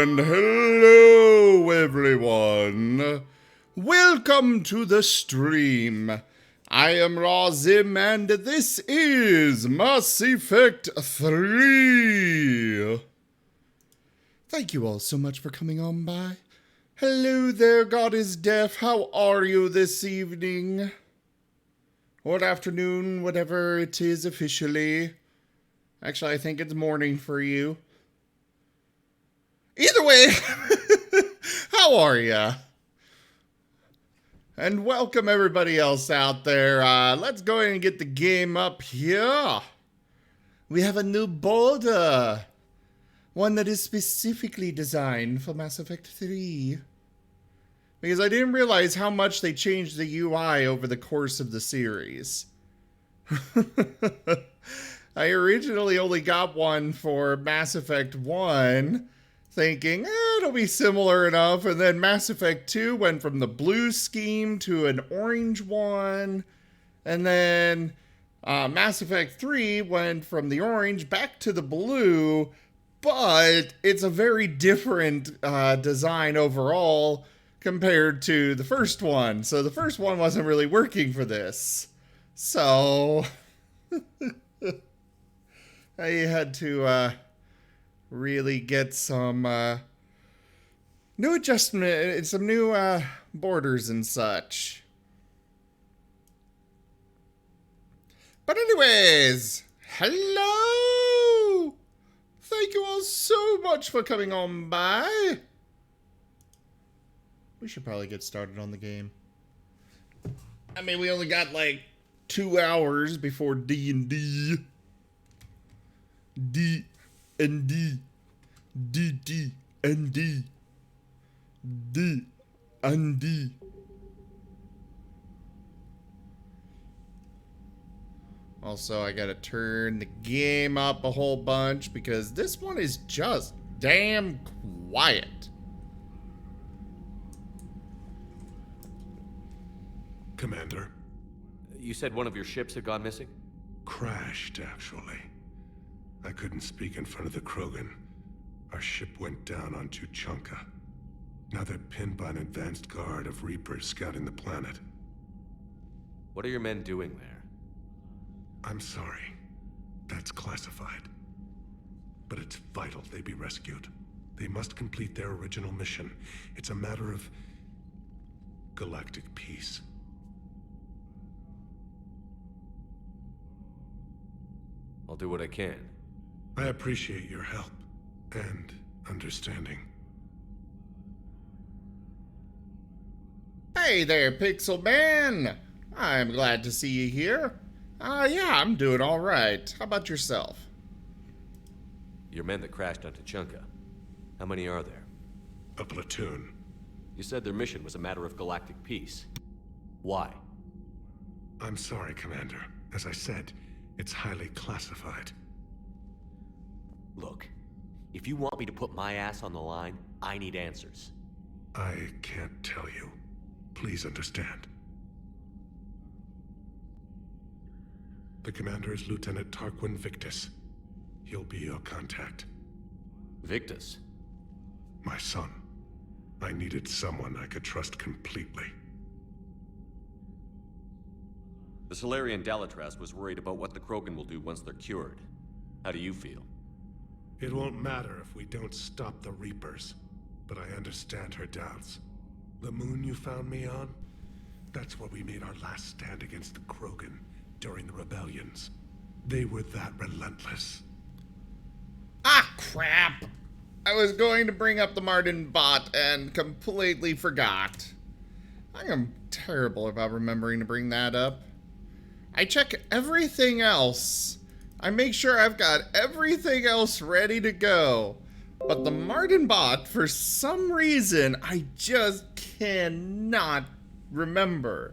And hello everyone, welcome to the stream. I am Razim and this is Mass Effect 3. Thank you all so much for coming on by. Hello there, God is Deaf, how are you this evening? Or afternoon, whatever it is officially. Actually, I think it's morning for you. Either way, how are ya? And welcome everybody else out there. Let's go ahead and get the game up here. We have a new border. One that is specifically designed for Mass Effect 3. Because I didn't realize how much they changed the UI over the course of the series. I originally only got one for Mass Effect 1, thinking, it'll be similar enough, and then Mass Effect 2 went from the blue scheme to an orange one, and then Mass Effect 3 went from the orange back to the blue, but it's a very different design overall compared to the first one, so the first one wasn't really working for this. So I had to really get some new adjustment, some new borders and such. But anyways, hello! Thank you all so much for coming on by. We should probably get started on the game. I mean, we only got like 2 hours before D&D. D and D, D D and D, D and D. Also, I gotta turn the game up a whole bunch because this one is just damn quiet. Commander. You said one of your ships had gone missing? Crashed, actually. I couldn't speak in front of the Krogan. Our ship went down on Tuchanka. Now they're pinned by an advanced guard of Reapers scouting the planet. What are your men doing there? I'm sorry. That's classified. But it's vital they be rescued. They must complete their original mission. It's a matter of galactic peace. I'll do what I can. I appreciate your help and understanding. Hey there, Pixel Man! I'm glad to see you here. Yeah, I'm doing alright. How about yourself? Your men that crashed on Tuchanka. How many are there? A platoon. You said their mission was a matter of galactic peace. Why? I'm sorry, Commander. As I said, it's highly classified. Look, if you want me to put my ass on the line, I need answers. I can't tell you. Please understand. The commander is Lieutenant Tarquin Victus. He'll be your contact. Victus? My son. I needed someone I could trust completely. The Solarian Dalatras was worried about what the Krogan will do once they're cured. How do you feel? It won't matter if we don't stop the Reapers, but I understand her doubts. The moon you found me on? That's where we made our last stand against the Krogan during the rebellions. They were that relentless. Ah, crap! I was going to bring up the Martin bot and completely forgot. I am terrible about remembering to bring that up. I check everything else. I make sure I've got everything else ready to go. But the Martin bot, for some reason, I just cannot remember.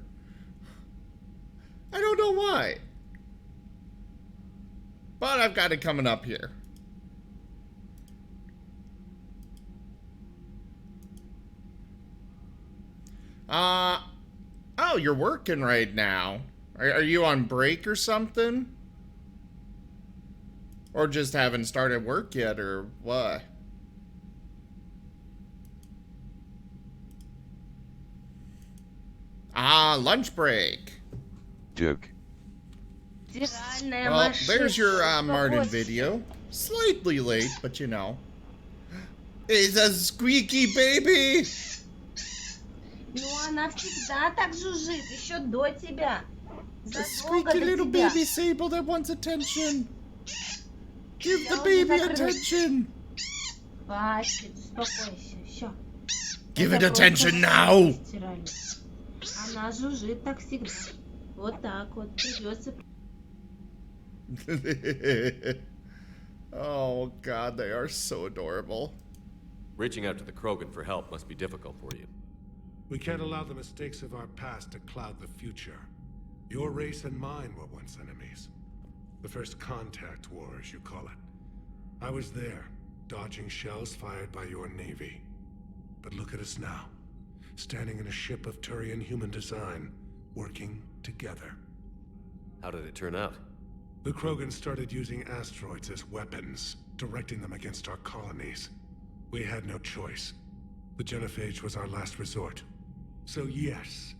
I don't know why. But I've got it coming up here. Oh, you're working right now. Are you on break or something? Or just haven't started work yet, or what? Ah, lunch break. Duke. Стиральная Well, машинка. there's your Martin Успокойся. video. Slightly late, but you know. It's a squeaky baby. Ну, она всегда так жужжит, еще до тебя. A Задолго squeaky до little тебя. baby sable that wants attention. Give the Я уже baby закрыла. attention. Хватит, успокойся, все. Give it attention now. Она жужжит так всегда. Вот так вот придется. Oh god, they are so adorable. Reaching out to the Krogan for help must be difficult for you. We can't allow the mistakes of our past to cloud the future. Your race and mine were once enemies. The first contact war, as you call it. I was there, dodging shells fired by your navy. But look at us now, standing in a ship of Turian human design, working together. How did it turn out? The Krogan started using asteroids as weapons, directing them against our colonies. We had no choice. The genophage was our last resort. So yes,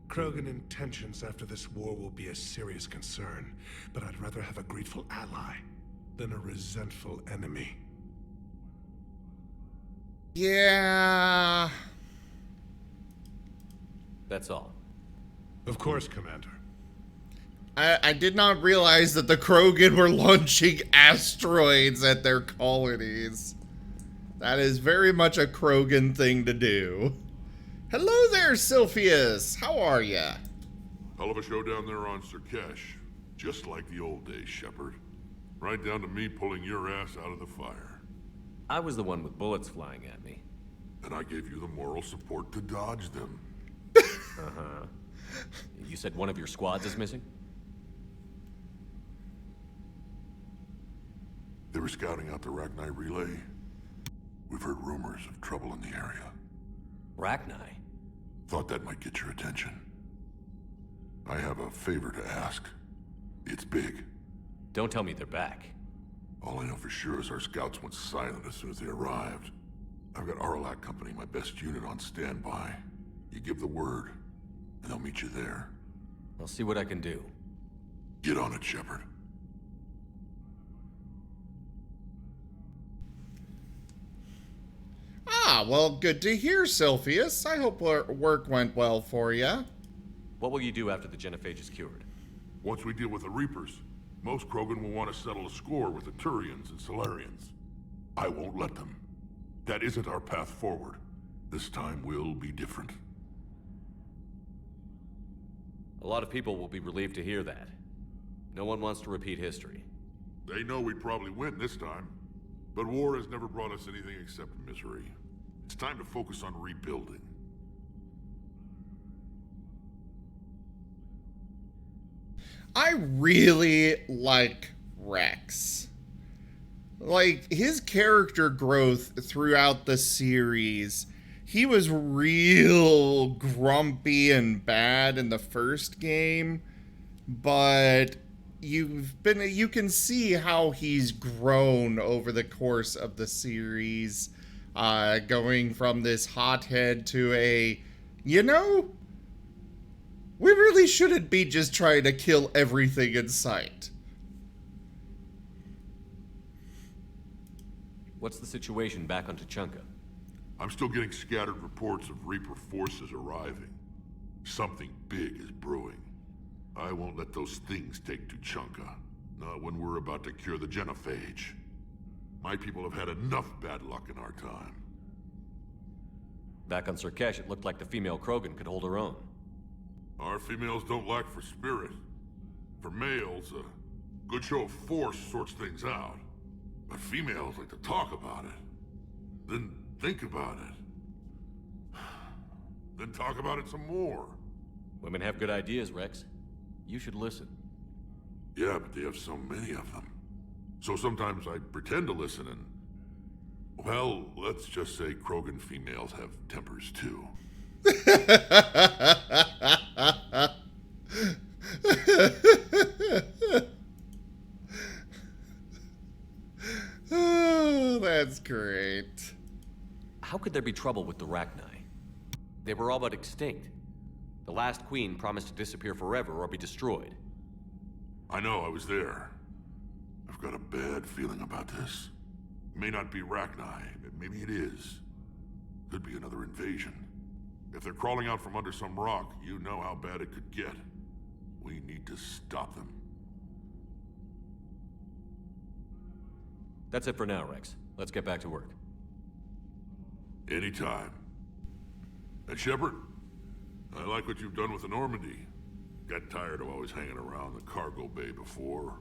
Krogan intentions after this war will be a serious concern, but I'd rather have a grateful ally than a resentful enemy. Yeah. That's all. Of course, Commander. I did not realize that the Krogan were launching asteroids at their colonies. That is very much a Krogan thing to do. Hello there, Sylphius. How are ya? Hell of a show down there on Sirkesh. Just like the old days, Shepard. Right down to me pulling your ass out of the fire. I was the one with bullets flying at me. And I gave you the moral support to dodge them. Uh-huh. You said one of your squads is missing? They were scouting out the Rachni relay. We've heard rumors of trouble in the area. Rachni? Thought that might get your attention. I have a favor to ask. It's big. Don't tell me they're back. All I know for sure is our scouts went silent as soon as they arrived. I've got Arlac Company, my best unit, on standby. You give the word, and they'll meet you there. I'll see what I can do. Get on it, Shepard. Ah, well, good to hear, Sylphius. I hope work went well for ya. What will you do after the genophage is cured? Once we deal with the Reapers, most Krogan will want to settle a score with the Turians and Solarians. I won't let them. That isn't our path forward. This time will be different. A lot of people will be relieved to hear that. No one wants to repeat history. They know we'd probably win this time. But war has never brought us anything except misery. It's time to focus on rebuilding. I really like Rex. Like, his character growth throughout the series, he was real grumpy and bad in the first game, but you can see how he's grown over the course of the series, going from this hothead to a, you know, we really shouldn't be just trying to kill everything in sight. What's the situation back on Tuchanka? I'm still getting scattered reports of Reaper forces arriving. Something big is brewing. I won't let those things take Tuchanka. Not when we're about to cure the genophage. My people have had enough bad luck in our time. Back on Sirkesh, it looked like the female Krogan could hold her own. Our females don't lack for spirit. For males, a good show of force sorts things out. But females like to talk about it. Then think about it. Then talk about it some more. Women have good ideas, Rex. You should listen. Yeah, but they have so many of them. So sometimes I pretend to listen and... Well, let's just say Krogan females have tempers too. Oh, that's great. How could there be trouble with the Rachni? They were all but extinct. The last queen promised to disappear forever or be destroyed. I know, I was there. I've got a bad feeling about this. It may not be Rachni, maybe it is. Could be another invasion. If they're crawling out from under some rock, you know how bad it could get. We need to stop them. That's it for now, Rex. Let's get back to work. Anytime. And Shepard, I like what you've done with the Normandy. Got tired of always hanging around the cargo bay before.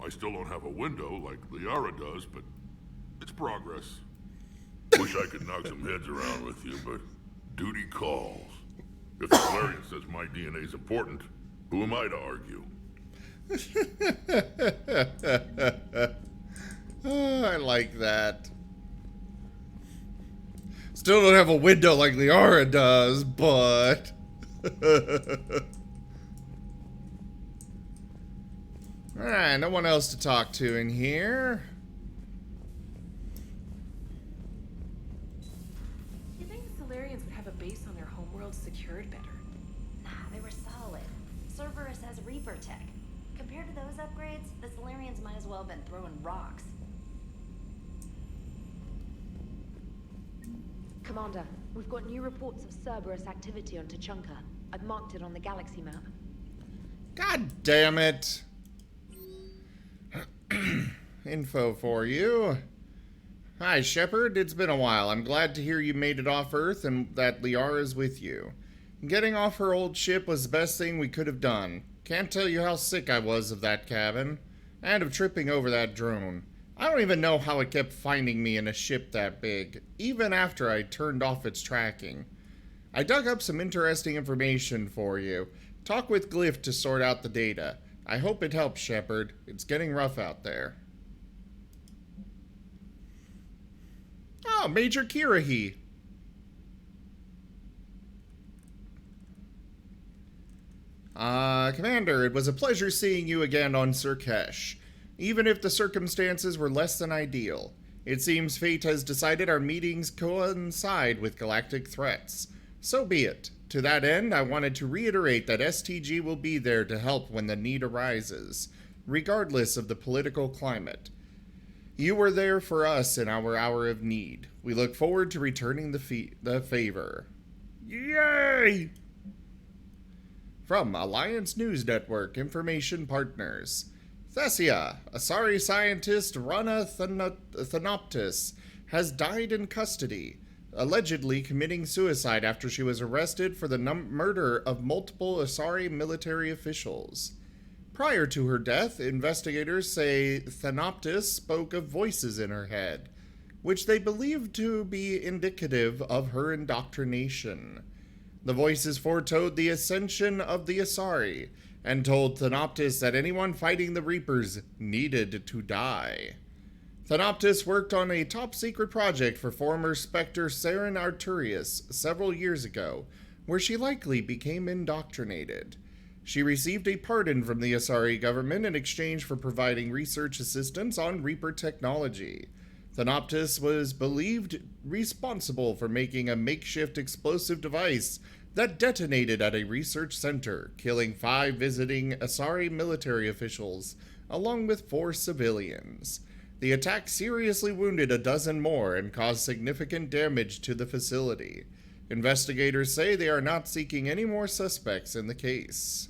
I still don't have a window like Liara does, but it's progress. Wish I could knock some heads around with you, but duty calls. If the Solarian says my DNA is important, who am I to argue? Oh, I like that. Still don't have a window like Liara does, but... Alright, no one else to talk to in here. You think the Solarians would have a base on their homeworld secured better? Nah, they were solid. Cerberus has Reaper tech. Compared to those upgrades, the Solarians might as well have been throwing rocks. Commander, we've got new reports of Cerberus activity on Tuchanka. I've marked it on the galaxy map. God damn it. Info for you. Hi, Shepard. It's been a while. I'm glad to hear you made it off Earth and that Liara's with you. Getting off her old ship was the best thing we could have done. Can't tell you how sick I was of that cabin. And of tripping over that drone. I don't even know how it kept finding me in a ship that big, even after I turned off its tracking. I dug up some interesting information for you. Talk with Glyph to sort out the data. I hope it helps, Shepard. It's getting rough out there. Oh, Major Kirahi. Commander, it was a pleasure seeing you again on Surkesh. Even if the circumstances were less than ideal, it seems fate has decided our meetings coincide with galactic threats. So be it. To that end, I wanted to reiterate that STG will be there to help when the need arises, regardless of the political climate. You were there for us in our hour of need. We look forward to returning the favor. Yay! From Alliance News Network Information Partners. Thessia, Asari scientist Rana Thanoptis, has died in custody, allegedly committing suicide after she was arrested for the murder of multiple Asari military officials. Prior to her death, investigators say Thanoptis spoke of voices in her head, which they believed to be indicative of her indoctrination. The voices foretold the ascension of the Asari, and told Thanoptis that anyone fighting the Reapers needed to die. Thanoptis worked on a top-secret project for former Spectre Saren Arturius several years ago, where she likely became indoctrinated. She received a pardon from the Asari government in exchange for providing research assistance on Reaper technology. Thanoptis was believed responsible for making a makeshift explosive device that detonated at a research center, killing 5 visiting Asari military officials, along with 4 civilians. The attack seriously wounded a dozen more and caused significant damage to the facility. Investigators say they are not seeking any more suspects in the case.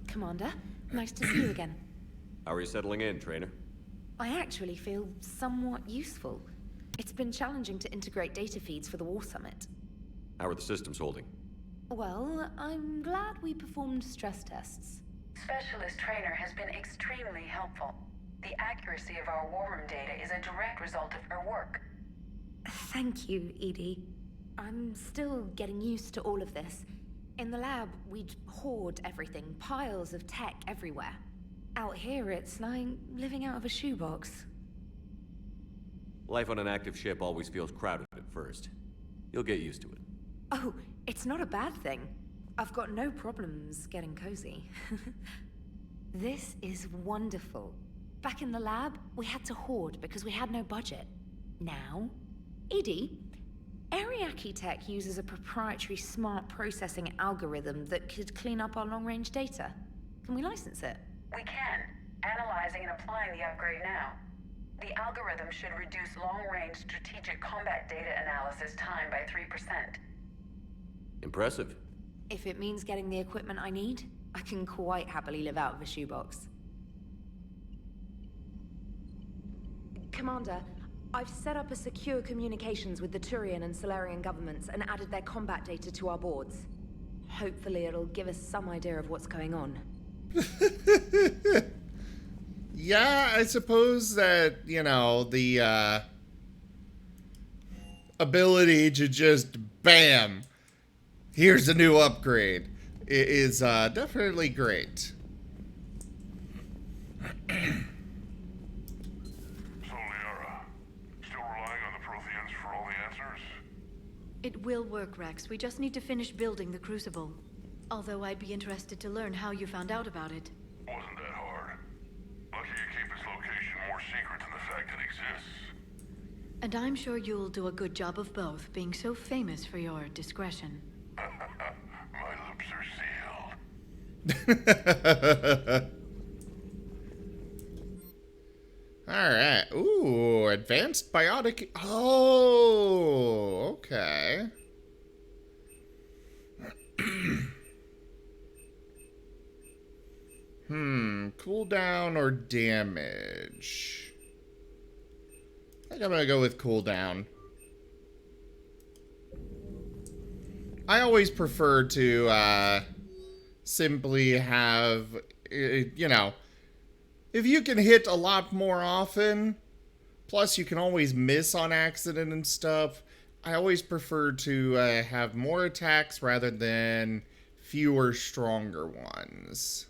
Commander, nice to see you again. How are you settling in, Trainer? I actually feel somewhat useful. It's been challenging to integrate data feeds for the War Summit. How are the systems holding? Well, I'm glad we performed stress tests. Specialist Trainer has been extremely helpful. The accuracy of our war room data is a direct result of her work. Thank you, Edie. I'm still getting used to all of this. In the lab, we'd hoard everything, piles of tech everywhere. Out here, it's like living out of a shoebox. Life on an active ship always feels crowded at first. You'll get used to it. Oh, it's not a bad thing. I've got no problems getting cozy. This is wonderful. Back in the lab, we had to hoard because we had no budget. Now, Edie, Ariake Tech uses a proprietary smart processing algorithm that could clean up our long-range data. Can we license it? We can. Analyzing and applying the upgrade now. The algorithm should reduce long-range strategic combat data analysis time by 3%. Impressive. If it means getting the equipment I need, I can quite happily live out of a shoebox. Commander, I've set up a secure communications with the Turian and Solarian governments and added their combat data to our boards. Hopefully it'll give us some idea of what's going on. Yeah, I suppose that, you know, the ability to just bam, here's a new upgrade is definitely great. So, Liara, still relying on the Protheans for all the answers? It will work, Rex. We just need to finish building the Crucible. Although I'd be interested to learn how you found out about it. Wasn't that hard. Lucky you keep its location more secret than the fact it exists. And I'm sure you'll do a good job of both, being so famous for your discretion. My lips are sealed. Alright. Ooh, advanced biotic. Oh, okay. Cooldown or damage? I think I'm gonna go with cooldown. I always prefer to simply have, you know, if you can hit a lot more often, plus you can always miss on accident and stuff, I always prefer to have more attacks rather than fewer stronger ones.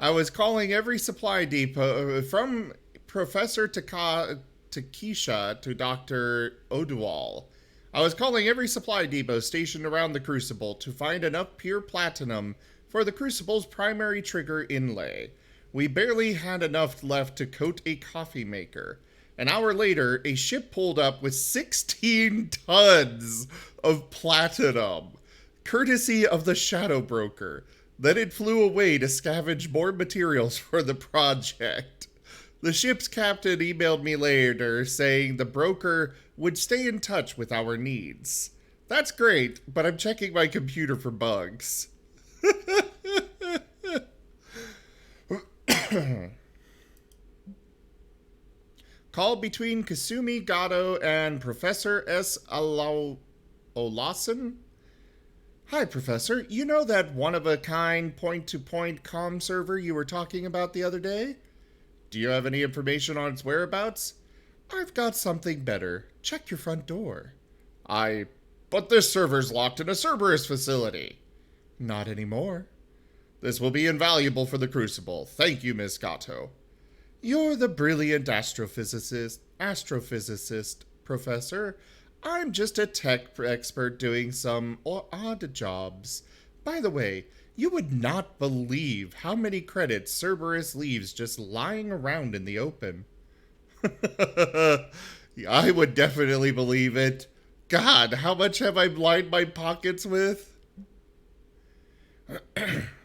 I was calling every supply depot from Professor Takesha to Dr. Odual. I was calling every supply depot stationed around the Crucible to find enough pure platinum for the Crucible's primary trigger inlay. We barely had enough left to coat a coffee maker. An hour later, a ship pulled up with 16 tons of platinum, courtesy of the Shadow Broker. Then it flew away to scavenge more materials for the project. The ship's captain emailed me later saying the broker would stay in touch with our needs. That's great, but I'm checking my computer for bugs. Call between Kasumi Gato and Professor S. Olason? Hi, Professor. You know that one-of-a-kind point-to-point comm server you were talking about the other day? Do you have any information on its whereabouts? I've got something better. Check your front door. But this server's locked in a Cerberus facility. Not anymore. This will be invaluable for the Crucible. Thank you, Miss Gato. You're the brilliant astrophysicist, Professor. I'm just a tech expert doing some odd jobs. By the way, you would not believe how many credits Cerberus leaves just lying around in the open. I would definitely believe it. God, how much have I lined my pockets with?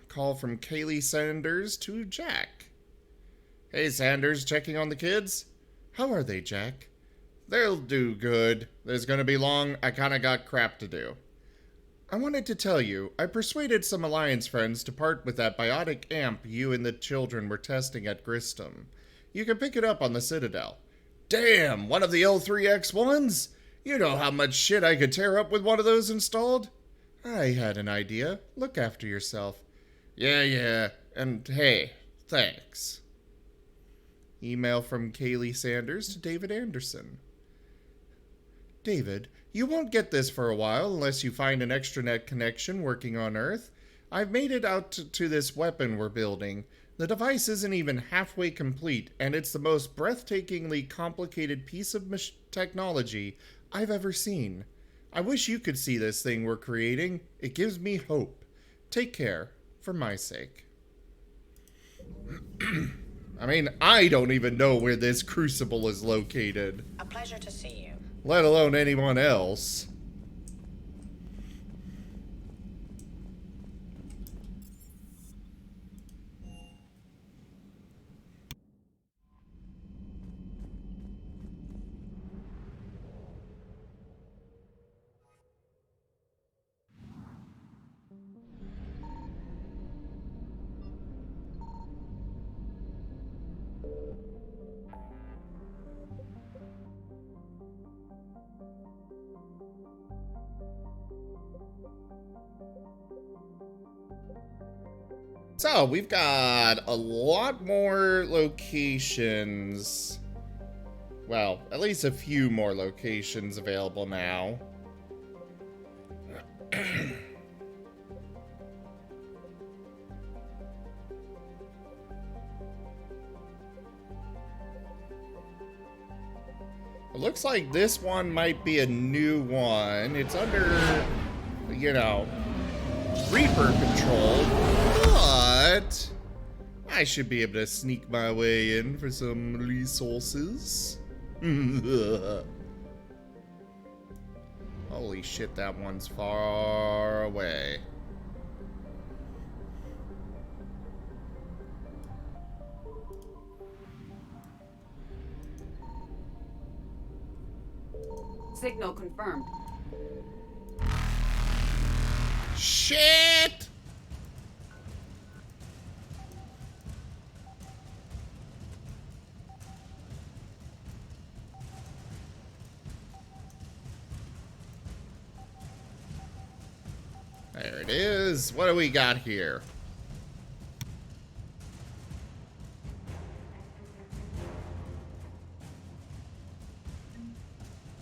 Call from Kaylee Sanders to Jack. Hey, Sanders, checking on the kids? How are they, Jack? They'll do good. There's gonna be long. I kinda got crap to do. I wanted to tell you, I persuaded some Alliance friends to part with that biotic amp you and the children were testing at Gristom. You can pick it up on the Citadel. Damn, one of the L3X1s? You know how much shit I could tear up with one of those installed? I had an idea. Look after yourself. Yeah. And hey, thanks. Email from Kaylee Sanders to David Anderson. David, You won't get this for a while unless you find an extranet connection working on Earth. I've made it out to this weapon we're building. The device isn't even halfway complete, and it's the most breathtakingly complicated piece of technology I've ever seen. I wish you could see this thing we're creating. It gives me hope. Take care, for my sake. I mean, I don't even know where this crucible is located. A pleasure to see you. Let alone anyone else. So, we've got a lot more locations. Well, at least a few more locations available now. It looks like this one might be a new one. It's under, you know, Reaper control, but I should be able to sneak my way in for some resources. Holy shit, that one's far away. Signal confirmed. Shit! There it is. What do we got here?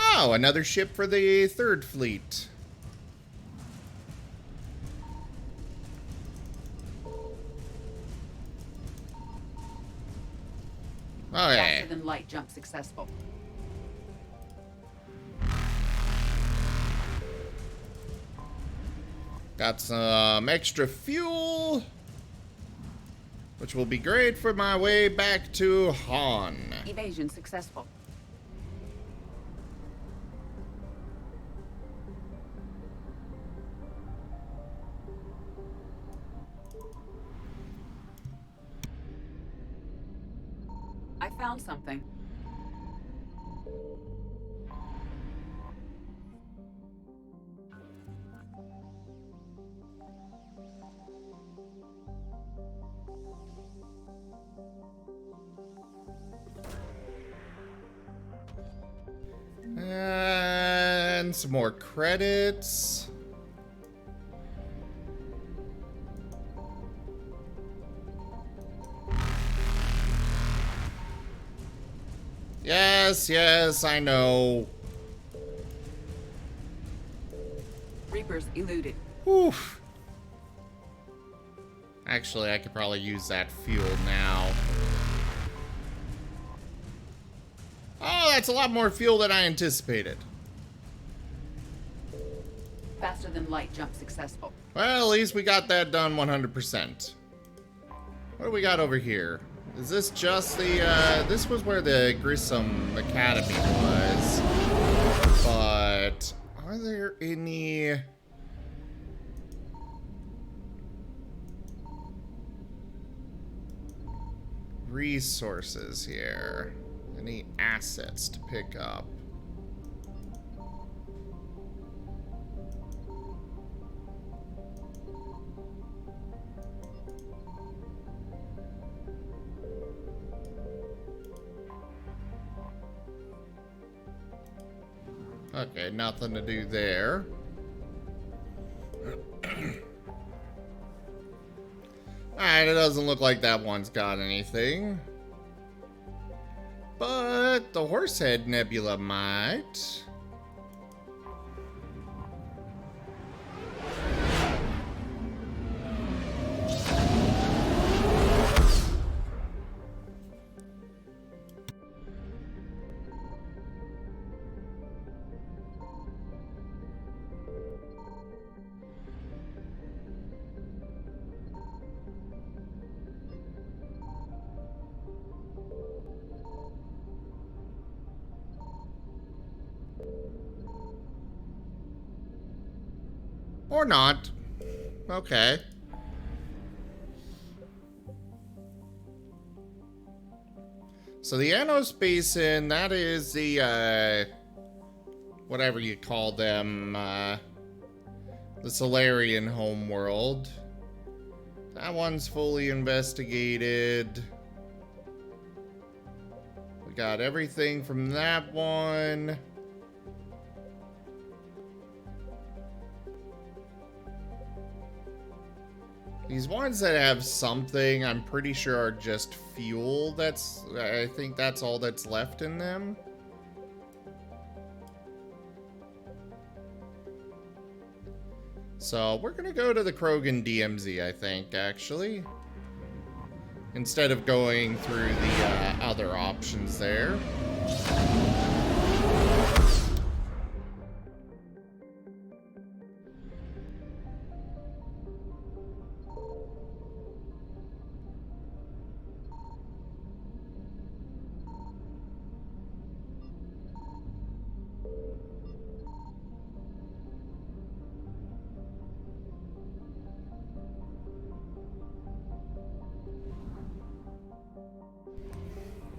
Oh, another ship for the Third Fleet. Okay. Faster than light jump successful. Got some extra fuel, which will be great for my way back to Han. Evasion successful. I found something. And some more credits. Yes, yes, I know. Reapers eluded. Oof. Actually, I could probably use that fuel now. Oh, that's a lot more fuel than I anticipated. Faster than light jump successful. Well, at least we got that done 100%. What do we got over here? Is this just the, this was where the Grissom Academy was. But, are there any... resources here? Any assets to pick up? Okay, nothing to do there. Alright, it doesn't look like that one's got anything. But the Horsehead Nebula might. Or not. Okay. So the Anos Basin, that is the, whatever you call them, the Solarian homeworld. That one's fully investigated. We got everything from that one. These ones that have something, I'm pretty sure are just fuel. I think that's all that's left in them. So we're gonna go to the Krogan DMZ, I think, actually. Instead of going through the other options there.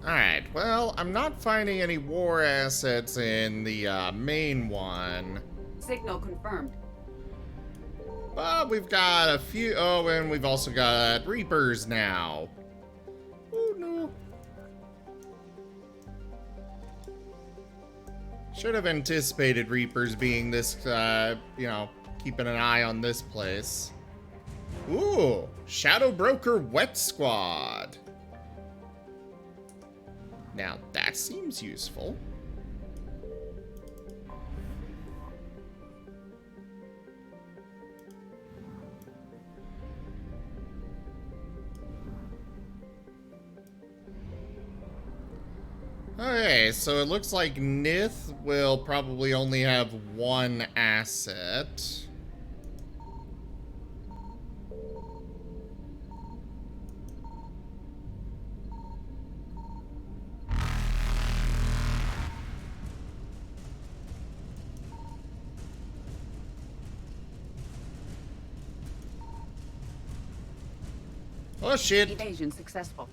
Alright, well, I'm not finding any war assets in the main one. Signal confirmed. But we've got a few... Oh, and we've also got Reapers now. Oh, no. Should have anticipated Reapers being this, you know, keeping an eye on this place. Ooh, Shadow Broker Wet Squad. Now, that seems useful. Okay, so it looks like Nith will probably only have one asset. Oh shit. Evasion successful.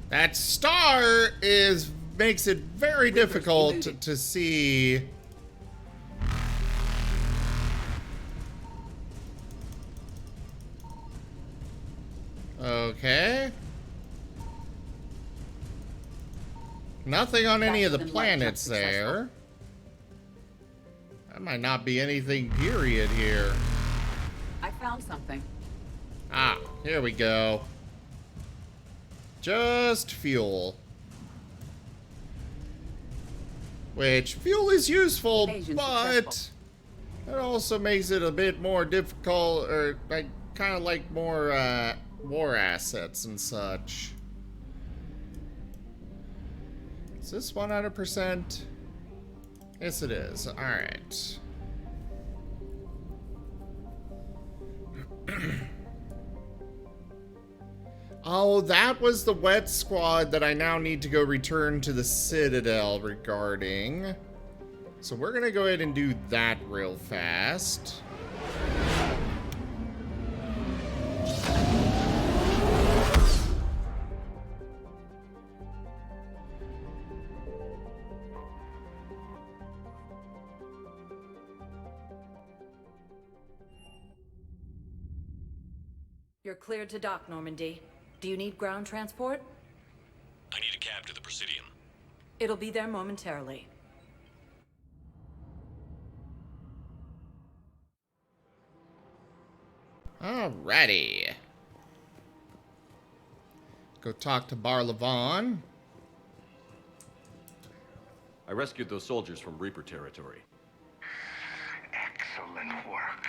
That star makes it very difficult to see. Okay. Nothing on any of the planets there. That might not be anything, period, here. I found something. Ah, here we go. Just fuel. Which, fuel is useful, but it also makes it a bit more difficult, or like, kind of like more, war assets and such. Is this 100%? Yes, it is. Alright. Oh, that was the wet squad that I now need to go return to the Citadel regarding. So we're gonna go ahead and do that real fast. You're cleared to dock, Normandy. Do you need ground transport? I need a cab to the Presidium. It'll be there momentarily. Alrighty. Go talk to Bar Levon. I rescued those soldiers from Reaper territory. Excellent work.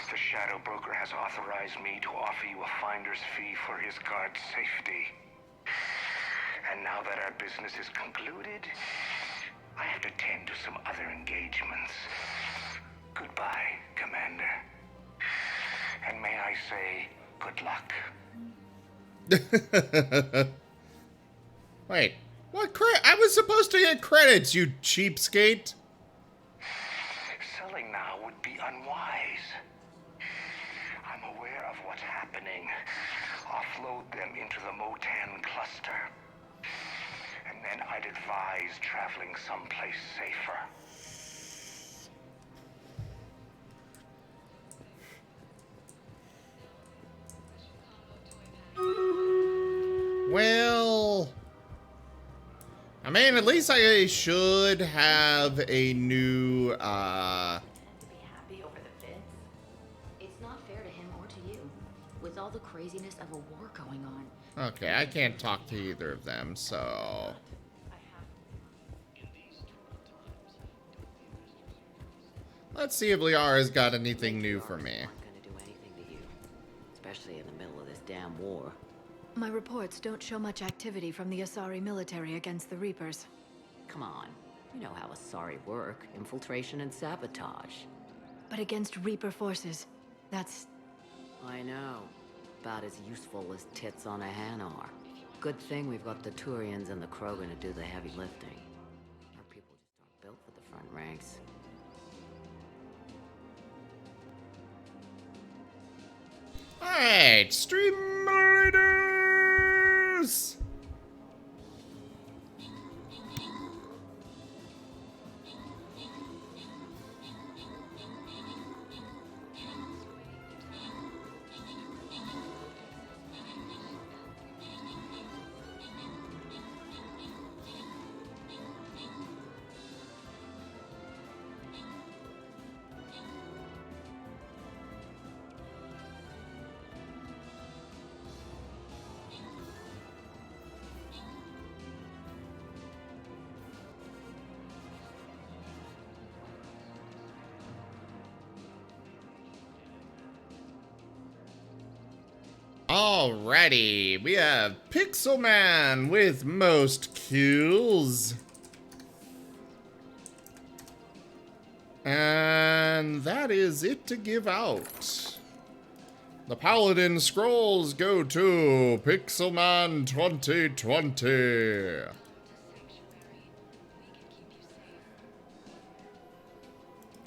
The Shadow Broker has authorized me to offer you a finder's fee for his guard's safety. And now that our business is concluded, I have to tend to some other engagements. Goodbye, Commander. And may I say, good luck. Wait, what I was supposed to get credits, you cheapskate. Selling now would be unwise. I'm aware of what's happening. Offload them into the Motan cluster. And then I'd advise traveling someplace safer. Well, I mean, at least I should have a new, To be happy over the fits? It's not fair to him or to you, with all the craziness of a war going on. Okay, I can't talk to either of them, so... Let's see if Liara's got anything new for me. Aren't gonna do anything to you, especially in the middle of this damn war. My reports don't show much activity from the Asari military against the Reapers. Come on, you know how Asari work: infiltration and sabotage. But against Reaper forces, that's... I know. About as useful as tits on a hen are. Good thing we've got the Turians and the Krogan to do the heavy lifting. Our people just aren't built for the front ranks. Alright, stream leaders! Alrighty, we have Pixel Man with most kills. And that is it to give out. The Paladin Scrolls go to Pixel Man 2020.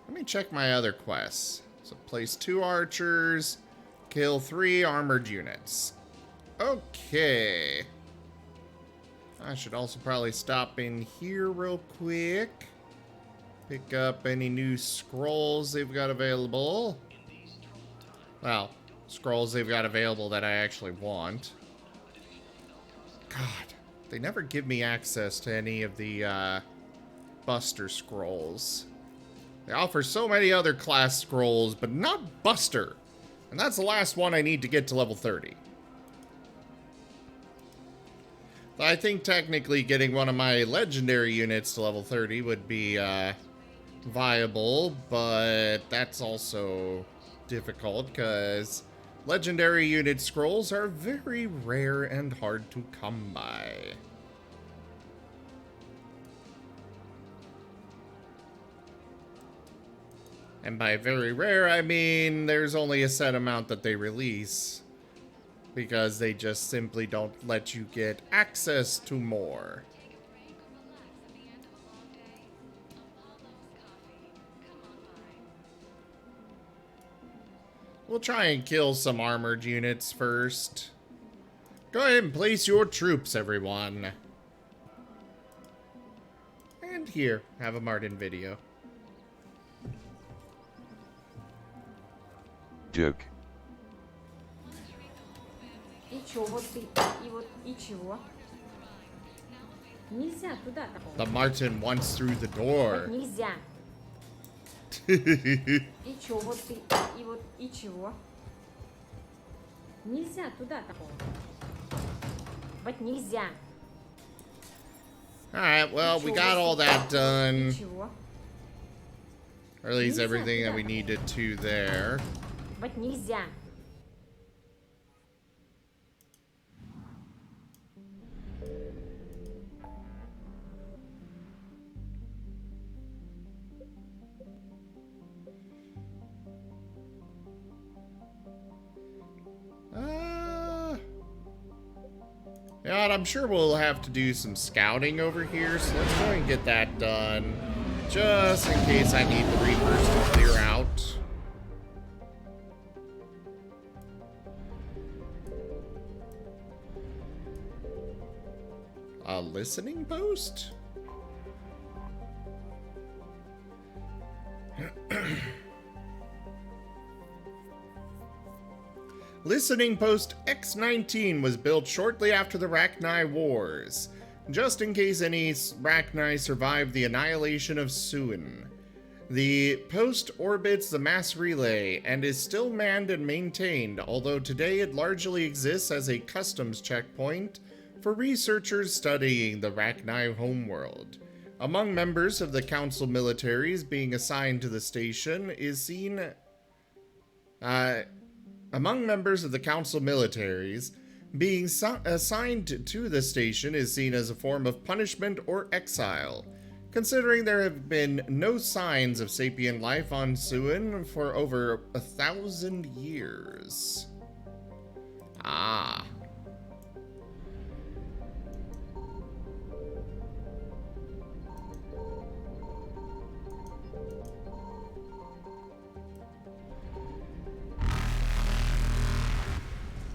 Let me check my other quests. So place 2 archers. Kill 3 armored units. Okay. I should also probably stop in here real quick. Pick up any new scrolls they've got available. Well, scrolls they've got available that I actually want. God, they never give me access to any of the Buster scrolls. They offer so many other class scrolls, but not Buster. And that's the last one I need to get to level 30. I think technically getting one of my legendary units to level 30 would be viable, but that's also difficult because legendary unit scrolls are very rare and hard to come by. And by very rare, I mean there's only a set amount that they release. Because they just simply don't let you get access to more. We'll try and kill some armored units first. Go ahead and place your troops, everyone. And here, have a Martin video. Joke. И чё, вот ты, и чего? Нельзя туда такого. The Martin once through the door. Нельзя. И чё, вот ты, и чего? Нельзя туда такого. Вот нельзя. Alright, well, we got all that done. Чего? Or at least everything that we needed to there. Вот нельзя. Yeah, and I'm sure we'll have to do some scouting over here, so let's go and get that done. Just in case I need the Reapers to clear out. A listening post? Listening post X-19 was built shortly after the Rachni Wars, just in case any Rachni survived the annihilation of Suin. The post orbits the mass relay and is still manned and maintained, although today it largely exists as a customs checkpoint for researchers studying the Rachni homeworld. Among members of the council militaries being assigned to the station is seen... Among members of the council militaries being assigned to the station is seen as a form of punishment or exile, considering there have been no signs of sapient life on Suin for over 1,000 years. Ah.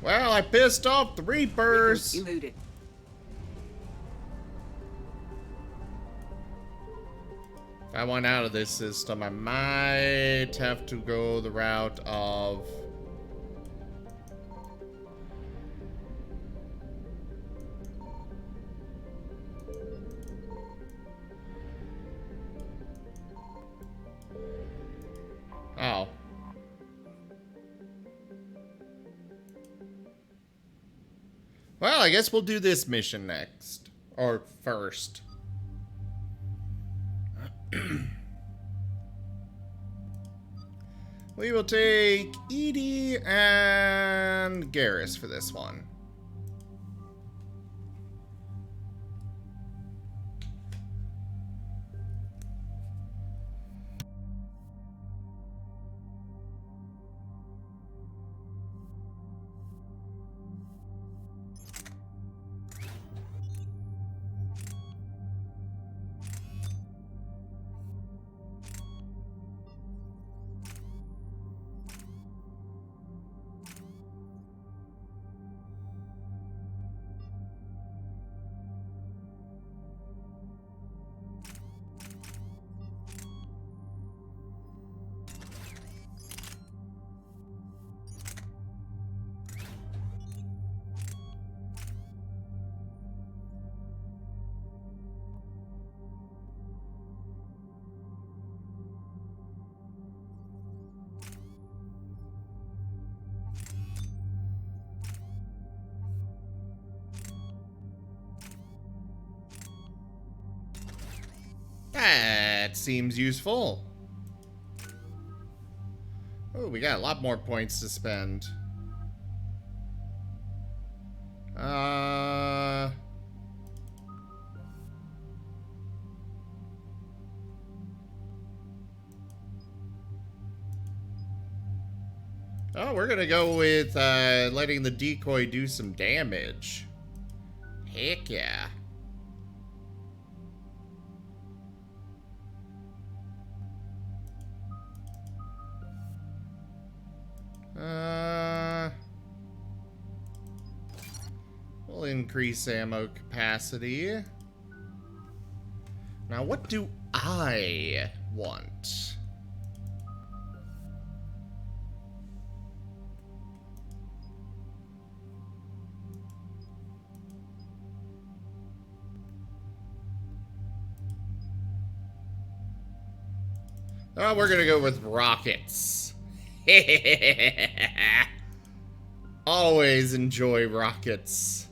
Well, I pissed off the Reapers. Eluded. If I want out of this system, I might have to go the route of... Oh. Well, I guess we'll do this mission next. Or first. We will take Edie and Garrus for this one. That seems useful. Oh, we got a lot more points to spend. Oh, we're gonna go with letting the decoy do some damage. Heck yeah. We'll increase ammo capacity. Now, what do I want? Oh, we're gonna go with rockets. Always enjoy rockets.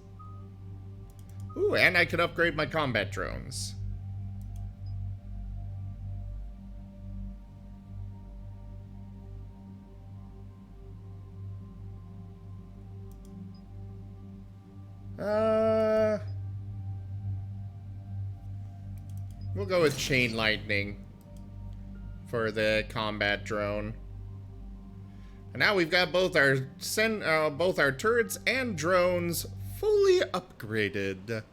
Ooh, and I could upgrade my combat drones. We'll go with chain lightning for the combat drone. And now we've got both our turrets and drones fully newly upgraded.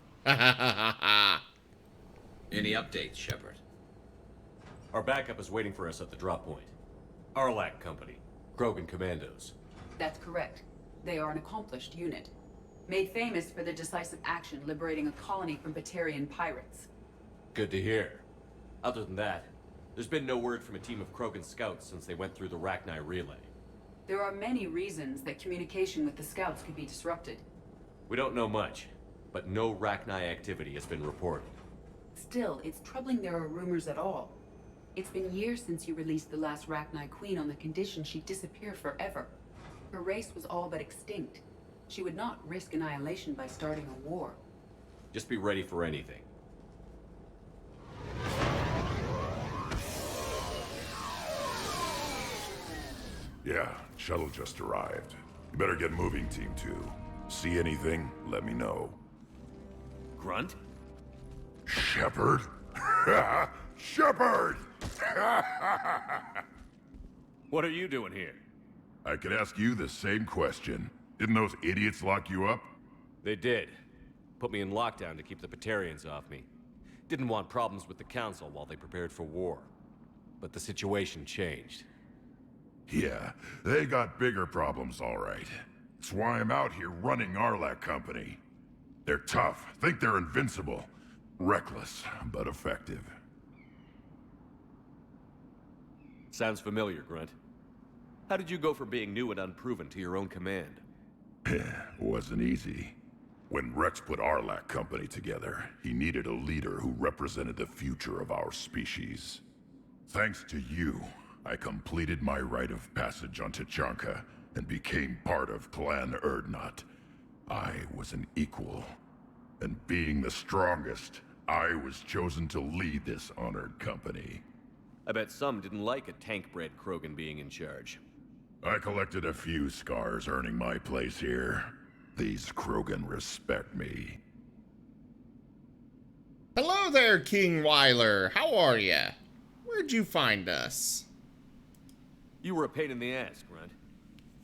Any updates, Shepard? Our backup is waiting for us at the drop point. Arlac Company, Krogan Commandos. That's correct. They are an accomplished unit, made famous for their decisive action liberating a colony from Batarian pirates. Good to hear. Other than that, there's been no word from a team of Krogan scouts since they went through the Rachni relay. There are many reasons that communication with the scouts could be disrupted. We don't know much, but no Rachni activity has been reported. Still, it's troubling there are rumors at all. It's been years since you released the last Rachni Queen on the condition she'd disappear forever. Her race was all but extinct. She would not risk annihilation by starting a war. Just be ready for anything. Yeah, shuttle just arrived. You better get moving, Team 2. See anything, let me know. Grunt? Shepard? Shepard! What are you doing here? I could ask you the same question. Didn't those idiots lock you up? They did. Put me in lockdown to keep the Batarians off me. Didn't want problems with the Council while they prepared for war. But the situation changed. Yeah, they got bigger problems, all right. That's why I'm out here running Arlac Company. They're tough, think they're invincible. Reckless, but effective. Sounds familiar, Grunt. How did you go from being new and unproven to your own command? Wasn't easy. When Rex put Arlac Company together, he needed a leader who represented the future of our species. Thanks to you, I completed my rite of passage on Tachanka and became part of Clan Erdnot. I was an equal. And being the strongest, I was chosen to lead this honored company. I bet some didn't like a tank-bred Krogan being in charge. I collected a few scars earning my place here. These Krogan respect me. Hello there, King Wyler. How are ya? Where'd you find us? You were a pain in the ass, Grunt.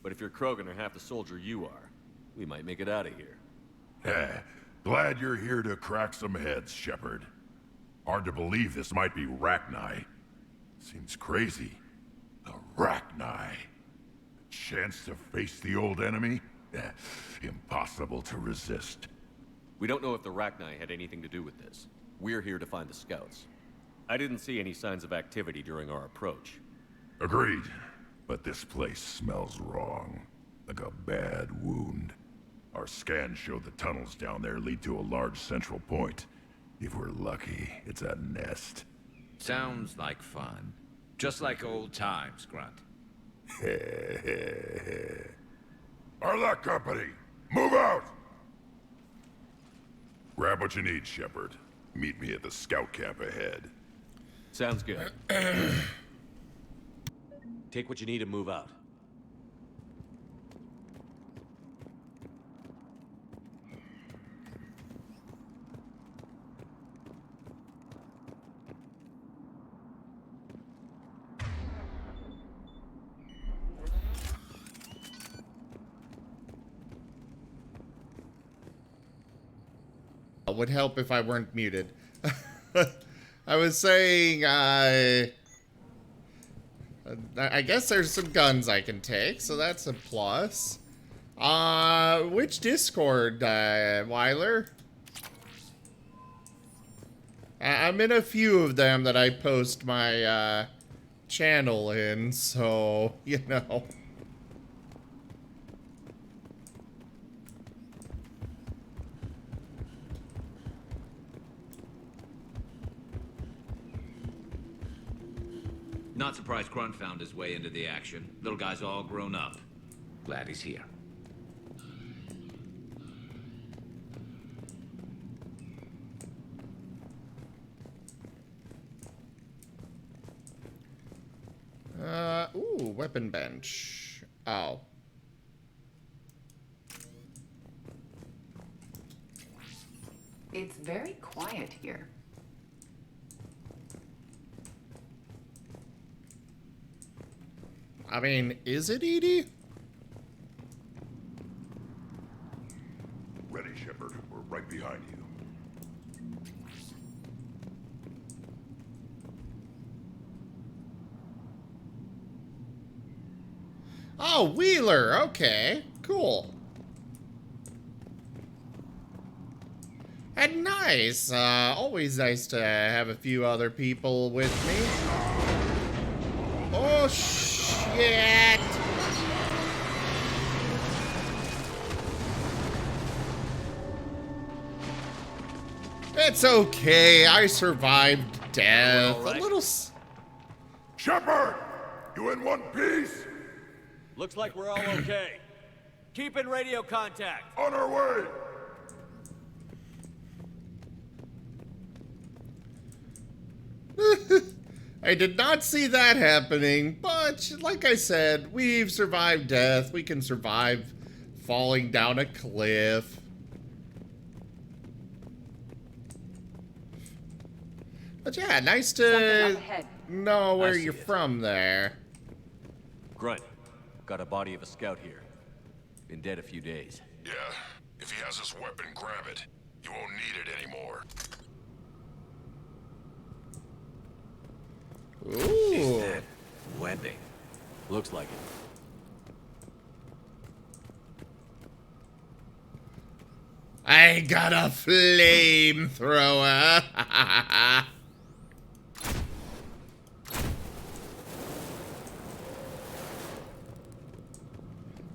But if you're Krogan or half the soldier you are, we might make it out of here. Glad you're here to crack some heads, Shepard. Hard to believe this might be Rachni. Seems crazy. The Rachni. A chance to face the old enemy? Impossible to resist. We don't know if the Rachni had anything to do with this. We're here to find the scouts. I didn't see any signs of activity during our approach. Agreed. But this place smells wrong. Like a bad wound. Our scans show the tunnels down there lead to a large central point. If we're lucky, it's a nest. Sounds like fun. Just like old times, Grunt. Arlac Company, move out! Grab what you need, Shepard. Meet me at the scout camp ahead. Sounds good. Take what you need and move out. It would help if I weren't muted. I was saying, I guess there's some guns I can take, so that's a plus. Which Discord, Wyler? I'm in a few of them that I post my, channel in, so, you know. Not surprised Grunt found his way into the action. Little guy's all grown up. Glad he's here. Ooh, weapon bench. Oh. It's very quiet here. I mean, is it, Edie? Ready, Shepard. We're right behind you. Oh, Wheeler. Okay, cool. And nice. Always nice to have a few other people with me. Oh, shit. It's okay. I survived death. All right. A little. Shepard! You in one piece? Looks like we're all okay. Keep in radio contact. On our way! I did not see that happening, but like I said, we've survived death. We can survive falling down a cliff. But yeah, nice to know where you're from there. Grunt, got a body of a scout here. Been dead a few days. Yeah, if he has his weapon, grab it. You won't need it anymore. Ooh. Is that webbing? Looks like it. I got a flamethrower.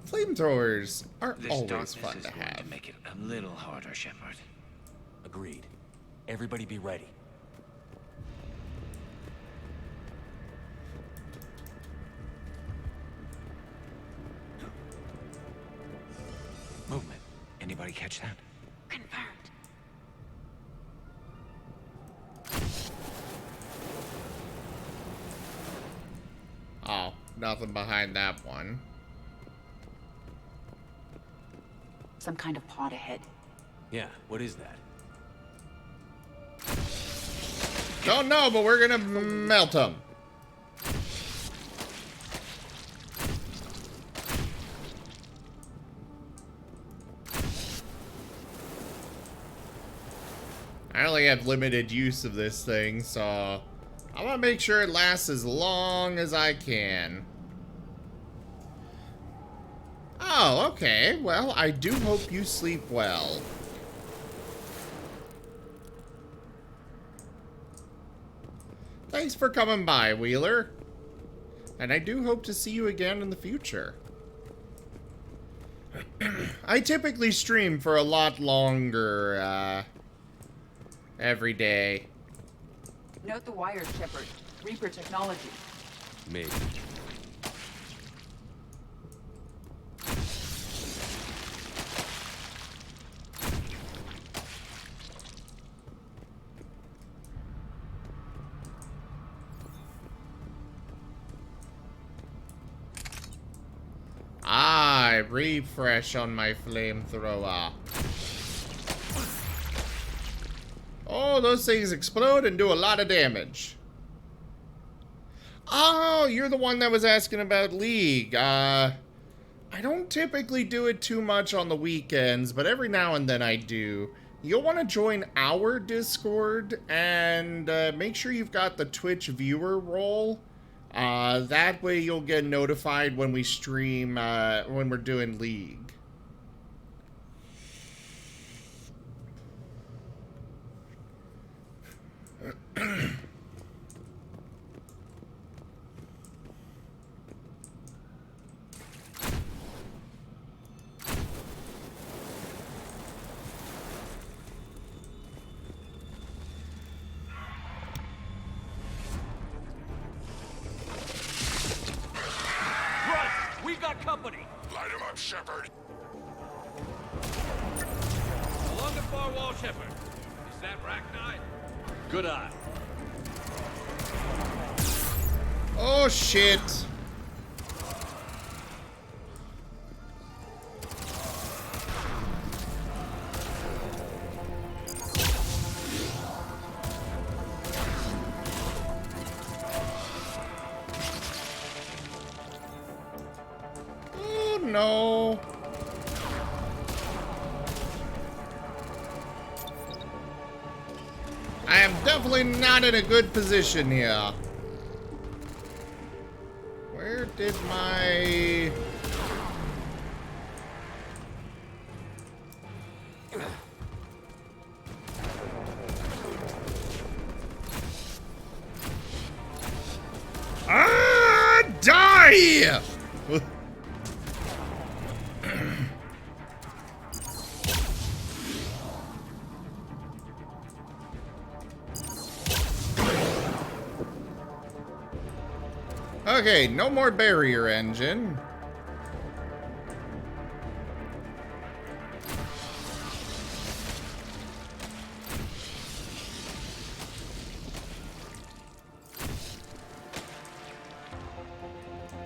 Flamethrowers are This always darkness fun is to going have. to make it a little harder, Shepard. Agreed. Everybody be ready. Movement. Anybody catch that? Confirmed. Oh, nothing behind that one. Some kind of pod ahead. Yeah, what is that? Don't know, but we're gonna melt them. I only have limited use of this thing, so I want to make sure it lasts as long as I can. Oh, okay. Well, I do hope you sleep well. Thanks for coming by, Wheeler. And I do hope to see you again in the future. I typically stream for a lot longer, every day. Note the wires, Shepard. Reaper technology. Maybe. Ah, refresh on my flamethrower. Oh, those things explode and do a lot of damage. Oh, you're the one that was asking about League. I don't typically do it too much on the weekends, but every now and then I do. You'll want to join our Discord and make sure you've got the Twitch viewer role. That way you'll get notified when we stream, when we're doing League. We got company! Light him up, Shepard! Along the far wall, Shepard. Is that Rachni? Good eye. Oh, shit. Oh, no. I am definitely not in a good position here. Where did my... Ah, die! Okay, no more barrier engine.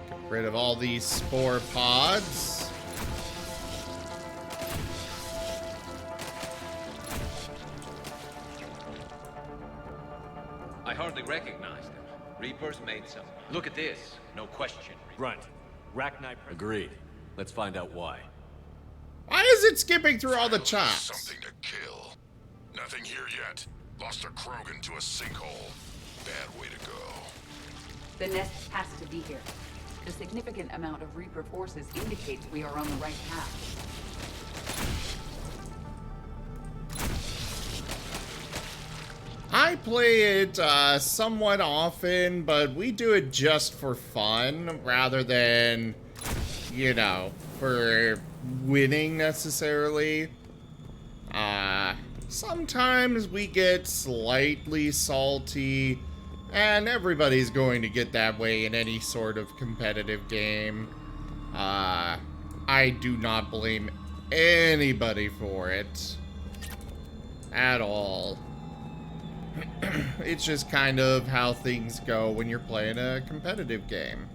Get rid of all these spore pods. I hardly recognize them. Reapers made some. Look at this. No question. Grunt. Rachni. Agreed. Let's find out why. Why is it skipping through all the chops? Something to kill. Nothing here yet. Lost a Krogan to a sinkhole. Bad way to go. The nest has to be here. A significant amount of Reaper forces indicates we are on the right path. I play it somewhat often, but we do it just for fun rather than, you know, for winning necessarily. Sometimes we get slightly salty, and everybody's going to get that way in any sort of competitive game. I do not blame anybody for it at all. It's just kind of how things go when you're playing a competitive game.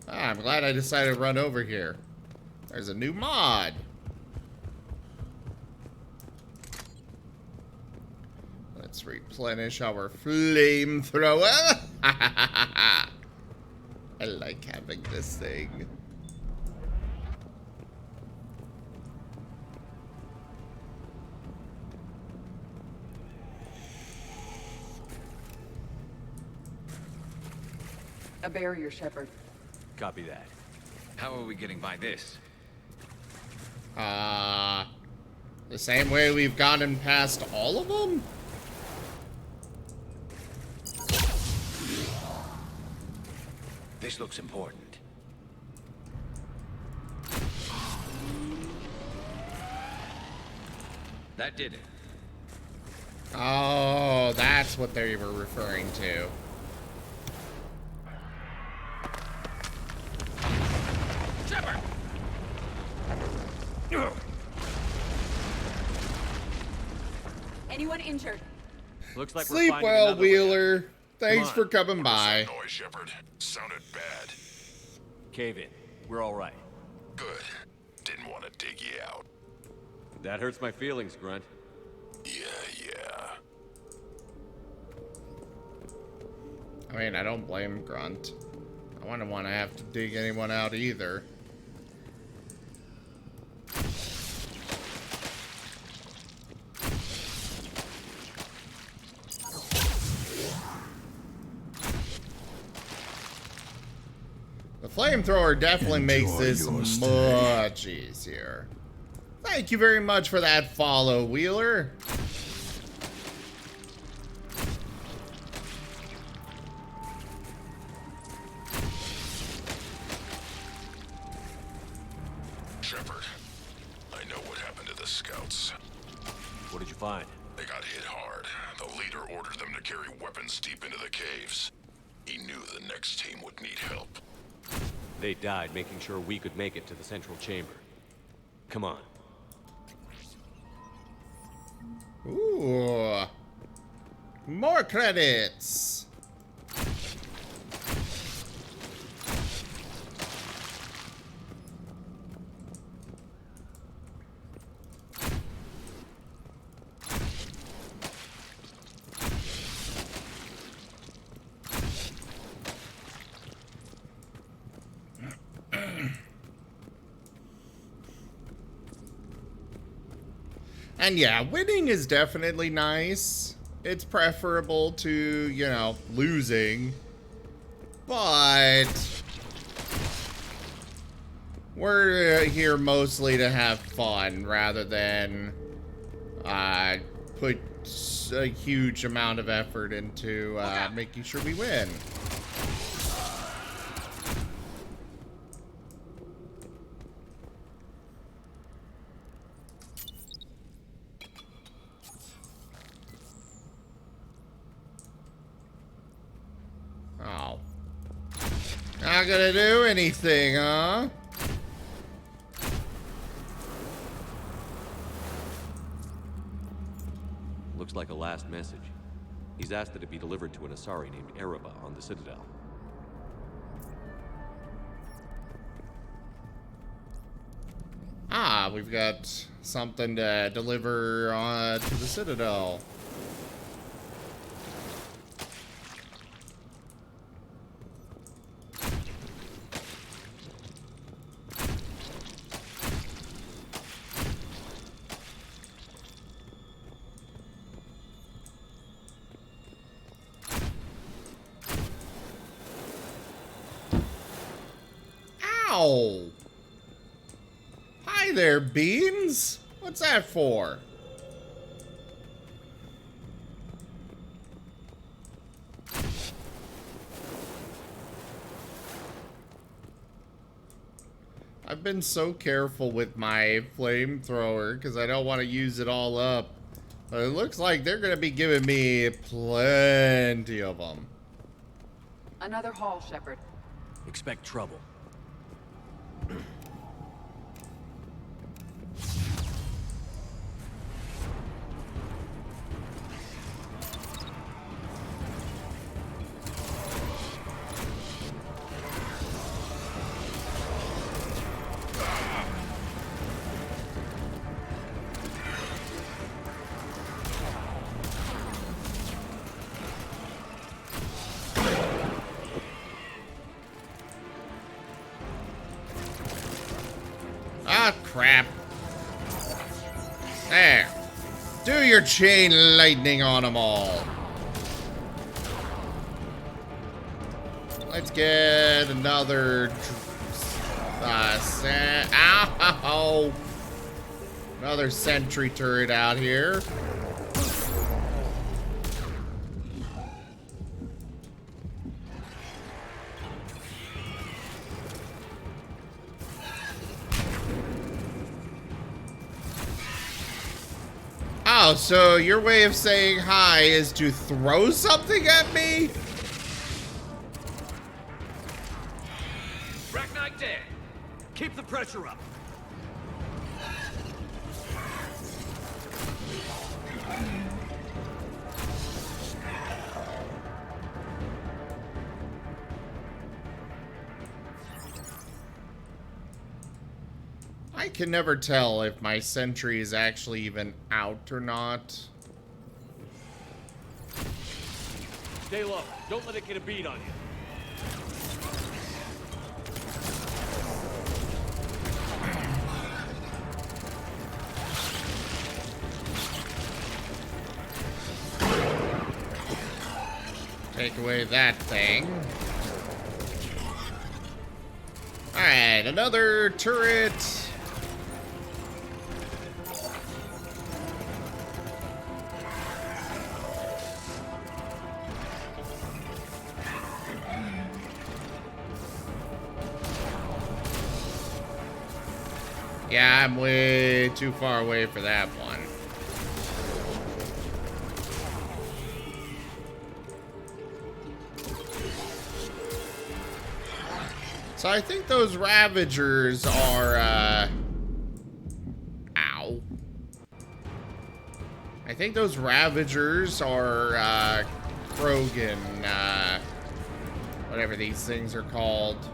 Ah, I'm glad I decided to run over here. There's a new mod. Let's replenish our flamethrower. I like having this thing. A barrier, Shepard. Copy that. How are we getting by this? The same way we've gotten past all of them? This looks important. That did it. Oh, that's what they were referring to. Shepard! Anyone injured? Looks like Sleep well, Wheeler. Thanks for coming by. Noise, Shepard. Sounded bad. Cave in. We're all right. Good. Didn't want to dig you out. That hurts my feelings, Grunt. Yeah. I mean, I don't blame Grunt. I wouldn't want to have to dig anyone out either. The flamethrower definitely makes this much easier. Thank you very much for that follow, Wheeler. Shepard, I know what happened to the scouts. What did you find? They got hit hard. The leader ordered them to carry weapons deep into the caves. He knew the next team would need help. They died making sure we could make it to the central chamber. Come on. Ooh. More credits. And yeah, winning is definitely nice. It's preferable to, you know, losing. But we're here mostly to have fun rather than put a huge amount of effort into making sure we win. Oh. Not gonna do anything, huh? Looks like a last message. He's asked that it be delivered to an Asari named Ereba on the Citadel. Ah, we've got something to deliver to the Citadel. Ow! Hi there, Beans! What's that for? I've been so careful with my flamethrower because I don't want to use it all up. But it looks like they're going to be giving me plenty of them. Another haul, Shepard. Expect trouble. Ah, crap. There. Do your chain lightning on them all. Let's get another... ow! Another sentry turret out here. Oh, so your way of saying hi is to throw something at me? Ragnite dead. Keep the pressure up. I can never tell if my sentry is actually even out or not. Stay low. Don't let it get a bead on you. Take away that thing. Alright, another turret. Yeah, I'm way too far away for that one. So I think those Ravagers are, ow. I think those Ravagers are, Krogan, whatever these things are called.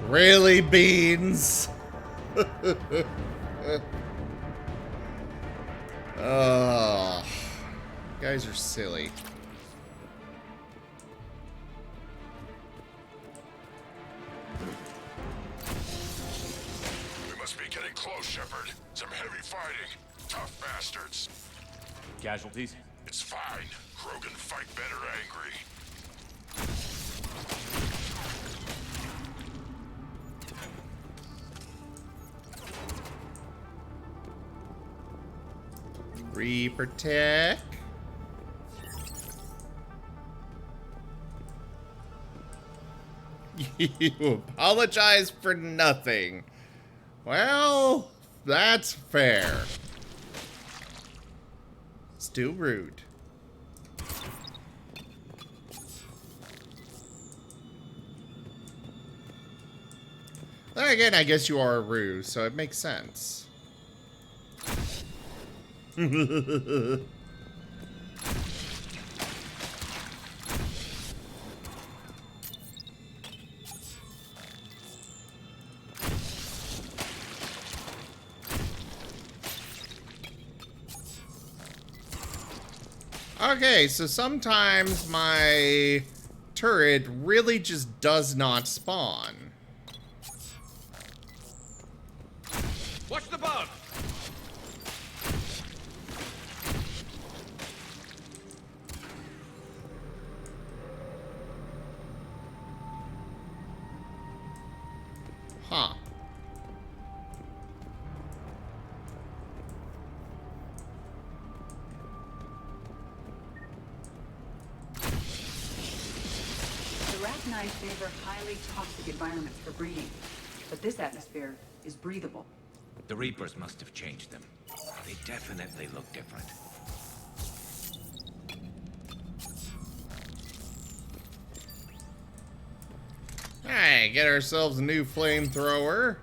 Really, Beans? Oh, you guys are silly. covered. Some heavy fighting. Tough bastards. Casualties? It's fine. Krogan fight better angry. Reaper tech. You apologize for nothing. Well, that's fair. Still rude. Then again, I guess you are a ruse, so it makes sense. Okay, so sometimes my turret really just does not spawn. Watch the bug! Huh. The Arachni favor highly toxic environments for breeding, but this atmosphere is breathable. The Reapers must have changed them. They definitely look different. Alright, get ourselves a new flamethrower.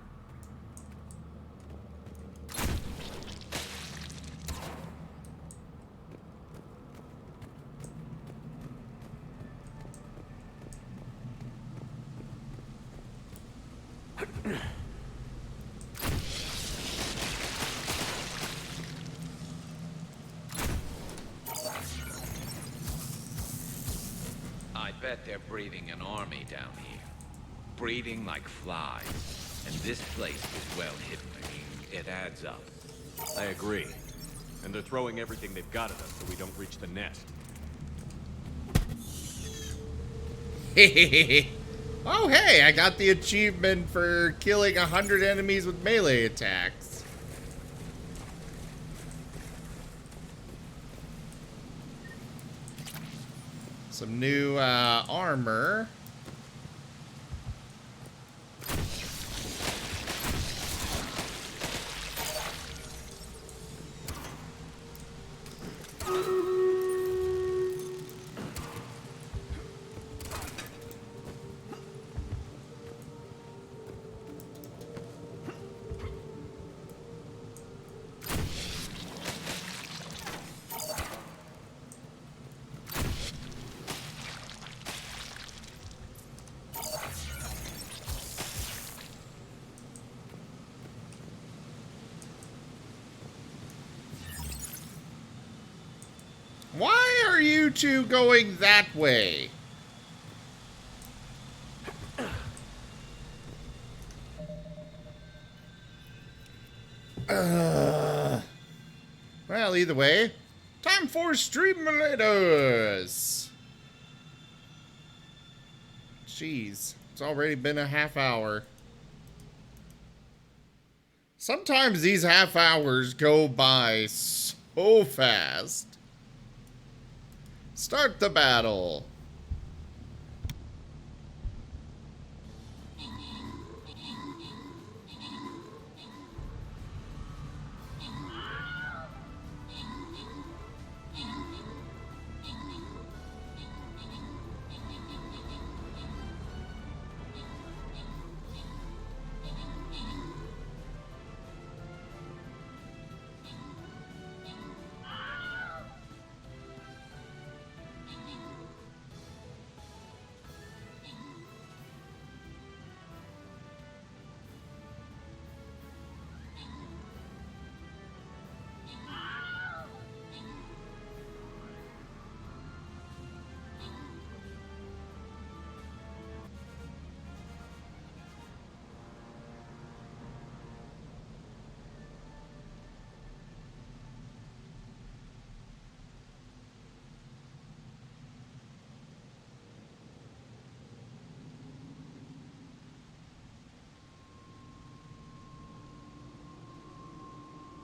I bet they're breeding an army down here. Breeding like flies. And this place is well hidden. I mean, it adds up. I agree. And they're throwing everything they've got at us so we don't reach the nest. Oh, hey, I got the achievement for killing 100 enemies with melee attacks. Some new armor. Why are you two going that way? Well, either way, time for Streamlators. Jeez, it's already been a half hour. Sometimes these half hours go by so fast. Start the battle.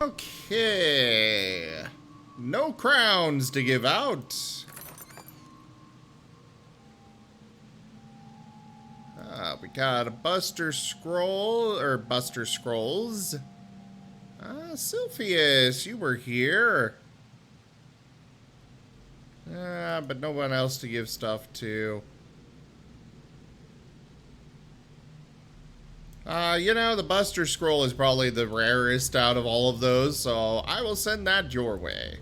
Okay. No crowns to give out. We got a Buster Scroll, or Buster Scrolls. Sylphius, you were here. But no one else to give stuff to. You know, the Buster Scroll is probably the rarest out of all of those, so I will send that your way.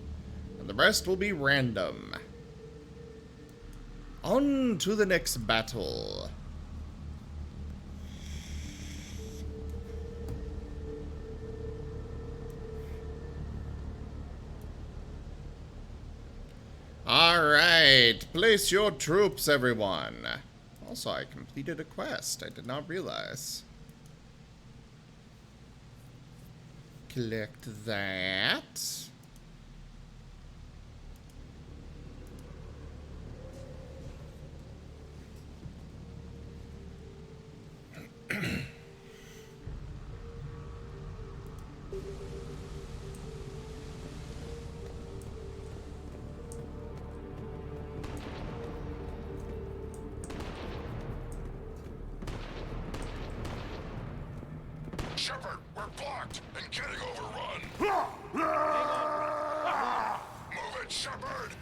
And the rest will be random. On to the next battle. Alright, place your troops, everyone. Also, I completed a quest. I did not realize. Collect that. Shepard, we're blocked and getting overrun. Move it, Shepard.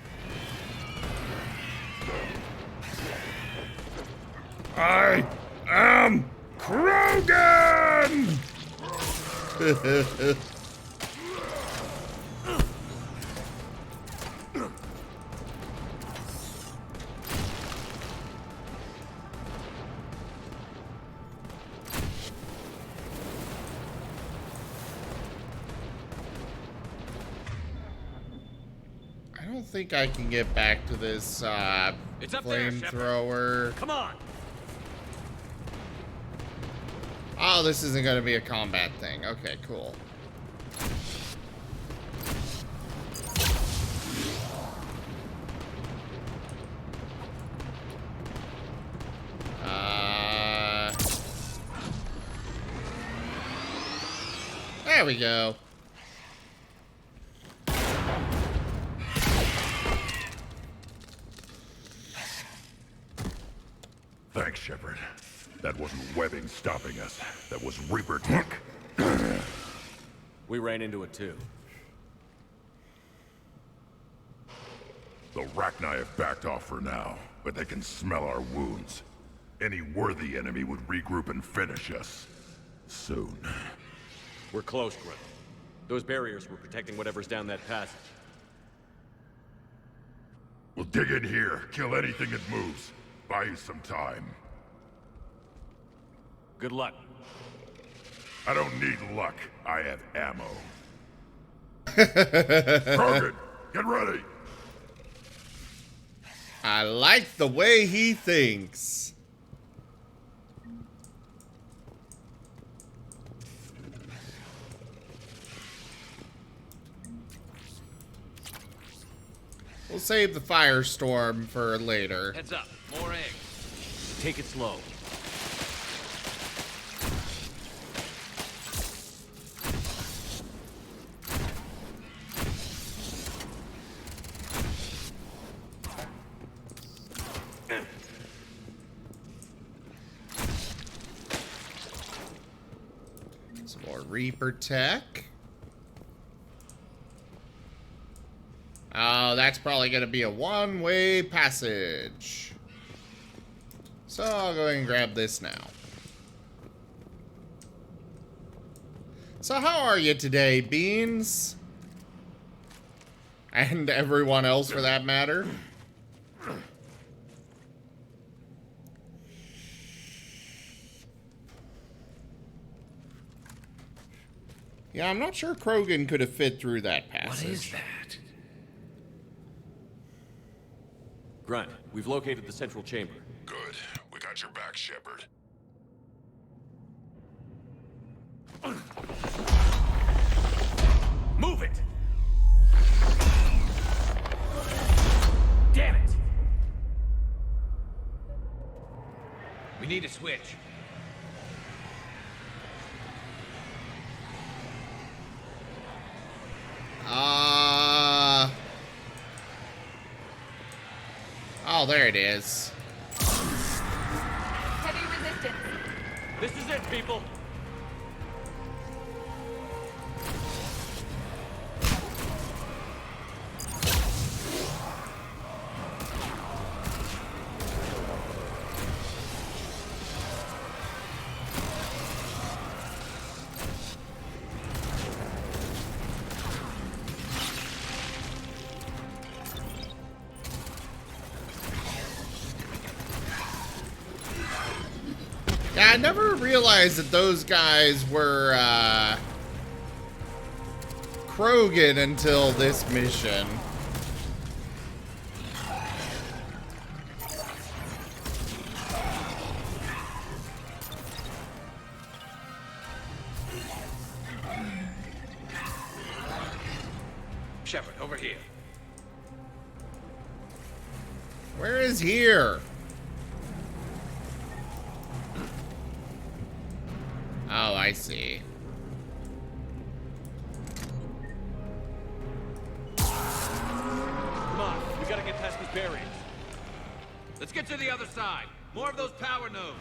I am Krogan! I don't think I can get back to this flamethrower. Come on. Oh, this isn't going to be a combat thing. Okay, cool. There we go. Thanks, Shepard. That wasn't webbing stopping us. That was Reaper tech. We ran into it too. The Rachni have backed off for now, but they can smell our wounds. Any worthy enemy would regroup and finish us. Soon. We're close, Grim. Those barriers were protecting whatever's down that passage. We'll dig in here, kill anything that moves. Buy you some time. Good luck. I don't need luck. I have ammo. Krogan, get ready. I like the way he thinks. We'll save the firestorm for later. Heads up, more eggs. Take it slow. Some more Reaper tech. Oh, that's probably going to be a one-way passage. So I'll go ahead and grab this now. So how are you today, Beans? And everyone else for that matter. Yeah, I'm not sure Krogan could have fit through that passage. What is that? Grunt, we've located the central chamber. Good. We got your back, Shepard. Move it! Damn it! We need a switch. Oh, there it is. Heavy resistance. This is it, people. Yeah, I never realized that those guys were Krogan until this mission. Shepard, over here. Where is here? Oh, I see. Come on, we gotta get past these barriers. Let's get to the other side. More of those power nodes.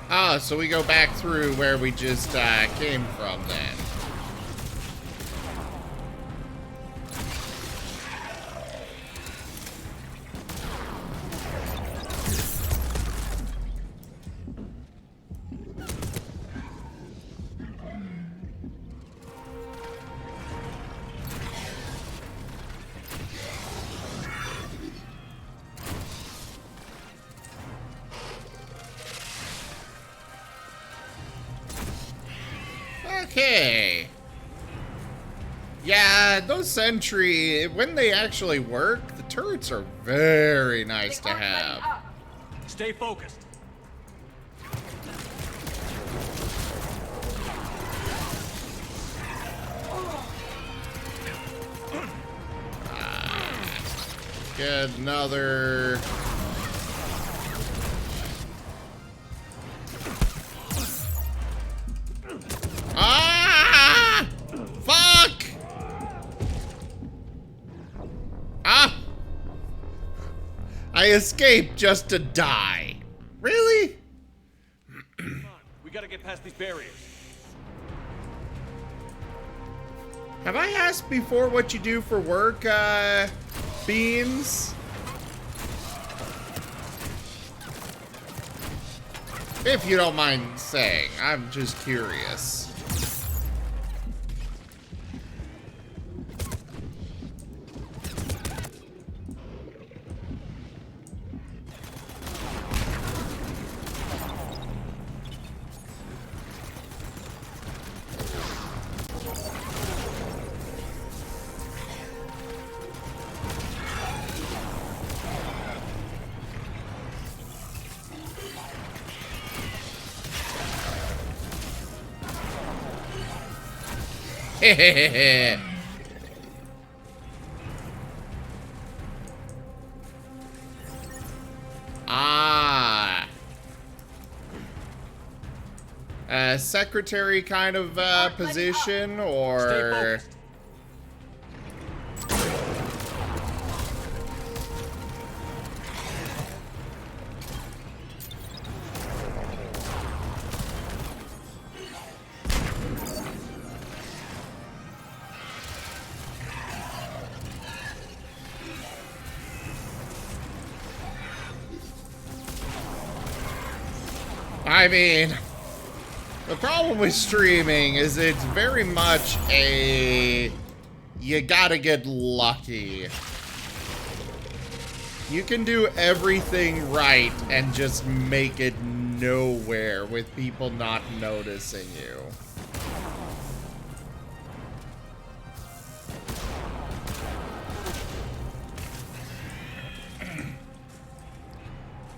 Oh, so we go back through where we just came from then. Okay. Yeah, those sentry, when they actually work, the turrets are very nice to have. Stay focused. Get another. Ah! Fuck! Ah! I escaped just to die. Really? Come on, we gotta get past these barriers. Have I asked before what you do for work, Beans? If you don't mind saying, I'm just curious. Ah. A secretary kind of position, or... I mean, the problem with streaming is it's very much a you gotta get lucky. You can do everything right and just make it nowhere with people not noticing you.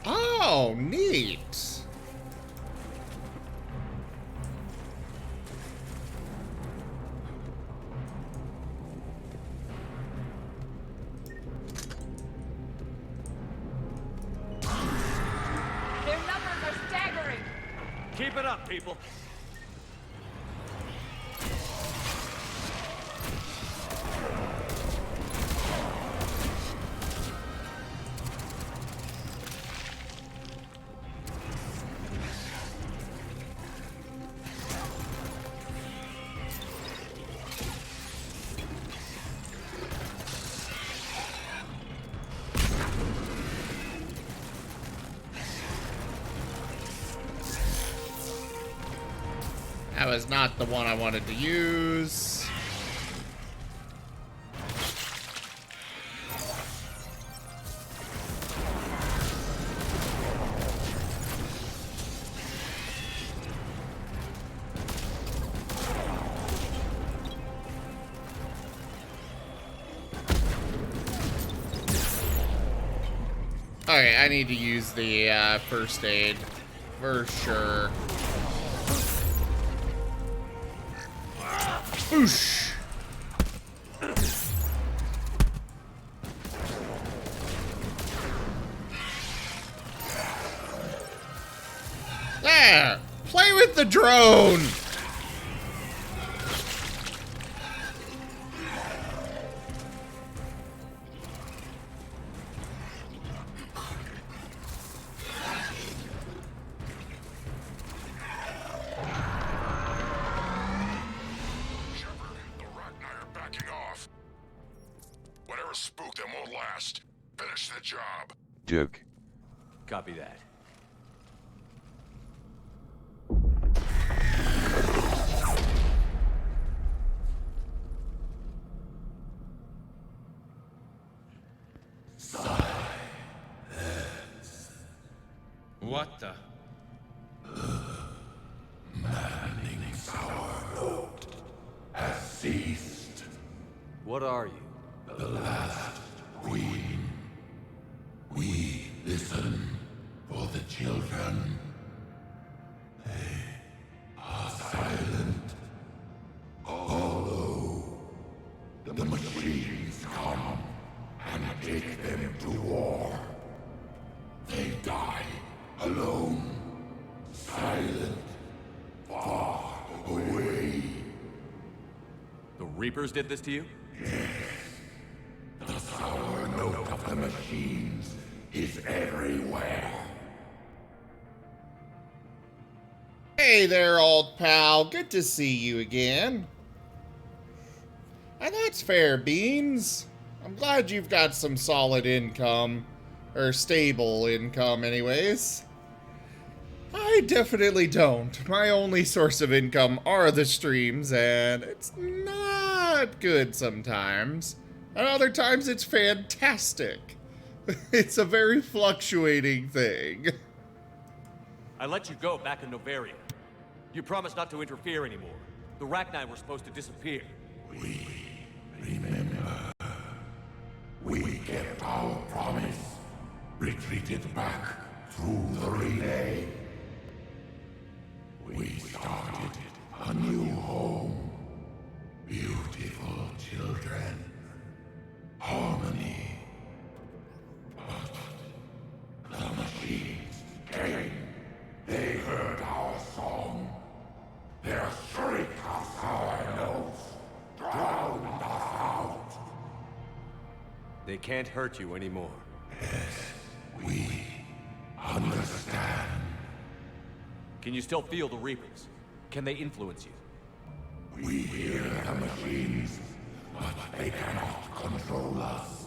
Oh, neat. Keep it up, people. That was not the one I wanted to use. Okay, I need to use the first aid for sure. Oosh. There! Play with the drone! Duke. Copy that. What the? Maddening's our note has ceased. What are you? The last queen. We listen for the children. They are silent. Although the machines come and take them to war, they die alone, silent, far away. The Reapers did this to you? Yes. The sour note of the machines is everywhere. Hey there, old pal. Good to see you again. And that's fair, Beans. I'm glad you've got some solid income. Or stable income, anyways. I definitely don't. My only source of income are the streams, and it's not good sometimes. And other times it's fantastic. It's a very fluctuating thing. I let you go back in Novaria. You promised not to interfere anymore. The Rachni were supposed to disappear. We remember. We kept our promise. Retreated back through the relay. We started a new home. Beautiful children. Harmony. But the machines came. They heard our song. Their shriek of sour notes drowned us out. They can't hurt you anymore. Yes, we understand. Can you still feel the Reapers? Can they influence you? We hear the machines, but they cannot control us.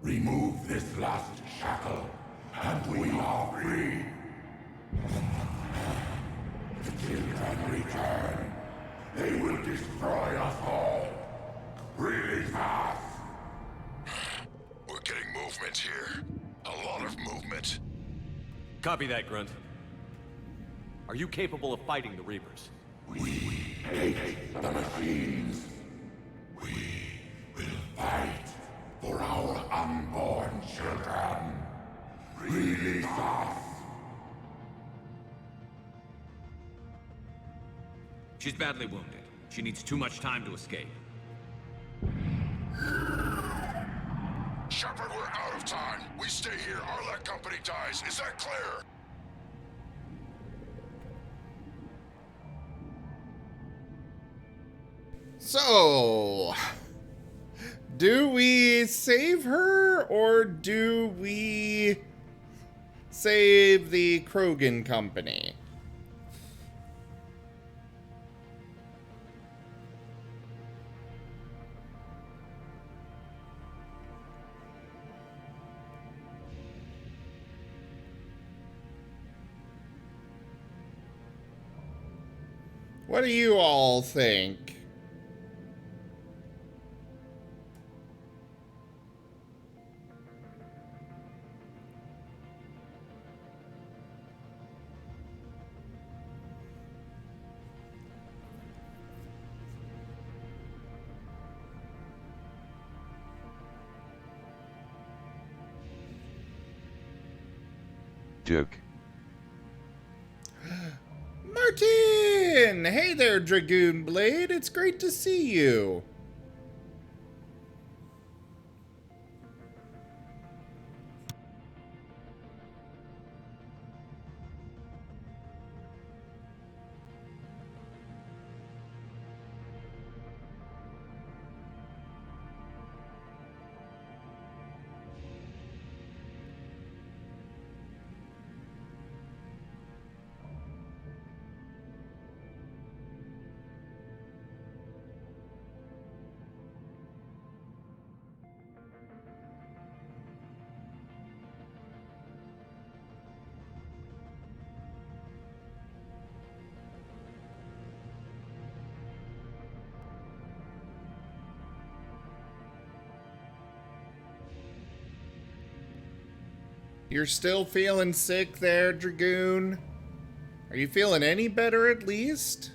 Remove this last shackle, and we are free. The children return. They will destroy us all. Really fast. We're getting movement here. A lot of movement. Copy that, Grunt. Are you capable of fighting the Reapers? We hate the machines. We will fight for our unborn children. Release us. She's badly wounded. She needs too much time to escape. Shepard, we're out of time. We stay here, Arlec Company dies. Is that clear? So, do we save her or do we save the Krogan Company? What do you all think? Duke. Martin! Hey there, Dragoon Blade. It's great to see you. You're still feeling sick there, Dragoon? Are you feeling any better at least?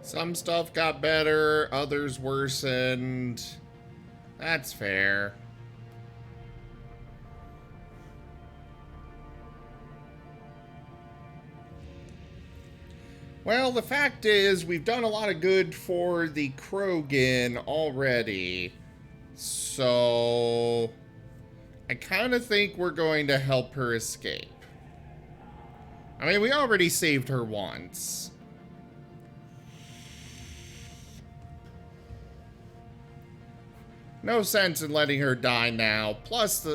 Some stuff got better, others worsened. That's fair. Well, the fact is, we've done a lot of good for the Krogan already. So I kind of think we're going to help her escape. I mean, we already saved her once. No sense in letting her die now. Plus,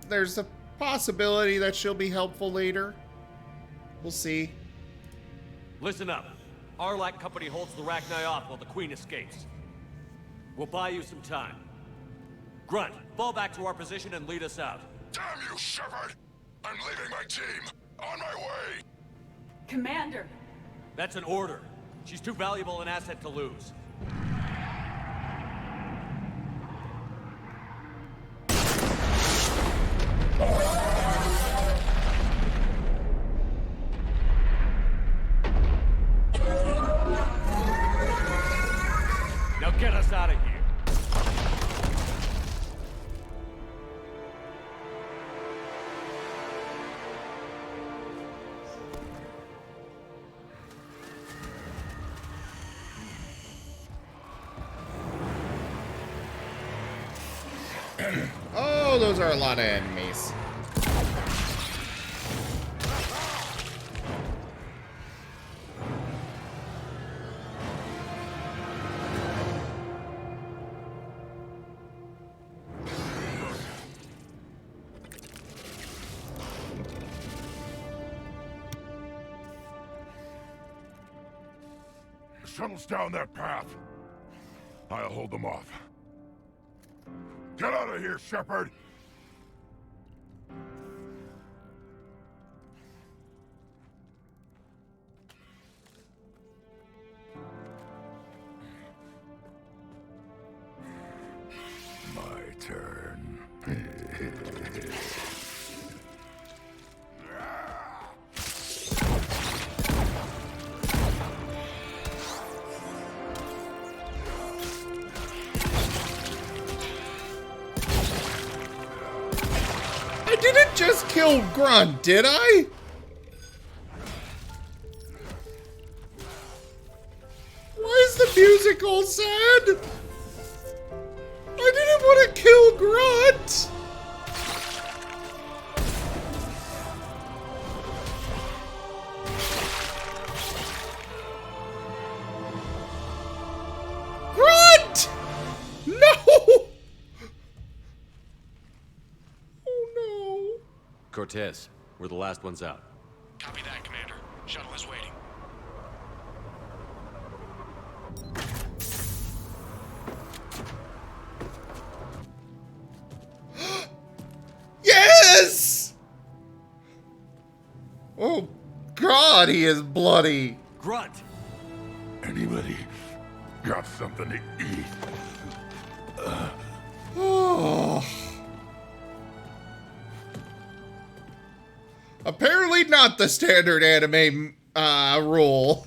there's a possibility that she'll be helpful later. We'll see. Listen up. Arlac Company holds the Rachni off while the Queen escapes. We'll buy you some time. Grunt, fall back to our position and lead us out. Damn you, Shepard! I'm leaving my team. On my way! Commander! That's an order. She's too valuable an asset to lose. Now get us out of here. Oh, those are a lot of enemies. shuttles down that path. I'll hold them off. Get out of here, Shepard! My turn. I didn't just kill Grunt, did I? Why is the music all sad? I didn't want to kill Grunt! Grunt! No! Oh no. Cortez, we're the last ones out. Copy that, Commander. Shuttle is waiting. Yes! Oh God, he is bloody. Grunt! Anybody got something to eat? Oh. Apparently not the standard anime rule.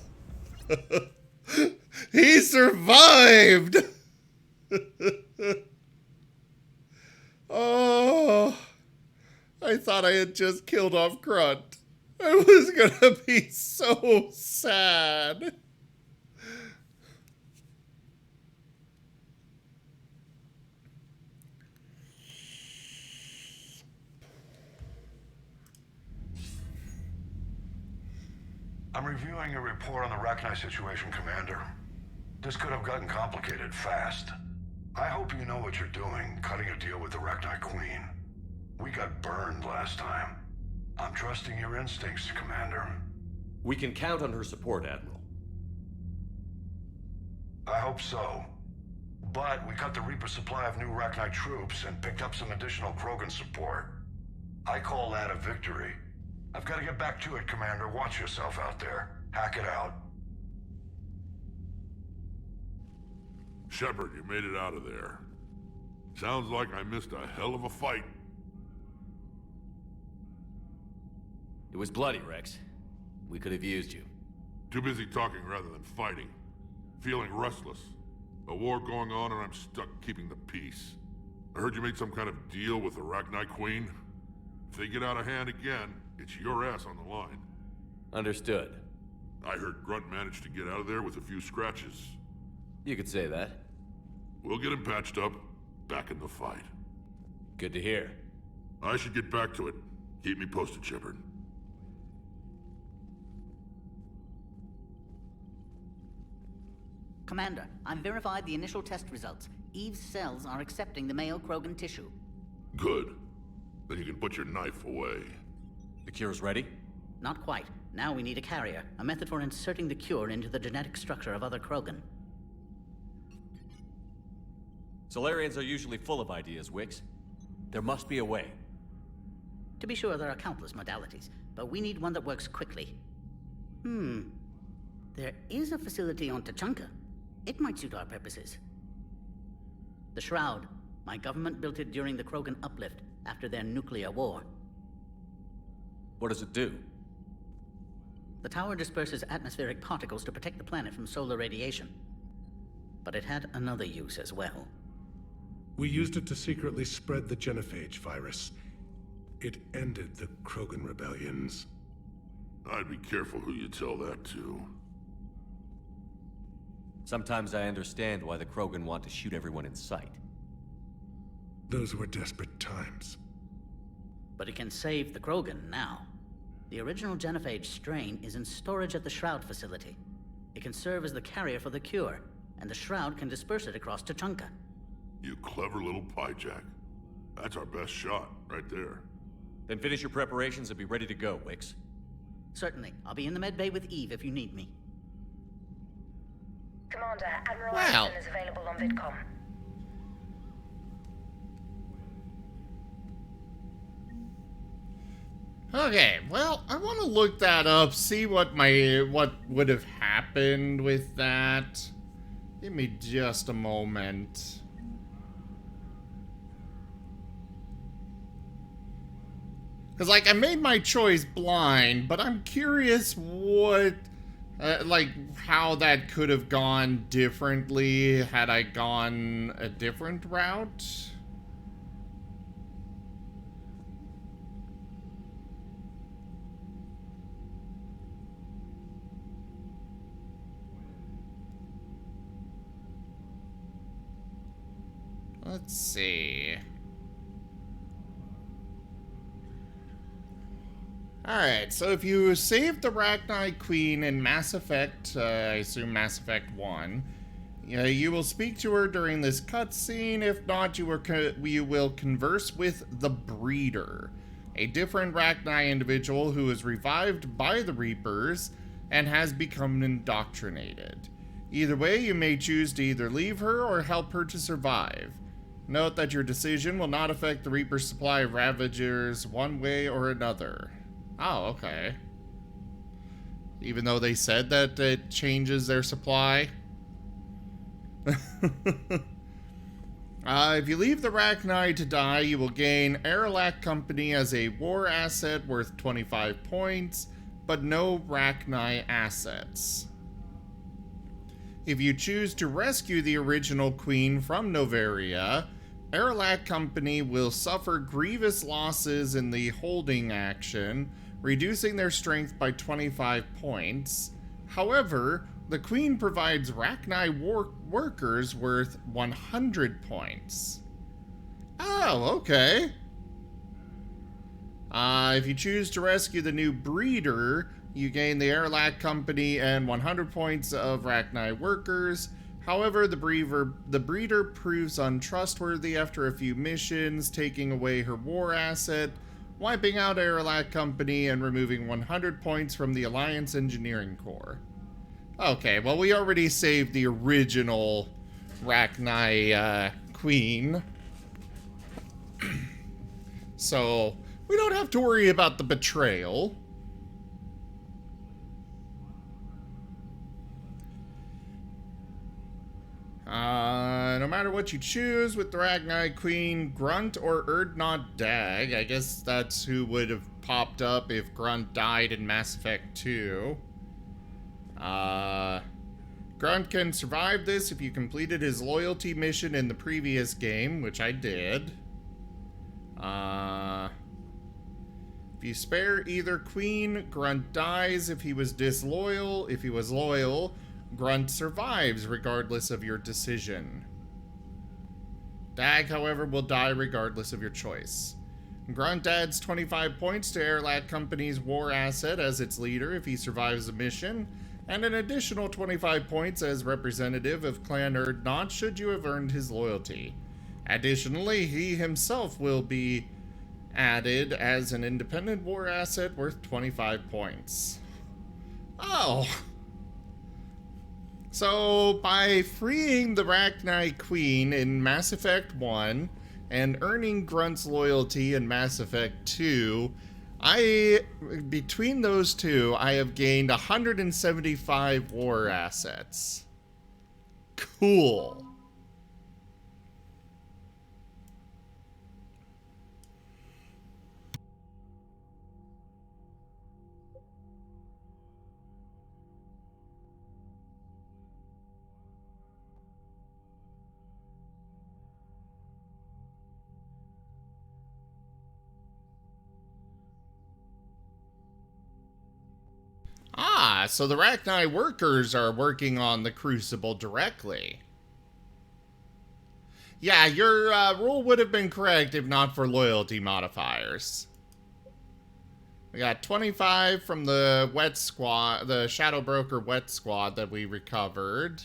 He survived! Oh, I thought I had just killed off Grunt. I was gonna be so sad. I'm reviewing your report on the Rachni situation, Commander. This could have gotten complicated fast. I hope you know what you're doing, cutting a deal with the Rachni Queen. We got burned last time. I'm trusting your instincts, Commander. We can count on her support, Admiral. I hope so. But we cut the Reaper supply of new Rachni troops and picked up some additional Krogan support. I call that a victory. I've got to get back to it, Commander. Watch yourself out there. Hack it out. Shepard, you made it out of there. Sounds like I missed a hell of a fight. It was bloody, Rex. We could have used you. Too busy talking rather than fighting. Feeling restless. A war going on and I'm stuck keeping the peace. I heard you made some kind of deal with the Rachni Queen. If they get out of hand again, it's your ass on the line. Understood. I heard Grunt managed to get out of there with a few scratches. You could say that. We'll get him patched up, back in the fight. Good to hear. I should get back to it. Keep me posted, Shepard. Commander, I've verified the initial test results. Eve's cells are accepting the male Krogan tissue. Good. Then you can put your knife away. The cure's ready? Not quite. Now we need a carrier, a method for inserting the cure into the genetic structure of other Krogan. Solarians are usually full of ideas, Wix. There must be a way. To be sure, there are countless modalities, but we need one that works quickly. There is a facility on Tachanka. It might suit our purposes. The Shroud. My government built it during the Krogan uplift, after their nuclear war. What does it do? The tower disperses atmospheric particles to protect the planet from solar radiation. But it had another use as well. We used it to secretly spread the genophage virus. It ended the Krogan rebellions. I'd be careful who you tell that to. Sometimes I understand why the Krogan want to shoot everyone in sight. Those were desperate times. But it can save the Krogan now. The original genophage strain is in storage at the Shroud facility. It can serve as the carrier for the cure, and the Shroud can disperse it across Tachanka. You clever little piejack. That's our best shot, right there. Then finish your preparations and be ready to go, Wix. Certainly. I'll be in the med bay with Eve if you need me. Commander, Admiral Well. Anderson is available on VidCom. Okay, well, I want to look that up, see what would have happened with that. Give me just a moment. Because, like, I made my choice blind, but I'm curious what, like, how that could have gone differently had I gone a different route. Let's see. Alright, so if you save the Rachni Queen in Mass Effect, I assume Mass Effect 1, you will speak to her during this cutscene. If not, you will converse with the Breeder, a different Rachni individual who is revived by the Reapers and has become indoctrinated. Either way, you may choose to either leave her or help her to survive. Note that your decision will not affect the Reaper's supply of Ravagers one way or another. Oh, okay. Even though they said that it changes their supply. If you leave the Rachni to die, you will gain Aralac Company as a war asset worth 25 points, but no Rachni assets. If you choose to rescue the original queen from Noveria, Aralac Company will suffer grievous losses in the holding action, reducing their strength by 25 points. However, the queen provides Rachni workers worth 100 points. Oh, okay. If you choose to rescue the new Breeder, you gain the Aralac Company and 100 points of Rachni workers. However, the Breeder proves untrustworthy after a few missions, taking away her war asset, wiping out Aralac Company, and removing 100 points from the Alliance Engineering Corps. Okay, well, we already saved the original Rachni Queen. So, we don't have to worry about the betrayal. No matter what you choose with the Rachni Queen, Grunt or Erdnot Dag, I guess that's who would have popped up if Grunt died in Mass Effect 2. Grunt can survive this if you completed his loyalty mission in the previous game, which I did. If you spare either queen, Grunt dies if he was disloyal. If he was loyal, Grunt survives regardless of your decision. Dag, however, will die regardless of your choice. Grunt adds 25 points to Aralac Company's war asset as its leader if he survives the mission, and an additional 25 points as representative of Clan Erdnot should you have earned his loyalty. Additionally, he himself will be added as an independent war asset worth 25 points. Oh! So, by freeing the Rachni Queen in Mass Effect 1 and earning Grunt's loyalty in Mass Effect 2, between those two, I have gained 175 war assets. Cool. Ah, so the Rachni workers are working on the Crucible directly. Yeah, your rule would have been correct if not for loyalty modifiers. We got 25 from the Wet Squad, the Shadow Broker Wet Squad that we recovered.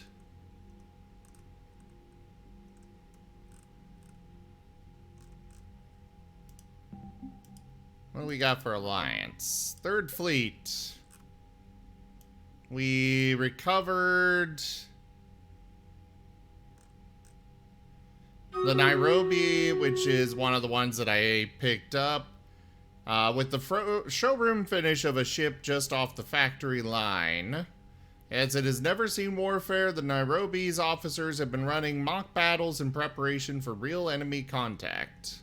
What do we got for Alliance? Third Fleet. We recovered the Nairobi, which is one of the ones that I picked up, with the showroom finish of a ship just off the factory line. As it has never seen warfare, the Nairobi's officers have been running mock battles in preparation for real enemy contact.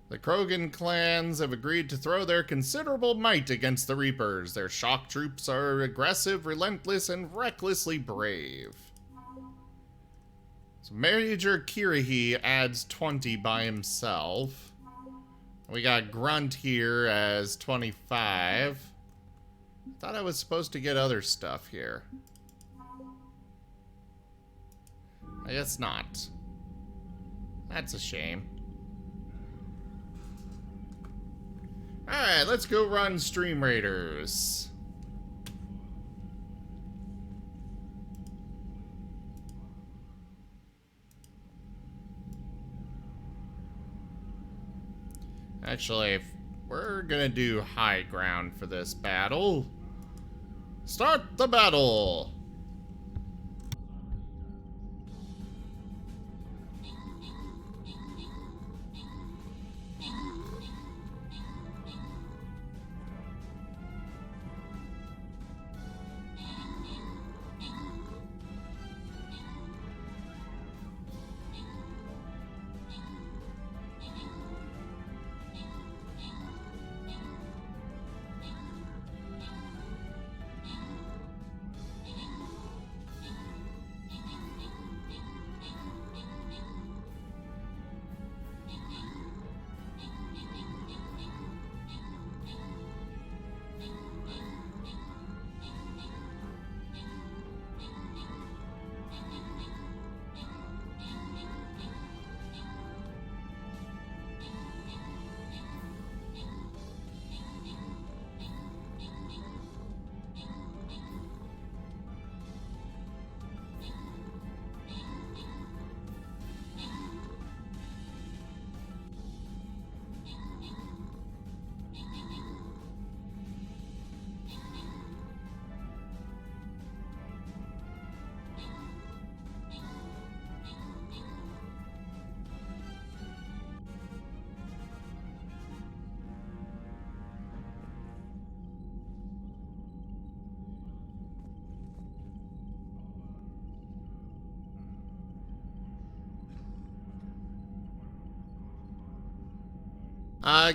The Krogan clans have agreed to throw their considerable might against the Reapers. Their shock troops are aggressive, relentless, and recklessly brave. So Major Kirihi adds 20 by himself. We got Grunt here as 25. Thought I was supposed to get other stuff here. I guess not. That's a shame. Alright, let's go run Stream Raiders. Actually, if we're gonna do high ground for this battle. Start the battle!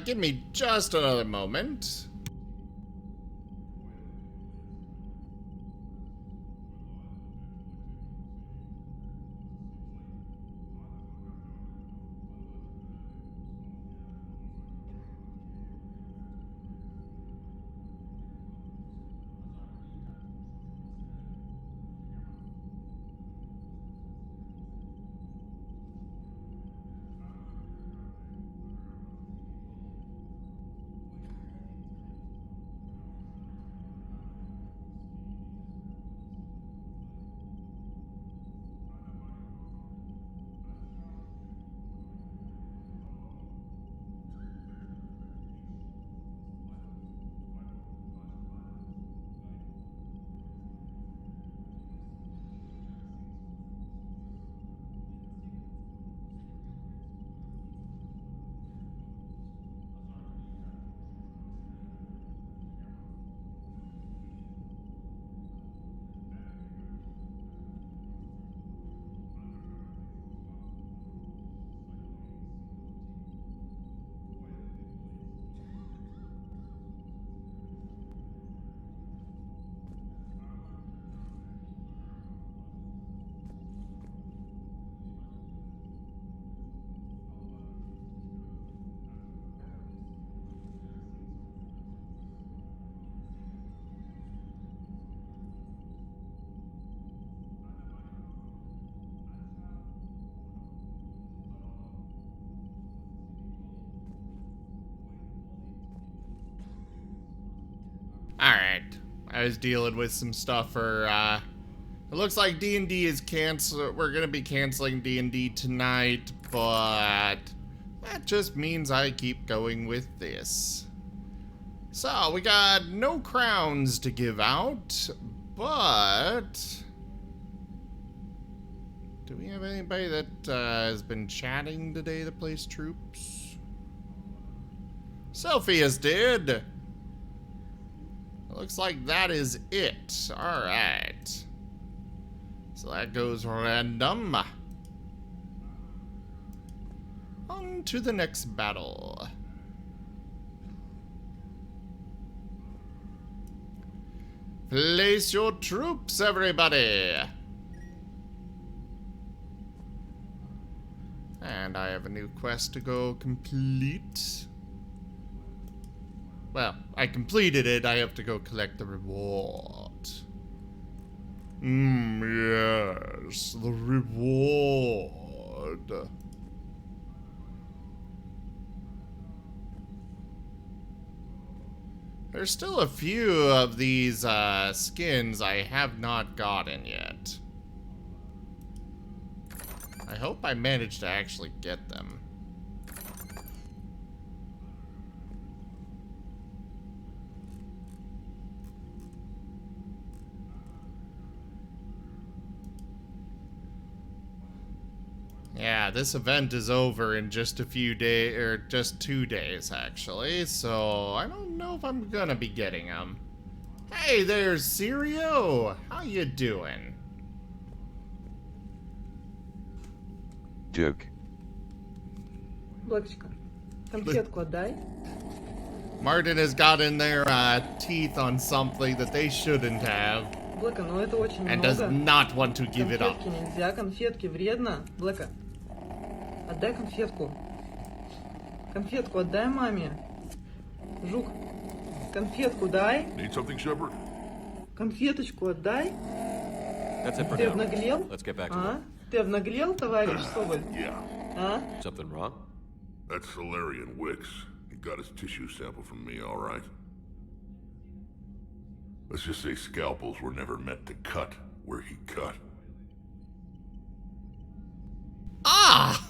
Give me just another moment. Alright. I was dealing with some stuff for, it looks like D&D is cancelled. We're gonna be canceling D&D tonight, but That just means I keep going with this. So, we got no crowns to give out, but... do we have anybody that has been chatting today that plays troops? Sophia's did! It looks like that is it. Alright. So that goes random. On to the next battle. Place your troops, everybody! And I have a new quest to go complete. Well, I completed it. I have to go collect the reward. Yes, the reward. There's still a few of these skins I have not gotten yet. I hope I managed to actually get them. Yeah, this event is over in just a few days, or just 2 days actually, so I don't know if I'm gonna be getting them. Hey, there's Sirio! How you doing? Duke. Блэкочка, конфетку отдай. Martin has gotten their teeth on something that they shouldn't have. Блэка, ну это очень много. And does not want to give it up. Конфетки нельзя, конфетки вредно. Блэка, отдай конфетку. Конфетку отдай маме. Жук, конфетку дай. Need something, Shepard? Конфеточку отдай. That's it for Ты now. обнаглел? Let's get back to А? work. Ты обнаглел, товарищ Соболь? Yeah. А? Something wrong? That's Solarian Wicks. He got his tissue sample from me, all right. Let's just say scalpels were never meant to cut where he cut. Ah!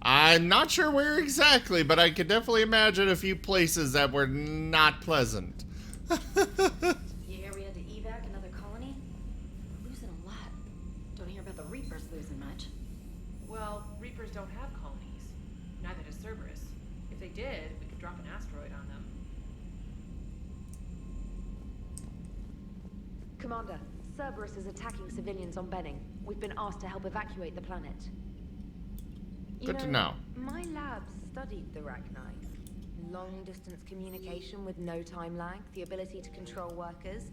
I'm not sure where exactly, but I could definitely imagine a few places that were not pleasant. You hear we had to evac another colony? We're losing a lot. Don't hear about the Reapers losing much. Well, Reapers don't have colonies. Neither does Cerberus. If they did, we could drop an asteroid on them. Commander, Cerberus is attacking civilians on Benning. We've been asked to help evacuate the planet. Good to know. My lab studied the Rachni. Long-distance communication with no time lag, the ability to control workers,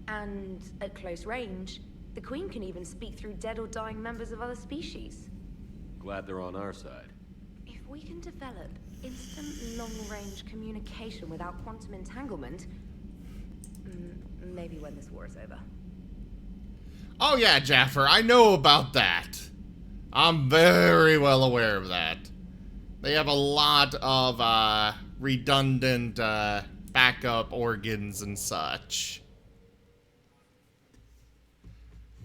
and at close range, the Queen can even speak through dead or dying members of other species. Glad they're on our side. If we can develop instant long-range communication without quantum entanglement, maybe when this war is over. Oh yeah, Jaffer, I know about that. I'm very well aware of that. They have a lot of redundant backup organs and such.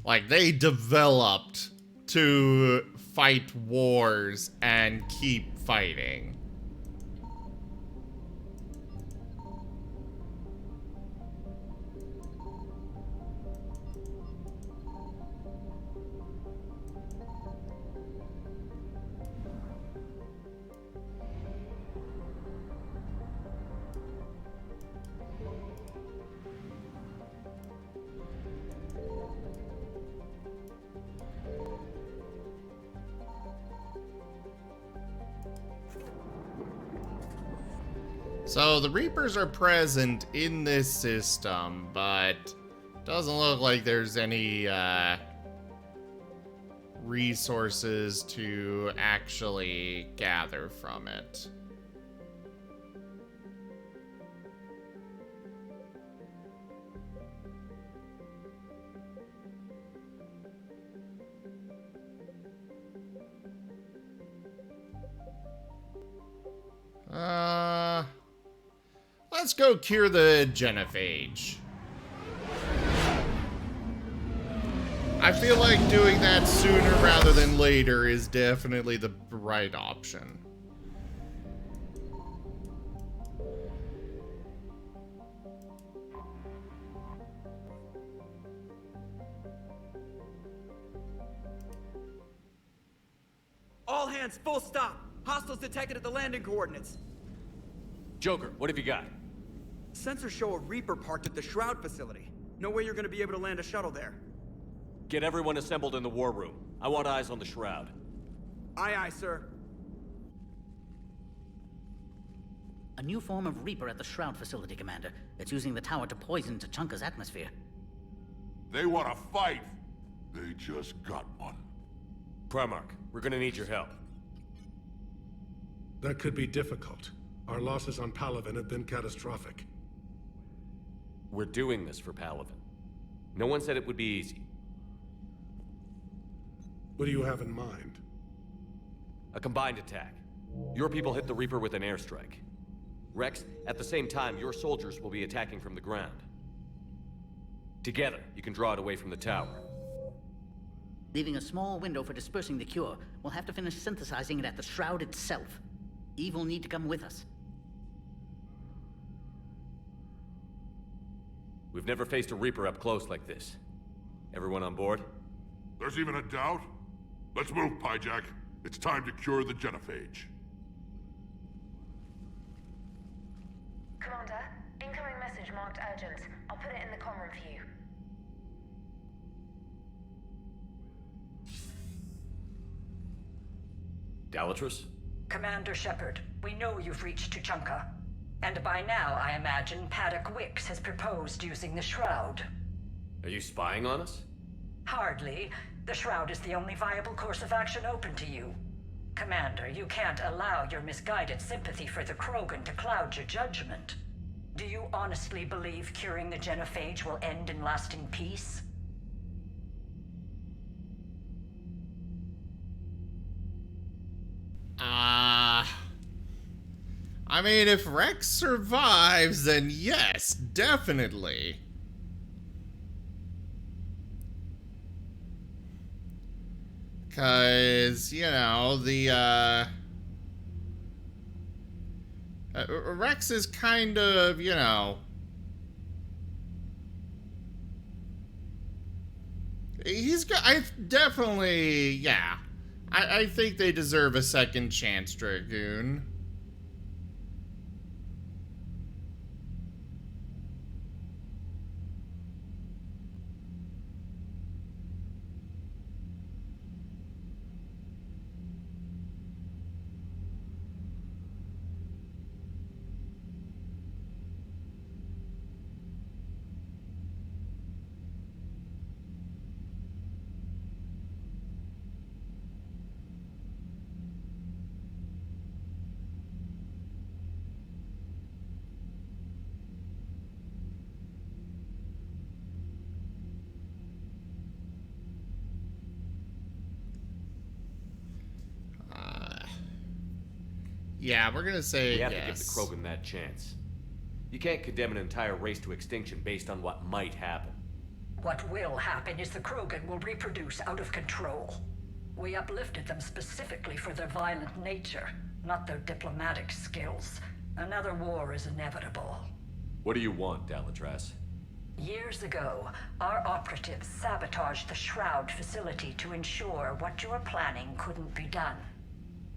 Like, they developed to fight wars and keep fighting. So the Reapers are present in this system, but doesn't look like there's any resources to actually gather from it. Let's go cure the genophage. I feel like doing that sooner rather than later is definitely the right option. All hands, full stop. Hostiles detected at the landing coordinates. Joker, what have you got? Sensors show a Reaper parked at the Shroud facility. No way you're gonna be able to land a shuttle there. Get everyone assembled in the war room. I want eyes on the Shroud. Aye, aye, sir. A new form of Reaper at the Shroud facility, Commander. It's using the tower to poison Tachanka's atmosphere. They want to fight. They just got one. Primarch, we're gonna need your help. That could be difficult. Our losses on Palaven have been catastrophic. We're doing this for Palaven. No one said it would be easy. What do you have in mind? A combined attack. Your people hit the Reaper with an airstrike. Rex, at the same time, your soldiers will be attacking from the ground. Together, you can draw it away from the tower. Leaving a small window for dispersing the cure. We'll have to finish synthesizing it at the Shroud itself. Eve will need to come with us. We've never faced a Reaper up close like this. Everyone on board? There's even a doubt? Let's move, Pyjack. It's time to cure the genophage. Commander, incoming message marked urgent. I'll put it in the comm room for you. Dalatrus? Commander Shepard, we know you've reached Tuchanka. And by now, I imagine Paddock Wicks has proposed using the Shroud. Are you spying on us? Hardly. The Shroud is the only viable course of action open to you. Commander, you can't allow your misguided sympathy for the Krogan to cloud your judgment. Do you honestly believe curing the genophage will end in lasting peace? I mean, if Rex survives, then yes, definitely. Because, you know, the, Rex is kind of, you know, he's got, I definitely, yeah. I think they deserve a second chance, Dragoon. Yeah, we're gonna say we have yes. to give the Krogan that chance. You can't condemn an entire race to extinction based on what might happen. What will happen is the Krogan will reproduce out of control. We uplifted them specifically for their violent nature, not their diplomatic skills. Another war is inevitable. What do you want, Dalatrus? Years ago, our operatives sabotaged the Shroud facility to ensure what you were planning couldn't be done.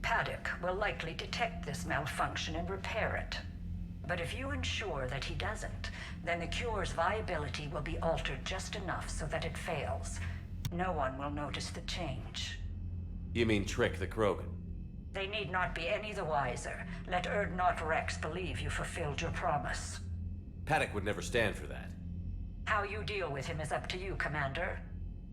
Paddock will likely detect this malfunction and repair it. But if you ensure that he doesn't, then the cure's viability will be altered just enough so that it fails. No one will notice the change. You mean trick the Krogan? They need not be any the wiser. Let Erdnot Rex believe you fulfilled your promise. Paddock would never stand for that. How you deal with him is up to you, Commander.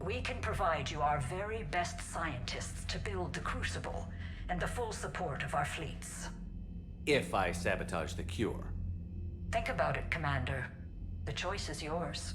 We can provide you our very best scientists to build the Crucible, and the full support of our fleets. If I sabotage the cure. Think about it, Commander. The choice is yours.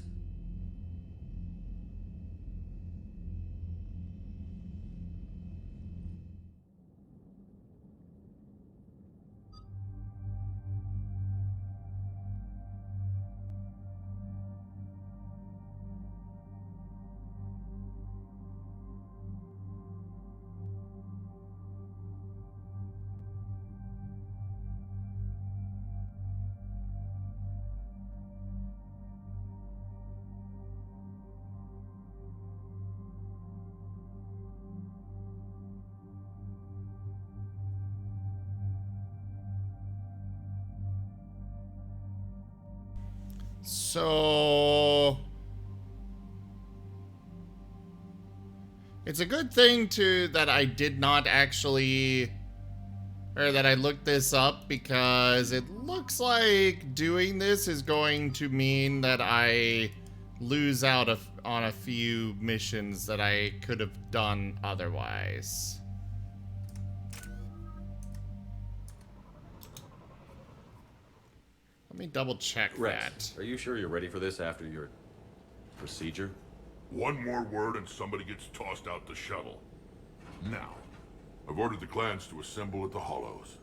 So it's a good thing that I did not actually, or that I looked this up, because it looks like doing this is going to mean that I lose out on a few missions that I could have done otherwise. Let me double check Rex, that. are you sure you're ready for this after your procedure? One more word and somebody gets tossed out the shuttle. Now, I've ordered the clans to assemble at the Hollows.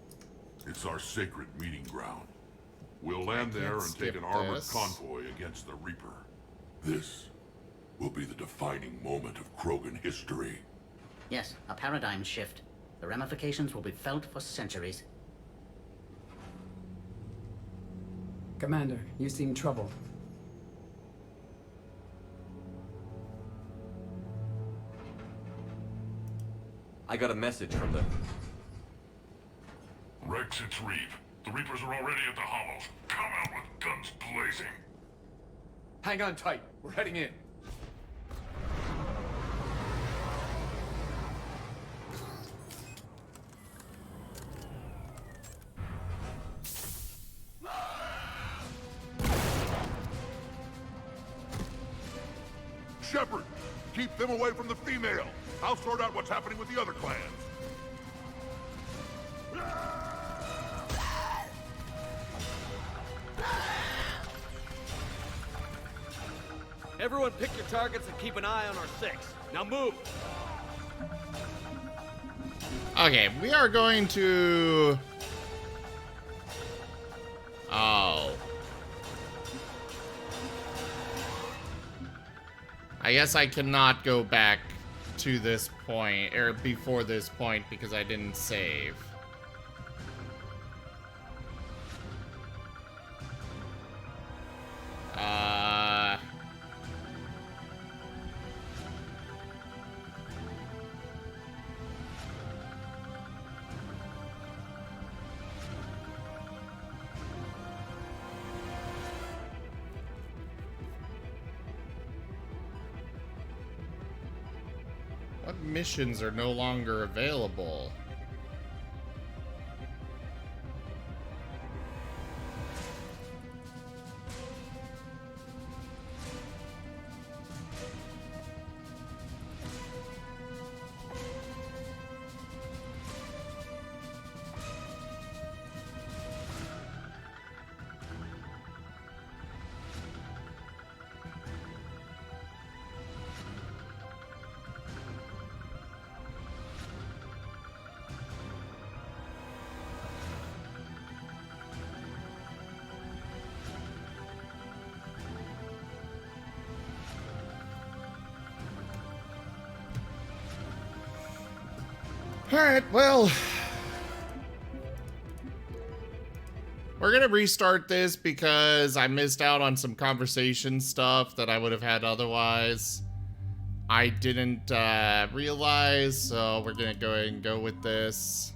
It's our sacred meeting ground. We'll land there and take an armored convoy against the Reaper. This will be the defining moment of Krogan history. Yes, a paradigm shift. The ramifications will be felt for centuries. Commander, you seem troubled. I got a message from them. Rex, it's Reeve. The Reapers are already at the Hollows. Come out with guns blazing. Hang on tight. We're heading in. Shepard, keep them away from the female. I'll sort out what's happening with the other clans. Everyone pick your targets and keep an eye on our 6. Now move! Okay, we are going to... Oh. I guess I cannot go back to this point, or before this point, because I didn't save. What missions are no longer available? Alright, well, we're gonna restart this because I missed out on some conversation stuff that I would have had otherwise. I didn't realize, so we're gonna go ahead and go with this.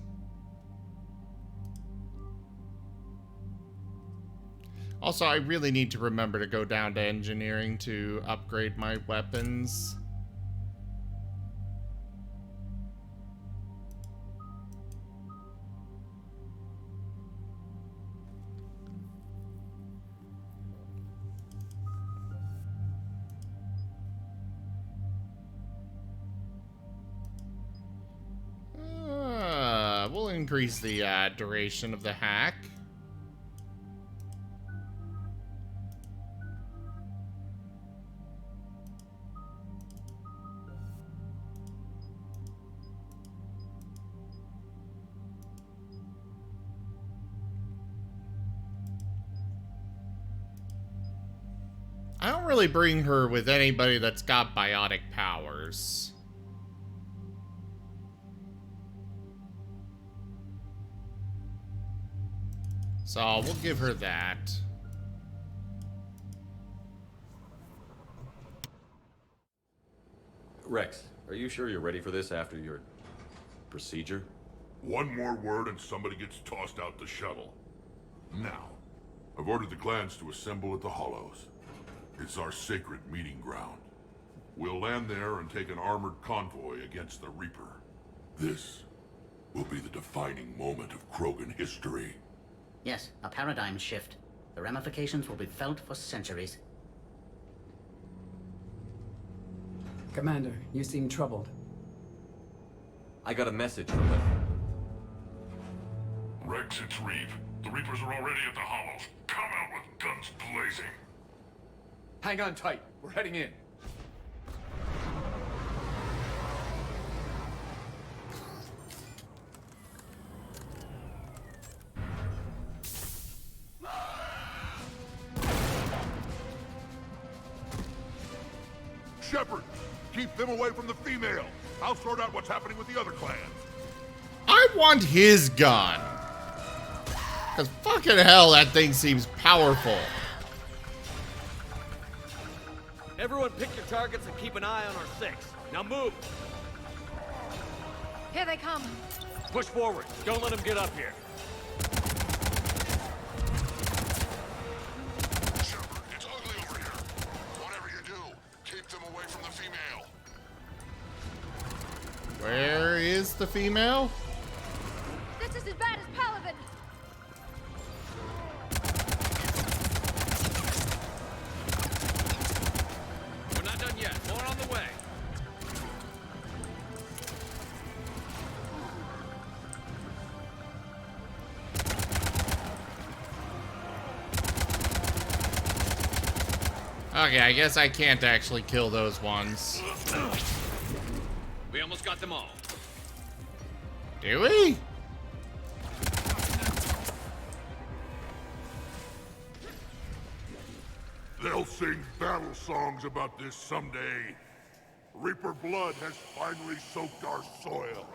Also, I really need to remember to go down to engineering to upgrade my weapons. We'll increase the duration of the hack. I don't really bring her with anybody that's got biotic powers. So we'll give her that. Rex, are you sure you're ready for this after your procedure? One more word and somebody gets tossed out the shuttle. Now, I've ordered the clans to assemble at the Hollows. It's our sacred meeting ground. We'll land there and take an armored convoy against the Reaper. This will be the defining moment of Krogan history. Yes, a paradigm shift. The ramifications will be felt for centuries. Commander, you seem troubled. I got a message from them. Rex, it's Reeve. The Reapers are already at the Hollows. Come out with guns blazing. Hang on tight. We're heading in. Shepard, keep them away from the female. I'll sort out what's happening with the other clans. I want his gun. Because fucking hell, that thing seems powerful. Everyone pick your targets and keep an eye on our 6. Now move! Here they come. Push forward. Don't let them get up here. Shepard, it's ugly over here. Whatever you do, keep them away from the female. Where is the female? This is as bad as Paladin. We're not done yet. More on the way. Okay, I guess I can't actually kill those ones. We almost got them all. Do we? They'll sing battle songs about this someday. Reaper blood has finally soaked our soil.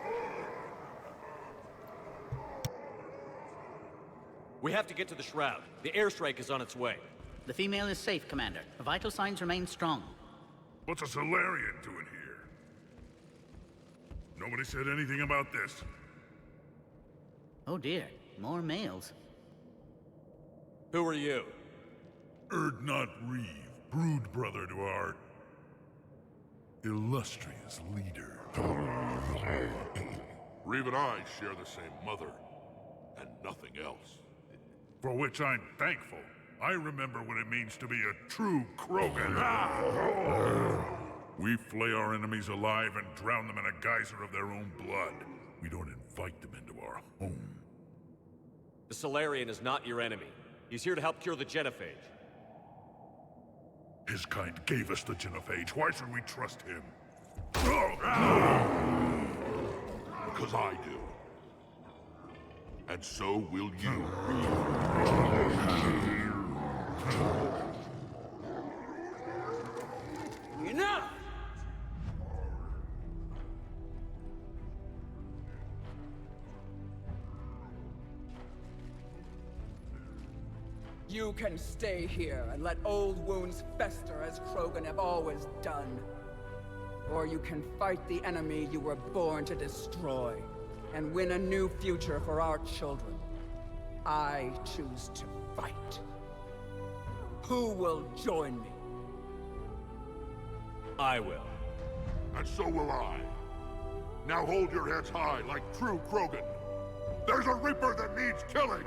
We have to get to the Shroud. The airstrike is on its way. The female is safe, Commander. Her vital signs remain strong. What's a Solarian doing here? Nobody said anything about this. Oh dear, more males. Who are you? Erdnot Reeve, brood brother to our illustrious leader. Reeve and I share the same mother, and nothing else. For which I'm thankful. I remember what it means to be a true Krogan. We flay our enemies alive and drown them in a geyser of their own blood. We don't invite them into our home. The Solarian is not your enemy. He's here to help cure the genophage. His kind gave us the genophage. Why should we trust him? Because I do. And so will you. Enough! You can stay here and let old wounds fester as Krogan have always done. Or you can fight the enemy you were born to destroy and win a new future for our children. I choose to fight. Who will join me? I will. And so will I. Now hold your heads high like true Krogan. There's a Reaper that needs killing!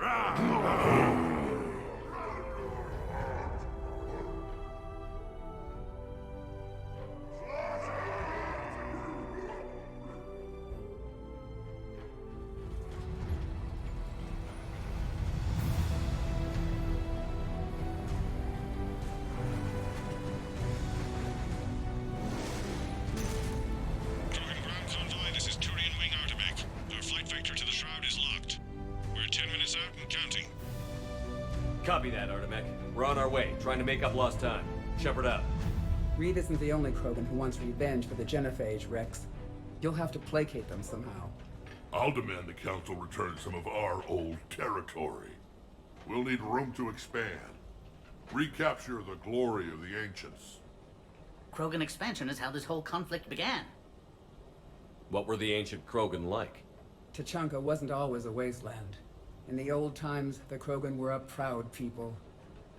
Copy that, Artemek. We're on our way, trying to make up lost time. Shepard out. Reeve isn't the only Krogan who wants revenge for the genophage, Rex. You'll have to placate them somehow. I'll demand the Council return some of our old territory. We'll need room to expand. Recapture the glory of the Ancients. Krogan expansion is how this whole conflict began. What were the ancient Krogan like? Tachanka wasn't always a wasteland. In the old times, the Krogan were a proud people.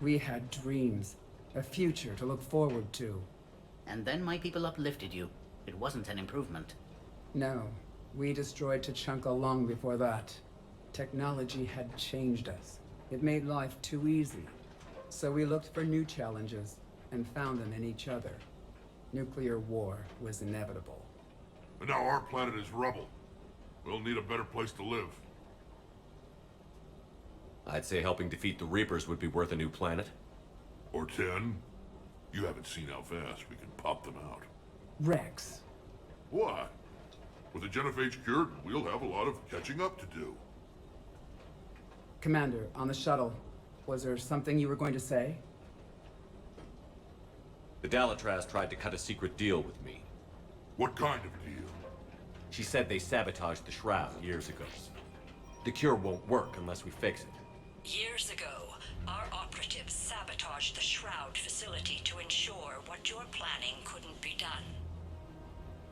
We had dreams, a future to look forward to. And then my people uplifted you. It wasn't an improvement. No, we destroyed Tachanka long before that. Technology had changed us. It made life too easy. So we looked for new challenges and found them in each other. Nuclear war was inevitable. And now our planet is rubble. We'll need a better place to live. I'd say helping defeat the Reapers would be worth a new planet. Or 10. You haven't seen how fast we can pop them out. Rex. What? With the genophage cured, we'll have a lot of catching up to do. Commander, on the shuttle, was there something you were going to say? The Dalatraz tried to cut a secret deal with me. What kind of deal? She said they sabotaged the Shroud years ago. The cure won't work unless we fix it. Years ago, our operatives sabotaged the Shroud facility to ensure what you're planning couldn't be done.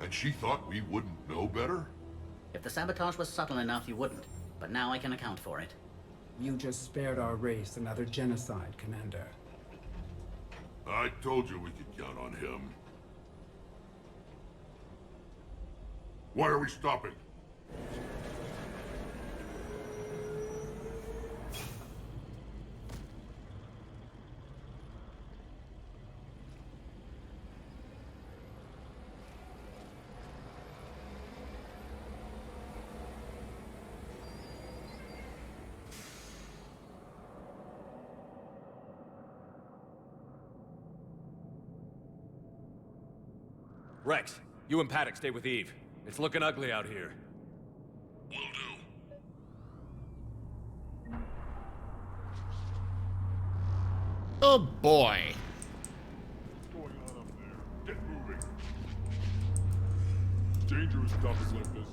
And she thought we wouldn't know better? If the sabotage was subtle enough, you wouldn't. But now I can account for it. You just spared our race another genocide, Commander. I told you we could count on him. Why are we stopping? Rex, you and Paddock stay with Eve. It's looking ugly out here. Will do. Oh boy. What's going on up there? Get moving. It's dangerous topics like this.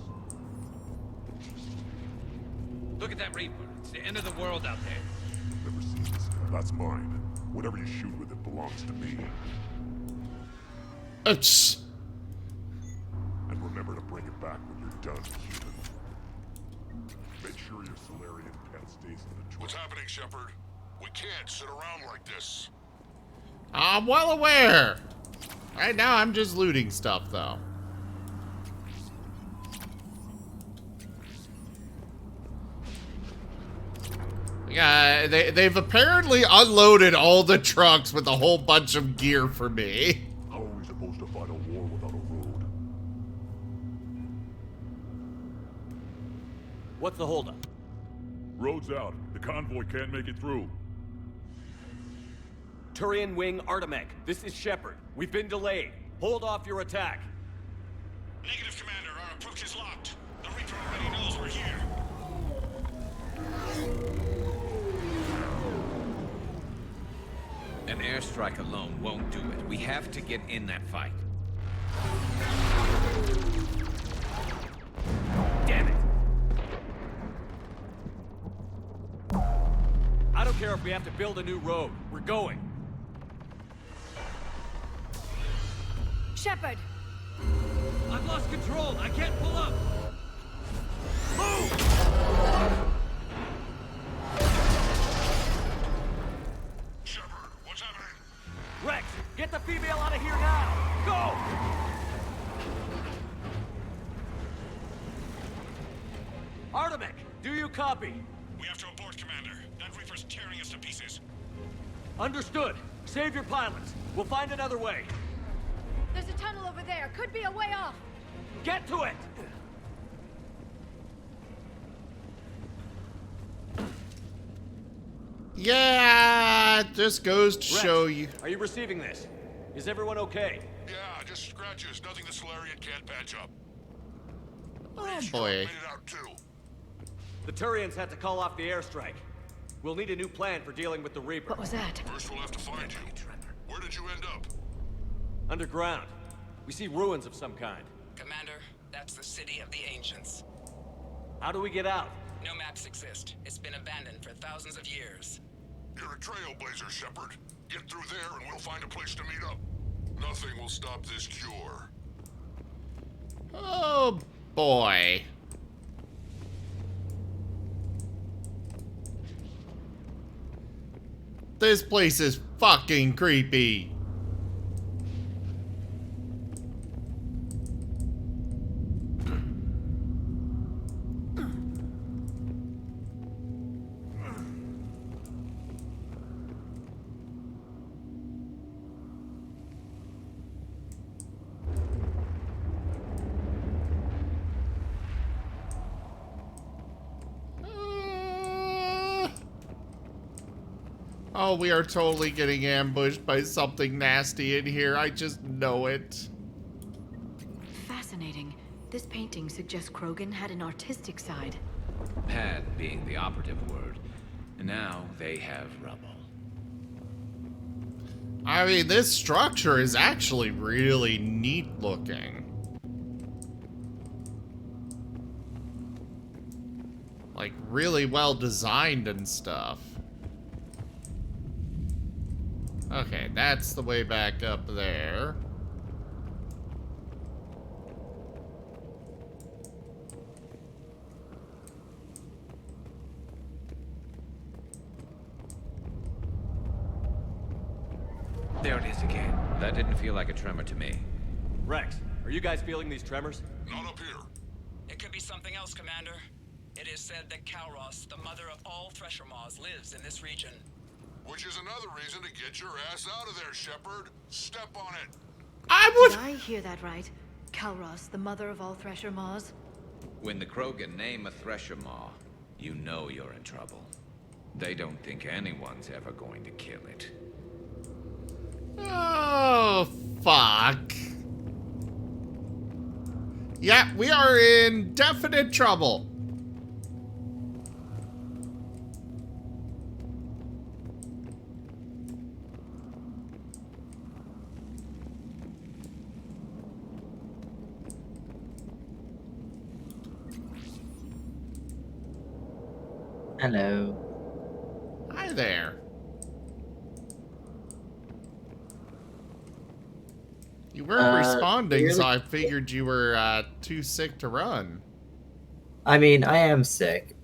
Look at that Reaper. It's the end of the world out there. Never seen this. That's mine. Whatever you shoot with it belongs to me. Ouch. And remember to bring it back when you're done, human. Make sure your Solarian pet stays in the trunk. What's happening, Shepard? We can't sit around like this. I'm well aware. Right now, I'm just looting stuff, though. Yeah, they've apparently unloaded all the trucks with a whole bunch of gear for me. How are we supposed to fight a war without a road? What's the holdup? Road's out. The convoy can't make it through. Turian Wing Artemek, this is Shepard. We've been delayed. Hold off your attack. Negative, Commander. Our approach is locked. The Reaper already knows we're here. An airstrike alone won't do it. We have to get in that fight. Damn it! I don't care if we have to build a new road. We're going. Shepard! I've lost control. I can't pull up. Move! Shepard, what's happening? Rex, get the female out of here now! Go! Artemek, do you copy? We have to abort, Commander. That Reaper's tearing us to pieces. Understood. Save your pilots. We'll find another way. There's a tunnel over there. Could be a way off. Get to it! Yeah, it just goes to Rex, show you. Are you receiving this? Is everyone okay? Yeah, just scratches. Nothing the Solarian can't patch up. Oh boy. Made it out too. The Turians had to call off the airstrike. We'll need a new plan for dealing with the Reaper. What was that? First we'll have to find you. Where did you end up? Underground. We see ruins of some kind. Commander, that's the city of the ancients. How do we get out? No maps exist. It's been abandoned for thousands of years. You're a trailblazer, Shepard. Get through there and we'll find a place to meet up. Nothing will stop this cure. Oh boy. This place is fucking creepy. Oh, we are totally getting ambushed by something nasty in here. I just know it. Fascinating. This painting suggests Krogan had an artistic side. Had being the operative word. And now they have rubble. I mean, this structure is actually really neat looking. Like, really well designed and stuff. Okay, that's the way back up there. There it is again. That didn't feel like a tremor to me. Rex, are you guys feeling these tremors? Not up here. It could be something else, Commander. It is said that Kalros, the mother of all Thresher Maws, lives in this region. Which is another reason to get your ass out of there, Shepard. Step on it. Did I hear that right? Kalros, the mother of all Thresher Maws? When the Krogan name a Thresher Maw, you know you're in trouble. They don't think anyone's ever going to kill it. Oh, fuck. Yeah, we are in definite trouble. Hello. Hi there. You weren't responding, so I figured you were too sick to run. I mean, I am sick,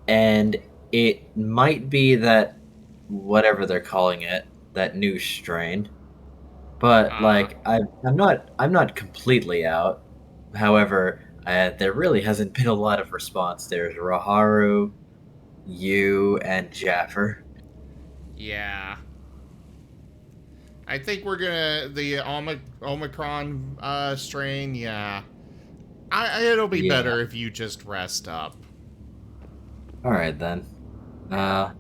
and it might be that whatever they're calling it, that new strain. But like, I'm not completely out. However, there really hasn't been a lot of response. There's Raharu, you, and Jaffer. Yeah. I think we're gonna, the Omicron strain, yeah. It'll be better if you just rest up. Alright then. I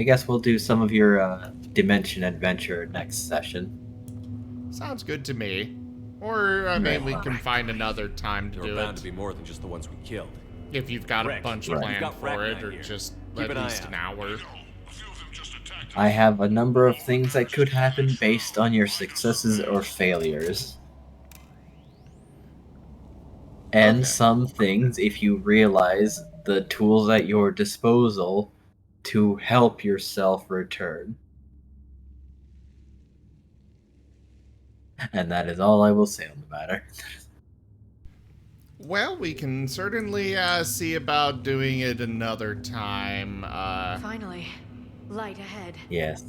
guess we'll do some of your Dimension Adventure next session. Sounds good to me. Or, I mean, we can find another time to do it. There are bound to be more than just the ones we killed. If you've got a bunch planned for it, or here. just Keep at an least eye an hour. I have a number of things that could happen based on your successes or failures. And some things if you realize the tools at your disposal to help yourself return. And that is all I will say on the matter. Well, we can certainly see about doing it another time. Finally. Light ahead. Yes.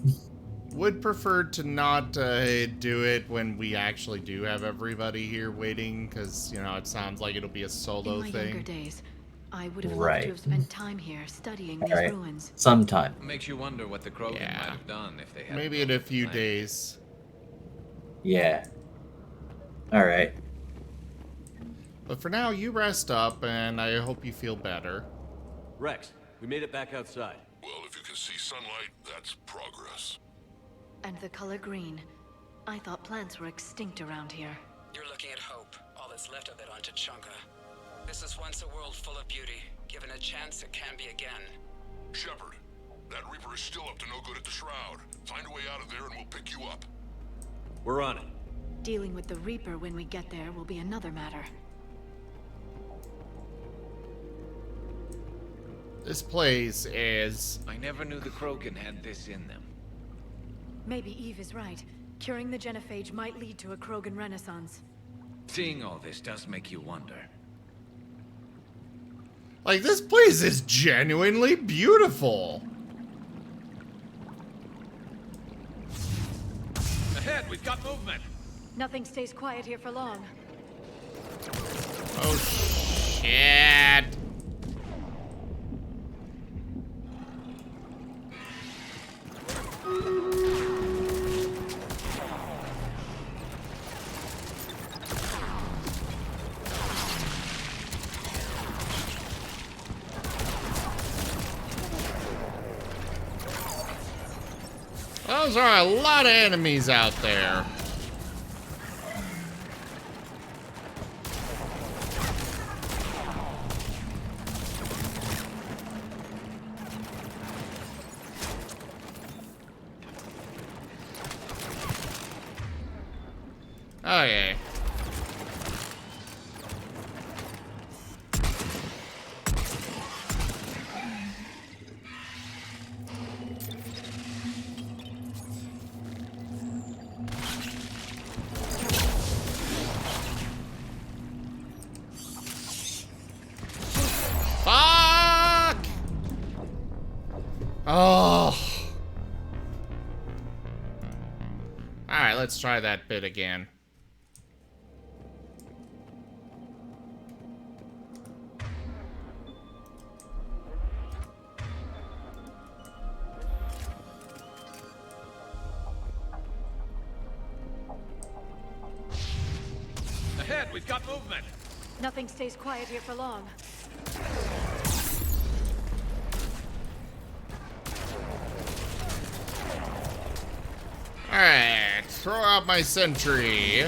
Would prefer to not do it when we actually do have everybody here waiting, because, you know, it sounds like it'll be a solo In my thing. younger days, I would have loved to have spent time here studying these ruins. Sometime. Makes you wonder what the Krogan might have done if they had. Maybe in a few days. Yeah. Alright. But for now, you rest up, and I hope you feel better. Rex, we made it back outside. Well, if you can see sunlight, that's progress. And the color green. I thought plants were extinct around here. You're looking at hope, all that's left of it on Tachanka. This is once a world full of beauty. Given a chance, it can be again. Shepard, that Reaper is still up to no good at the Shroud. Find a way out of there and we'll pick you up. We're on it. Dealing with the Reaper when we get there will be another matter. This place is... I never knew the Krogan had this in them. Maybe Eve is right. Curing the genophage might lead to a Krogan renaissance. Seeing all this does make you wonder. Like, this place is genuinely beautiful. we've got movement. Nothing stays quiet here for long. Oh, shit. Those are a lot of enemies out there. Okay. Fuck! Oh. Alright, let's try that bit again. Ahead, we've got movement. Nothing stays quiet here for long. Alright, throw out my sentry.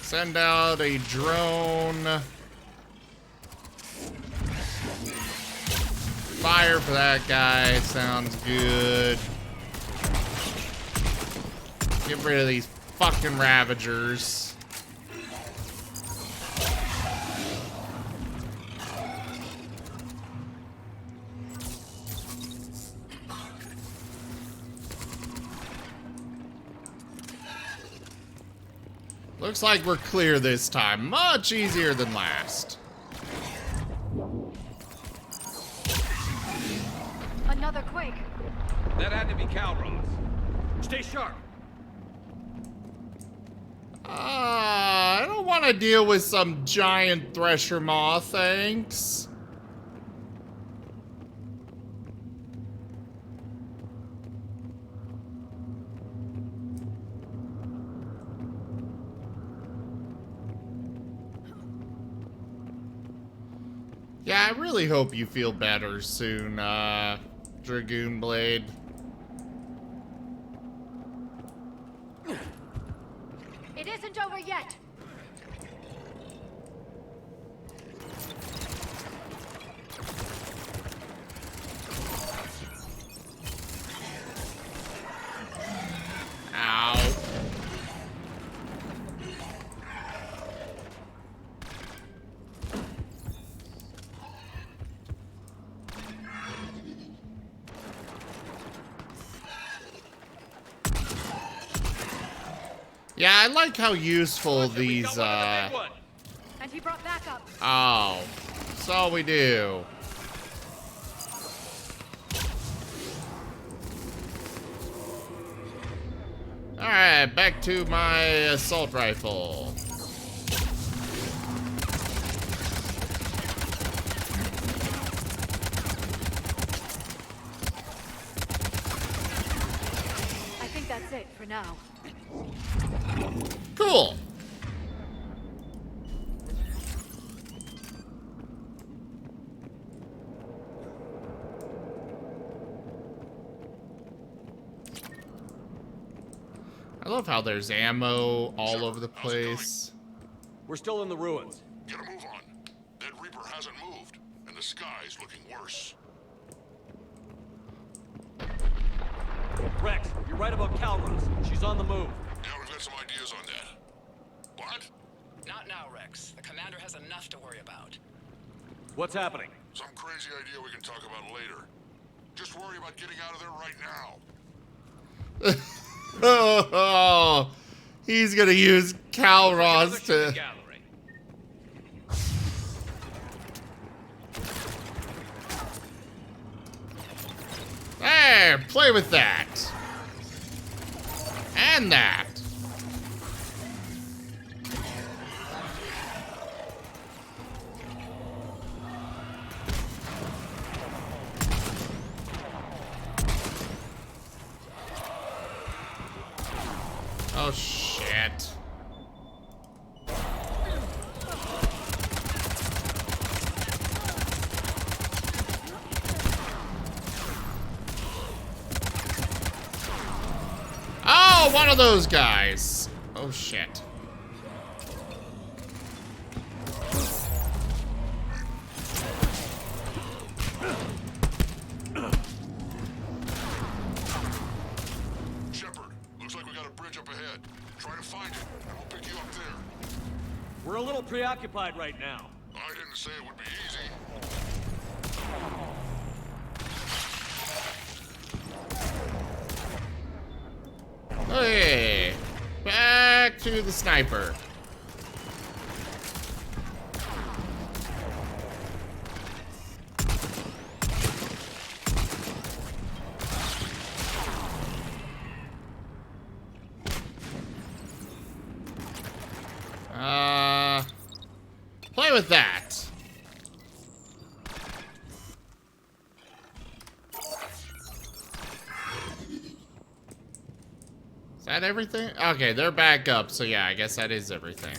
Send out a drone. Fire for that guy, sounds good. Get rid of these fucking Ravagers. Looks like we're clear this time. Much easier than last. Another quake. That had to be Calron's. Stay sharp. I don't want to deal with some giant thresher maw, thanks. Yeah, I really hope you feel better soon, Dragoon Blade. It isn't over yet. Ow. Yeah, I like how useful these, And he brought backup. Oh, so we do. Alright, back to my assault rifle. I think that's it for now. Cool. I love how there's ammo all over the place. We're still in the ruins. Get a move on. That Reaper hasn't moved, and the sky's looking worse. Rex, you're right about Calron's. She's on the move. Yeah, we've got some ideas on that. What? Not now, Rex. The commander has enough to worry about. What's happening? Some crazy idea we can talk about later. Just worry about getting out of there right now. Oh, he's gonna use Calros to... There, play with that. And that. Oh, shit. Oh, one of those guys. Oh, shit. Shepard, looks like we got a bridge up ahead. Try to find it, and we'll pick you up there. We're a little preoccupied right now. I didn't say it would be easy. Hey, back to the sniper. Play with that. Is that everything? Okay, they're back up, so yeah, I guess that is everything.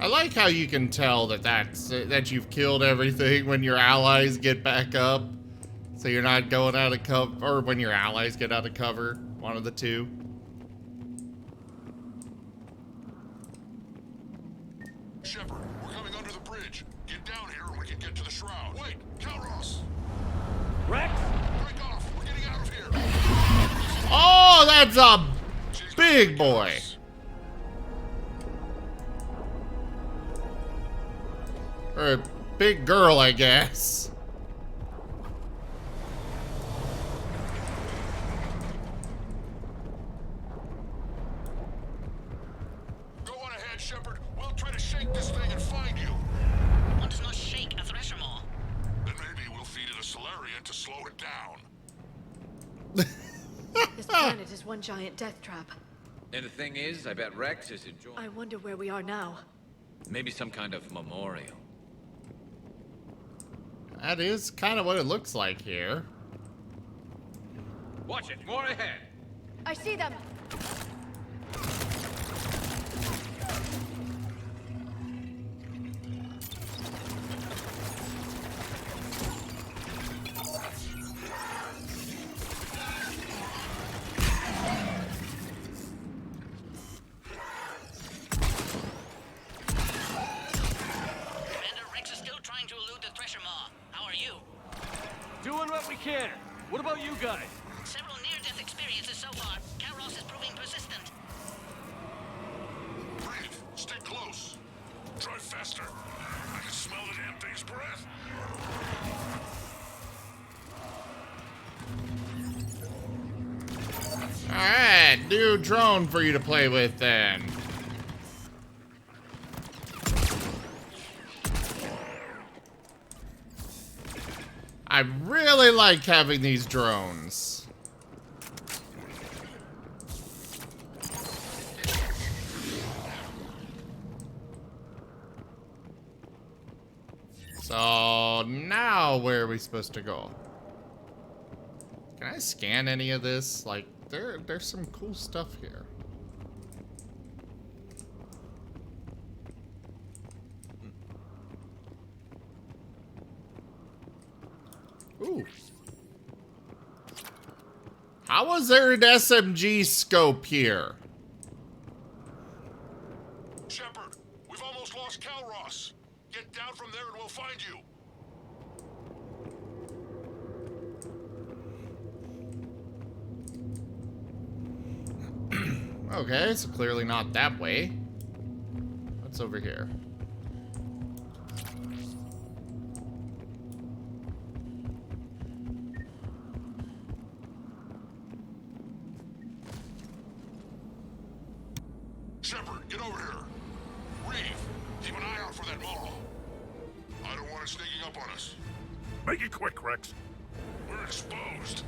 I like how you can tell that you've killed everything when your allies get back up. So you're not going out of cover, or when your allies get out of cover, one of the two. Shepard, we're coming under the bridge. Get down here and we can get to the shroud. Wait, Calros! Rex? Break off, we're getting out of here. Oh, that's a big boy. Or a big girl, I guess. Go on ahead, Shepard. We'll try to shake this thing and find you. One does not shake a thresher more. Then maybe we'll feed it a Solarian to slow it down. This planet is one giant death trap. And the thing is, I bet Rex is enjoying. I wonder where we are now. Maybe some kind of memorial. That is kind of what it looks like here. Watch it, more ahead. I see them. Doing what we can. What about you guys? Several near-death experiences so far. Calros is proving persistent. Breathe. Stay close. Try faster. I can smell the damn thing's breath. Alright, new drone for you to play with then. I really like having these drones. So now where are we supposed to go? Can I scan any of this? Like, there's some cool stuff here. Ooh. How was there an SMG scope here? Shepard, we've almost lost Calros. Get down from there and we'll find you. Okay, so clearly not that way. What's over here? Shepard, get over here. Reeve, keep an eye out for that mall. I don't want it sneaking up on us. Make it quick, Rex. We're exposed.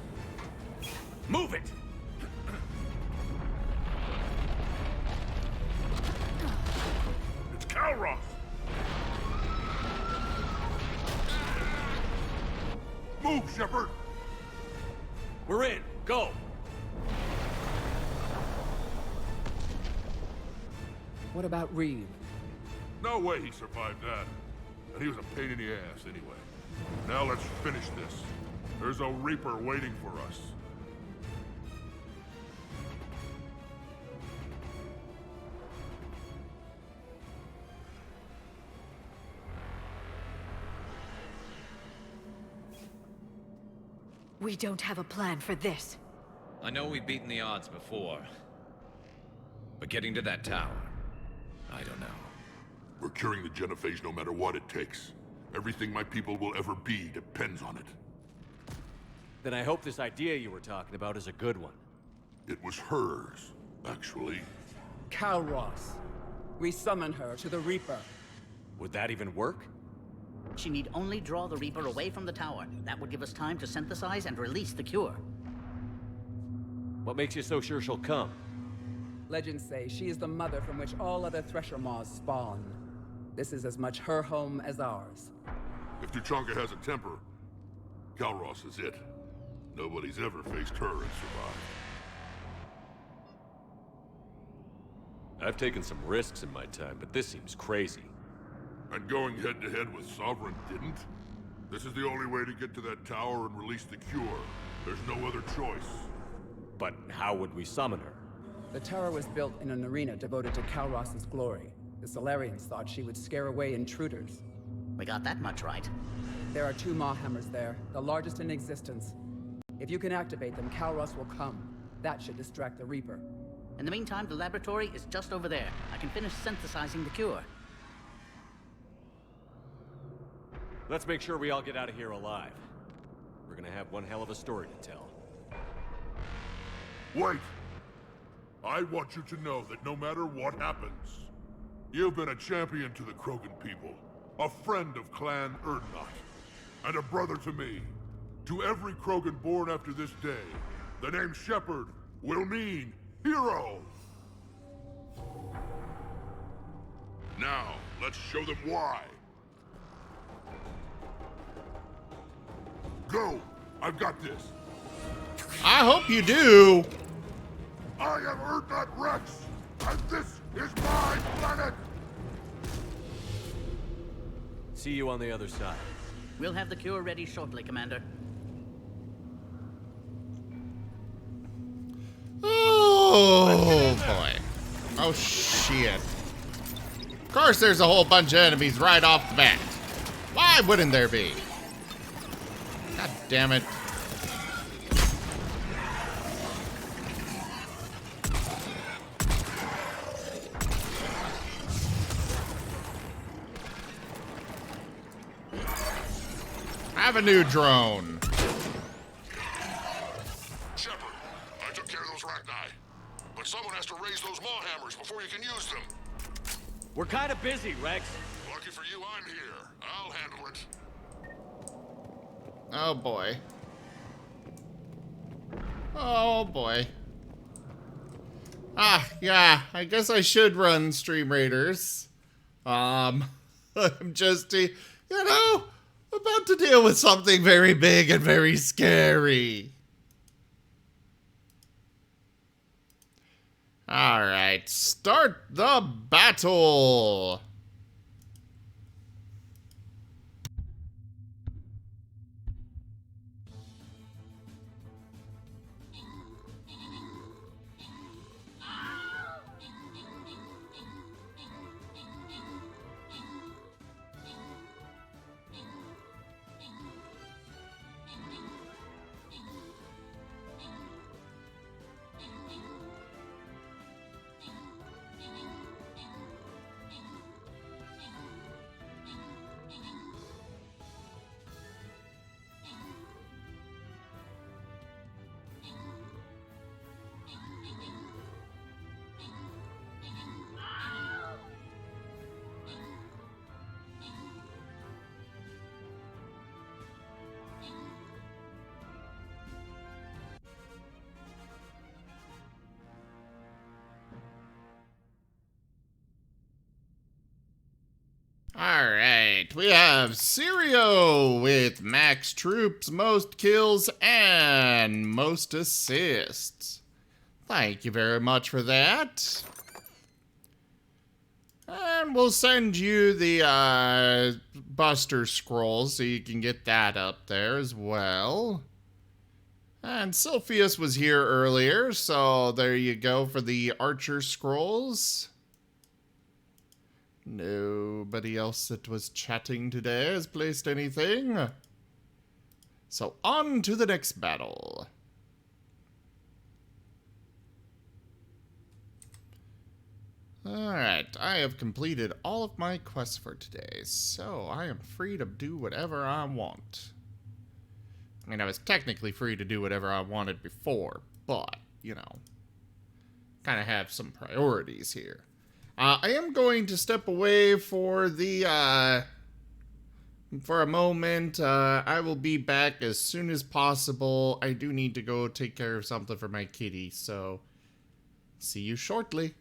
Move it! It's Calroth! Move, Shepard! We're in. Go! What about Reeve? No way he survived that. And he was a pain in the ass anyway. Now let's finish this. There's a Reaper waiting for us. We don't have a plan for this. I know we've beaten the odds before. But getting to that tower, I don't know. We're curing the genophage no matter what it takes. Everything my people will ever be depends on it. Then I hope this idea you were talking about is a good one. It was hers, actually. Calroth. We summon her to the Reaper. Would that even work? She need only draw the Reaper away from the tower. That would give us time to synthesize and release the cure. What makes you so sure she'll come? Legends say she is the mother from which all other Thresher Maws spawn. This is as much her home as ours. If Tuchanka has a temper, Calroth is it. Nobody's ever faced her and survived. I've taken some risks in my time, but this seems crazy. And going head-to-head with Sovereign didn't? This is the only way to get to that tower and release the cure. There's no other choice. But how would we summon her? The tower was built in an arena devoted to Calroth's glory. The Solarians thought she would scare away intruders. We got that much right. There are 2 Maw Hammers there, the largest in existence. If you can activate them, Calroth will come. That should distract the Reaper. In the meantime, the laboratory is just over there. I can finish synthesizing the cure. Let's make sure we all get out of here alive. We're gonna have one hell of a story to tell. Wait! I want you to know that no matter what happens, you've been a champion to the Krogan people, a friend of Clan Erdnot, and a brother to me. To every Krogan born after this day, the name Shepard will mean hero! Now, let's show them why. Go! I've got this. I hope you do. I am Erdnot Rex, and this is my planet! See you on the other side. We'll have the cure ready shortly, Commander. Oh, boy. Oh, shit. Of course there's a whole bunch of enemies right off the bat. Why wouldn't there be? God damn it. I have a new drone. Shepard, I took care of those Rachni. But someone has to raise those Maw Hammers before you can use them. We're kind of busy, Rex. Lucky for you, I'm here. I'll handle it. Oh, boy. Oh, boy. Ah, yeah, I guess I should run Stream Raiders. I'm just, you know, about to deal with something very big and very scary. Alright, start the battle! right, we have Sirio with max troops, most kills, and most assists. Thank you very much for that. And we'll send you the Buster Scroll so you can get that up there as well. And Sylphius was here earlier, so there you go for the Archer Scrolls. Nobody else that was chatting today has placed anything. So on to the next battle. Alright, I have completed all of my quests for today, so I am free to do whatever I want. I mean, I was technically free to do whatever I wanted before, but, you know, kind of have some priorities here. I am going to step away for the, for a moment. I will be back as soon as possible. I do need to go take care of something for my kitty, so see you shortly.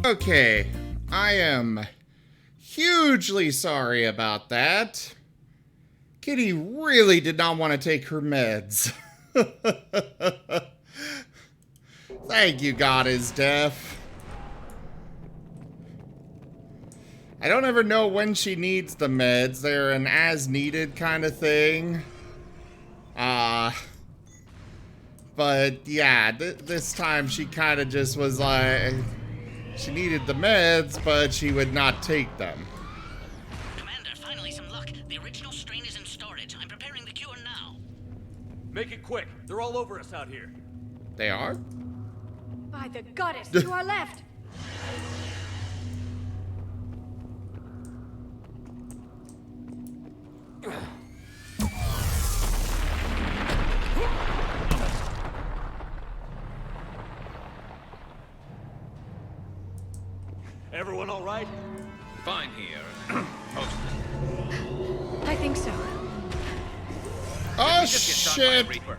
Okay, I am hugely sorry about that. Kitty really did not want to take her meds. Thank you, God is Deaf. I don't ever know when she needs the meds. They're an as-needed kind of thing. But yeah, this time she kind of just was like... She needed the meds, but she would not take them. Commander, finally some luck. The original strain is in storage. I'm preparing the cure now. Make it quick. They're all over us out here. They are? By the goddess, to our left! Everyone all right? Fine here. I think so. Oh, Just get shot by a shit! Reaper.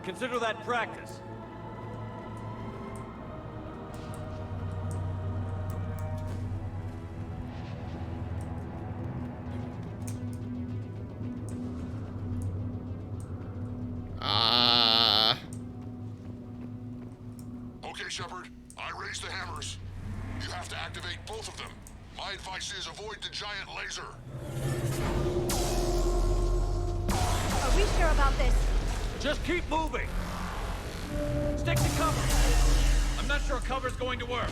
Consider that practice. Okay, Shepard. I raised the hammers. You have to activate both of them. My advice is avoid the giant laser. Are we sure about this? Just keep moving. Stick to cover. I'm not sure cover's going to work.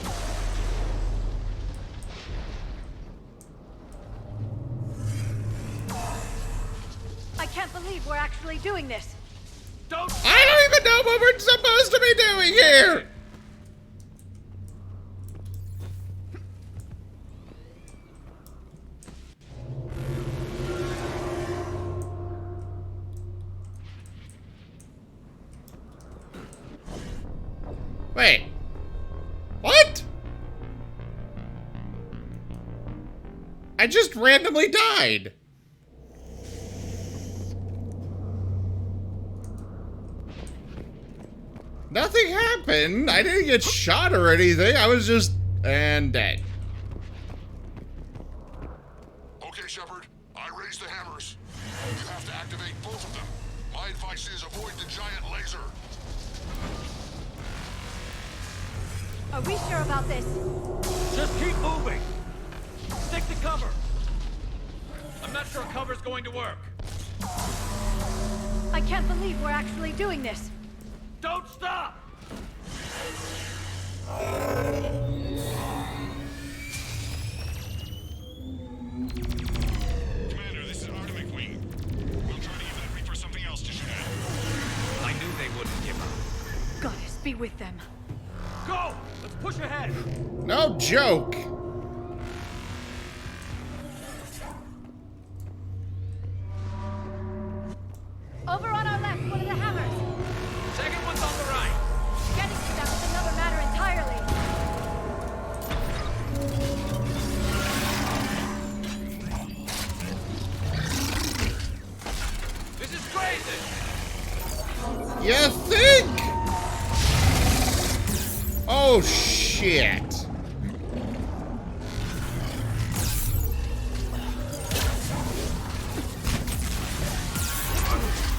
I can't believe we're actually doing this. Don't. I don't even know what we're supposed to be doing here! Wait. What? I just randomly died. Nothing happened. I didn't get shot or anything. I was just... and dead. Okay, Shepard. I raised the hammers. You have to activate both of them. My advice is avoid the giant laser. Are we sure about this? Just keep moving. Stick to cover. I'm not sure cover's going to work. I can't believe we're actually doing this. Don't stop. Commander, this is Artem McQueen. We'll try to give that Reaper something else to shoot at. I knew they wouldn't give up. Goddess, be with them. Go. Let's push ahead. No joke. Over on our left, one of the hammers. Second one's on the right. Getting to them is another matter entirely. This is crazy. You think? Oh, shit.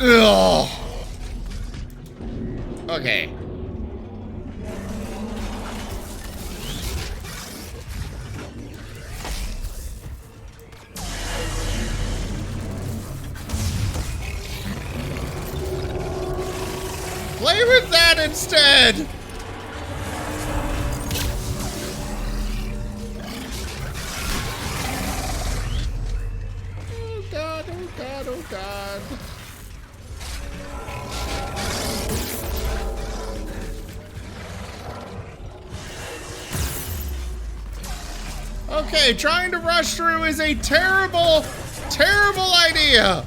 Ugh. Okay. Play with that instead! Oh god, oh god, oh god. Okay, trying to rush through is a terrible, terrible idea.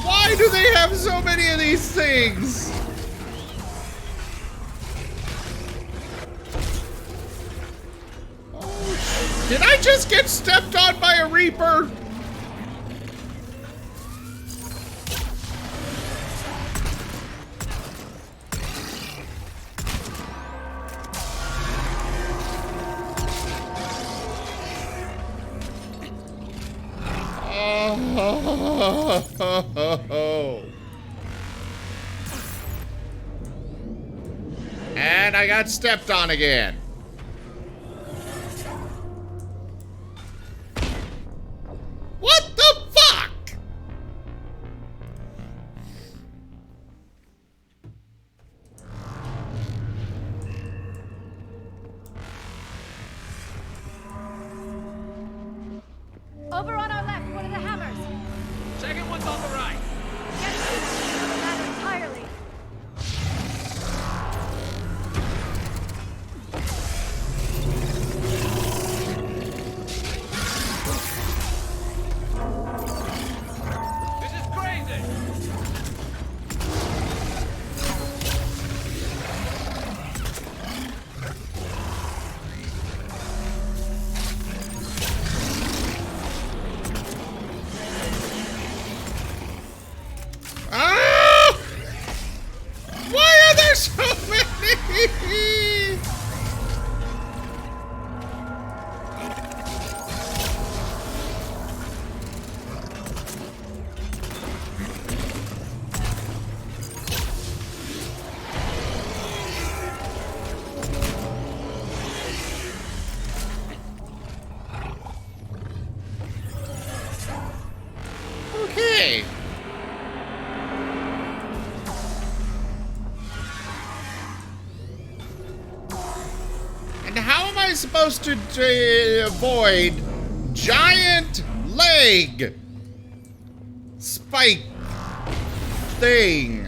Why do they have so many of these things? Oh, did I just get stepped on by a Reaper? Oh. And I got stepped on again. What the fuck? Over on our left, one of the hammers. Second one's on the right. Get the ladder entirely. This is crazy. Ah! Why are there so many? Okay. And how am I supposed to avoid giant leg spike thing?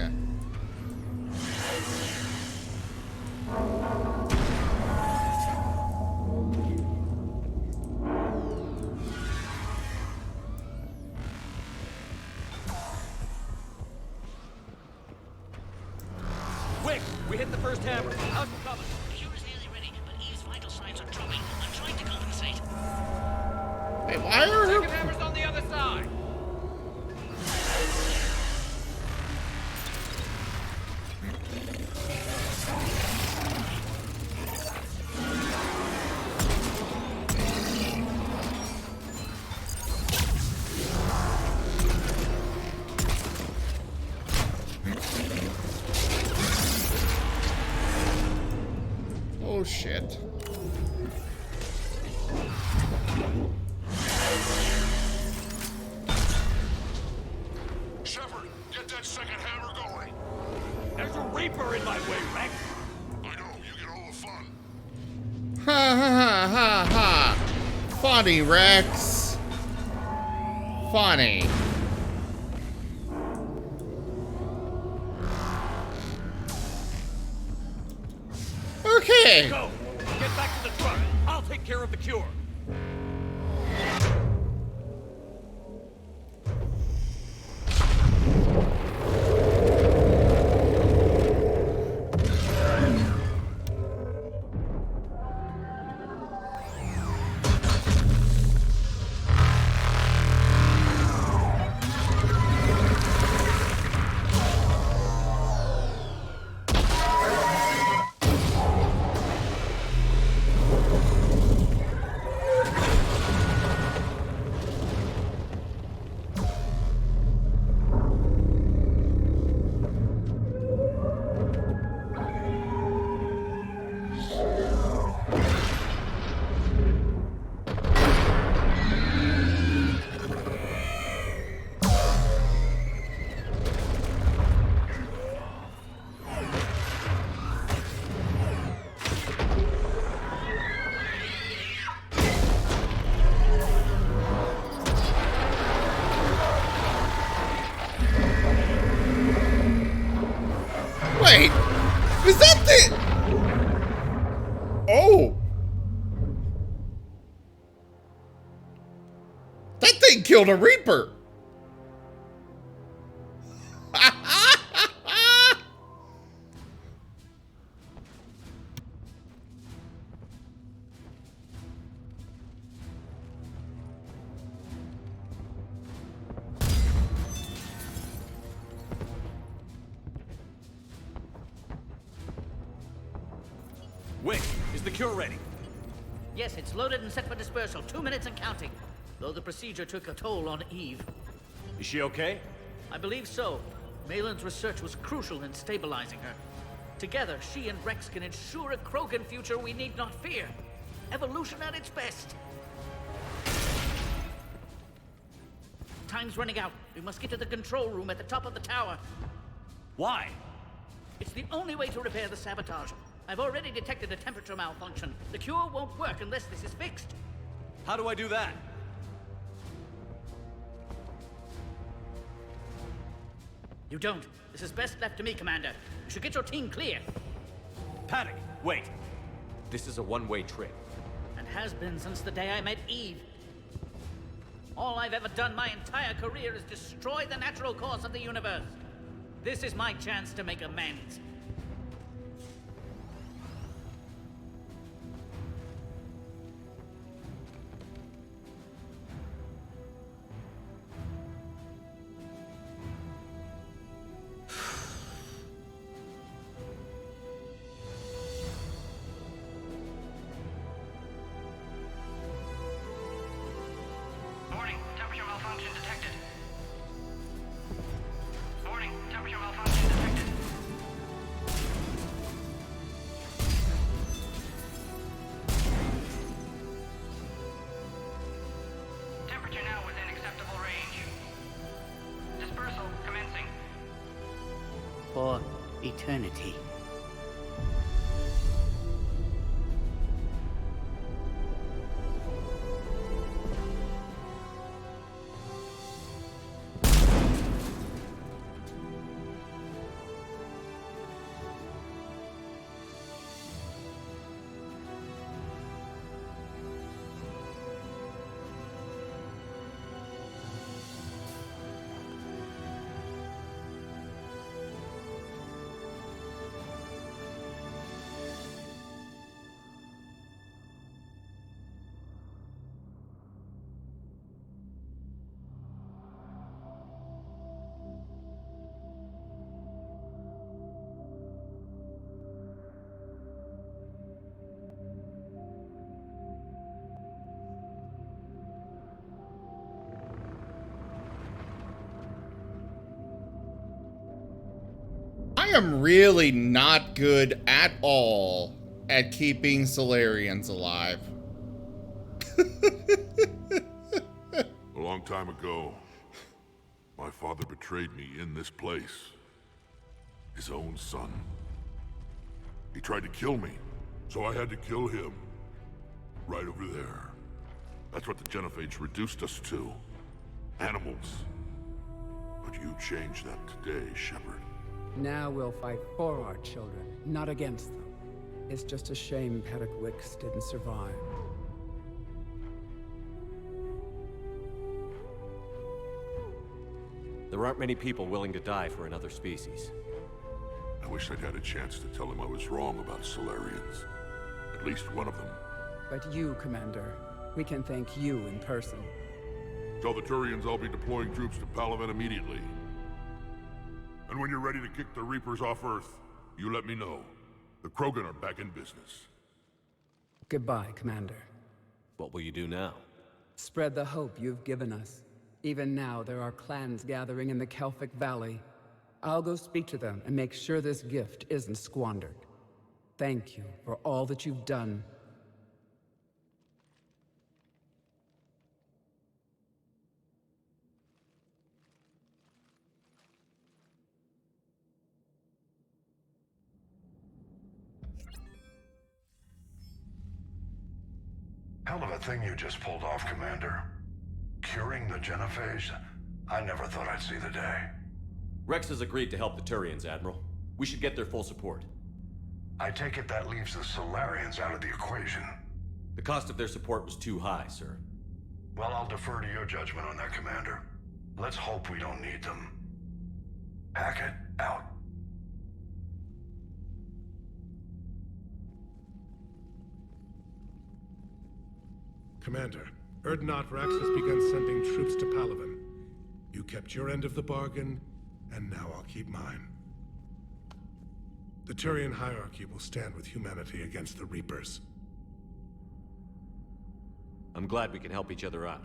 Wick, we hit the first hammer. How's it coming? Wait, why are Second hammer's on the other side. Oh shit. Shepard, get that second hammer going. There's a Reaper in my way, Rex. I know, you get all the fun. Ha ha ha ha ha. Funny, Rex. Funny. Okay. Go. Get back to the truck. I'll take care of the cure. Wait, is that the... Oh. That thing killed a Reaper. Wick, is the cure ready? Yes, it's loaded and set for dispersal. 2 minutes and counting. Though the procedure took a toll on Eve. Is she okay? I believe so. Malin's research was crucial in stabilizing her. Together, she and Rex can ensure a Krogan future we need not fear. Evolution at its best. Time's running out. We must get to the control room at the top of the tower. Why? It's the only way to repair the sabotage. I've already detected a temperature malfunction. The cure won't work unless this is fixed. How do I do that? You don't. This is best left to me, Commander. You should get your team clear. Paddock, wait. This is a one-way trip. And has been since the day I met Eve. All I've ever done my entire career is destroy the natural course of the universe. This is my chance to make amends. Warning, temperature malfunction detected. Warning, temperature malfunction detected. Temperature now within acceptable range. Dispersal commencing. For eternity. I am really not good at all at keeping Solarians alive. A long time ago, my father betrayed me in this place. His own son. He tried to kill me, so I had to kill him. Right over there. That's what the Genophage reduced us to. Animals. But you changed that today, Shepard. Now we'll fight for our children, not against them. It's just a shame Paddock Wicks didn't survive. There aren't many people willing to die for another species. I wish I'd had a chance to tell him I was wrong about Solarians. At least one of them. But you, Commander, we can thank you in person. Tell the Turians I'll be deploying troops to Palaven immediately. And when you're ready to kick the Reapers off Earth, you let me know. The Krogan are back in business. Goodbye, Commander. What will you do now? Spread the hope you've given us. Even now, there are clans gathering in the Kelphic Valley. I'll go speak to them and make sure this gift isn't squandered. Thank you for all that you've done. Hell of a thing you just pulled off, Commander. Curing the Genophage? I never thought I'd see the day. Rex has agreed to help the Turians, Admiral. We should get their full support. I take it that leaves the Solarians out of the equation. The cost of their support was too high, sir. Well, I'll defer to your judgment on that, Commander. Let's hope we don't need them. Hackett, out. Commander, Erdnot Rex has begun sending troops to Palaven. You kept your end of the bargain, and now I'll keep mine. The Turian hierarchy will stand with humanity against the Reapers. I'm glad we can help each other out.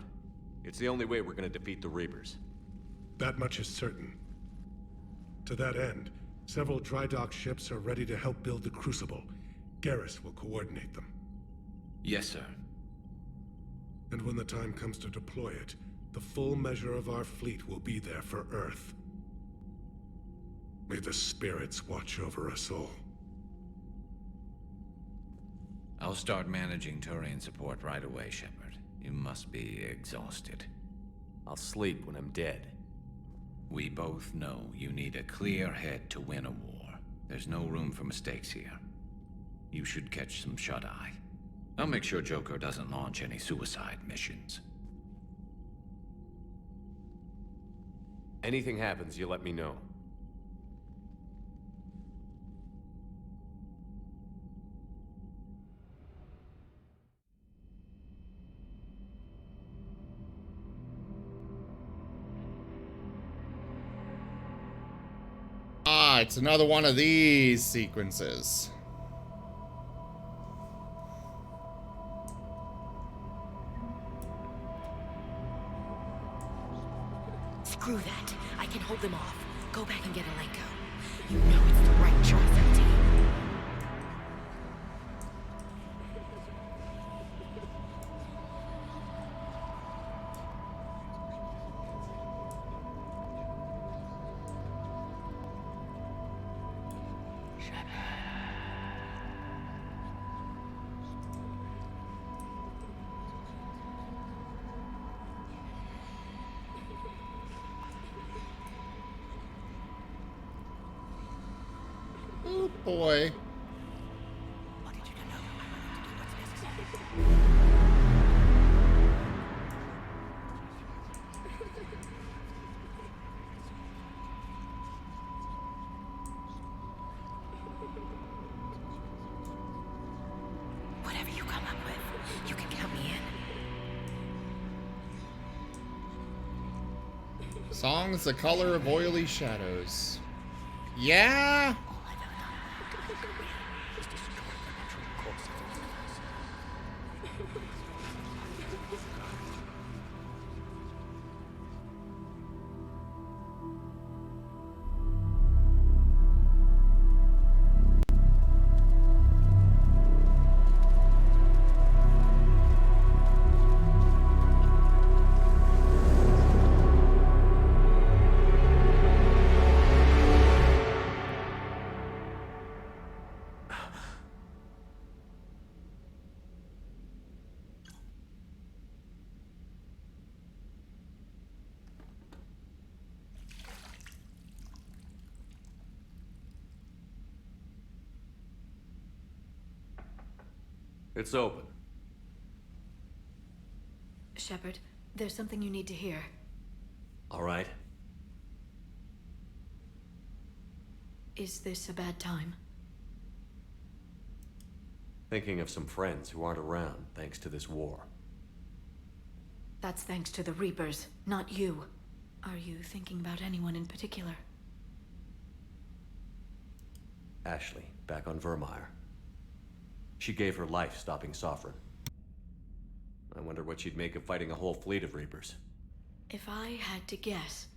It's the only way we're gonna defeat the Reapers. That much is certain. To that end, several dry dock ships are ready to help build the Crucible. Garrus will coordinate them. Yes, sir. And when the time comes to deploy it, the full measure of our fleet will be there for Earth. May the spirits watch over us all. I'll start managing Turian support right away, Shepard. You must be exhausted. I'll sleep when I'm dead. We both know you need a clear head to win a war. There's no room for mistakes here. You should catch some shut-eye. I'll make sure Joker doesn't launch any suicide missions. Anything happens, you let me know. Ah, it's another one of these sequences. Screw that. I can hold them off. Go back and get Alenko. You know it's the right choice, LT. Oh boy. Whatever you come up with, you can count me in. Song's the color of oily shadows. Yeah? It's open. Shepard, there's something you need to hear. All right. Is this a bad time? Thinking of some friends who aren't around thanks to this war. That's thanks to the Reapers, not you. Are you thinking about anyone in particular? Ashley, back on Vermeer. She gave her life stopping Sovereign. I wonder what she'd make of fighting a whole fleet of Reapers. If I had to guess,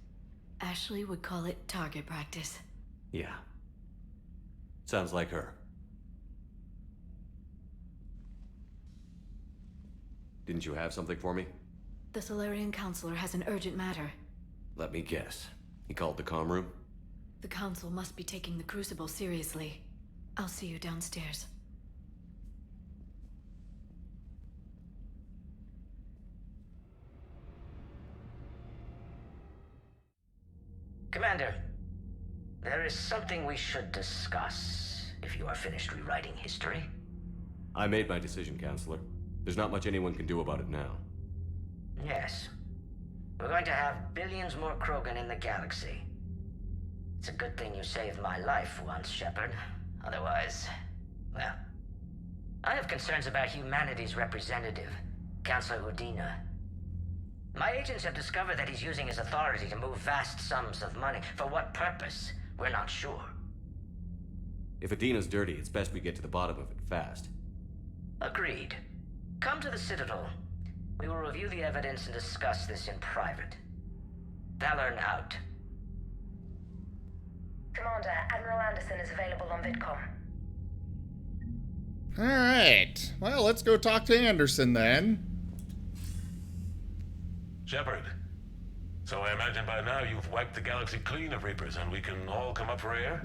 Ashley would call it target practice. Yeah. Sounds like her. Didn't you have something for me? The Solarian Counselor has an urgent matter. Let me guess. He called the comm room? The Council must be taking the Crucible seriously. I'll see you downstairs. Commander, there is something we should discuss, if you are finished rewriting history. I made my decision, Counselor. There's not much anyone can do about it now. Yes. We're going to have billions more Krogan in the galaxy. It's a good thing you saved my life once, Shepard. Otherwise, well... I have concerns about humanity's representative, Councilor Udina. My agents have discovered that he's using his authority to move vast sums of money. For what purpose? We're not sure. If Adina's dirty, it's best we get to the bottom of it fast. Agreed. Come to the Citadel. We will review the evidence and discuss this in private. Valorn out. Commander, Admiral Anderson is available on VidCom. Alright. Well, let's go talk to Anderson then. Shepard. So I imagine by now you've wiped the galaxy clean of Reapers and we can all come up for air?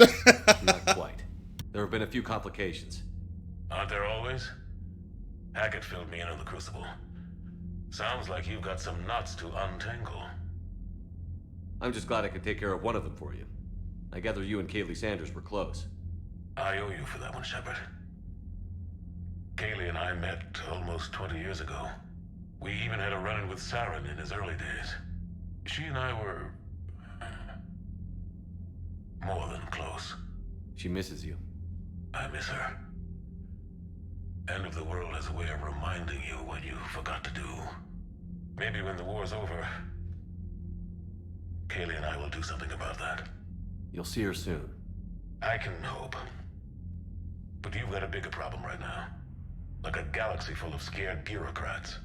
Not quite. There have been a few complications. Aren't there always? Hackett filled me in on the Crucible. Sounds like you've got some knots to untangle. I'm just glad I could take care of one of them for you. I gather you and Kaylee Sanders were close. I owe you for that one, Shepard. Kaylee and I met almost 20 years ago. We even had a run-in with Saren in his early days. She and I were... more than close. She misses you. I miss her. End of the world has a way of reminding you what you forgot to do. Maybe when the war's over, Kaylee and I will do something about that. You'll see her soon. I can hope. But you've got a bigger problem right now. Like a galaxy full of scared bureaucrats.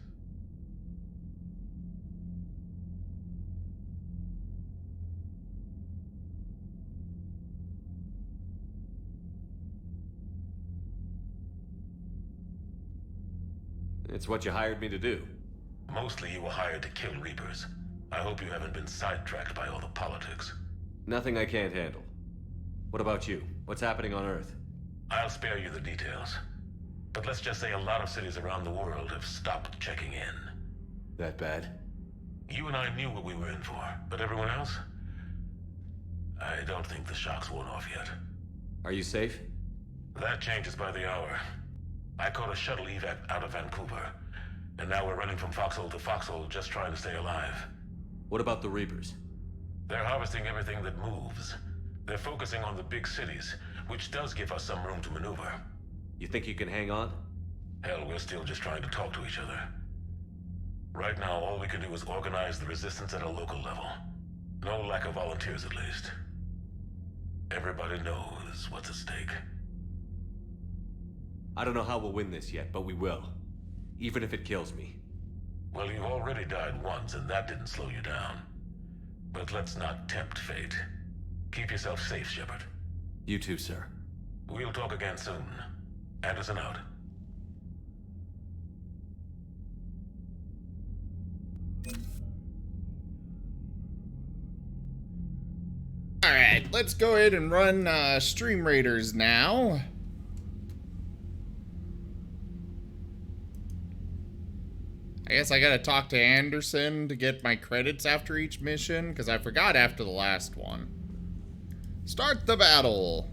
It's what you hired me to do. Mostly you were hired to kill Reapers. I hope you haven't been sidetracked by all the politics. Nothing I can't handle. What about you? What's happening on Earth? I'll spare you the details. But let's just say a lot of cities around the world have stopped checking in. That bad? You and I knew what we were in for, but everyone else? I don't think the shock's worn off yet. Are you safe? That changes by the hour. I caught a shuttle evac out of Vancouver, and now we're running from foxhole to foxhole just trying to stay alive. What about the Reapers? They're harvesting everything that moves. They're focusing on the big cities, which does give us some room to maneuver. You think you can hang on? Hell, we're still just trying to talk to each other. Right now, all we can do is organize the resistance at a local level. No lack of volunteers, at least. Everybody knows what's at stake. I don't know how we'll win this yet, but we will. Even if it kills me. Well, you've already died once, and that didn't slow you down. But let's not tempt fate. Keep yourself safe, Shepard. You too, sir. We'll talk again soon. Anderson out. Alright, let's go ahead and run Stream Raiders now. I guess I gotta talk to Anderson to get my credits after each mission, because I forgot after the last one. Start the battle!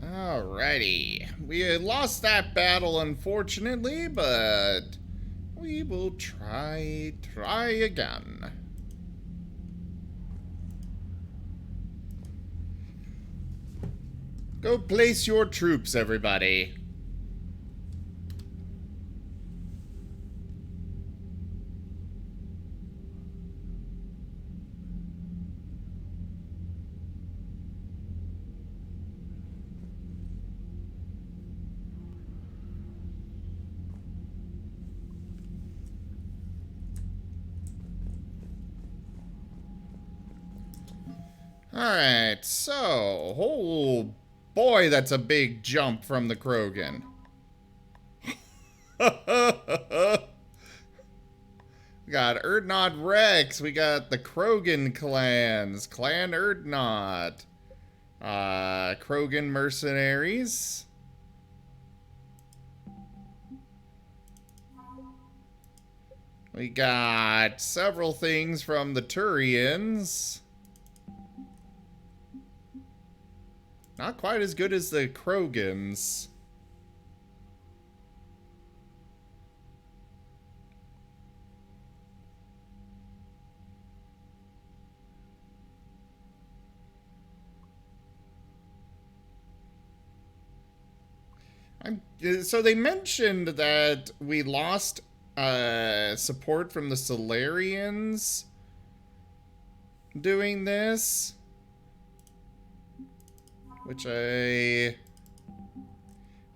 Alrighty. We lost that battle, unfortunately, but we will try again. Go place your troops, everybody. Alright, so... Oh, boy, that's a big jump from the Krogan. We got Erdnot Rex. We got the Krogan clans. Clan Erdnot. Krogan mercenaries. We got several things from the Turians. Not quite as good as the Krogans. So they mentioned that we lost support from the Solarians doing this, which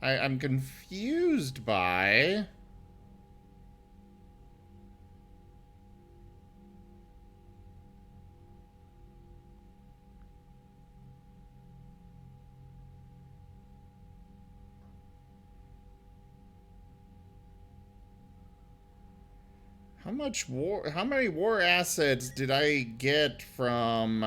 I'm confused by. How many war assets did I get from,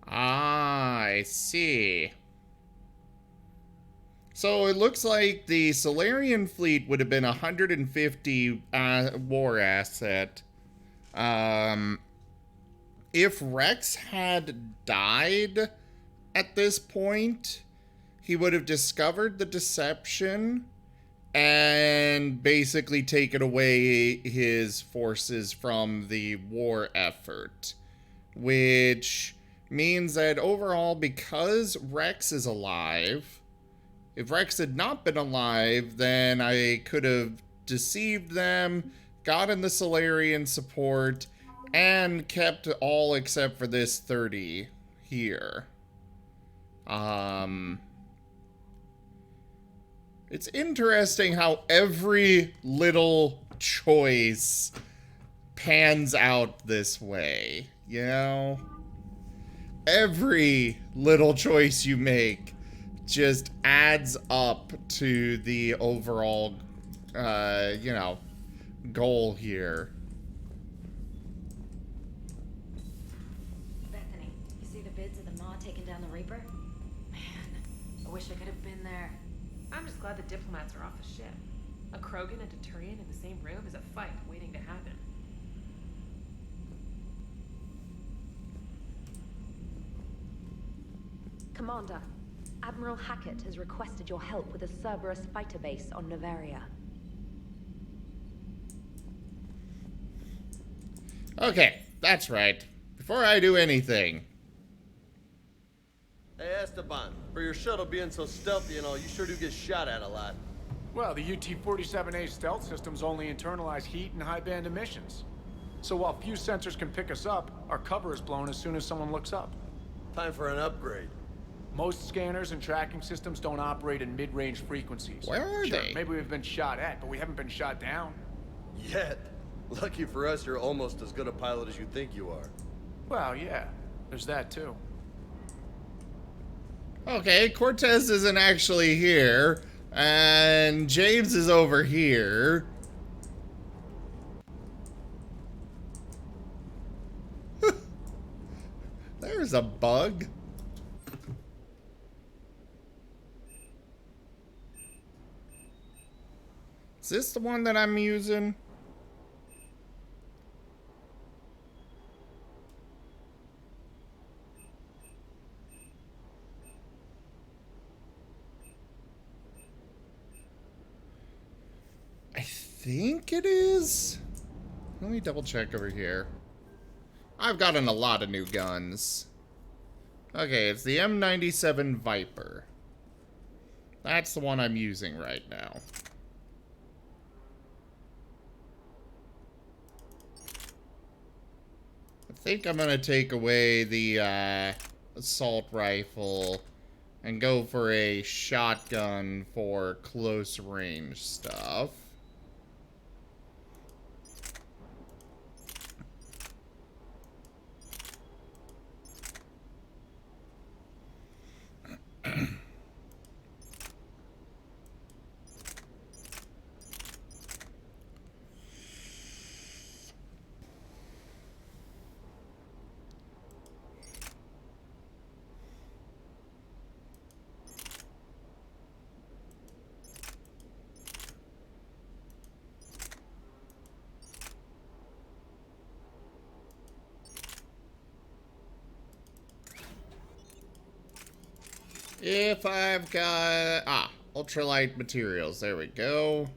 I see. So it looks like the Solarian fleet would have been 150 war asset. If Rex had died at this point, he would have discovered the deception and basically taken away his forces from the war effort, which means that overall, because Rex is alive, if Rex had not been alive, then I could have deceived them, gotten the Solarian support, and kept all except for this 30 here. It's interesting how every little choice pans out this way, you know? Every little choice you make just adds up to the overall, you know, goal here. Bethany, you see the bids of the Maw taking down the Reaper? Man, I wish I could have been there. I'm just glad the diplomats are off the ship. A Krogan and a Turian in the same room is a fight waiting to happen. Commander, Admiral Hackett has requested your help with a Cerberus fighter base on Novaria. Okay, that's right. Before I do anything. Hey, Esteban, for your shuttle being so stealthy and all, you sure do get shot at a lot. Well, the UT-47A stealth systems only internalize heat and high-band emissions. So while few sensors can pick us up, our cover is blown as soon as someone looks up. Time for an upgrade. Most scanners and tracking systems don't operate in mid-range frequencies. Where are Sure, they? maybe we've been shot at, but we haven't been shot down. Yet. Lucky for us, you're almost as good a pilot as you think you are. Well, yeah. There's that, too. Okay, Cortez isn't actually here, and James is over here. There's a bug. Is this the one that I'm using? I think it is. Let me double check over here. I've gotten a lot of new guns. Okay, it's the M97 Viper. That's the one I'm using right now. I think I'm gonna take away the assault rifle and go for a shotgun for close range stuff. If I've got... ultralight materials. There we go.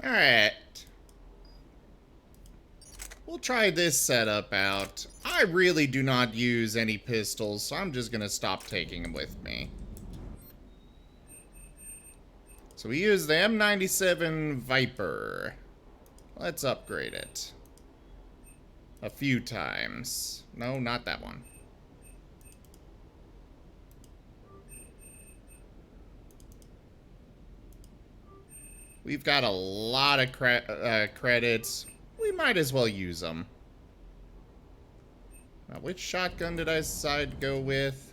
Alright. We'll try this setup out. I really do not use any pistols, so I'm just gonna stop taking them with me. So we use the M97 Viper. Let's upgrade it. A few times. No, not that one. We've got a lot of credits. We might as well use them. Now, which shotgun did I decide to go with?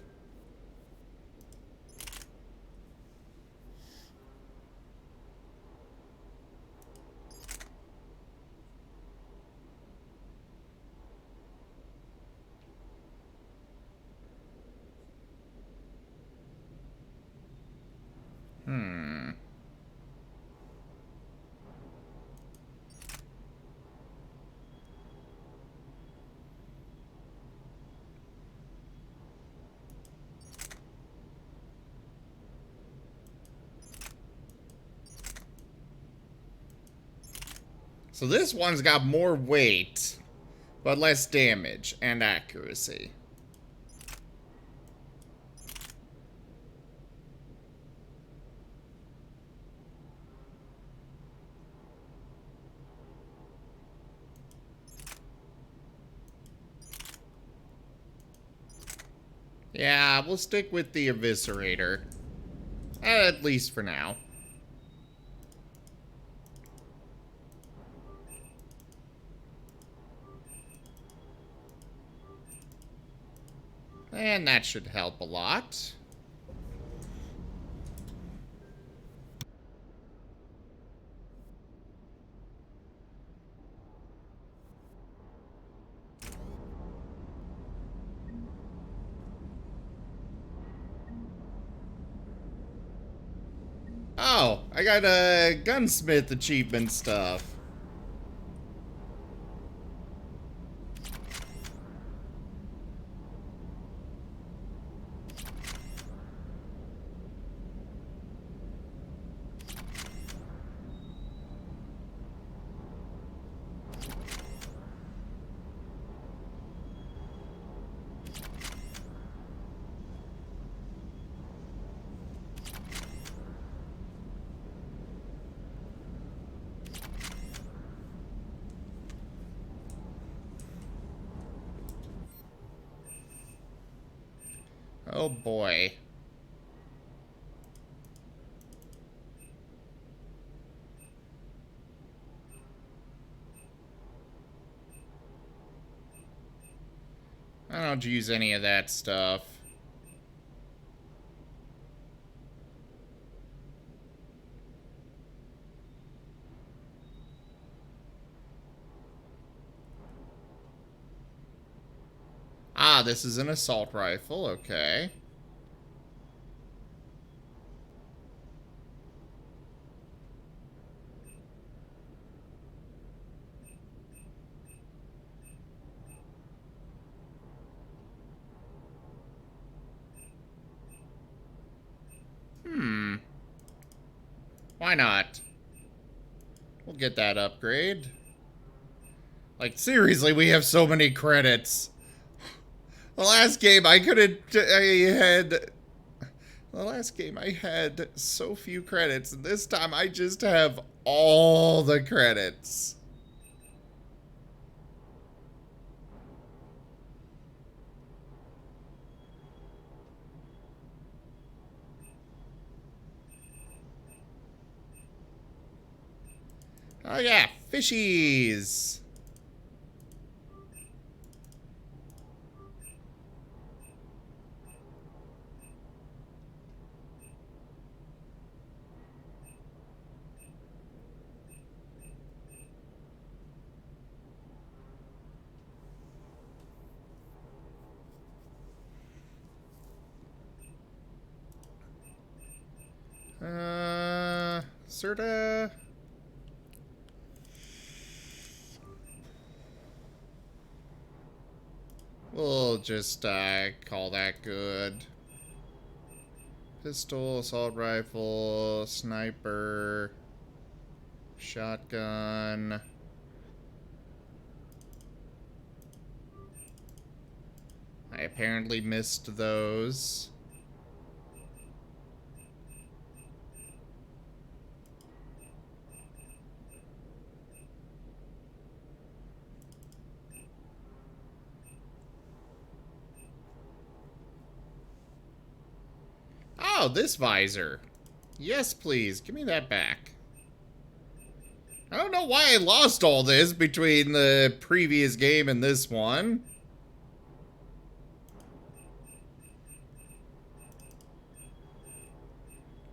So this one's got more weight, but less damage and accuracy. Yeah, we'll stick with the Eviscerator. At least for now. And that should help a lot. Oh, I got a gunsmith achievement stuff. Oh boy. I don't use any of that stuff. Ah, this is an assault rifle, okay. Why not? We'll get that upgrade. Like, seriously, we have so many credits. The last game I had so few credits, and this time I just have all the credits. Oh yeah, fishies! Sorta. We'll just call that good. Pistol, assault rifle, sniper, shotgun. I apparently missed those. Oh, this visor. Yes, please. Give me that back. I don't know why I lost all this between the previous game and this one.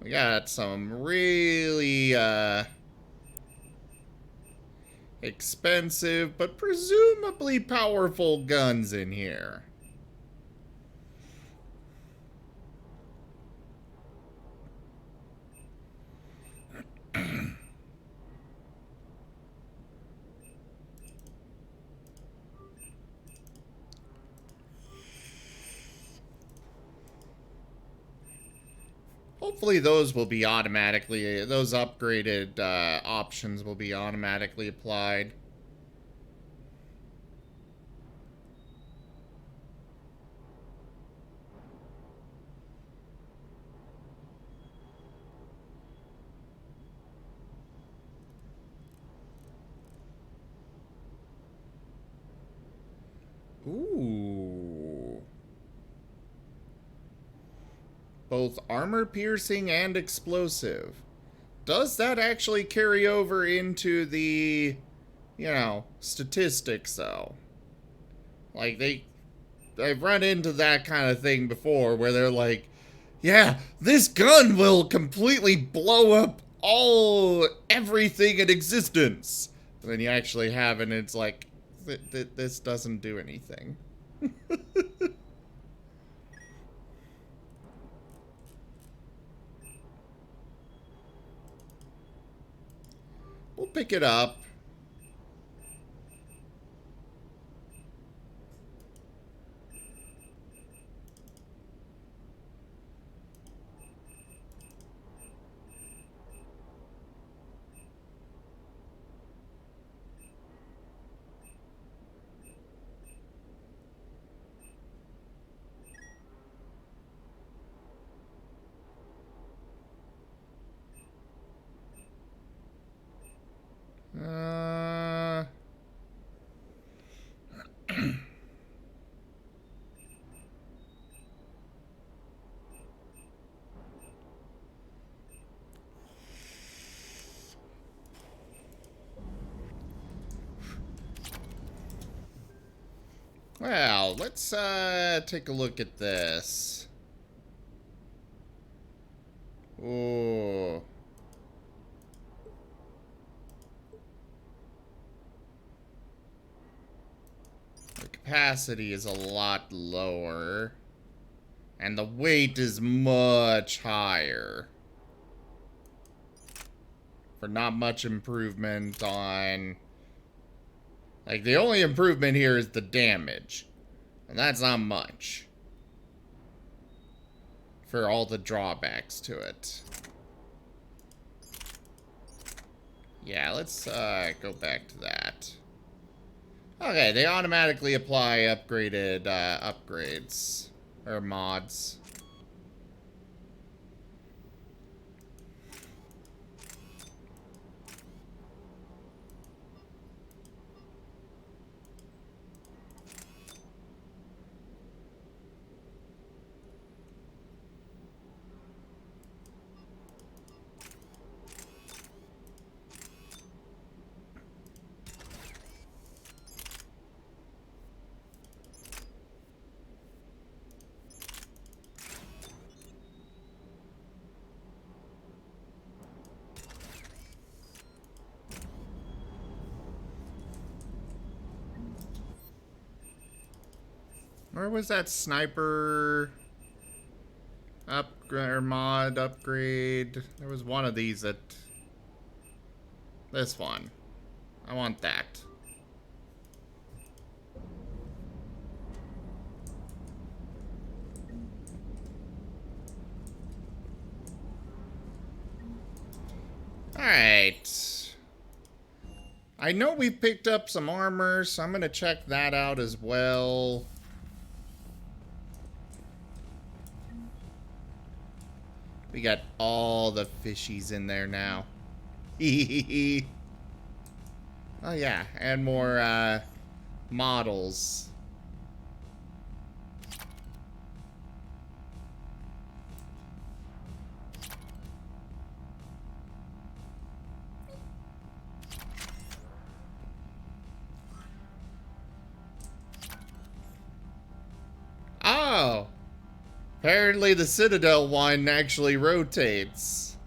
We got some really, expensive, but presumably powerful guns in here. Hopefully those will be automatically, those upgraded options will be automatically applied. Ooh. Both armor piercing and explosive. Does that actually carry over into the, you know, statistics though? Like I've run into that kind of thing before where they're like, yeah, this gun will completely blow up everything in existence. And then you actually have it and it's like, this doesn't do anything. We'll pick it up. let's take a look at this. Ooh. The capacity is a lot lower. And the weight is much higher. For not much improvement on... Like, the only improvement here is the damage. And that's not much. For all the drawbacks to it. Yeah, let's go back to that. Okay, they automatically apply upgraded upgrades. Or mods. Where was that sniper upgrade or mod upgrade? There was one of these that... This one. I want that. Alright. I know we picked up some armor, so I'm gonna check that out as well. We got all the fishies in there now. Oh yeah, and more models. Oh! Apparently the Citadel one actually rotates.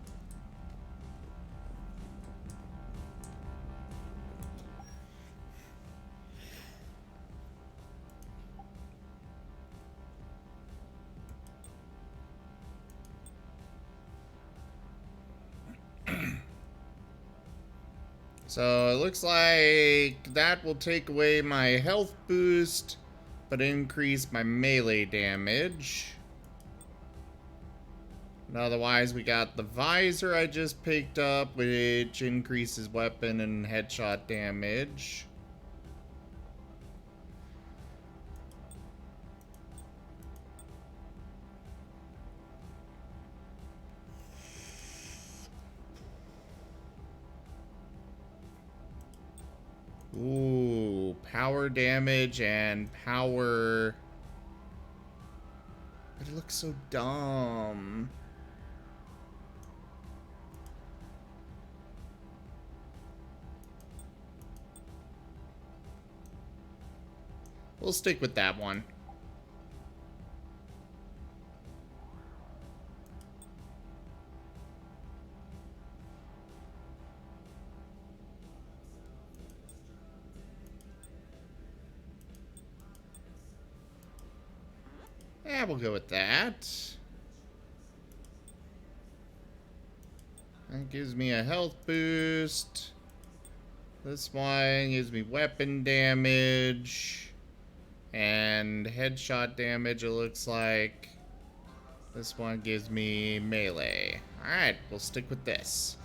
So it looks like that will take away my health boost, but increase my melee damage. And otherwise, we got the visor I just picked up, which increases weapon and headshot damage. Ooh, power damage and power... But it looks so dumb. We'll stick with that one. Yeah, we'll go with that. That gives me a health boost. This one gives me weapon damage. And headshot damage, it looks like. This one gives me melee. Alright, we'll stick with this.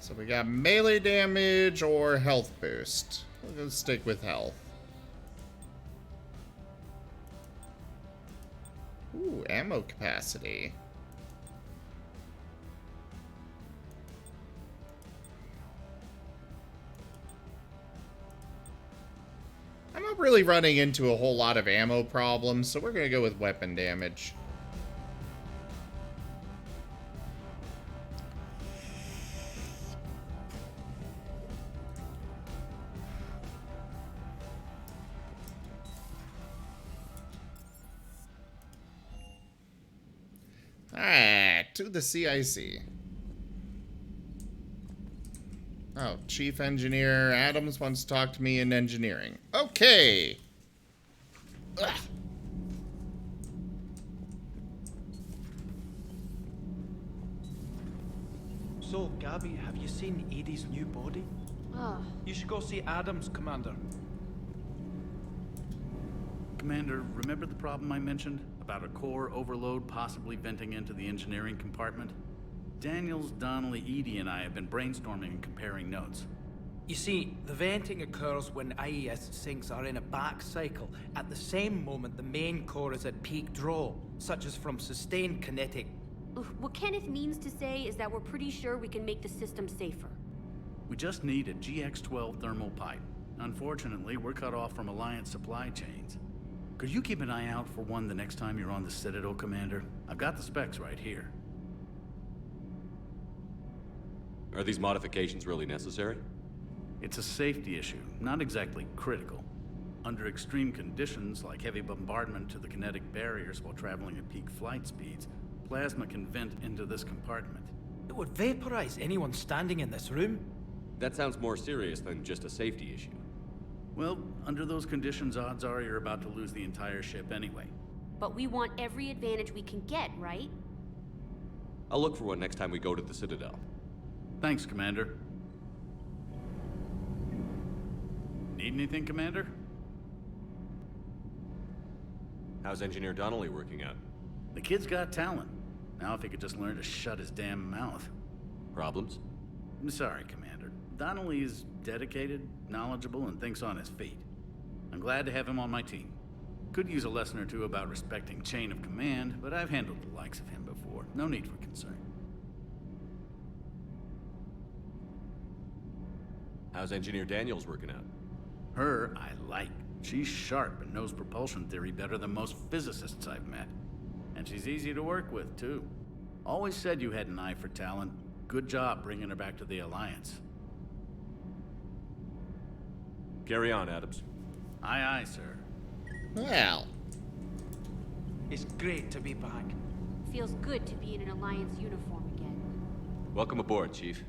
So we got melee damage or health boost. We're gonna stick with health. Ooh, ammo capacity. I'm not really running into a whole lot of ammo problems, so we're gonna go with weapon damage. Ah, to the CIC. Oh, Chief Engineer Adams wants to talk to me in engineering. Okay. Ugh. So, Gabby, have you seen Edie's new body? You should go see Adams, Commander. Commander, remember the problem I mentioned? About a core overload possibly venting into the engineering compartment? Daniels, Donnelly, Edie, and I have been brainstorming and comparing notes. You see, the venting occurs when IES sinks are in a back cycle. At the same moment, the main core is at peak draw, such as from sustained kinetic. What Kenneth means to say is that we're pretty sure we can make the system safer. We just need a GX-12 thermal pipe. Unfortunately, we're cut off from Alliance supply chains. Could you keep an eye out for one the next time you're on the Citadel, Commander? I've got the specs right here. Are these modifications really necessary? It's a safety issue, not exactly critical. Under extreme conditions, like heavy bombardment to the kinetic barriers while traveling at peak flight speeds, plasma can vent into this compartment. It would vaporize anyone standing in this room. That sounds more serious than just a safety issue. Well, under those conditions, odds are you're about to lose the entire ship anyway. But we want every advantage we can get, right? I'll look for one next time we go to the Citadel. Thanks, Commander. Need anything, Commander? How's Engineer Donnelly working out? The kid's got talent. Now if he could just learn to shut his damn mouth. Problems? I'm sorry, Commander. Donnelly is dedicated, knowledgeable, and thinks on his feet. I'm glad to have him on my team. Could use a lesson or two about respecting chain of command, but I've handled the likes of him before. No need for concern. How's Engineer Daniels working out? Her, I like. She's sharp and knows propulsion theory better than most physicists I've met. And she's easy to work with, too. Always said you had an eye for talent. Good job bringing her back to the Alliance. Carry on, Adams. Aye, aye, sir. Well. It's great to be back. Feels good to be in an Alliance uniform again. Welcome aboard, Chief.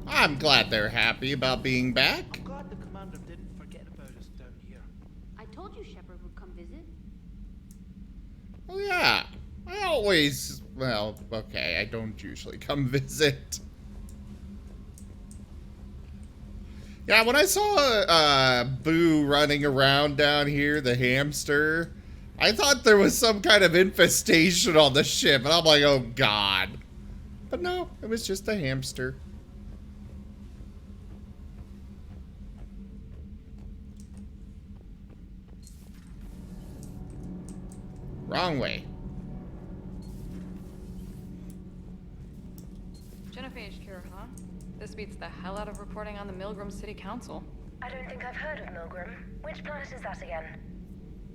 I'm glad they're happy about being back. I'm glad the Commander didn't forget about us down here. I told you Shepard would come visit. Oh yeah. I always... Well, okay, I don't usually come visit. Yeah, when I saw Boo running around down here, the hamster, I thought there was some kind of infestation on the ship, and I'm like, oh god. But no, it was just a hamster. Wrong way. Genophage cure, huh? This beats the hell out of reporting on the Milgram City Council. I don't think I've heard of Milgram. Which planet is that again?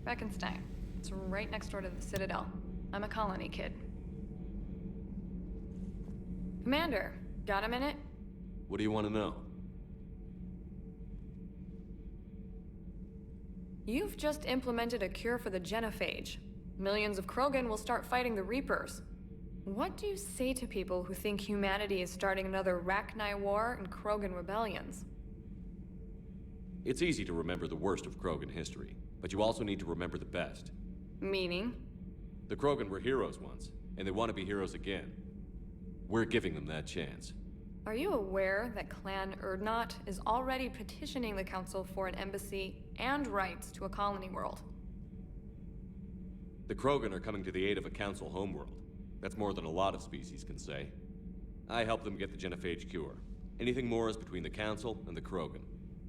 Beckenstein. It's right next door to the Citadel. I'm a colony kid. Commander, got a minute? What do you want to know? You've just implemented a cure for the genophage. Millions of Krogan will start fighting the Reapers. What do you say to people who think humanity is starting another Rachni War and Krogan rebellions? It's easy to remember the worst of Krogan history, but you also need to remember the best. Meaning? The Krogan were heroes once, and they want to be heroes again. We're giving them that chance. Are you aware that Clan Urdnot is already petitioning the Council for an embassy and rights to a colony world? The Krogan are coming to the aid of a Council homeworld. That's more than a lot of species can say. I helped them get the genophage cure. Anything more is between the Council and the Krogan.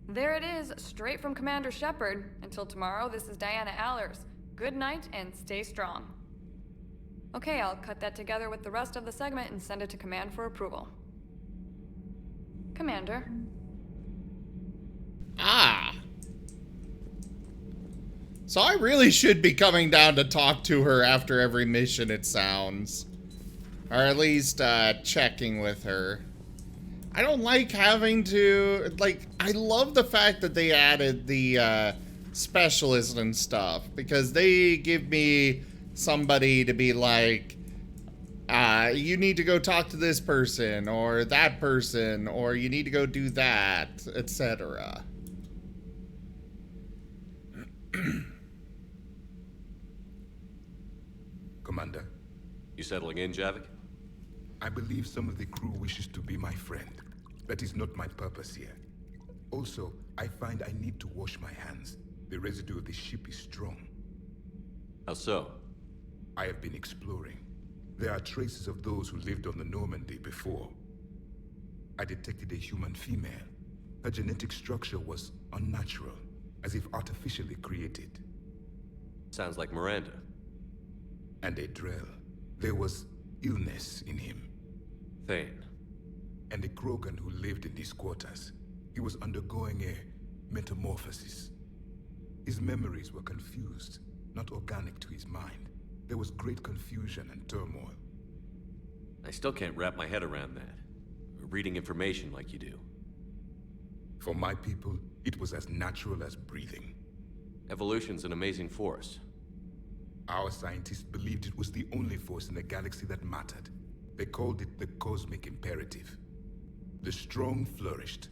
There it is, straight from Commander Shepard. Until tomorrow, this is Diana Allers. Good night and stay strong. Okay, I'll cut that together with the rest of the segment and send it to Command for approval. Commander. Ah. So I really should be coming down to talk to her after every mission, it sounds. Or at least checking with her. I don't like having to... Like, I love the fact that they added the specialist and stuff. Because they give me somebody to be like, you need to go talk to this person or that person, or you need to go do that, etc. Commander. You settling in, Javik? I believe some of the crew wishes to be my friend. That is not my purpose here. Also, I find I need to wash my hands. The residue of the ship is strong. How so? I have been exploring. There are traces of those who lived on the Normandy before. I detected a human female. Her genetic structure was unnatural, as if artificially created. Sounds like Miranda. And a Drell. There was illness in him. Thane. And a Krogan who lived in these quarters. He was undergoing a metamorphosis. His memories were confused, not organic to his mind. There was great confusion and turmoil. I still can't wrap my head around that. Reading information like you do. For my people, it was as natural as breathing. Evolution's an amazing force. Our scientists believed it was the only force in the galaxy that mattered. They called it the cosmic imperative. The strong flourished,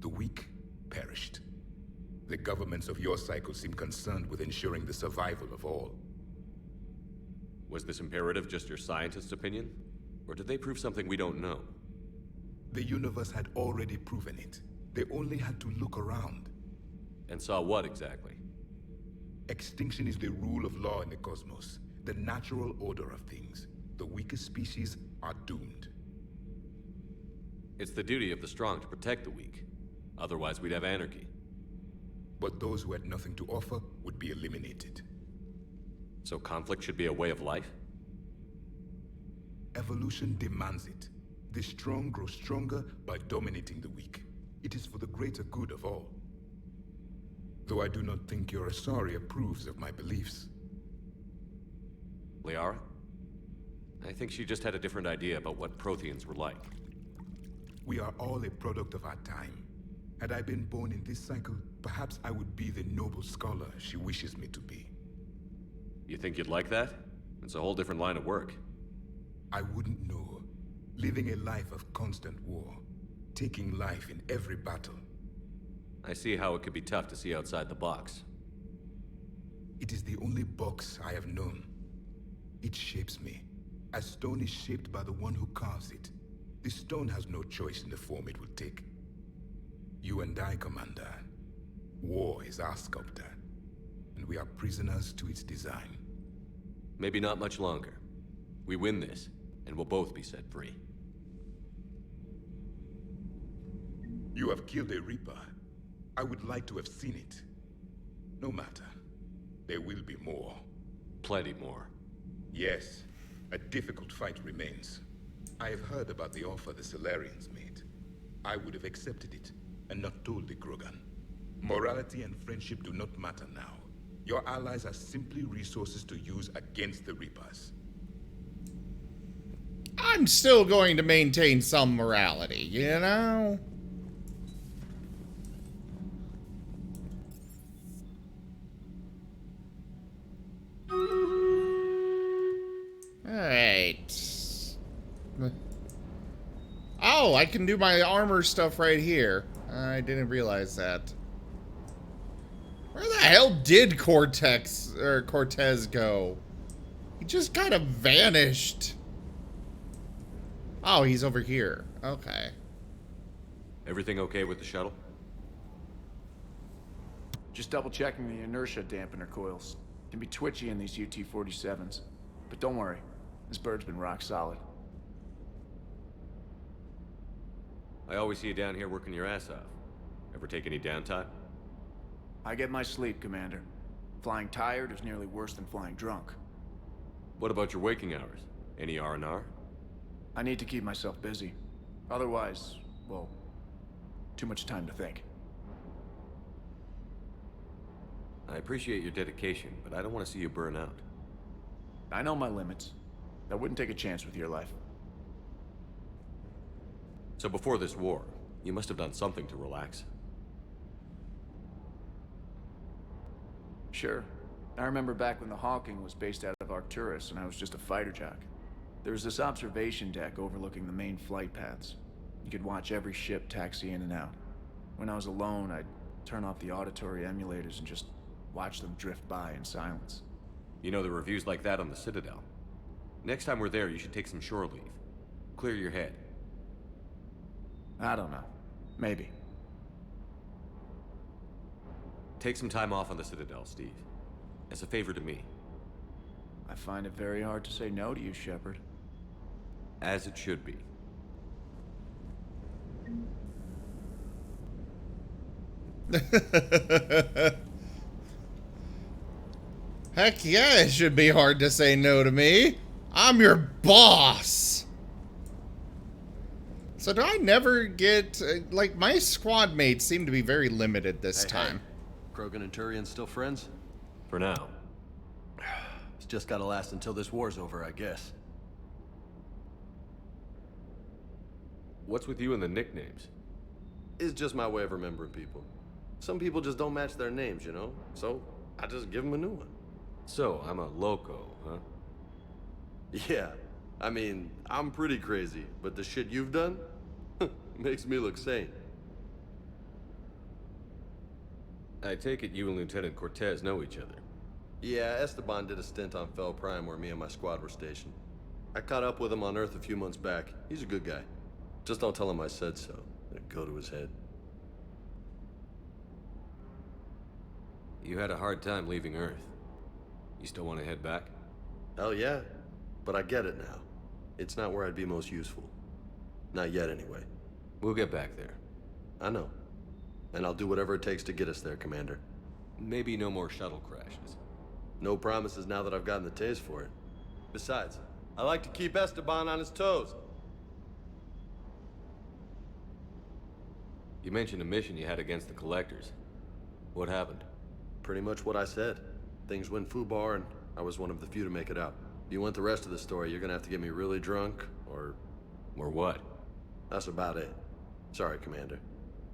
the weak perished. The governments of your cycle seem concerned with ensuring the survival of all. Was this imperative just your scientist's opinion? Or did they prove something we don't know? The universe had already proven it. They only had to look around. And saw what exactly? Extinction is the rule of law in the cosmos, the natural order of things. The weakest species are doomed. It's the duty of the strong to protect the weak. Otherwise, we'd have anarchy. But those who had nothing to offer would be eliminated. So conflict should be a way of life? Evolution demands it. The strong grow stronger by dominating the weak. It is for the greater good of all. Though I do not think your Asari approves of my beliefs. Liara? I think she just had a different idea about what Protheans were like. We are all a product of our time. Had I been born in this cycle, perhaps I would be the noble scholar she wishes me to be. You think you'd like that? It's a whole different line of work. I wouldn't know. Living a life of constant war. Taking life in every battle. I see how it could be tough to see outside the box. It is the only box I have known. It shapes me, as stone is shaped by the one who carves it. The stone has no choice in the form it will take. You and I, Commander. War is our sculptor, and we are prisoners to its design. Maybe not much longer. We win this, and we'll both be set free. You have killed a Reaper. I would like to have seen it. No matter. There will be more. Plenty more. Yes. A difficult fight remains. I have heard about the offer the Solarians made. I would have accepted it, and not told the Krogan. Morality and friendship do not matter now. Your allies are simply resources to use against the Reapers. I'm still going to maintain some morality, you know? Alright. Oh, I can do my armor stuff right here. I didn't realize that. Where the hell did Cortez go? He just kind of vanished. Oh, he's over here. Okay. Everything okay with the shuttle? Just double checking the inertia dampener coils. Can be twitchy in these UT-47s. But don't worry, this bird's been rock solid. I always see you down here working your ass off. Ever take any downtime? I get my sleep, Commander. Flying tired is nearly worse than flying drunk. What about your waking hours? Any R&R? I need to keep myself busy. Otherwise, well, too much time to think. I appreciate your dedication, but I don't want to see you burn out. I know my limits. I wouldn't take a chance with your life. So before this war, you must have done something to relax. Sure. I remember back when the Hawking was based out of Arcturus and I was just a fighter jock. There was this observation deck overlooking the main flight paths. You could watch every ship taxi in and out. When I was alone, I'd turn off the auditory emulators and just watch them drift by in silence. You know, the reviews like that on the Citadel. Next time we're there, you should take some shore leave. Clear your head. I don't know. Maybe. Take some time off on the Citadel, Steve. As a favor to me. I find it very hard to say no to you, Shepard. As it should be. Heck yeah, it should be hard to say no to me. I'm your boss. So do I never get, like, my squad mates seem to be very limited this time. Hey. Krogan and Turian still friends? For now. It's just gotta last until this war's over, I guess. What's with you and the nicknames? It's just my way of remembering people. Some people just don't match their names, you know? So, I just give them a new one. So, I'm a loco, huh? Yeah. I mean, I'm pretty crazy, but the shit you've done makes me look sane. I take it you and Lieutenant Cortez know each other. Yeah, Esteban did a stint on Fel Prime where me and my squad were stationed. I caught up with him on Earth a few months back. He's a good guy. Just don't tell him I said so. It'll go to his head. You had a hard time leaving Earth. You still want to head back? Hell yeah. But I get it now. It's not where I'd be most useful. Not yet, anyway. We'll get back there. I know. And I'll do whatever it takes to get us there, Commander. Maybe no more shuttle crashes. No promises now that I've gotten the taste for it. Besides, I like to keep Esteban on his toes. You mentioned a mission you had against the Collectors. What happened? Pretty much what I said. Things went foobar, and I was one of the few to make it out. If you want the rest of the story, you're gonna have to get me really drunk, or... Or what? That's about it. Sorry, Commander.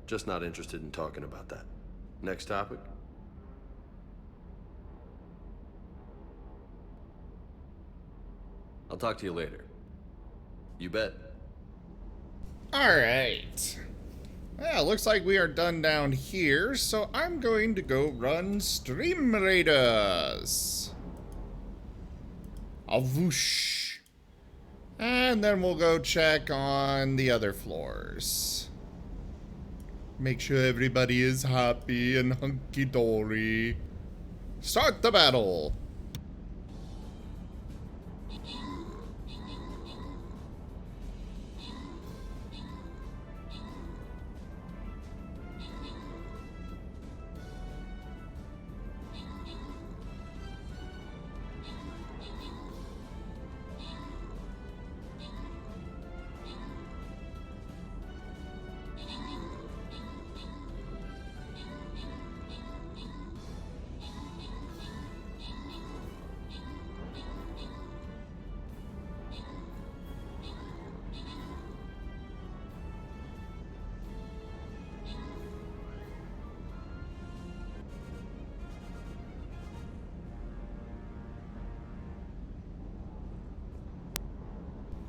Just not interested in talking about that. Next topic? I'll talk to you later. You bet. Alright. Well, looks like we are done down here, so I'm going to go run Stream Raiders. A whoosh. And then we'll go check on the other floors. Make sure everybody is happy and hunky-dory. Start the battle.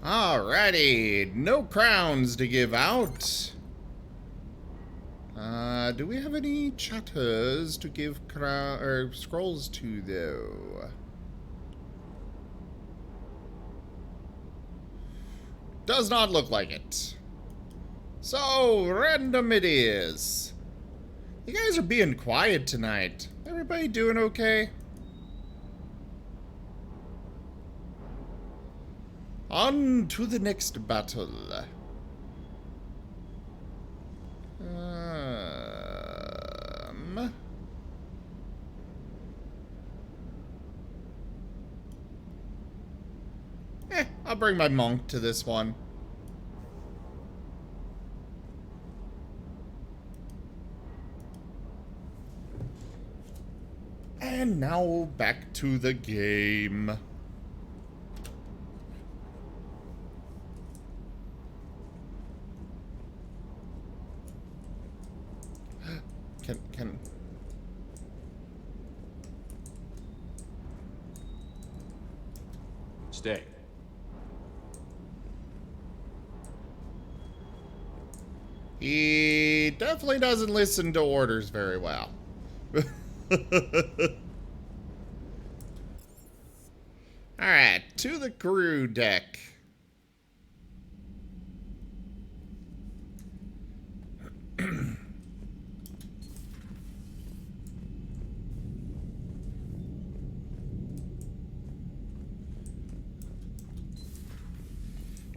Alrighty, no crowns to give out. Do we have any chatters to give scrolls to, though? Does not look like it. So, random it is. You guys are being quiet tonight. Everybody doing okay? On to the next battle. I'll bring my monk to this one. And now back to the game. Stay. He definitely doesn't listen to orders very well. Alright, to the crew deck.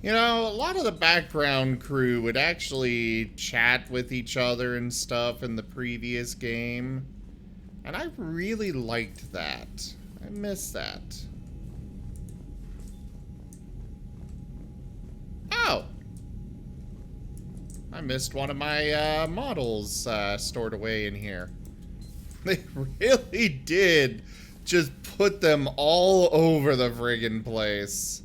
You know, a lot of the background crew would actually chat with each other and stuff in the previous game. And I really liked that. I miss that. Oh! I missed one of my models stored away in here. They really did just put them all over the friggin' place.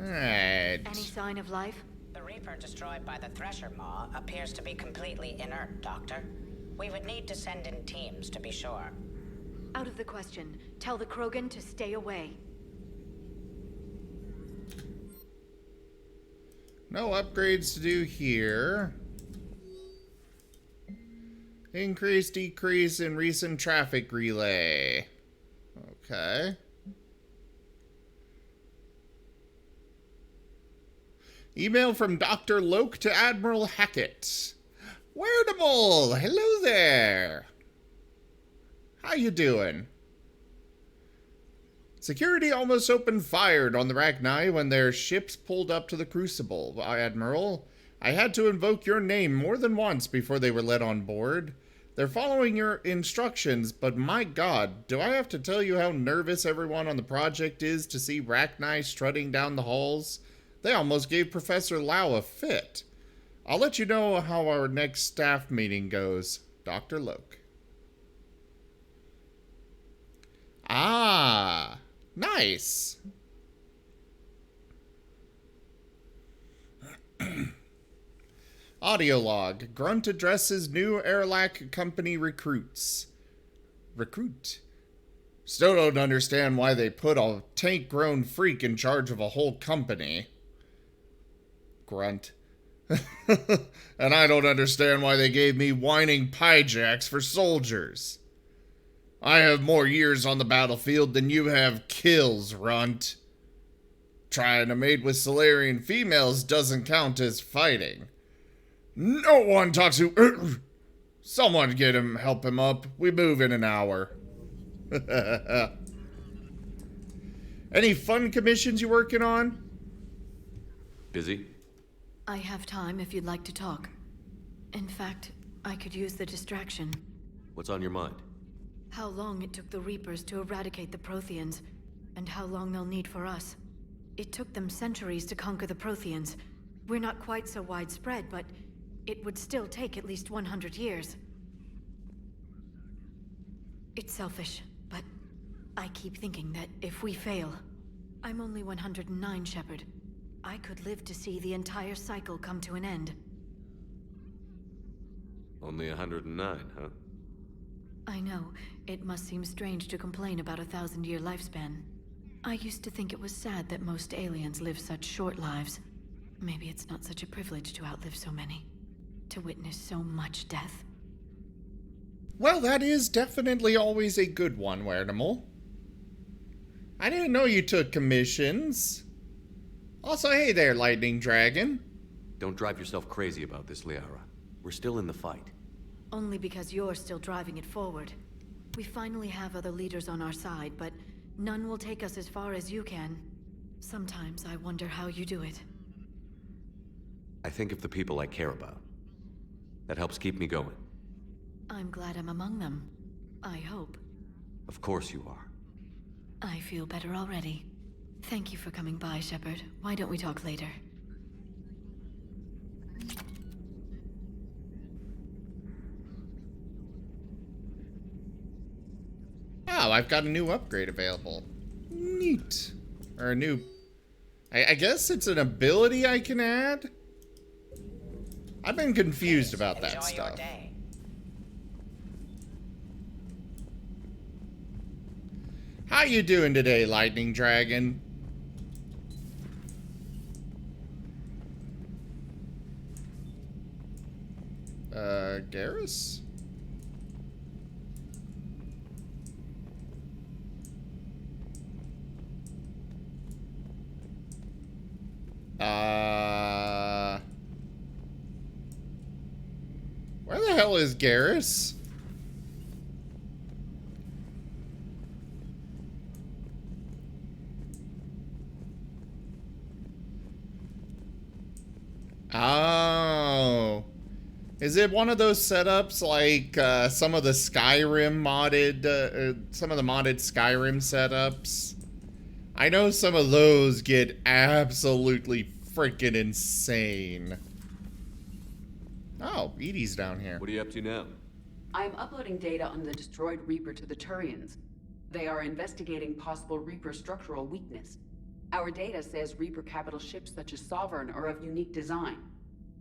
Alright. Any sign of life? The Reaper destroyed by the Thresher Maw appears to be completely inert, Doctor. We would need to send in teams to be sure. Out of the question. Tell the Krogan to stay away. No upgrades to do here. Increase, decrease in recent traffic relay. Okay. Email from Dr. Loke to Admiral Hackett. Wearable! Hello there! How you doing? Security almost opened fire on the Rachni when their ships pulled up to the Crucible, Admiral. I had to invoke your name more than once before they were let on board. They're following your instructions, but my god, do I have to tell you how nervous everyone on the project is to see Rachni strutting down the halls? They almost gave Professor Lau a fit. I'll let you know how our next staff meeting goes. Dr. Loke. Ah, nice. Audio log. Grunt addresses new Airlac company recruits. Recruit? Still don't understand why they put a tank-grown freak in charge of a whole company. Grunt. And I don't understand why they gave me whining piejacks for soldiers. I have more years on the battlefield than you have kills, Runt. Trying to mate with Solarian females doesn't count as fighting. No one talks to... Someone get him, help him up. We move in an hour. Any fun commissions you working on? Busy? I have time if you'd like to talk. In fact, I could use the distraction. What's on your mind? How long it took the Reapers to eradicate the Protheans, and how long they'll need for us. It took them centuries to conquer the Protheans. We're not quite so widespread, but it would still take at least 100 years. It's selfish, but I keep thinking that if we fail... I'm only 109, Shepard. I could live to see the entire cycle come to an end. Only 109, huh? I know. It must seem strange to complain about a 1,000-year lifespan. I used to think it was sad that most aliens live such short lives. Maybe it's not such a privilege to outlive so many. To witness so much death. Well, that is definitely always a good one, Wernimal. I didn't know you took commissions. Also, hey there, Lightning Dragon. Don't drive yourself crazy about this, Liara. We're still in the fight. Only because you're still driving it forward. We finally have other leaders on our side, but none will take us as far as you can. Sometimes I wonder how you do it. I think of the people I care about. That helps keep me going. I'm glad I'm among them. I hope. Of course you are. I feel better already. Thank you for coming by, Shepard. Why don't we talk later? Oh, I've got a new upgrade available. Neat. Or a new... I guess it's an ability I can add? I've been confused about that stuff. How you doing today, Lightning Dragon? Garrus? Where the hell is Garrus? Oh. Is it one of those setups like some of the Skyrim modded, some of the modded Skyrim setups? I know some of those get absolutely freaking insane. Oh, Edie's down here. What are you up to now? I am uploading data on the destroyed Reaper to the Turians. They are investigating possible Reaper structural weakness. Our data says Reaper capital ships such as Sovereign are of unique design.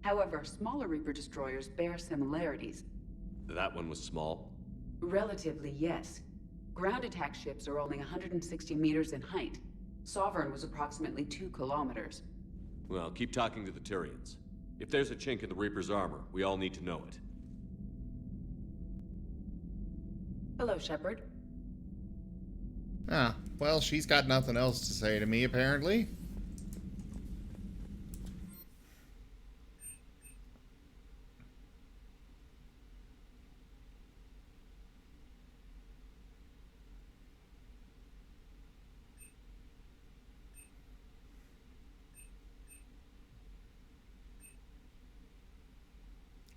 However, smaller Reaper destroyers bear similarities. That one was small? Relatively, yes. Ground attack ships are only 160 meters in height. Sovereign was approximately 2 kilometers. Well, keep talking to the Tyrians. If there's a chink in the Reaper's armor, we all need to know it. Hello, Shepard. Ah, well, she's got nothing else to say to me, apparently.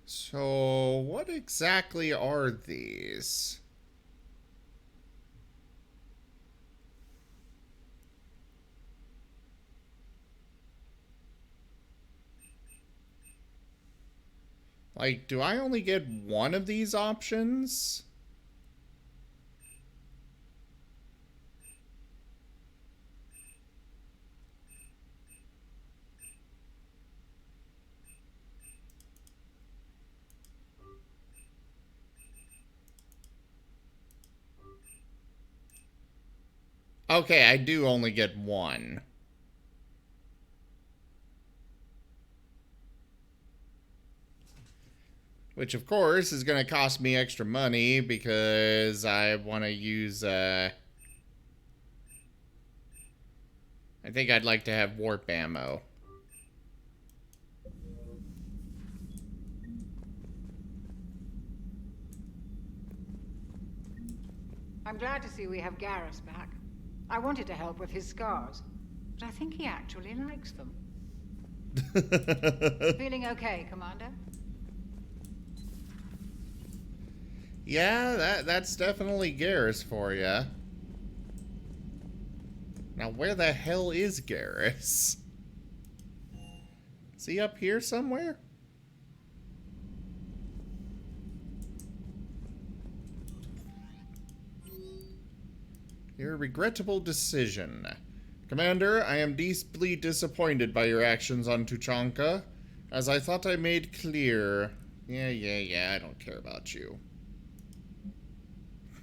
So, what exactly are these? Like, do I only get one of these options? Okay, I do only get one. Which, of course, is going to cost me extra money because I want to use, I think I'd like to have warp ammo. I'm glad to see we have Garrus back. I wanted to help with his scars, but I think he actually likes them. Feeling okay, Commander? Yeah, that's definitely Garrus for you. Now, where the hell is Garrus? Is he up here somewhere? Your regrettable decision. Commander, I am deeply disappointed by your actions on Tuchanka, as I thought I made clear. Yeah, I don't care about you.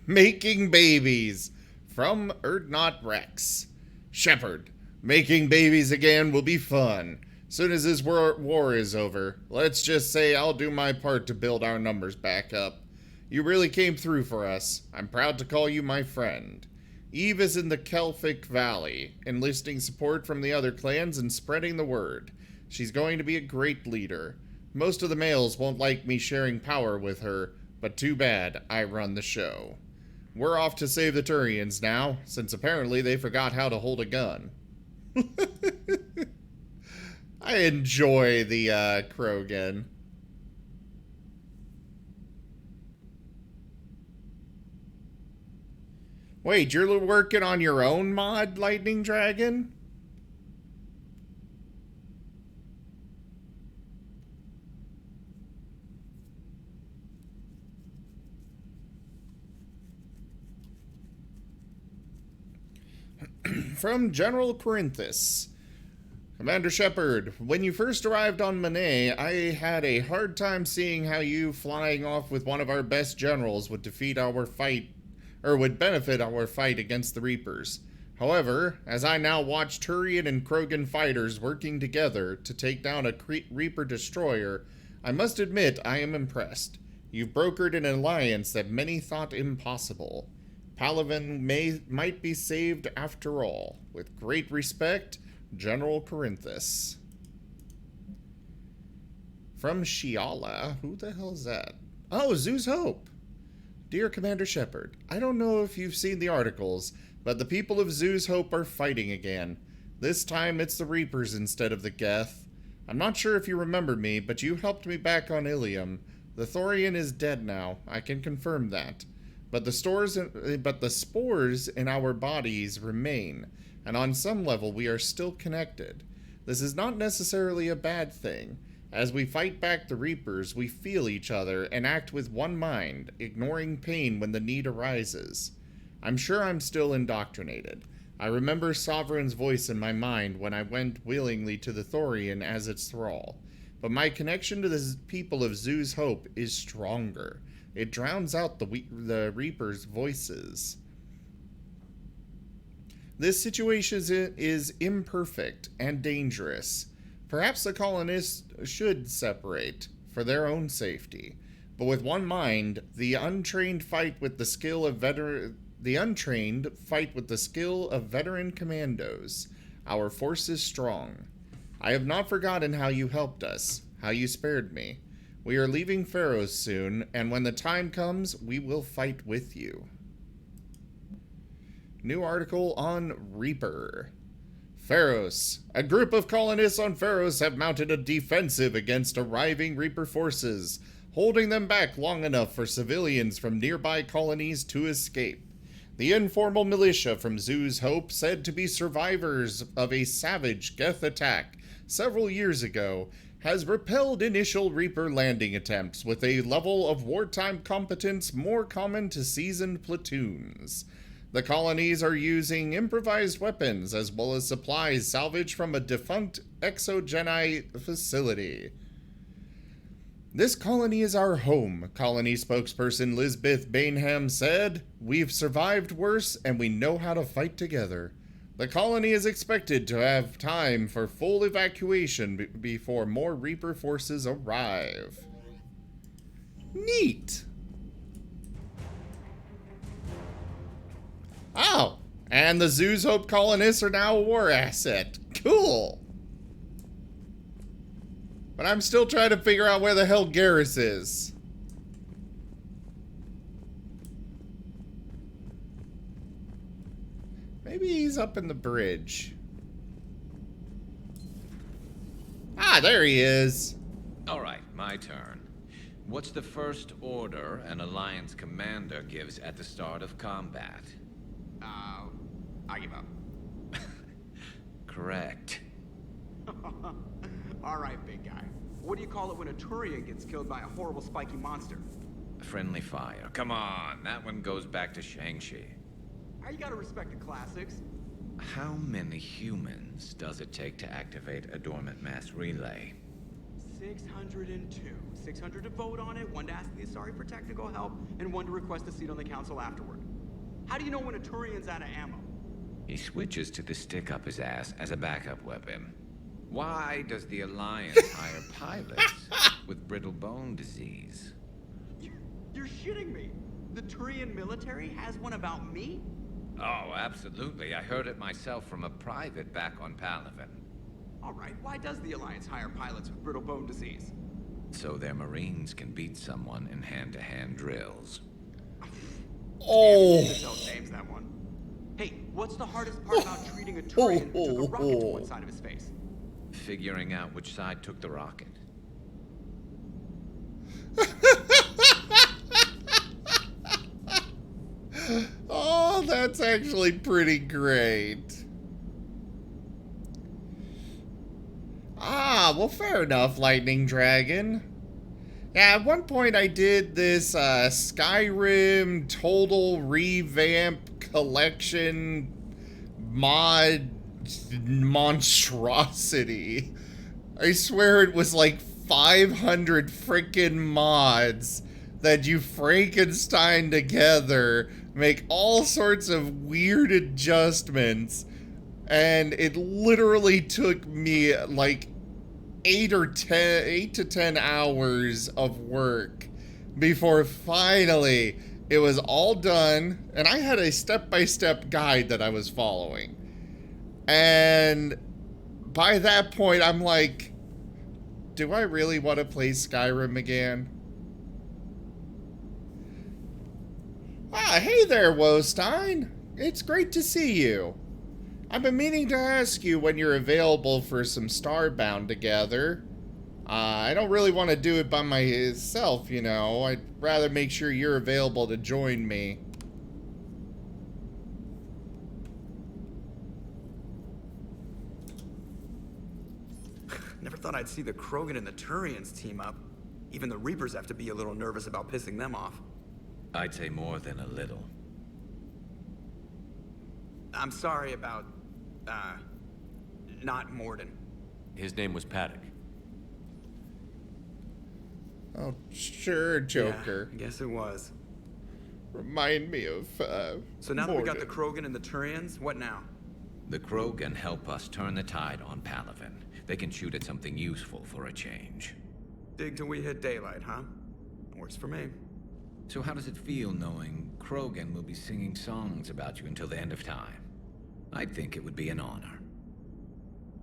Making babies from Erdnot Rex. Shepard, making babies again will be fun. Soon as this war is over, let's just say I'll do my part to build our numbers back up. You really came through for us. I'm proud to call you my friend. Eve is in the Kelphic Valley, enlisting support from the other clans and spreading the word. She's going to be a great leader. Most of the males won't like me sharing power with her, but too bad, I run the show. We're off to save the Turians now, since apparently they forgot how to hold a gun. I enjoy the Krogan. Wait, you're working on your own mod, Lightning Dragon? From General Corinthus. Commander Shepard, when you first arrived on Manet, I had a hard time seeing how you flying off with one of our best generals would defeat our fight, or would benefit our fight against the Reapers. However, as I now watch Turian and Krogan fighters working together to take down a Reaper destroyer, I must admit I am impressed. You've brokered an alliance that many thought impossible. Palaven might be saved after all. With great respect, General Corinthus. From Shiala. Who the hell is that? Oh, Zeus Hope. Dear Commander Shepard, I don't know if you've seen the articles, but the people of Zeus Hope are fighting again. This time it's the Reapers instead of the Geth. I'm not sure if you remember me, but you helped me back on Ilium. The Thorian is dead now. I can confirm that. But the spores in our bodies remain, and on some level we are still connected. This is not necessarily a bad thing. As we fight back the Reapers, we feel each other and act with one mind, ignoring pain when the need arises. I'm sure I'm still indoctrinated. I remember Sovereign's voice in my mind when I went willingly to the Thorian as its thrall. But my connection to the people of Zeus Hope is stronger. It drowns out the Reapers' voices. This situation is imperfect and dangerous. Perhaps the colonists should separate for their own safety. But with one mind, the untrained fight with the skill of veteran commandos. Our force is strong. I have not forgotten how you helped us, how you spared me. We are leaving Pharos soon, and when the time comes, we will fight with you. New article on Reaper. Pharos. A group of colonists on Pharos have mounted a defensive against arriving Reaper forces, holding them back long enough for civilians from nearby colonies to escape. The informal militia from Zeus Hope, said to be survivors of a savage Geth attack several years ago, has repelled initial Reaper landing attempts with a level of wartime competence more common to seasoned platoons. The colonies are using improvised weapons as well as supplies salvaged from a defunct exogeni facility. This colony is our home, colony spokesperson Lisbeth Bainham said. We've survived worse and we know how to fight together. The colony is expected to have time for full evacuation before more Reaper forces arrive. Neat! Oh, and the Zeus Hope colonists are now a war asset. Cool! But I'm still trying to figure out where the hell Garrus is. Maybe he's up in the bridge. Ah, there he is. All right, my turn. What's the first order an Alliance commander gives at the start of combat? I give up. Correct. All right, big guy. What do you call it when a Turian gets killed by a horrible spiky monster? Friendly fire. Come on, that one goes back to Shang-Chi. You gotta respect the classics. How many humans does it take to activate a dormant mass relay? 602. 600 to vote on it, 1 to ask the Asari for technical help, and 1 to request a seat on the council afterward. How do you know when a Turian's out of ammo? He switches to the stick up his ass as a backup weapon. Why does the Alliance hire pilots with brittle bone disease? You're shitting me. The Turian military has one about me? Oh, absolutely. I heard it myself from a private back on Palaven. All right, why does the Alliance hire pilots with brittle bone disease? So their Marines can beat someone in hand-to-hand drills. Oh. Tell James that one. Hey, what's the hardest part about treating a Turian who took a rocket to one side of his face? Figuring out which side took the rocket. Oh, that's actually pretty great. Ah, well, fair enough, Lightning Dragon. Yeah, at one point I did this Skyrim total revamp collection mod monstrosity. I swear it was like 500 freaking mods that you Frankenstein together, make all sorts of weird adjustments, and it literally took me like 8 to 10 hours of work before finally it was all done, and I had a step-by-step guide that I was following. And by that point, I'm like, do I really want to play Skyrim again? Ah, hey there, Wostein. It's great to see you. I've been meaning to ask you when you're available for some Starbound together. I don't really want to do it by myself, you know. I'd rather make sure you're available to join me. Never thought I'd see the Krogan and the Turians team up. Even the Reapers have to be a little nervous about pissing them off. I'd say more than a little. I'm sorry about, not Morden. His name was Paddock. Oh, sure, Joker. Yeah, I guess it was. Remind me of, So now that we got the Krogan and the Turians, what now? The Krogan help us turn the tide on Palaven. They can shoot at something useful for a change. Dig till we hit daylight, huh? Works for me. So how does it feel knowing Krogan will be singing songs about you until the end of time? I think it would be an honor.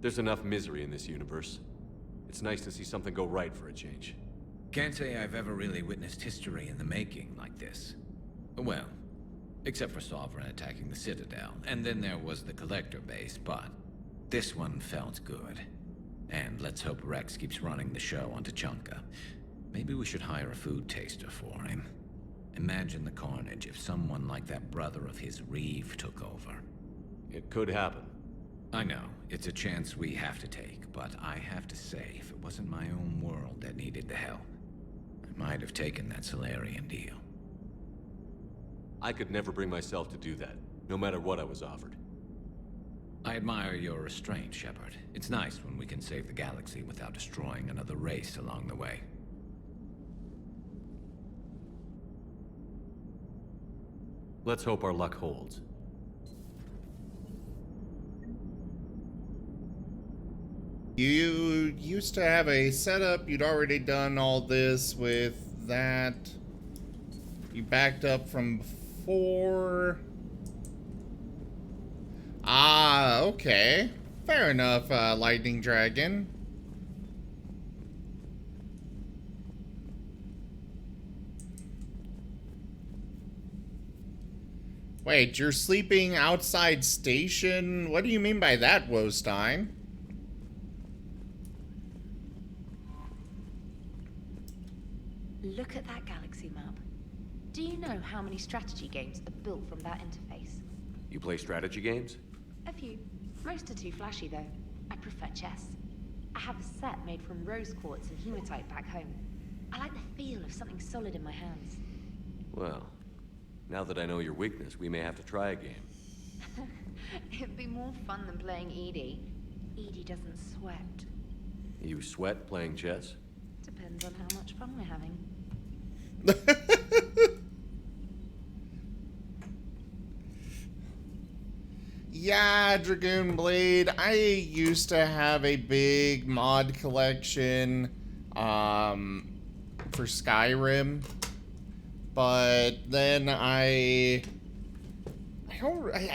There's enough misery in this universe. It's nice to see something go right for a change. Can't say I've ever really witnessed history in the making like this. Well, except for Sovereign attacking the Citadel, and then there was the Collector base, but this one felt good. And let's hope Rex keeps running the show on Tuchanka. Maybe we should hire a food taster for him. Imagine the carnage if someone like that brother of his, Reeve, took over. It could happen. I know, it's a chance we have to take, but I have to say, if it wasn't my own world that needed the help, I might have taken that Solarian deal. I could never bring myself to do that, no matter what I was offered. I admire your restraint, Shepard. It's nice when we can save the galaxy without destroying another race along the way. Let's hope our luck holds. You used to have a setup, you'd already done all this with that. You backed up from before. Ah, okay. Fair enough, Lightning Dragon. Wait, you're sleeping outside station? What do you mean by that, Wostein? Look at that galaxy map. Do you know how many strategy games are built from that interface? You play strategy games? A few. Most are too flashy, though. I prefer chess. I have a set made from rose quartz and hematite back home. I like the feel of something solid in my hands. Well, now that I know your weakness, we may have to try a game. It'd be more fun than playing Edie. Edie doesn't sweat. You sweat playing chess? Depends on how much fun we're having. Yeah, Dragoon Blade. I used to have a big mod collection for Skyrim, but then I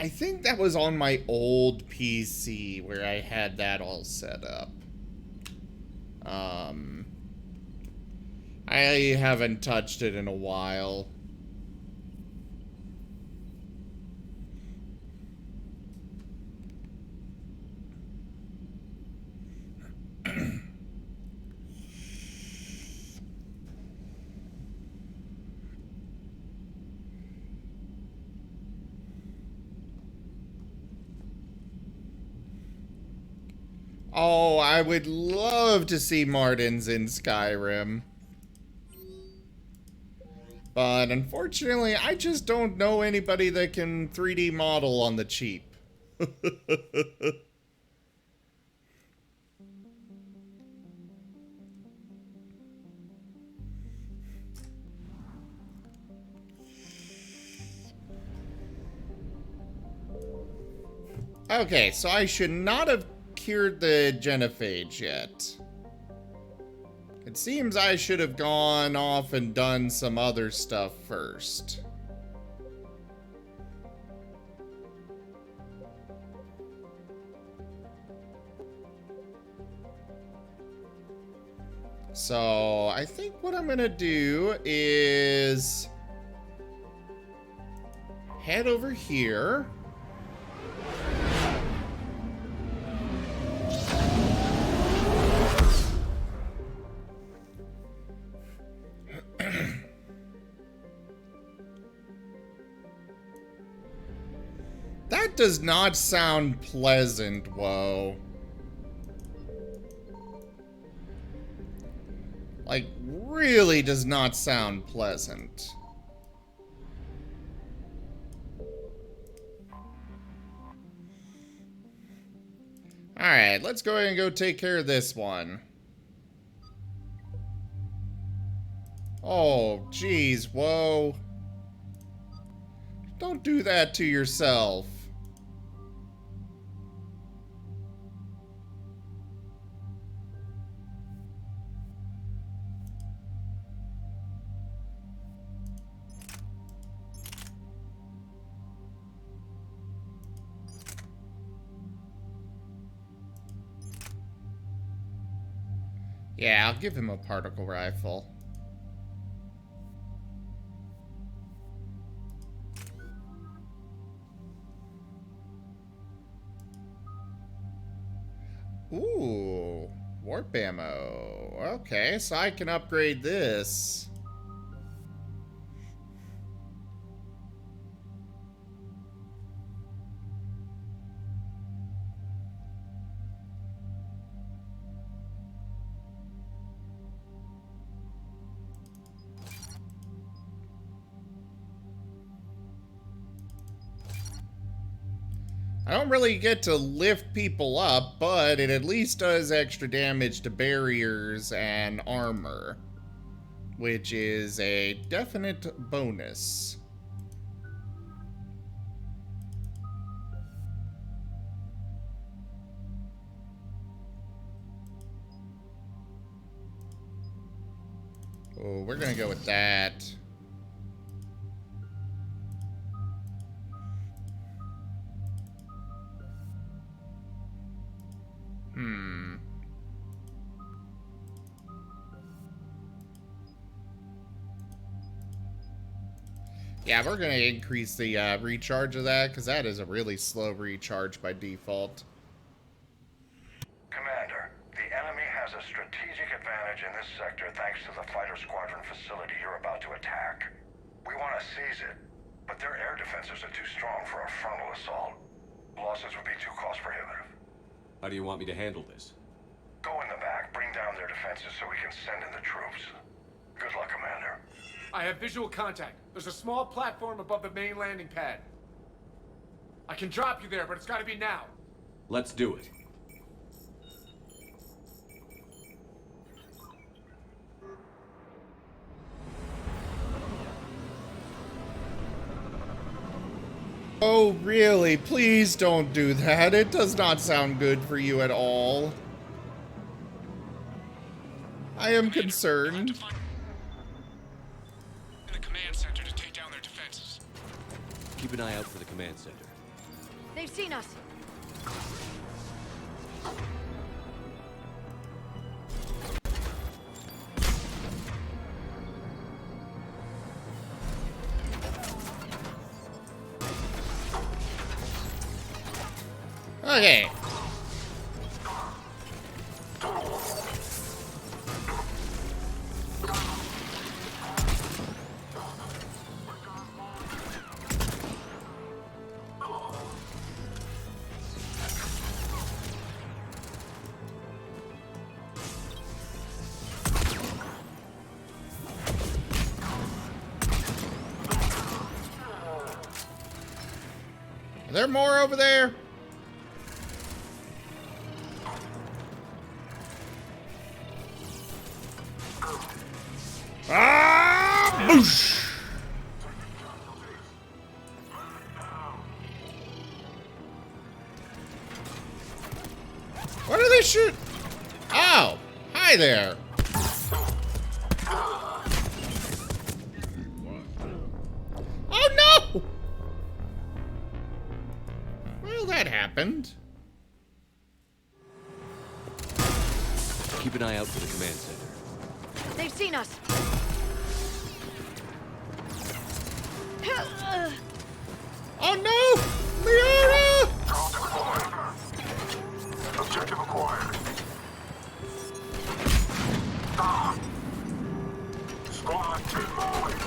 think that was on my old PC where I had that all set up. I haven't touched it in a while. Oh, I would love to see Martins in Skyrim. But unfortunately, I just don't know anybody that can 3D model on the cheap. Okay, so I should not have cured the genophage yet. It seems I should have gone off and done some other stuff first. So I think what I'm gonna do is head over here. That does not sound pleasant, whoa. Like, really does not sound pleasant. Alright, let's go ahead and go take care of this one. Oh, geez, whoa. Don't do that to yourself. Yeah, I'll give him a particle rifle. Ooh, warp ammo. Okay, so I can upgrade this. I don't really get to lift people up, but it at least does extra damage to barriers and armor, which is a definite bonus. Oh, we're gonna go with that. Yeah, we're going to increase the recharge of that, because that is a really slow recharge by default. Commander, the enemy has a strategic advantage in this sector thanks to the fighter squadron facility you're about to attack. We want to seize it, but their air defenses are too strong for a frontal assault. Losses would be too cost prohibitive. How do you want me to handle this? Go in the back, bring down their defenses so we can send in the troops. Good luck, Commander. I have visual contact. There's a small platform above the main landing pad. I can drop you there, but it's gotta be now. Let's do it. Oh, really? Please don't do that. It does not sound good for you at all. I am concerned. Keep an eye out for the command center. They've seen us. Okay. Are there more over there? Ah! Boosh! What are they shooting? Oh, hi there. Oh no! Well, that happened. Keep an eye out for the command center. They've seen us. Oh no! Leona! Objective acquired. Squad deployed.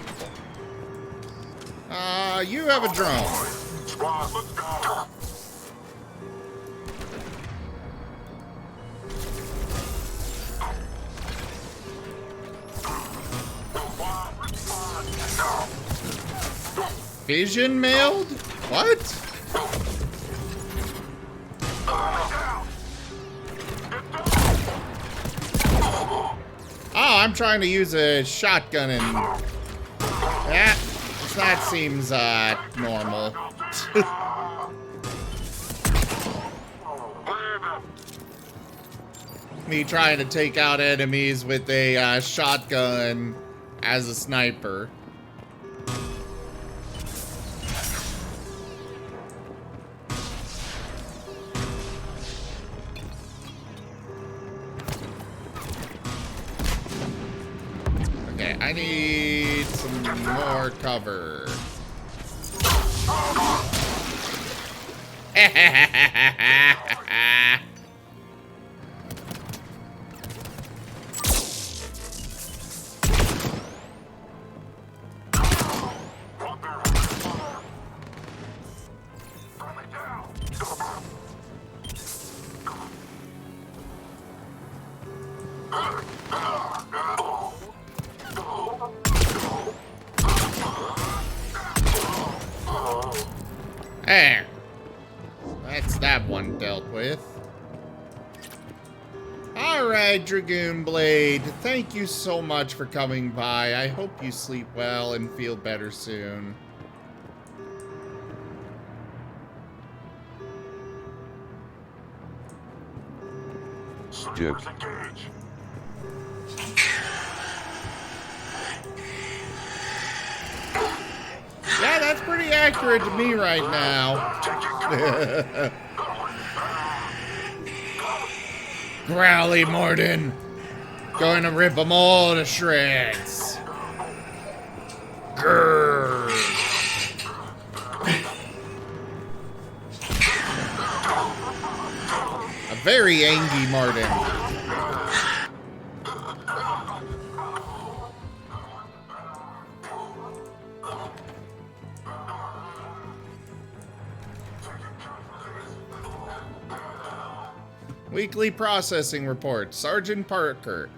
You have a drone. Squad, let's go. Vision mailed? What? Oh, I'm trying to use a shotgun and that seems normal. Me trying to take out enemies with a shotgun as a sniper. Okay, I need some more cover. There. That's that one dealt with. Alright, Dragoon Blade. Thank you so much for coming by. I hope you sleep well and feel better soon. Jokes. Yeah, that's pretty accurate to me right now. Growly Morden. Going to rip them all to shreds. Grrr. A very angry Martin. Weekly processing report. Sergeant Parker.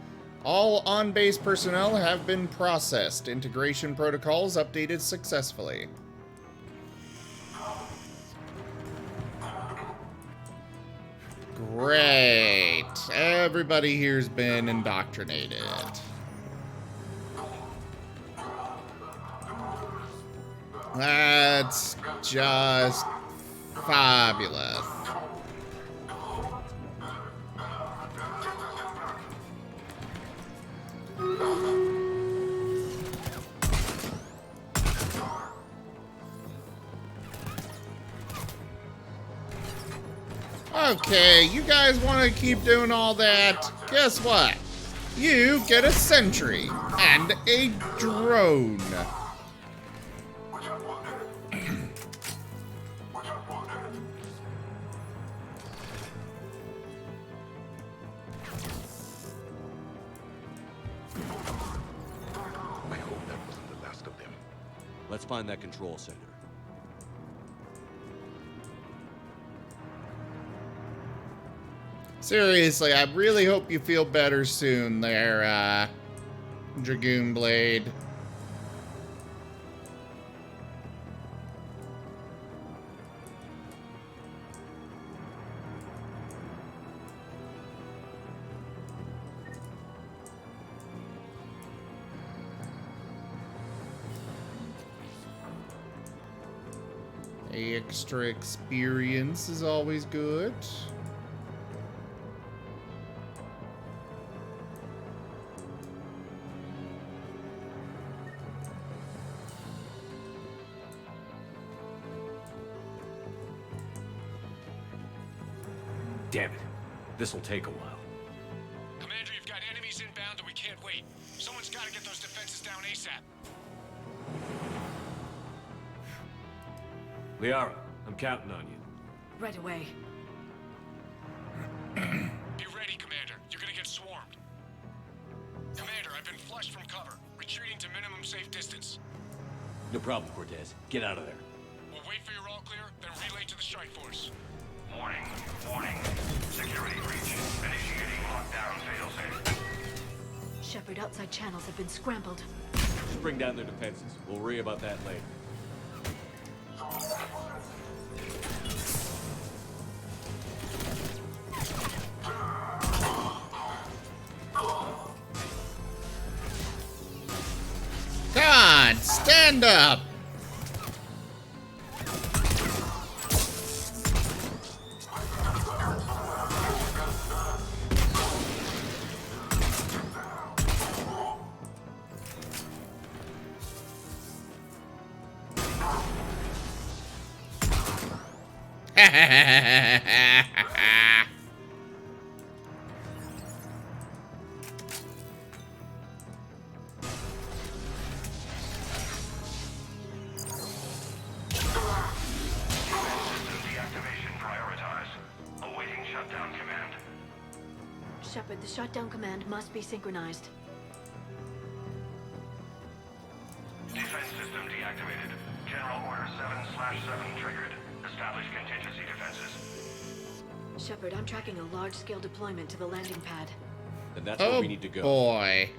All on-base personnel have been processed. Integration protocols updated successfully. Great. Everybody here's been indoctrinated. That's just fabulous. Okay, you guys want to keep doing all that? Guess what? You get a sentry and a drone. I hope that wasn't the last of them. Let's find that control center. Seriously, I really hope you feel better soon there, Dragoon Blade. Extra experience is always good. Damn it. This'll take a while. Commander, you've got enemies inbound and we can't wait. Someone's got to get those defenses down ASAP. Liara, I'm counting on you. Right away. Be ready, Commander. You're gonna get swarmed. Commander, I've been flushed from cover. Retreating to minimum safe distance. No problem, Cortez. Get out of there. We'll wait for your all clear, then relay to the strike force. Warning, warning. Security breach. Initiating lockdown failsafe. Shepard, outside channels have been scrambled. Just bring down their defenses. We'll worry about that later. God, stand up! Shepard, the shutdown command must be synchronized. Defense system deactivated. General Order 7/7 triggered. Establish contingency defenses. Shepard, I'm tracking a large-scale deployment to the landing pad. Then that's where we need to go. Boy.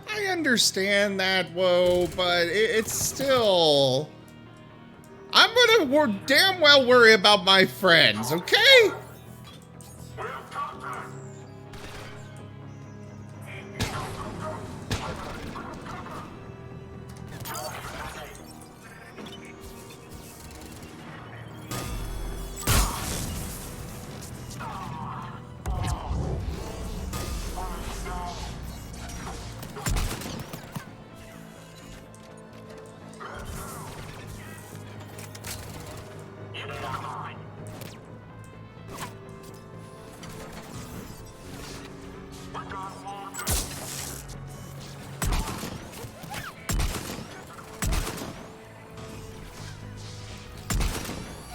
I understand that, whoa, but it's still... I'm gonna damn well worry about my friends, okay?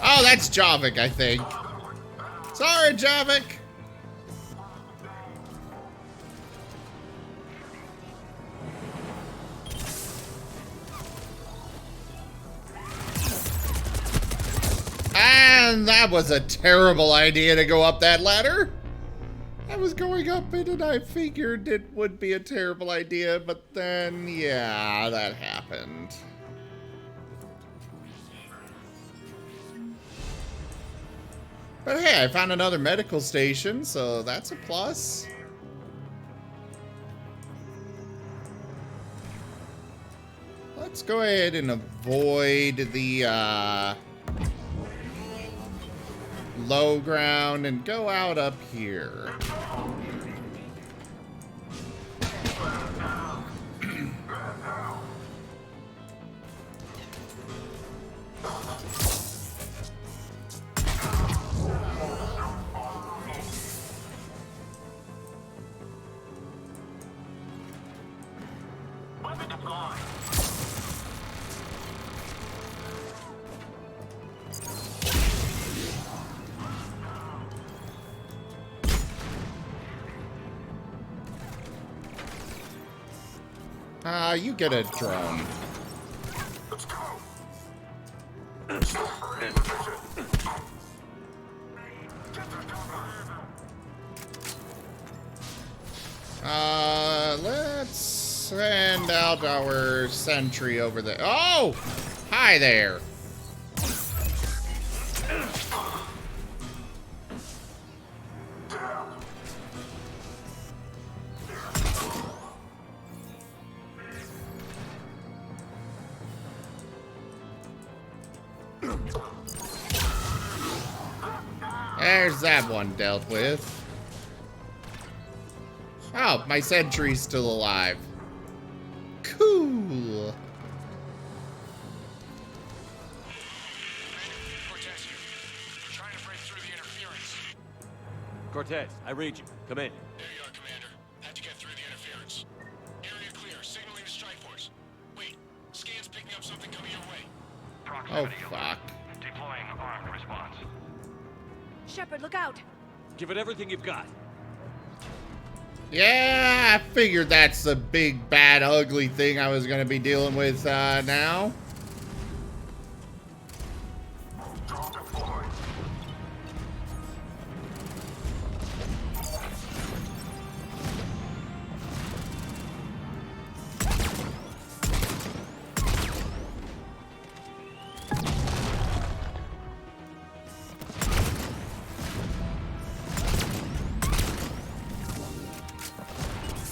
Oh, that's Javik, I think. Sorry, Javik. And that was a terrible idea to go up that ladder. I was going up it and I figured it would be a terrible idea, but then, yeah, that happened. But hey, I found another medical station, so that's a plus. Let's go ahead and avoid the low ground and go out up here. You get a drone. Let's go. send out our sentry over there. Oh! Hi there. There's that one dealt with. Oh, my sentry's still alive. Cool. Cortez, I read you. Come in. There you are, Commander. Had to get through the interference. Area clear. Signaling to strike force. Wait. Scan's picking up something coming your way. Oh, fuck. Deploying armed response. Shepard, look out! Give it everything you've got. Yeah, I figured that's the big, bad, ugly thing I was going to be dealing with now.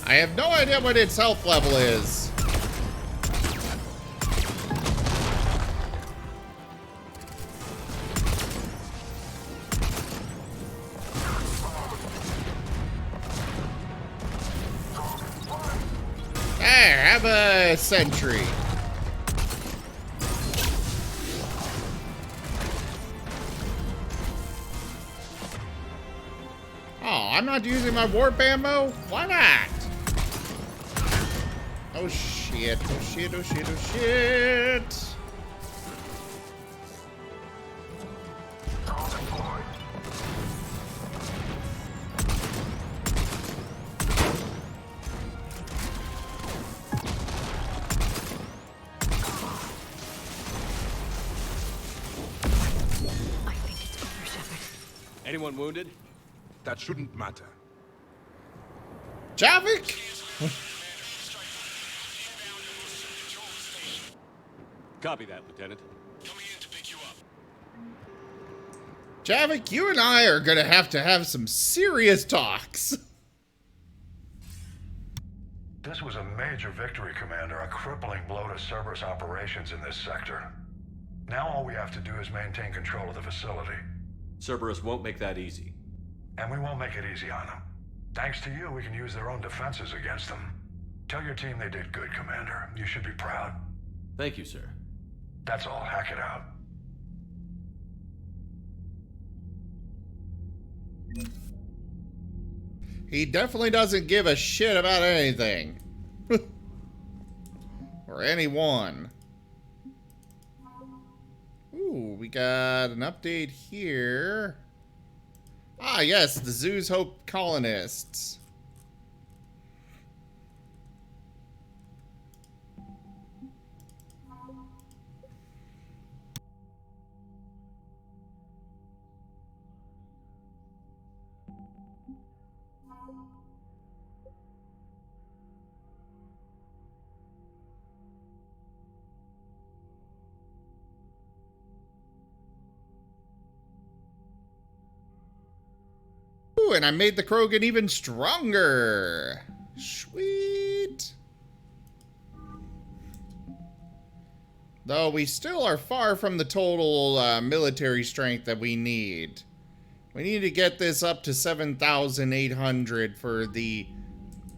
I have no idea what its health level is. There, have a sentry. Oh, I'm not using my warp ammo? Why not? Oh shit, oh shit, oh shit, oh shit. I think it's over, Shepard. Anyone wounded? That shouldn't matter. Javik? Copy that, Lieutenant. Javik, you and I are gonna have some serious talks. This was a major victory, Commander. A crippling blow to Cerberus operations in this sector. Now all we have to do is maintain control of the facility. Cerberus won't make that easy. And we won't make it easy on them. Thanks to you, we can use their own defenses against them. Tell your team they did good, Commander. You should be proud. Thank you, sir. That's all. Hack it out. He definitely doesn't give a shit about anything. Or anyone. Ooh, we got an update here. Ah, yes, the Zoo's Hope colonists. Ooh, and I made the Krogan even stronger. Sweet. Though we still are far from the total military strength that we need. We need to get this up to 7,800 for the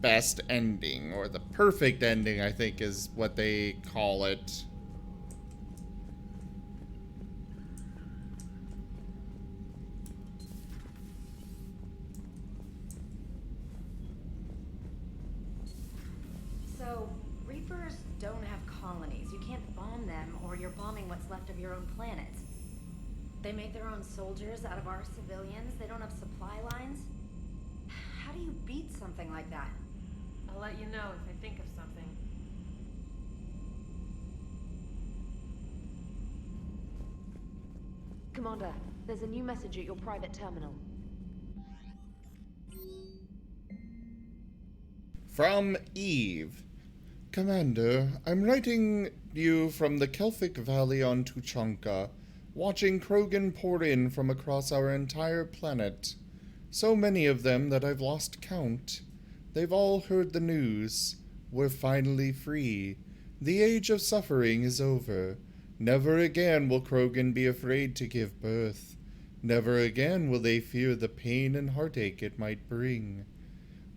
best ending, or the perfect ending, I think is what they call it. So, Reapers don't have colonies. You can't bomb them, or you're bombing what's left of your own planet. They make their own soldiers out of our civilians. They don't have supply lines. How do you beat something like that? I'll let you know if I think of something. Commander, there's a new message at your private terminal. From Eve. Commander, I'm writing you from the Kelphic Valley on Tuchanka, watching Krogan pour in from across our entire planet. So many of them that I've lost count. They've all heard the news. We're finally free. The age of suffering is over. Never again will Krogan be afraid to give birth. Never again will they fear the pain and heartache it might bring.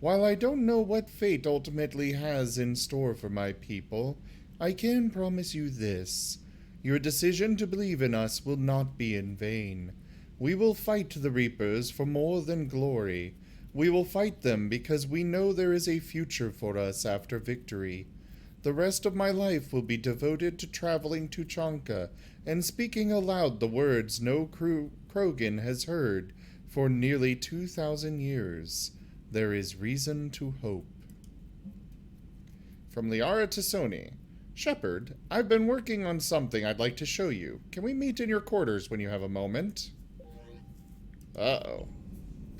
While I don't know what fate ultimately has in store for my people, I can promise you this. Your decision to believe in us will not be in vain. We will fight the Reapers for more than glory. We will fight them because we know there is a future for us after victory. The rest of my life will be devoted to traveling to Tuchanka and speaking aloud the words no Krogan has heard for nearly 2,000 years. There is reason to hope. From Liara to Sony. Shepard, I've been working on something I'd like to show you. Can we meet in your quarters when you have a moment? Uh-oh.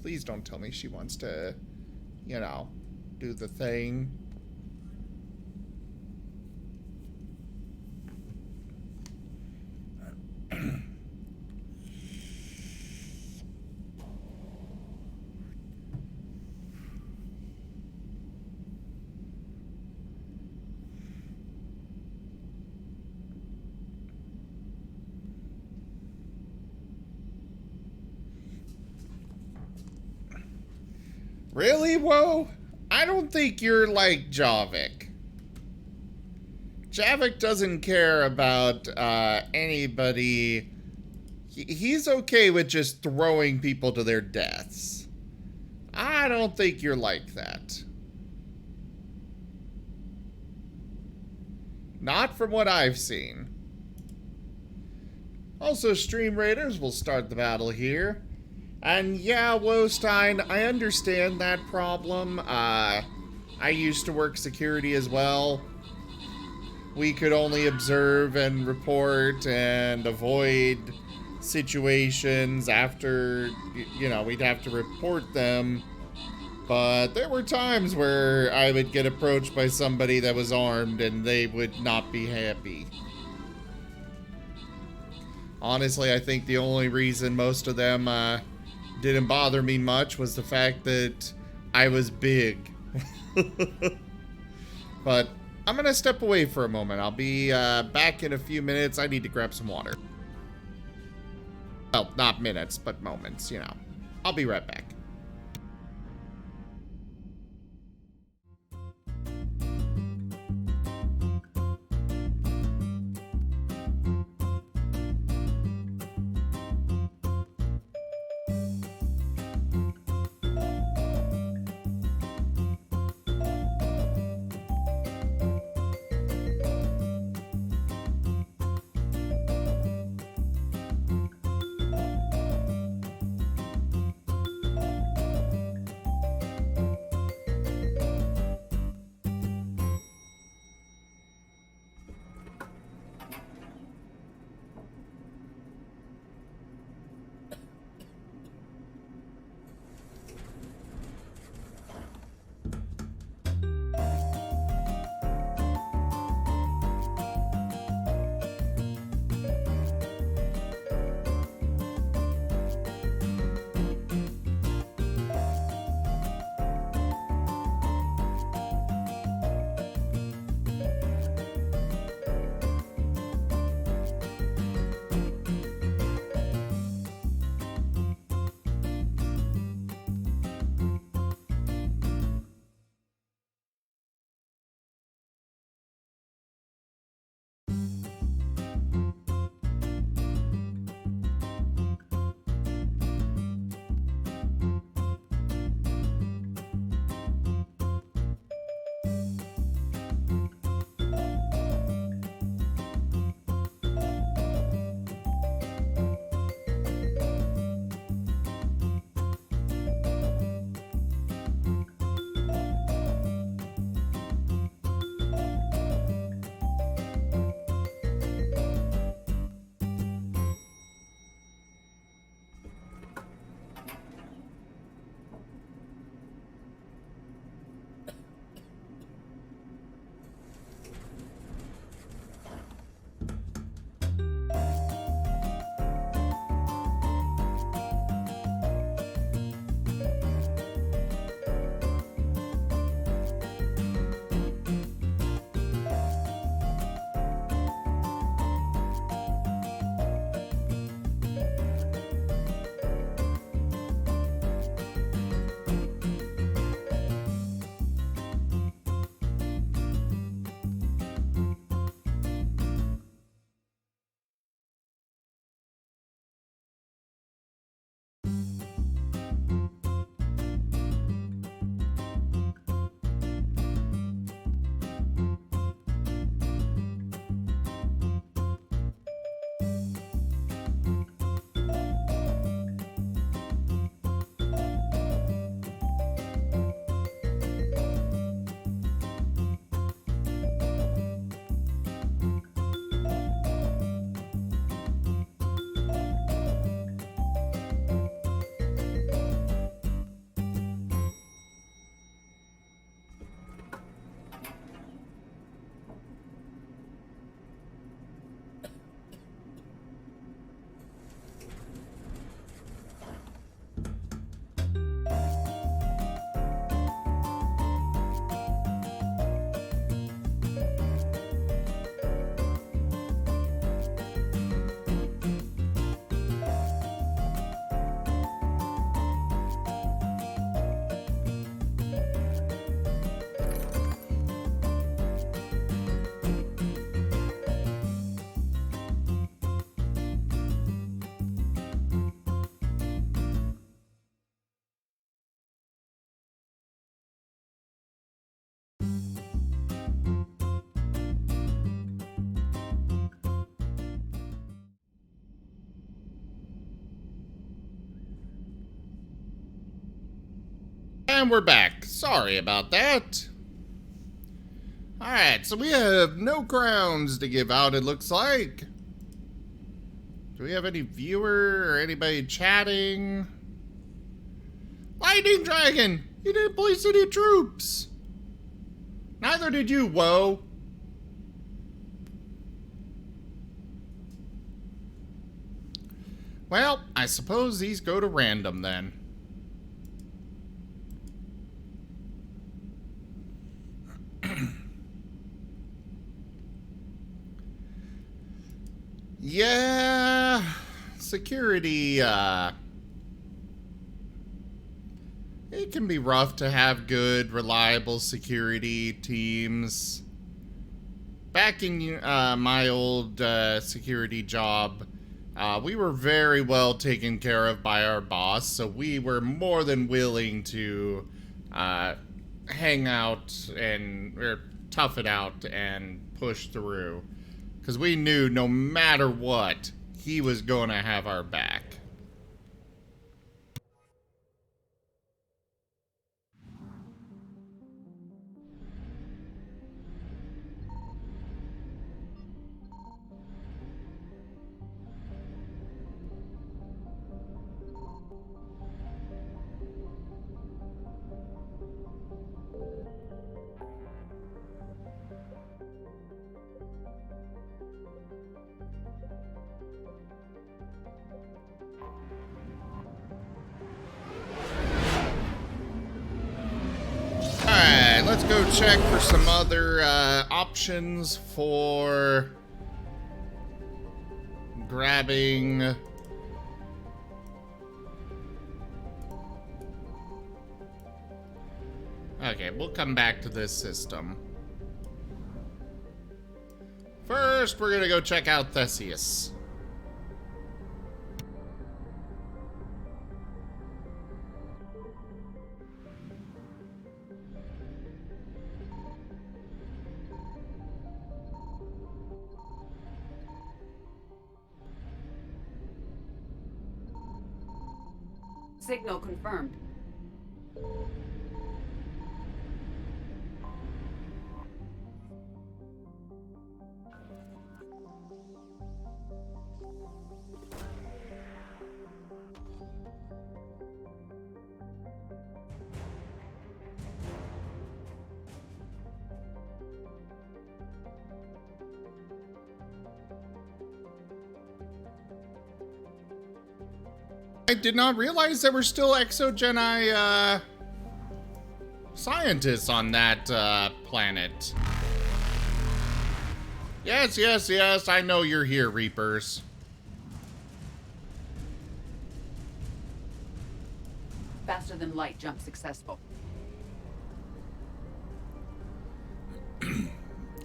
Please don't tell me she wants to, you know, do the thing. Really, Woe? I don't think you're like Javik. Javik doesn't care about anybody. He's okay with just throwing people to their deaths. I don't think you're like that. Not from what I've seen. Also, Stream Raiders will start the battle here. And yeah, Wostein, I understand that problem. I used to work security as well. We could only observe and report and avoid situations after, you know, we'd have to report them. But there were times where I would get approached by somebody that was armed and they would not be happy. Honestly, I think the only reason most of them didn't bother me much was the fact that I was big. But I'm gonna step away for a moment. I'll be back in a few minutes. I need to grab some water. Well, not minutes, but moments, you know. I'll be right back. And we're back. Sorry about that. Alright, so we have no crowns to give out, it looks like. Do we have any viewer or anybody chatting? Lightning Dragon! You didn't place any troops! Neither did you, Woe. Well, I suppose these go to random then. Yeah, security, it can be rough to have good, reliable security teams. Back in my old security job, we were very well taken care of by our boss, so we were more than willing to hang out or tough it out and push through. Because we knew no matter what, he was going to have our back. Let's go check for some other options for grabbing okay, we'll come back to this system. First, we're gonna go check out Theseus. Signal confirmed. I did not realize there were still exogeni scientists on that planet. Yes, yes, yes, I know you're here, Reapers. Faster than light jump successful.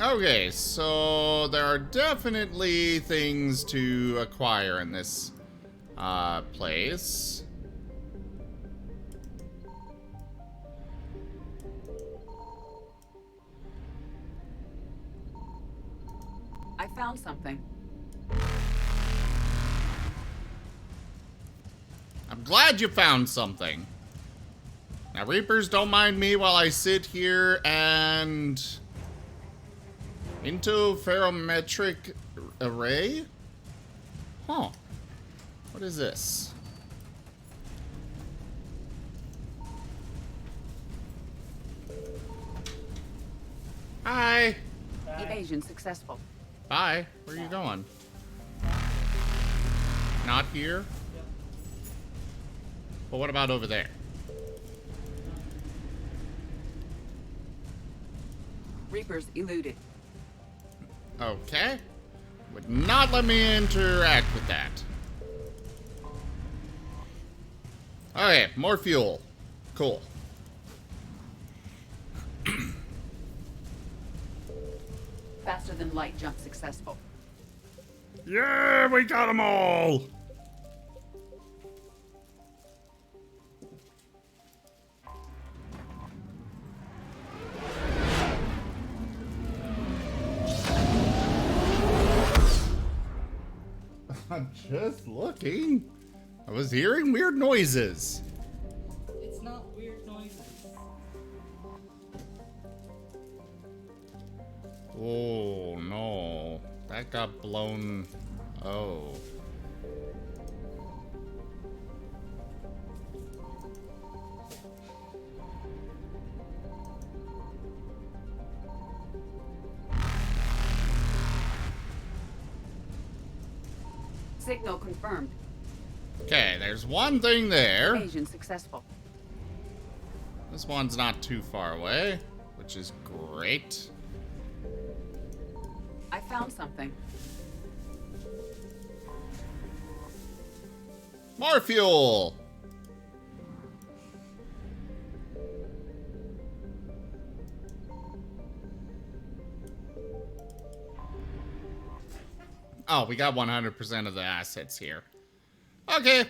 Okay, so there are definitely things to acquire in this place. I found something. I'm glad you found something. Now, Reapers, don't mind me while I sit here and interferometric array? Huh. What is this? Hi. Evasion successful. Bye. Where are you going? Not here? But what about over there? Reapers eluded. Okay. Would not let me interact with that. Okay, more fuel. Cool. Faster than light jump successful. Yeah, we got them all. I'm just looking. I was hearing weird noises. It's not weird noises. Oh, no. That got blown. Oh. Signal confirmed. Okay, there's one thing there. Invasion successful. This one's not too far away, which is great. I found something. More fuel! Oh, we got 100% of the assets here. Okay.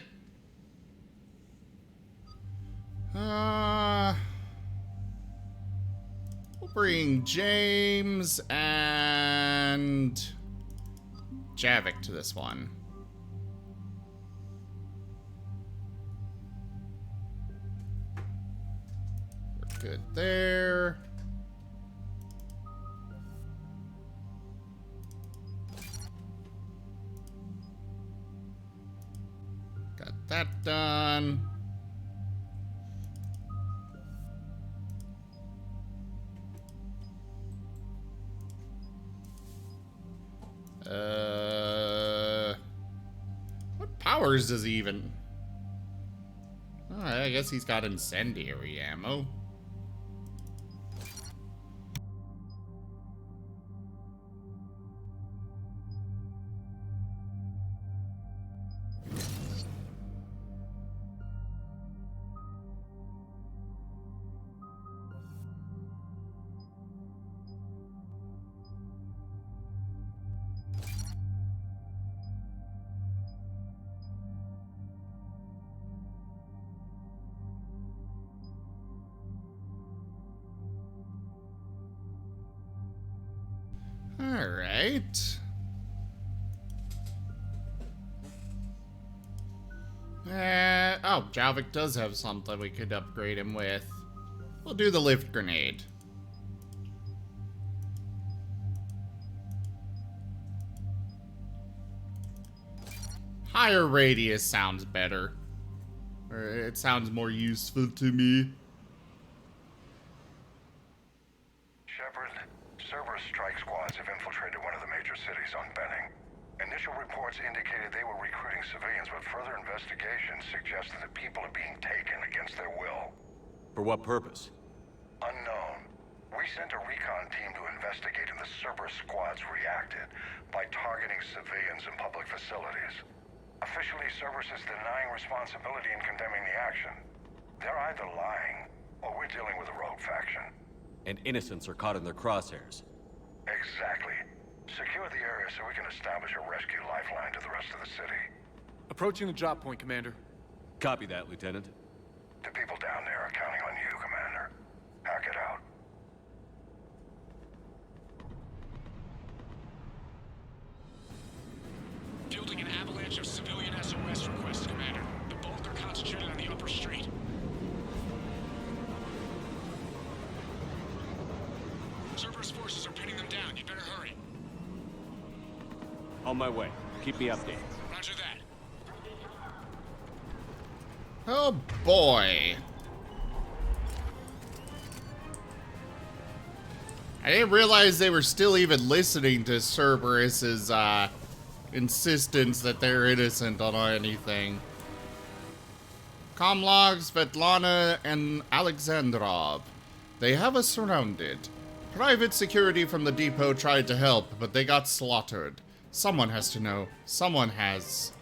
We'll bring James and Javik to this one. We're good there. Got that done. What powers does he even? Oh, I guess he's got incendiary ammo. Alright. Oh, Javik does have something we could upgrade him with. We'll do the lift grenade. Higher radius sounds better. Or it sounds more useful to me. Cerberus strike squads have infiltrated one of the major cities on Benning. Initial reports indicated they were recruiting civilians, but further investigation suggests that people are being taken against their will. For what purpose? Unknown. We sent a recon team to investigate, and the Cerberus squads reacted by targeting civilians in public facilities. Officially, Cerberus is denying responsibility and condemning the action. They're either lying, or we're dealing with a rogue faction. And innocents are caught in their crosshairs. Exactly. Secure the area so we can establish a rescue lifeline to the rest of the city. Approaching the drop point, Commander. Copy that, Lieutenant. The people down there are counting on you, Commander. Hack it out. Fielding an avalanche of civilian SOS requests, Commander. The bulk are concentrated on the upper street. Cerberus forces are pinning them down. You better hurry. On my way. Keep me updated. Roger that. Oh boy. I didn't realize they were still even listening to Cerberus's insistence that they're innocent on anything. Comlogs, Svetlana, and Alexandrov. They have us surrounded. Private security from the depot tried to help, but they got slaughtered. Someone has to know. Someone has.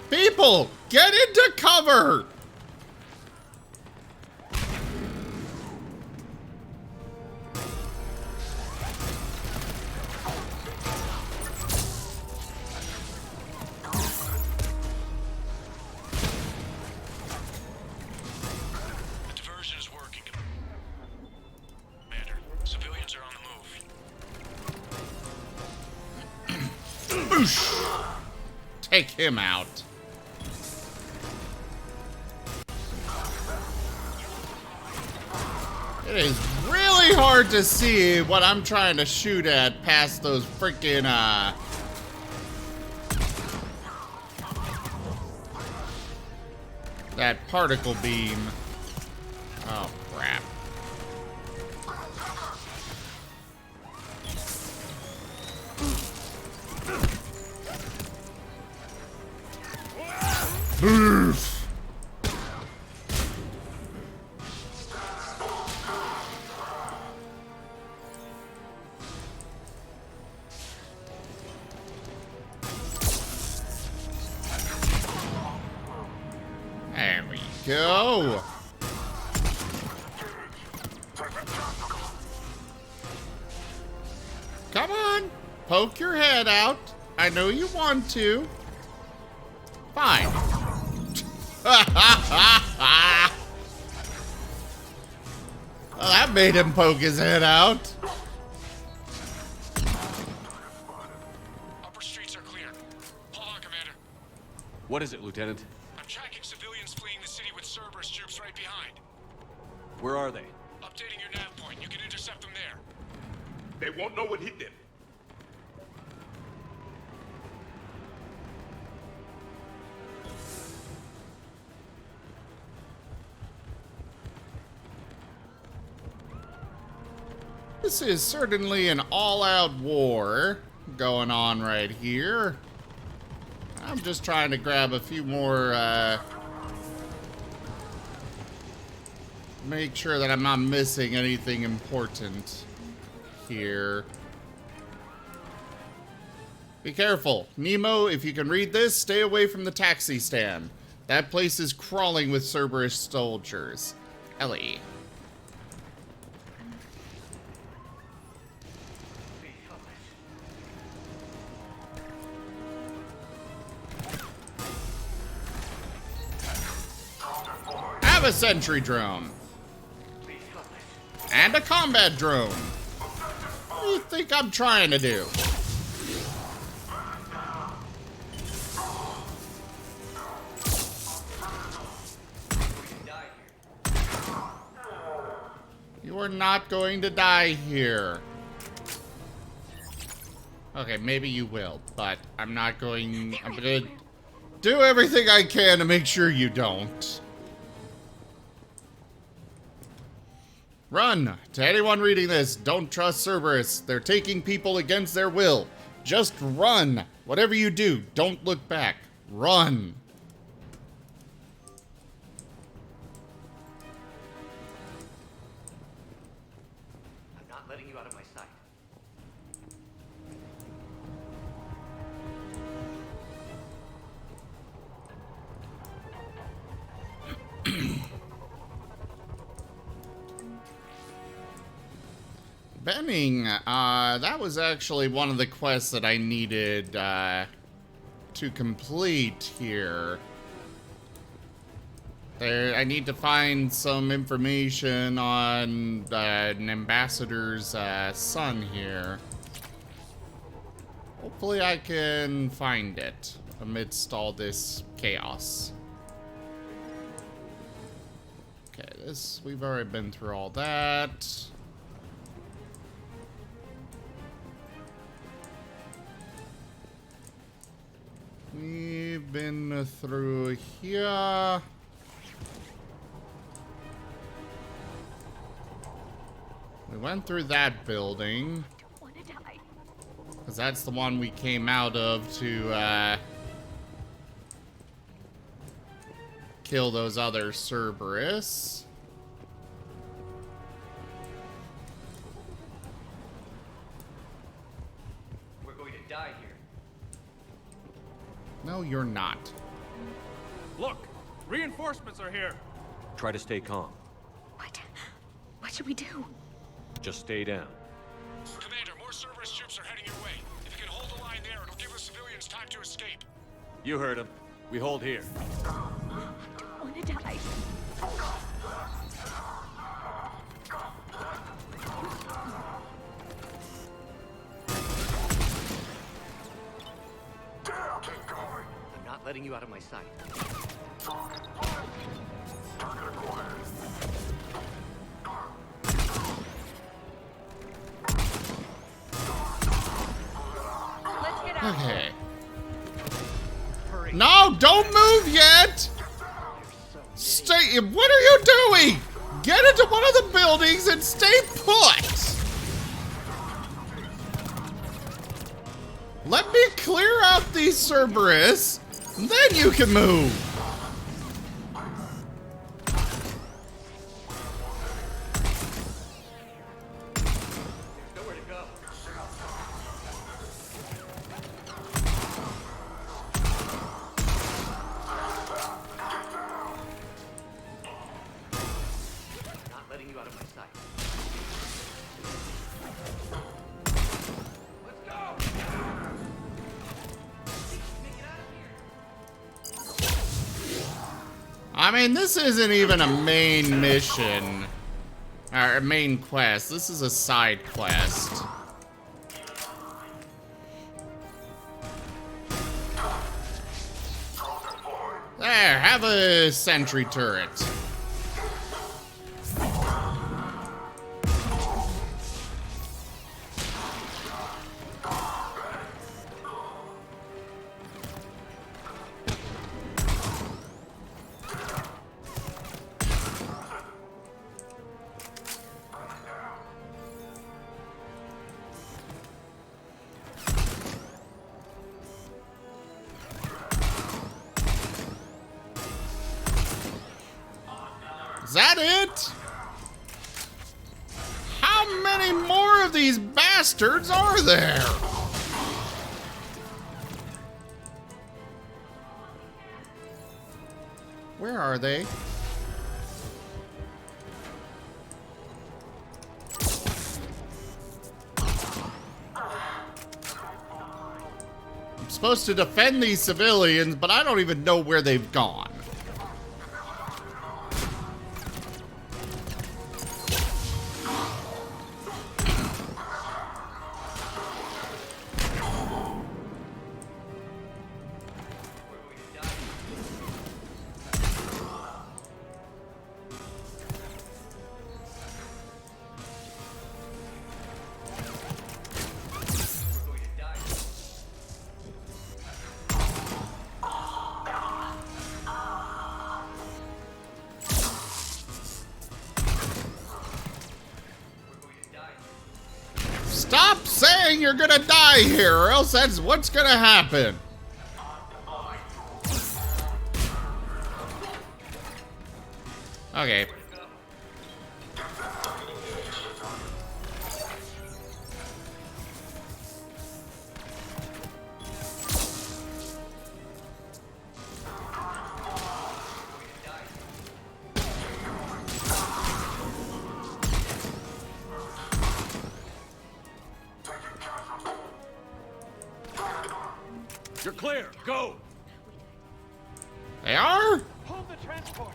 People, get into cover! Boosh! take him out. It is really hard to see what I'm trying to shoot at past those freaking, that particle beam. Oh, crap. Boof! There we go. Come on, poke your head out. I know you want to. Fine. Well, that made him poke his head out. Upper streets are clear. Hold on, Commander. What is it, Lieutenant? I'm tracking civilians fleeing the city with Cerberus troops right behind. Where are they? Updating your nav point. You can intercept them there. They won't know what hit them. This is certainly an all-out war going on right here. I'm just trying to grab a few more, make sure that I'm not missing anything important here. Be careful. Nemo, if you can read this, stay away from the taxi stand. That place is crawling with Cerberus soldiers. Ellie. Have a sentry drone. And a combat drone. What do you think I'm trying to do? You are not going to die here. Okay, maybe you will, but I'm not going... I'm gonna do everything I can to make sure you don't. Run! To anyone reading this, don't trust Cerberus. They're taking people against their will. Just run! Whatever you do, don't look back. Run! I'm not letting you out of my sight. Benning, that was actually one of the quests that I needed to complete here. I need to find some information on an ambassador's son here. Hopefully I can find it amidst all this chaos. Okay, we've already been through all that. We've been through here. We went through that building. Because that's the one we came out of to kill those other Cerberus. We're going to die here. No, you're not. Look, reinforcements are here. Try to stay calm. What should we do? Just stay down. Commander, more Cerberus troops are heading your way. If you can hold the line there, it'll give the civilians time to escape. You heard him. We hold here. I want to die. letting you out of my sight. Let's get out. Okay. No, don't move yet! Stay. What are you doing? Get into one of the buildings and stay put! Let me clear out these Cerberus, then you can move. Nowhere to go. Not letting you out of my sight. I mean, this isn't even a main mission. Or a main quest. This is a side quest. There, have a sentry turret. Is that it? How many more of these bastards are there? Where are they? I'm supposed to defend these civilians, but I don't even know where they've gone. Stop saying you're gonna die here, or else that's what's gonna happen. Okay. You're clear. Go. They are? Hold the transport.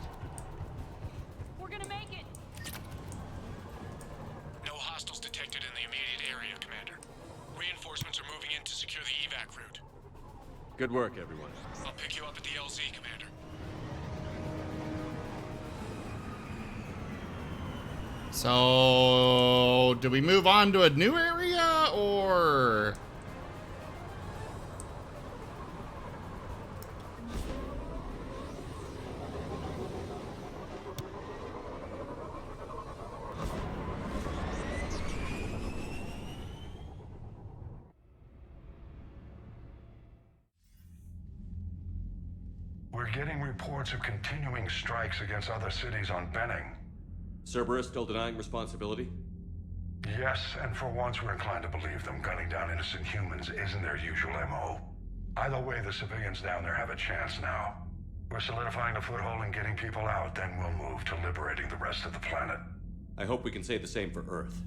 We're gonna make it. No hostiles detected in the immediate area, Commander. Reinforcements are moving in to secure the evac route. Good work, everyone. I'll pick you up at the LZ, Commander. So, do we move on to a new area, or... We're getting reports of continuing strikes against other cities on Benning. Cerberus still denying responsibility? Yes, and for once we're inclined to believe them. Gunning down innocent humans isn't their usual MO. Either way, the civilians down there have a chance now. We're solidifying a foothold and getting people out, then we'll move to liberating the rest of the planet. I hope we can say the same for Earth.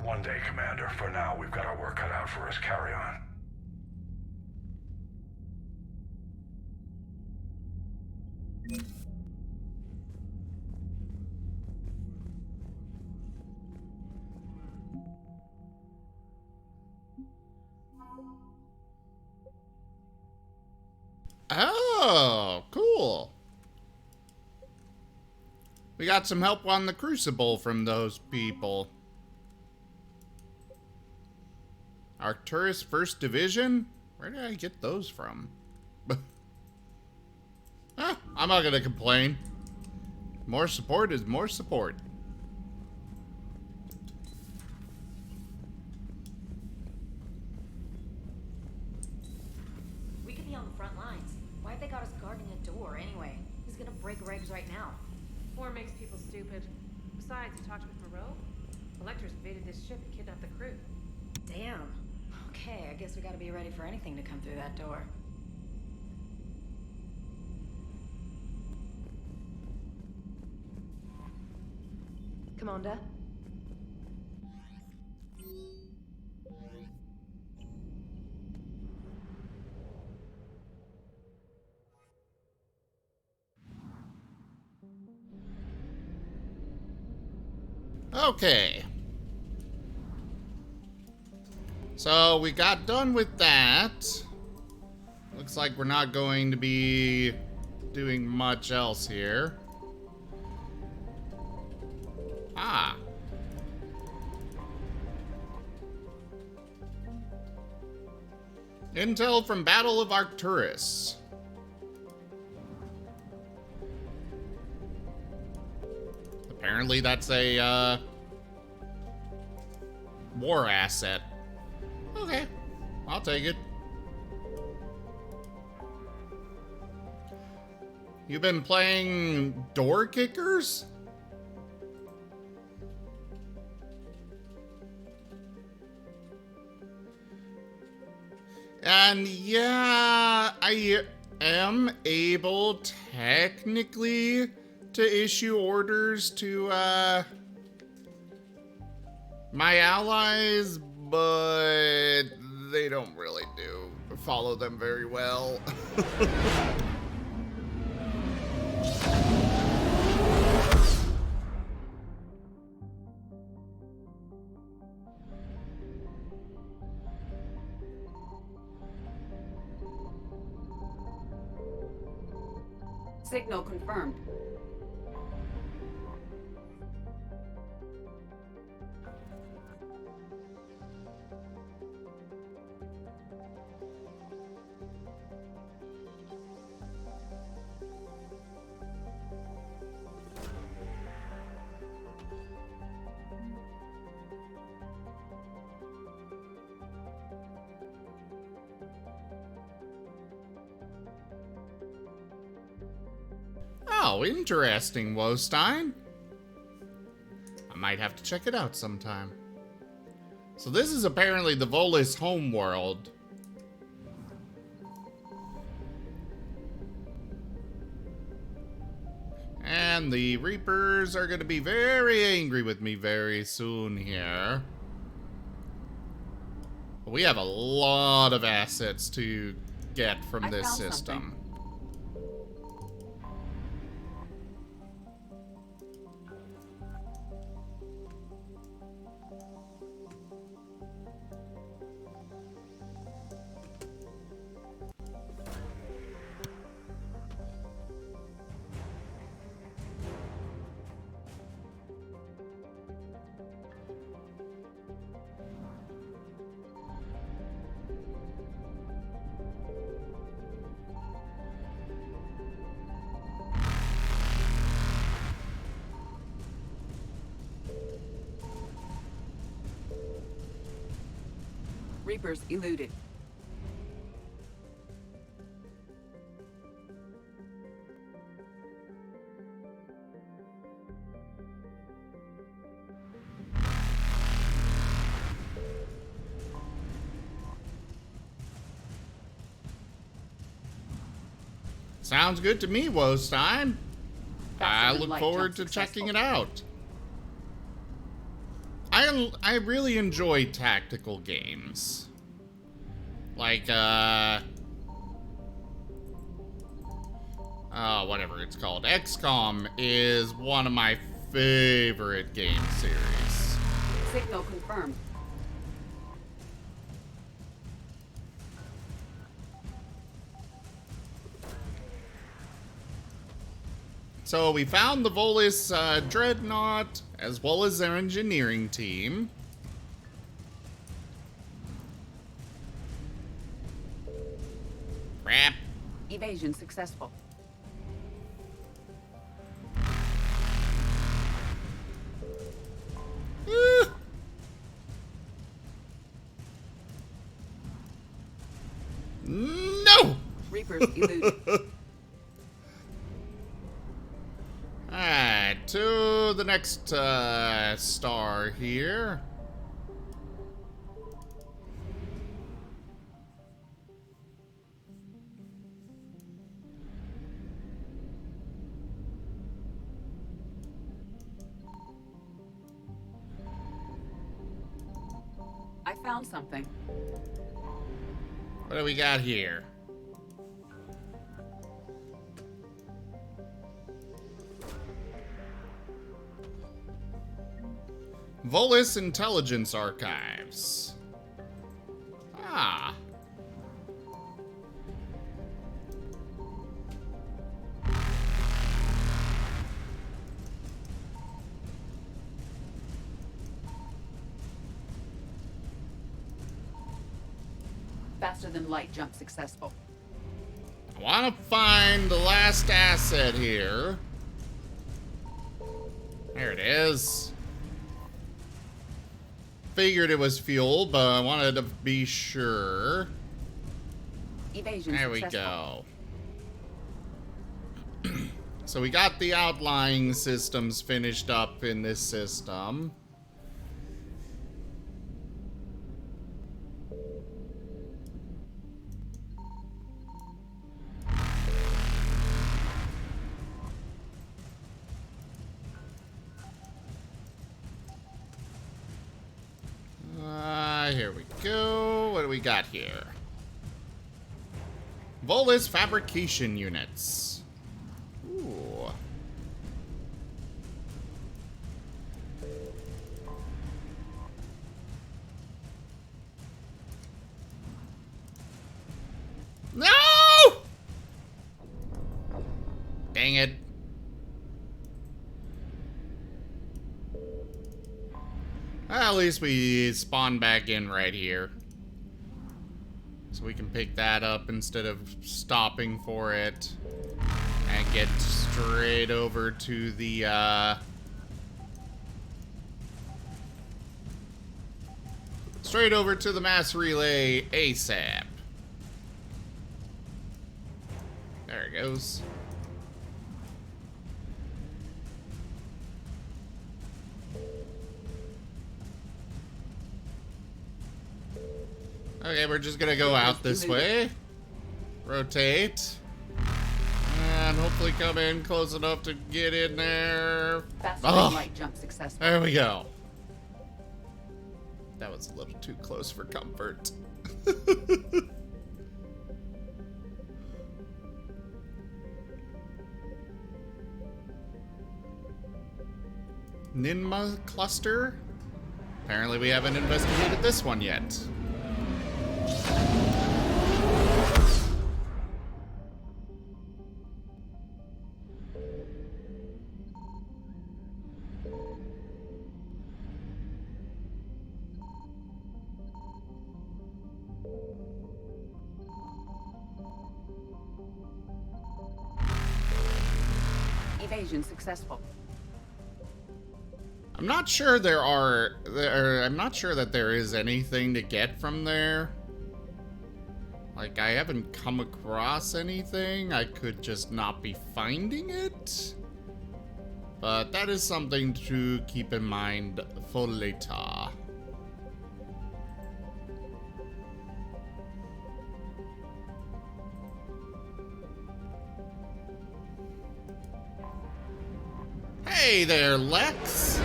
One day, Commander. For now, we've got our work cut out for us. Carry on. Oh, cool. We got some help on the Crucible from those people. Arcturus 1st Division? Where did I get those from? I'm not gonna complain. More support is more support. We could be on the front lines. Why have they got us guarding a door anyway? He's gonna break regs right now. War makes people stupid. Besides, you talked with Moreau? Electors invaded this ship and kidnapped the crew. Damn. Okay, I guess we gotta be ready for anything to come through that door. Commander? Okay. So we got done with that. Looks like we're not going to be doing much else here. Ah. Intel from Battle of Arcturus. Apparently that's a war asset. Okay, I'll take it. You've been playing door kickers? And yeah, I am able technically to issue orders to my allies, but they don't really follow them very well. Signal confirmed. Oh, interesting, Wostein. I might have to check it out sometime. So this is apparently the Volus homeworld. And the Reapers are going to be very angry with me very soon here. But we have a lot of assets to get from this system. Reapers eluded. Sounds good to me, Wostein. I look forward to checking it out. I really enjoy tactical games. Like, whatever it's called. XCOM is one of my favorite game series. Signal confirmed. So we found the Volus Dreadnought, as well as their engineering team. Crap. Evasion successful. No! Reapers eluded. Alright, to the next star here. I found something. What do we got here? Volus Intelligence Archives. Ah. Faster than light jump successful. I want to find the last asset here. There it is. Figured it was fuel, but I wanted to be sure. Evasion there successful. We go. So we got the outlying systems finished up in this system. Here we go. What do we got here? Volus fabrication units. Ooh. No! Dang it. At least we spawn back in right here. So we can pick that up instead of stopping for it. And get straight over to the, straight over to the mass relay ASAP. There it goes. Okay, we're just gonna go out this way. Rotate. And hopefully come in close enough to get in there. Light jump successful. There we go. That was a little too close for comfort. Ninma cluster? Apparently we haven't investigated this one yet. Evasion successful. I'm not sure I'm not sure that there is anything to get from there. Like, I haven't come across anything. I could just not be finding it. But that is something to keep in mind for later. Hey there, Lex.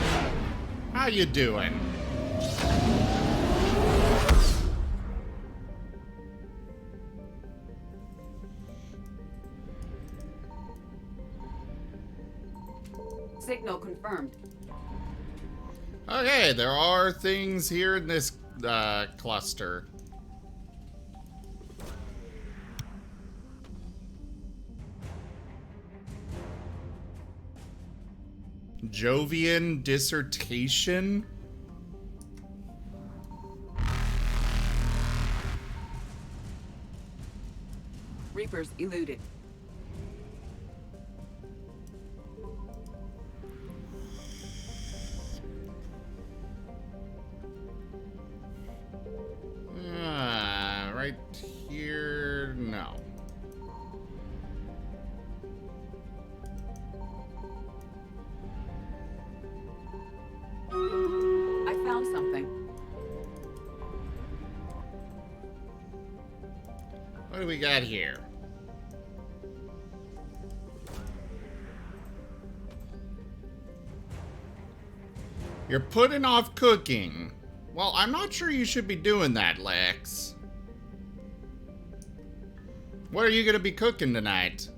How you doing? Signal confirmed. Okay, there are things here in this cluster. Jovian dissertation? Reapers eluded. Right here, no. I found something. What do we got here? You're putting off cooking. Well, I'm not sure you should be doing that, Lex. What are you gonna be cooking tonight?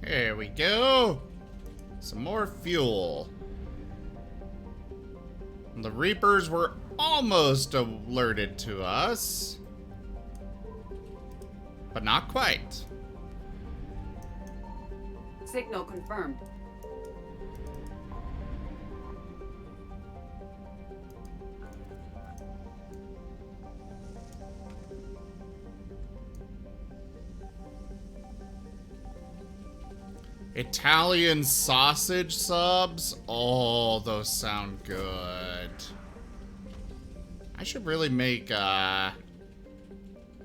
There we go. Some more fuel. The Reapers were almost alerted to us. But not quite. Signal confirmed. Italian sausage subs? Oh, those sound good. I should really make my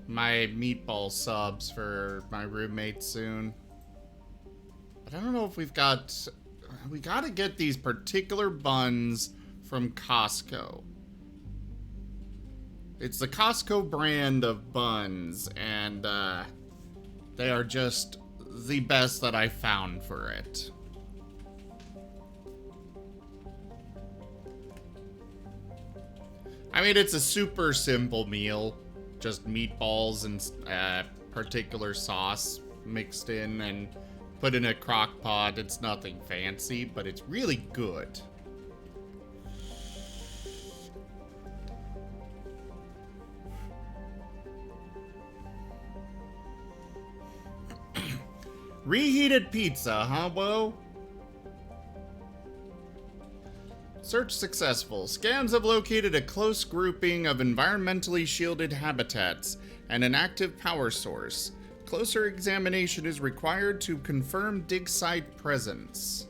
meatball subs for my roommate soon. But I don't know if we've got... We gotta get these particular buns from Costco. It's the Costco brand of buns, and they are just the best that I found for it. I mean, it's a super simple meal. Just meatballs and particular sauce mixed in and put in a crock pot. It's nothing fancy, but it's really good. Reheated pizza, huh, Bo? Search successful. Scans have located a close grouping of environmentally shielded habitats and an active power source. Closer examination is required to confirm dig site presence.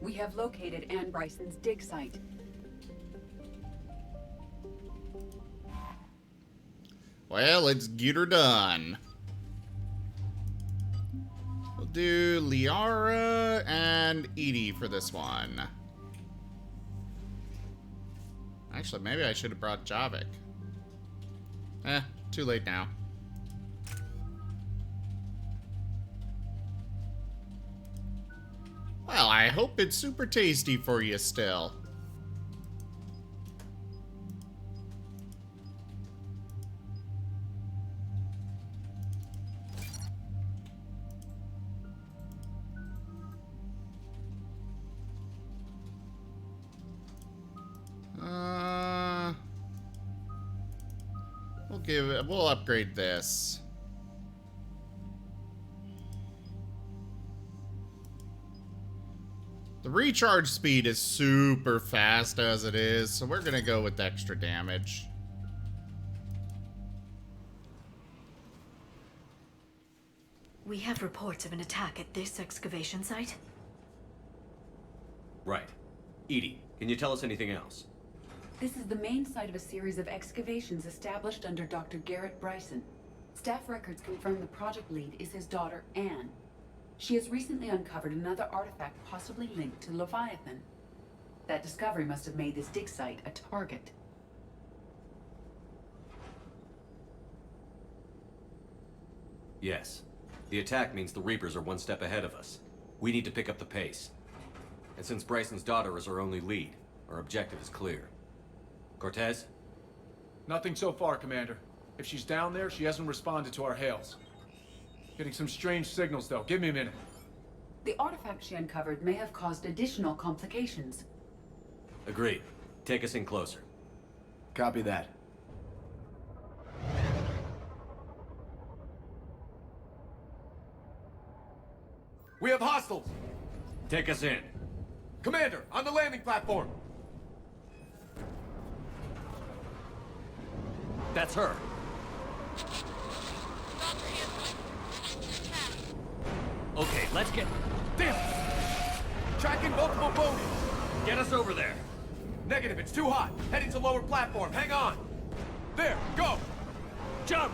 We have located Anne Bryson's dig site. Well, let's get her done. We'll do Liara and Edie for this one. Actually, maybe I should have brought Javik. Too late now. Well, I hope it's super tasty for you still. We'll upgrade this. The recharge speed is super fast as it is, so we're gonna go with extra damage. We have reports of an attack at this excavation site. Right. Edie, can you tell us anything else? This is the main site of a series of excavations established under Dr. Garrett Bryson. Staff records confirm the project lead is his daughter, Anne. She has recently uncovered another artifact possibly linked to Leviathan. That discovery must have made this dig site a target. Yes. The attack means the Reapers are one step ahead of us. We need to pick up the pace. And since Bryson's daughter is our only lead, our objective is clear. Cortez? Nothing so far, Commander. If she's down there, she hasn't responded to our hails. Getting some strange signals, though. Give me a minute. The artifact she uncovered may have caused additional complications. Agreed. Take us in closer. Copy that. We have hostiles! Take us in. Commander, on the landing platform! That's her. Okay, let's get... Damn! Tracking multiple bogies! Get us over there. Negative, it's too hot. Heading to lower platform. Hang on. There, go! Jump!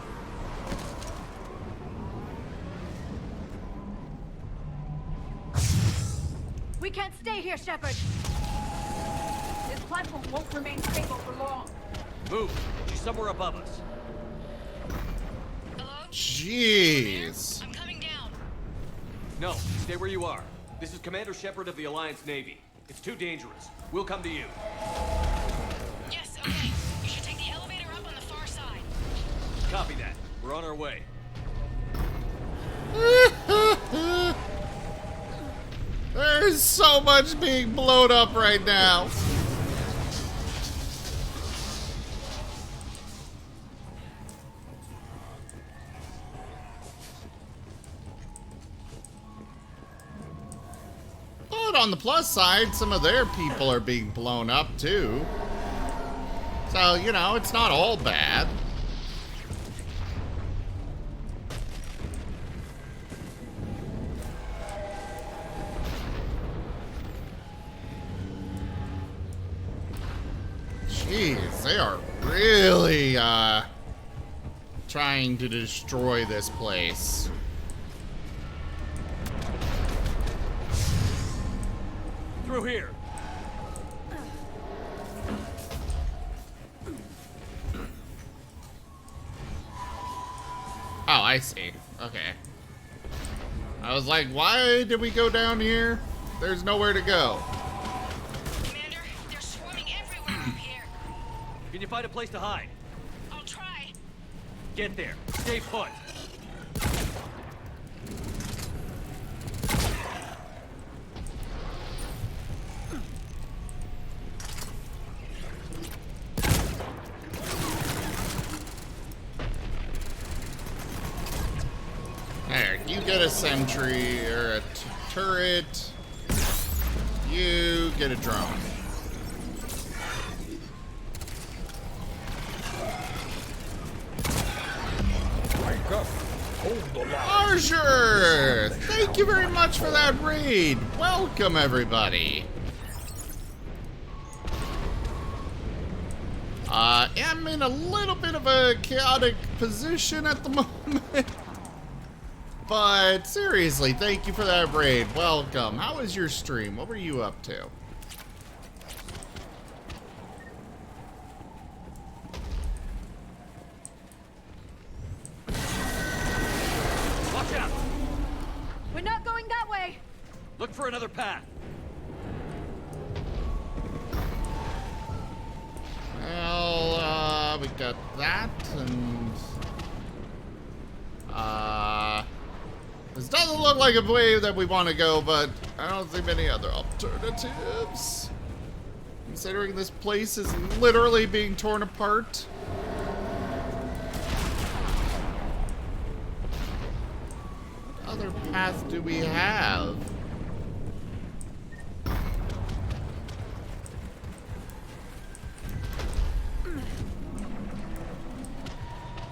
We can't stay here, Shepard. This platform won't remain stable for long. Move. She's somewhere above us. Jeez. I'm coming down. No, stay where you are. This is Commander Shepard of the Alliance Navy. It's too dangerous. We'll come to you. Yes, okay. You should take the elevator up on the far side. Copy that. We're on our way. There's so much being blown up right now. But on the plus side, some of their people are being blown up too. So, you know, it's not all bad. Jeez, they are really, trying to destroy this place. Through here. Oh, I see. Okay. I was like, why did we go down here? There's nowhere to go. Commander, they're swarming everywhere up here. Can you find a place to hide? I'll try. Get there. Stay put. There, you get a sentry or a turret. You get a drone. Wake up. Hold the line. Archer! Thank you very much for that raid. Welcome, everybody. I'm in a little bit of a chaotic position at the moment. But seriously, thank you for that raid. Welcome. How was your stream? What were you up to? Watch out! We're not going that way. Look for another path. Well, we got that, and this doesn't look like a way that we want to go, but I don't see many other alternatives. Considering this place is literally being torn apart. What other path do we have?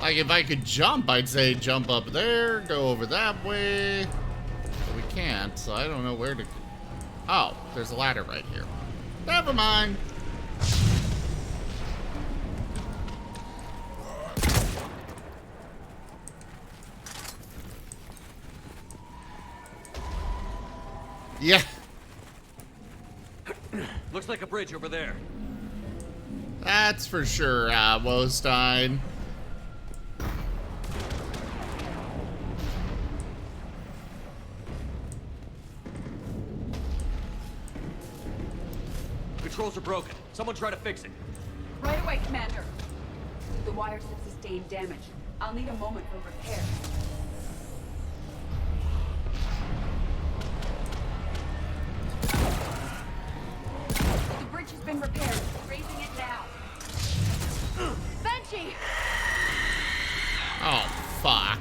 Like, if I could jump, I'd say jump up there, go over that way. But we can't, so I don't know where to... Oh, there's a ladder right here. Never mind. Yeah. Looks like a bridge over there. That's for sure, Wostein. controls are broken. Someone try to fix it. Right away, Commander. The wires have sustained damage. I'll need a moment for repair. The bridge has been repaired. Raising it now. Banshee! Oh, fuck.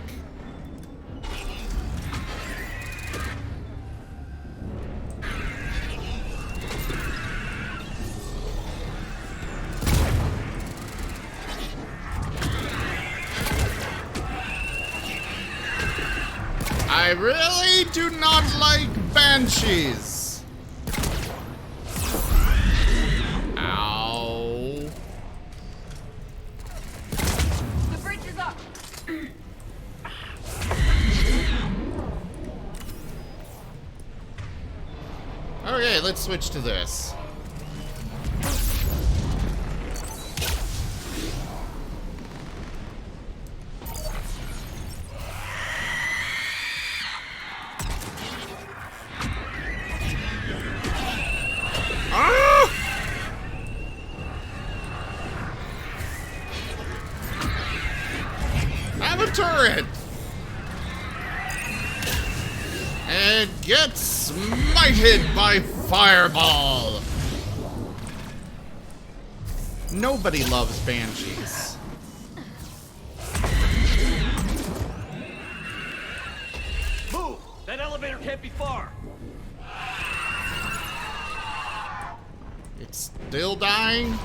I really do not like banshees. Ow. The bridge is up. Okay, let's switch to this. Have a turret! And get smited by fireball! Nobody loves banshees. Move! That elevator can't be far! It's still dying?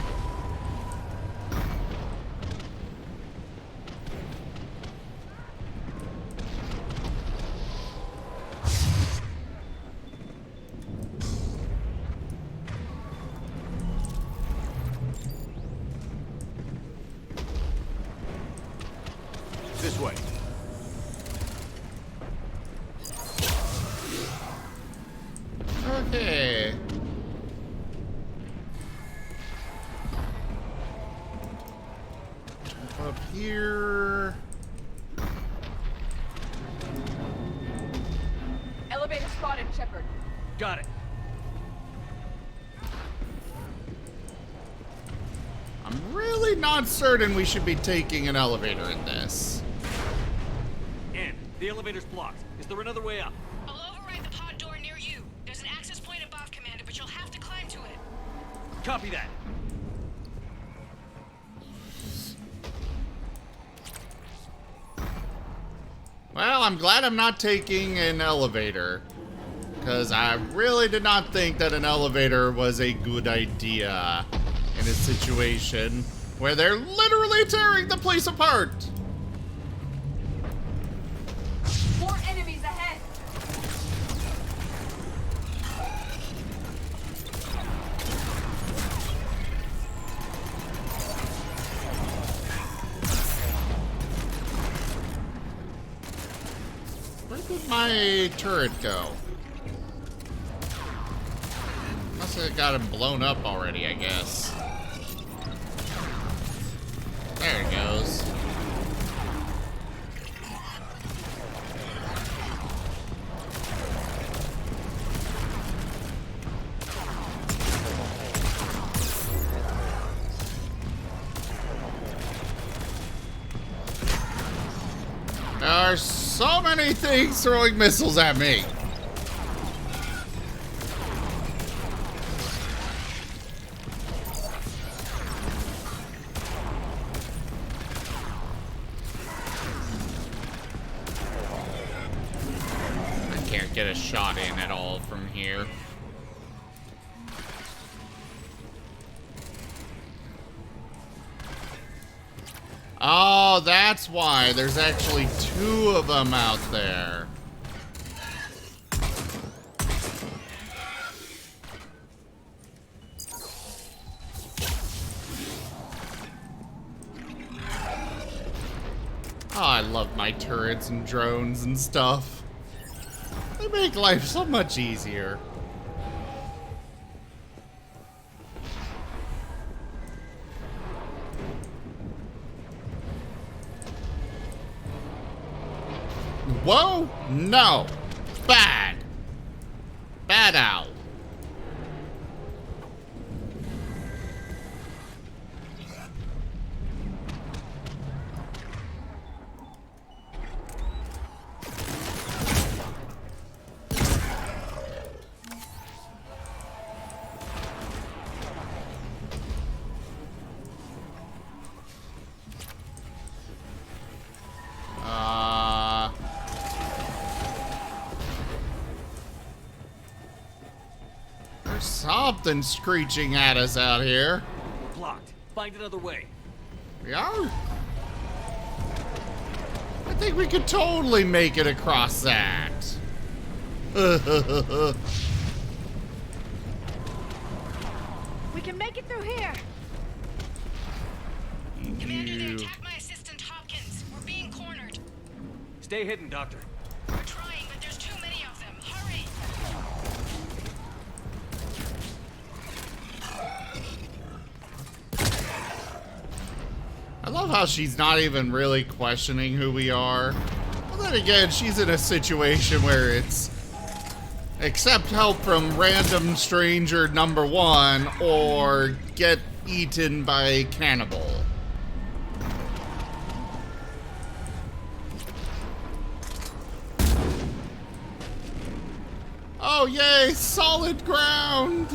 This way. Okay. Up here. Elevator spotted, Shepard. Got it. I'm really not certain we should be taking an elevator in this. And the elevator's blocked. Is there another way up? I'll override the pod door near you. There's an access point above, Commander, but you'll have to climb to it. Copy that. Well, I'm glad I'm not taking an elevator, because I really did not think that an elevator was a good idea in a situation where they're literally tearing the place apart. More enemies ahead. Where did my turret go? Must have got him blown up already, I guess. There it goes. There are so many things throwing missiles at me. I can't get a shot in at all from here. Oh, that's why. There's actually two of them out there. Oh, I love my turrets and drones and stuff. They make life so much easier. Whoa! No! Bad! Bad owl. There's something screeching at us out here. We're blocked. Find another way. We are? I think we could totally make it across that. We can make it through here. Commander, they attacked my assistant Hopkins. We're being cornered. Stay hidden, Doctor. We're trying, but there's too many of them. Hurry! I love how she's not even really questioning who we are. Well, then again, she's in a situation where it's accept help from random stranger number 1 or get eaten by a cannibal. Oh, yay! Solid ground!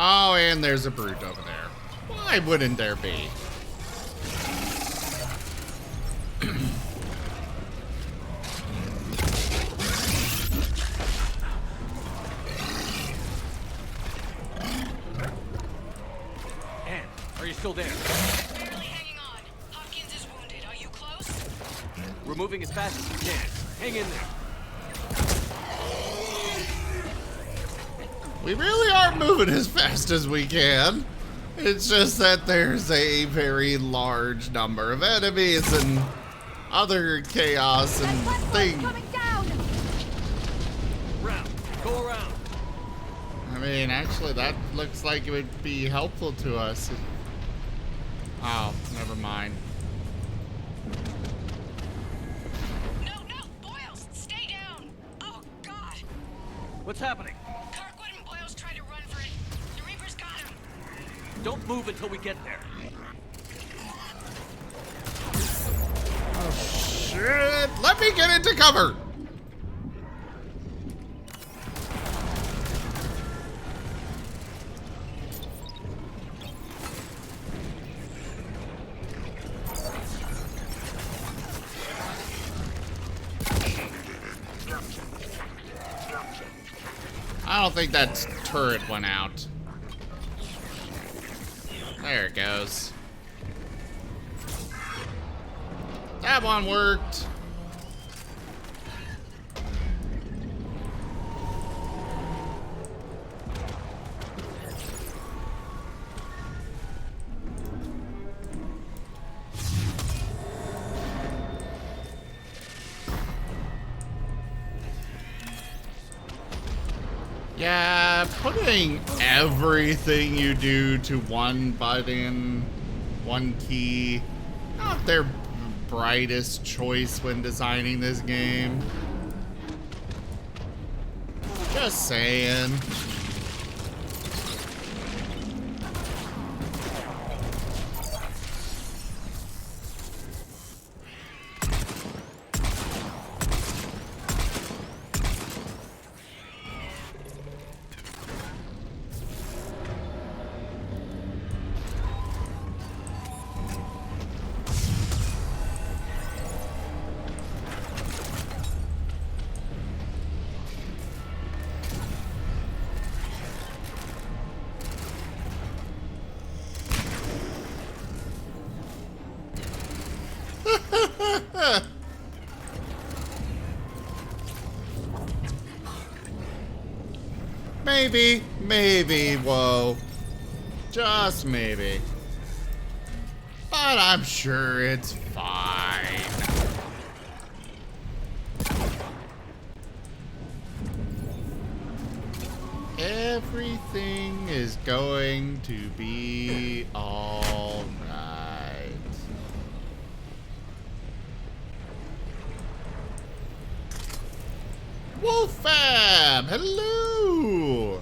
Oh, and there's a brute over there. Why wouldn't there be? Anne, are you still there? Barely hanging on. Hopkins is wounded. Are you close? We're moving as fast as we can. Hang in there. We really are moving as fast as we can. It's just that there's a very large number of enemies and other chaos and things. Round. Go around. I mean, actually, that looks like it would be helpful to us. Oh, never mind. No, Boyles, stay down. Oh, God. What's happening? Kirkwood and Boyles tried to run for it. The Reapers got him. Don't move until we get there. Oh, shit. Let me get into cover. I don't think that turret went out. There it goes. That one worked. Yeah, putting everything you do to one button, one key, not their brightest choice when designing this game. Just saying. Maybe, whoa. Just maybe. But I'm sure it's fine. Everything is going to be all right. Wolfab, hello.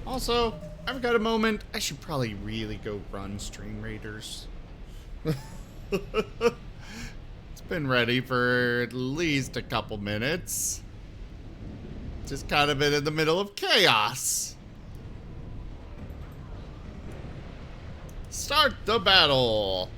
Also, I've got a moment. I should probably really go run Stream Raiders. It's been ready for at least a couple minutes. Just kind of been in the middle of chaos. Start the battle.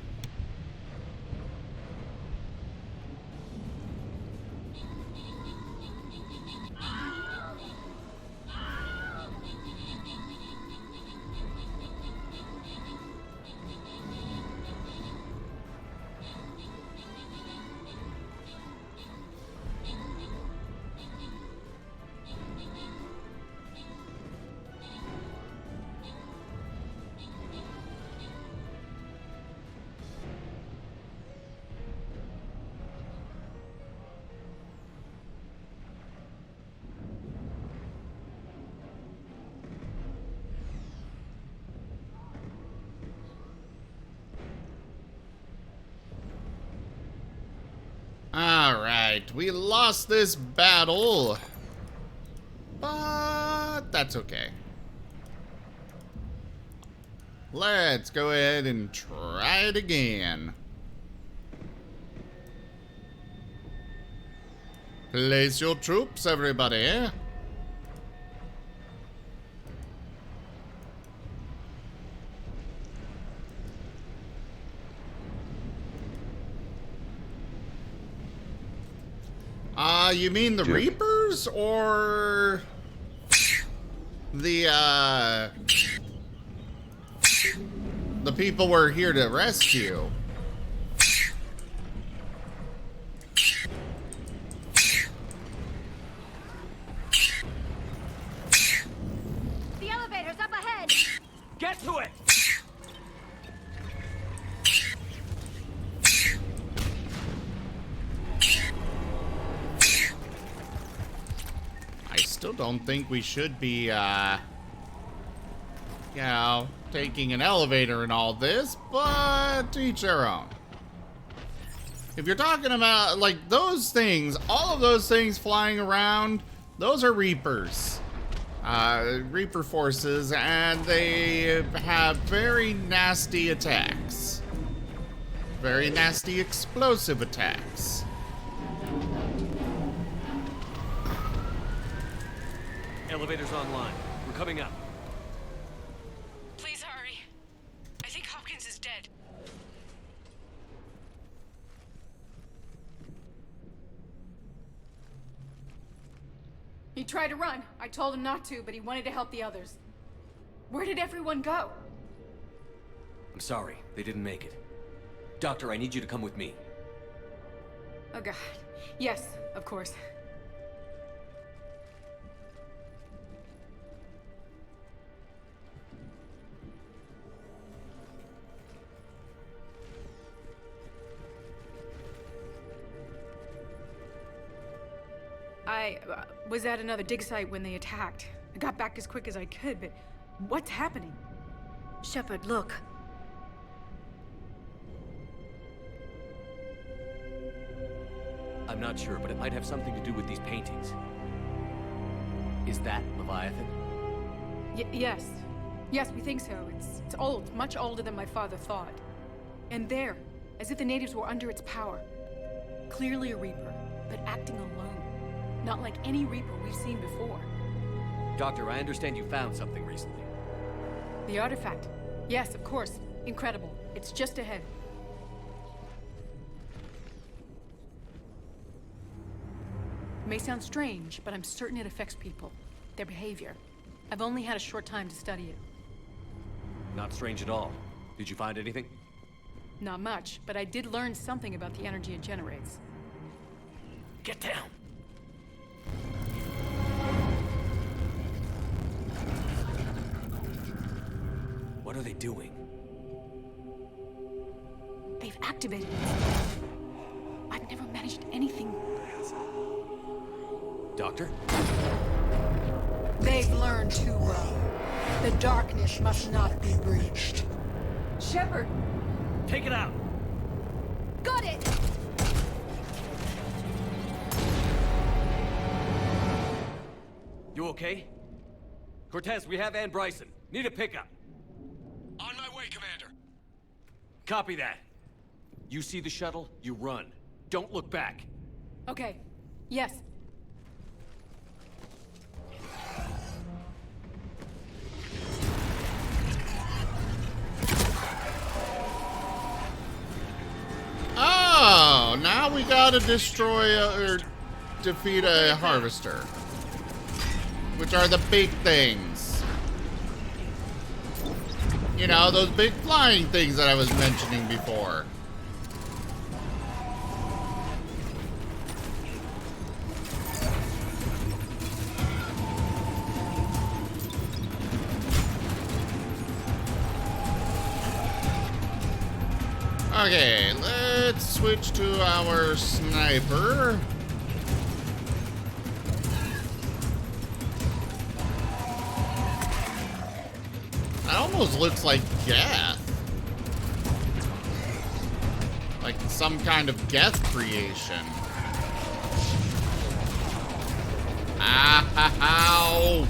Alright, we lost this battle. But that's okay. Let's go ahead and try it again. Place your troops, everybody. You mean the Reapers or the people we're here to rescue? The elevator's up ahead. Get to it! I still don't think we should be, you know, taking an elevator and all this, but to each their own. If you're talking about, like, those things, all of those things flying around, those are Reapers. Reaper forces, and they have very nasty attacks. Very nasty explosive attacks. Elevator's online. We're coming up. Please hurry. I think Hopkins is dead. He tried to run. I told him not to, but he wanted to help the others. Where did everyone go? I'm sorry, they didn't make it. Doctor, I need you to come with me. Oh god. Yes, of course. I was at another dig site when they attacked. I got back as quick as I could, but what's happening? Shepard, look. I'm not sure, but it might have something to do with these paintings. Is that Leviathan? Yes. Yes, we think so. It's old, much older than my father thought. And there, as if the natives were under its power. Clearly a Reaper, but acting alone. Not like any Reaper we've seen before. Doctor, I understand you found something recently. The artifact. Yes, of course. Incredible. It's just ahead. It may sound strange, but I'm certain it affects people. Their behavior. I've only had a short time to study it. Not strange at all. Did you find anything? Not much, but I did learn something about the energy it generates. Get down! What are they doing? They've activated it. I've never managed anything. Doctor? They've learned too well. The darkness must not be breached. Shepard! Take it out! Got it! You okay? Cortez, we have Ann Bryson. Need a pickup. On my way, Commander. Copy that. You see the shuttle, you run. Don't look back. Okay. Yes. Oh, now we gotta destroy or defeat a harvester. Which are the big things. You know, those big flying things that I was mentioning before. Okay, let's switch to our sniper. That almost looks like Geth. Like some kind of Geth creation. Ow!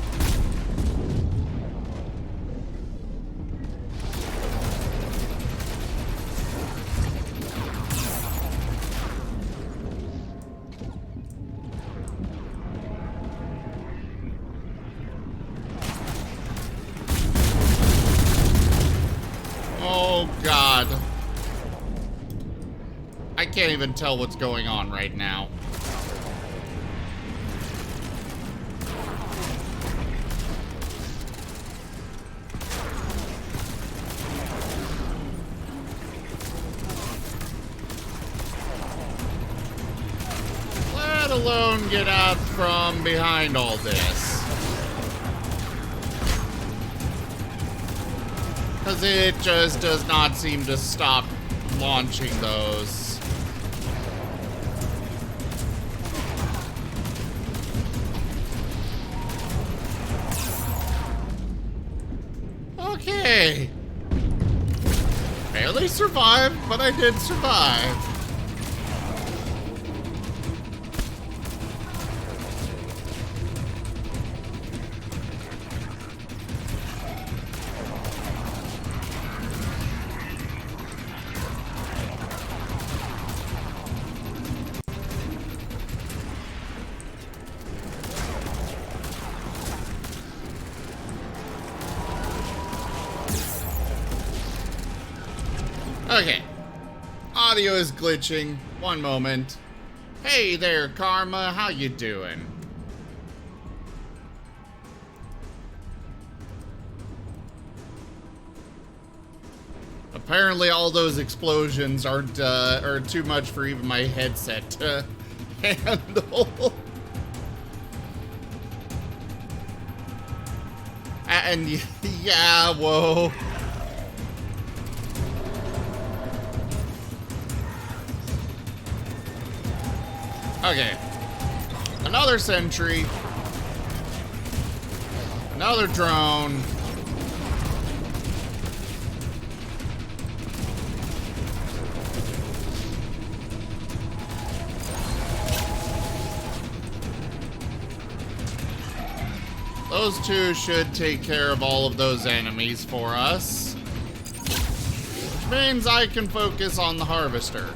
Oh, God. I can't even tell what's going on right now. Let alone get out from behind all this. Because it just does not seem to stop launching those. Okay. Barely survived, but I did survive. Okay. Audio is glitching. One moment. Hey there, Karma. How you doing? Apparently all those explosions aren't are too much for even my headset to handle. And yeah, whoa. Okay. Another sentry. Another drone. Those two should take care of all of those enemies for us. Which means I can focus on the harvester.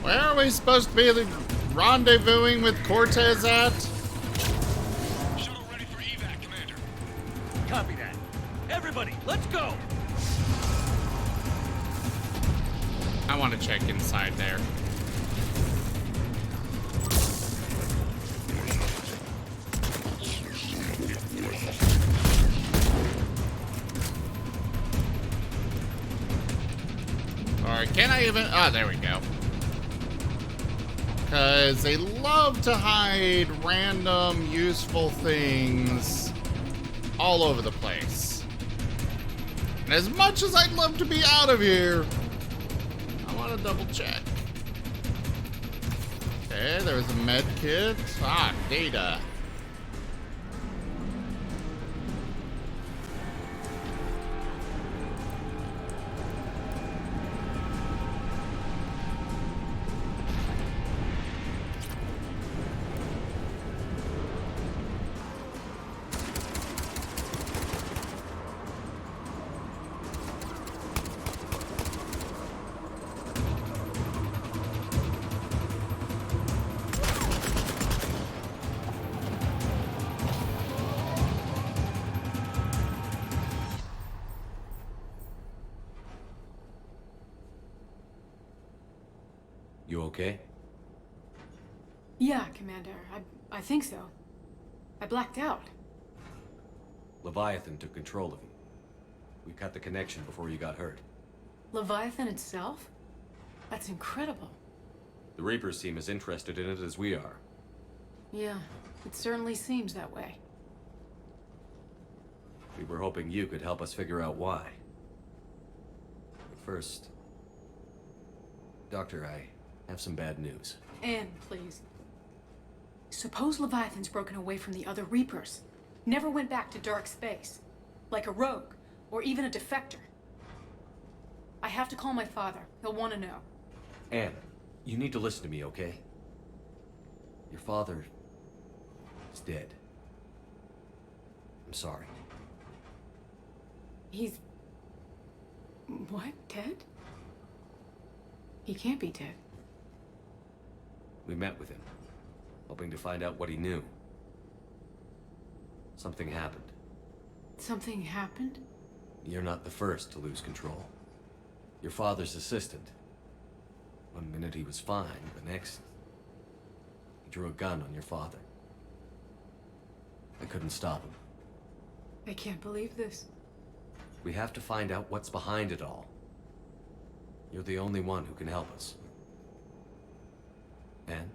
Where are we supposed to be rendezvousing with Cortez at? Shuttle ready for evac, Commander. Copy that. Everybody, let's go! I want to check inside there. Alright, can I even... Oh, there we go. Because they love to hide random useful things all over the place. And as much as I'd love to be out of here, I want to double check. Okay, there's a med kit. Ah, data. You okay? Yeah, Commander. I think so. I blacked out. Leviathan took control of you. We cut the connection before you got hurt. Leviathan itself? That's incredible. The Reapers seem as interested in it as we are. Yeah, it certainly seems that way. We were hoping you could help us figure out why. First, Doctor, I have some bad news. Anne, please. Suppose Leviathan's broken away from the other Reapers. Never went back to dark space. Like a rogue, or even a defector. I have to call my father. He'll want to know. Anne, you need to listen to me, okay? Your father is dead. I'm sorry. He's... what? Dead? He can't be dead. We met with him, hoping to find out what he knew. Something happened. Something happened? You're not the first to lose control. Your father's assistant. One minute he was fine, the next, he drew a gun on your father. I couldn't stop him. I can't believe this. We have to find out what's behind it all. You're the only one who can help us. Anne?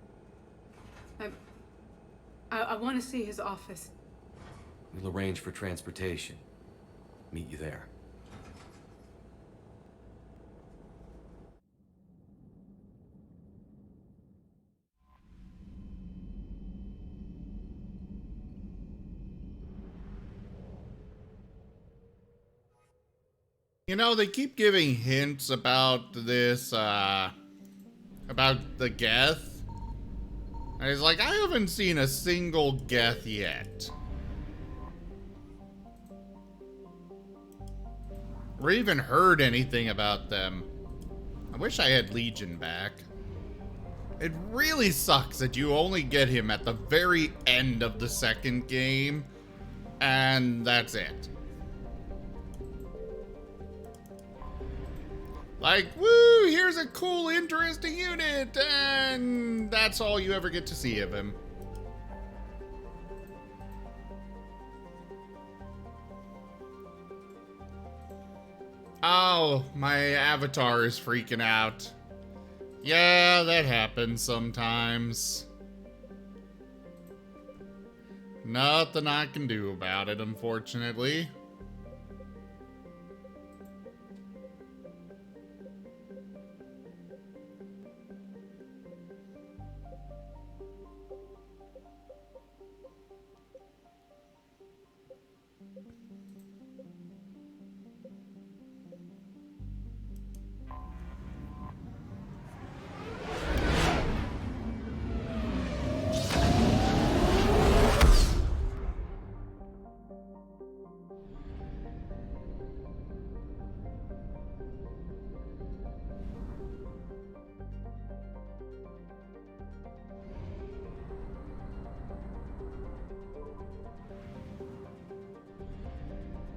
I want to see his office. We'll arrange for transportation. Meet you there. You know, they keep giving hints about this, about the Geth. And it's like, I haven't seen a single Geth yet. Or even heard anything about them. I wish I had Legion back. It really sucks that you only get him at the very end of the second game, and that's it. Like, woo, here's a cool, interesting unit, and that's all you ever get to see of him. Oh, my avatar is freaking out. Yeah, that happens sometimes. Nothing I can do about it, unfortunately.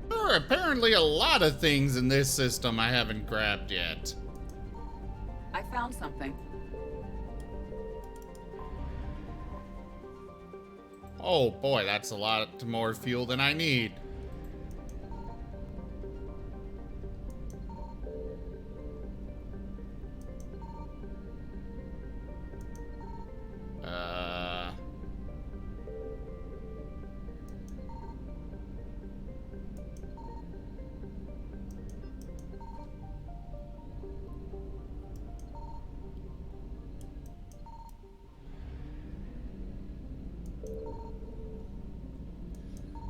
There are apparently a lot of things in this system I haven't grabbed yet. I found something. Oh boy, that's a lot more fuel than I need.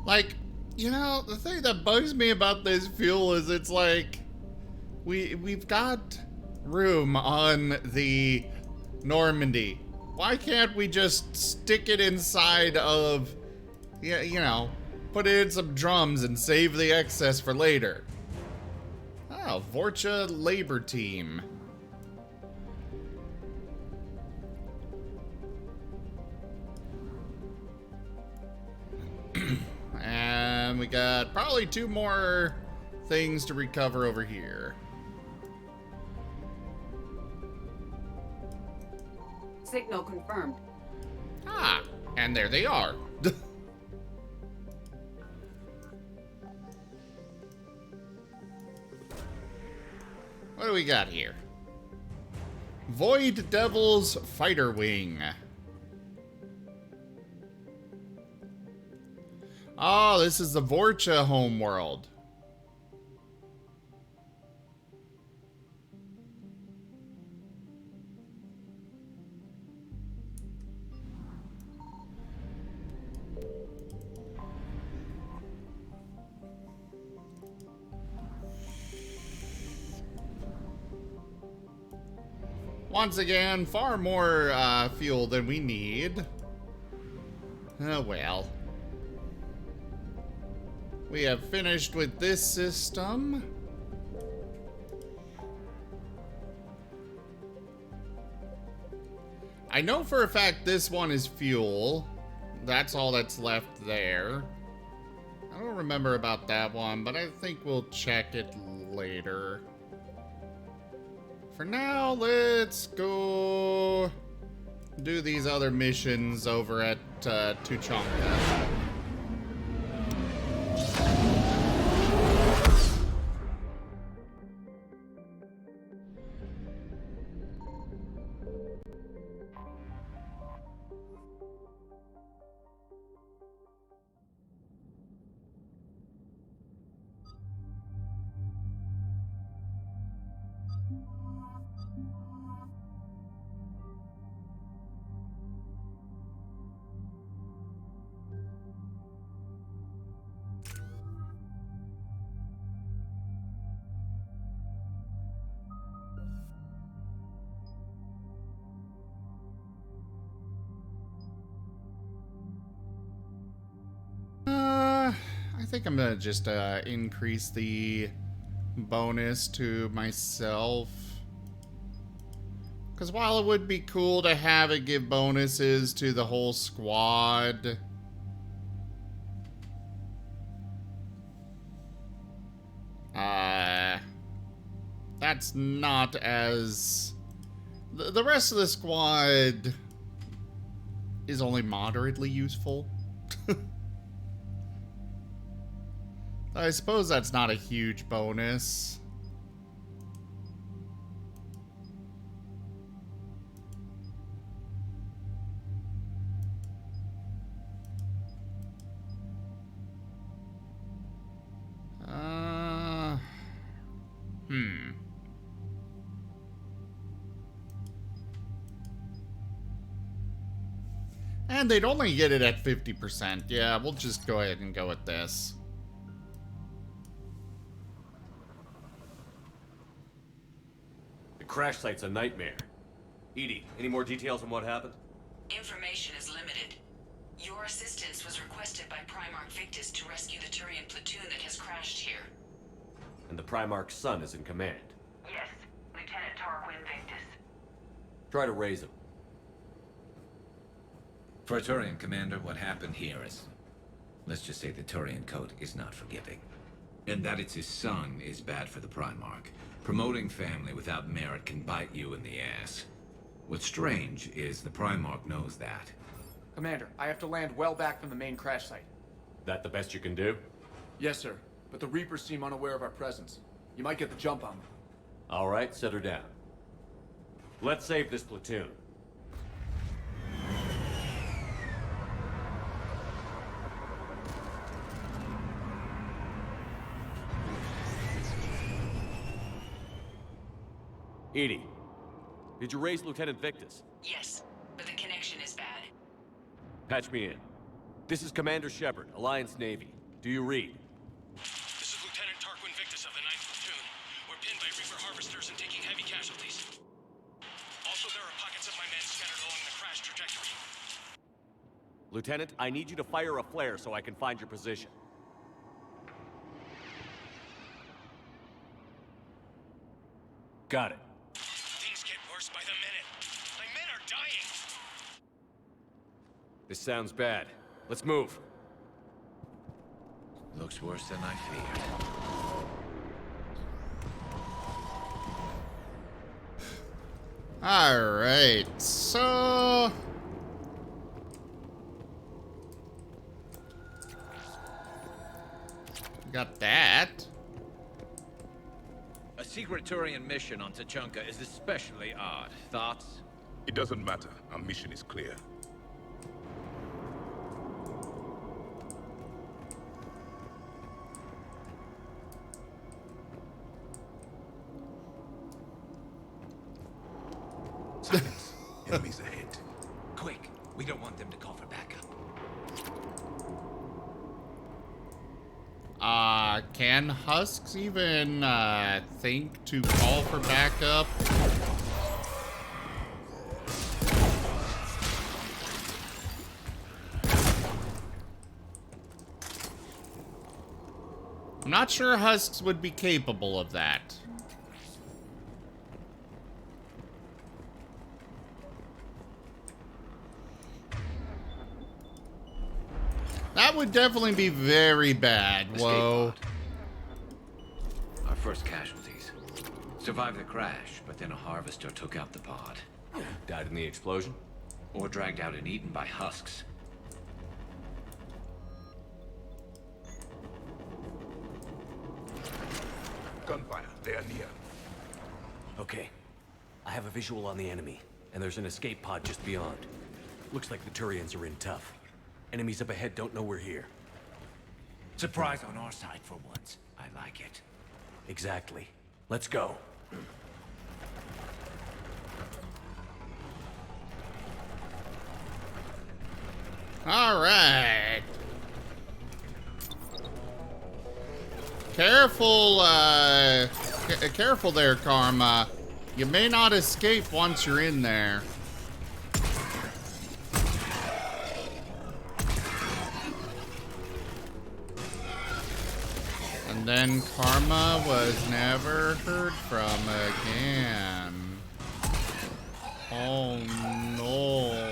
Like, you know, the thing that bugs me about this fuel is it's like we've got room on the Normandy. Why can't we just stick it inside of, you know, put it in some drums and save the excess for later? Oh, Vorcha Labor Team. And we got probably 2 more things to recover over here. Signal confirmed. Ah, and there they are. What do we got here? Void Devil's Fighter Wing. Oh, this is the Vorcha homeworld. Once again, far more fuel than we need. Oh well. We have finished with this system. I know for a fact this one is fuel. That's all that's left there. I don't remember about that one, but I think we'll check it later. For now, let's go do these other missions over at Tuchanka. I think I'm gonna just increase the bonus to myself. Because while it would be cool to have it give bonuses to the whole squad, that's not as... The rest of the squad is only moderately useful. I suppose that's not a huge bonus. And they'd only get it at 50%. Yeah, we'll just go ahead and go with this. The crash site's a nightmare. Edie, any more details on what happened? Information is limited. Your assistance was requested by Primarch Victus to rescue the Turian platoon that has crashed here. And the Primarch's son is in command. Yes, Lieutenant Tarquin Victus. Try to raise him. For a Turian commander, what happened here is... let's just say the Turian code is not forgiving. And that it's his son is bad for the Primarch. Promoting family without merit can bite you in the ass. What's strange is the Primarch knows that. Commander, I have to land well back from the main crash site. That the best you can do? Yes, sir. But the Reapers seem unaware of our presence. You might get the jump on them. All right, set her down. Let's save this platoon. Edie, did you raise Lieutenant Victus? Yes, but the connection is bad. Patch me in. This is Commander Shepard, Alliance Navy. Do you read? This is Lieutenant Tarquin Victus of the 9th Platoon. We're pinned by Reaper harvesters and taking heavy casualties. Also, there are pockets of my men scattered along the crash trajectory. Lieutenant, I need you to fire a flare so I can find your position. Got it. Things get worse by the minute. My men are dying. This sounds bad. Let's move. Looks worse than I feared. Alright, so... got that. A secret Turian mission on Tuchanka is especially odd. Thoughts? It doesn't matter. Our mission is clear. Silence. Enemies ahead. Quick. We don't want them to call for backup. Can Husks even, think to call for backup? I'm not sure husks would be capable of that. That would definitely be very bad. Whoa. Our first casualties. Survived the crash, but then a harvester took out the pod. Died in the explosion? Or dragged out and eaten by husks. Gunfire. They are near. Okay. I have a visual on the enemy, and there's an escape pod just beyond. Looks like the Turians are in tough. Enemies up ahead don't know we're here. Surprise on our side for once. I like it. Exactly. Let's go. All right. Careful, careful there, Karma. You may not escape once you're in there. And then Karma was never heard from again. Oh no.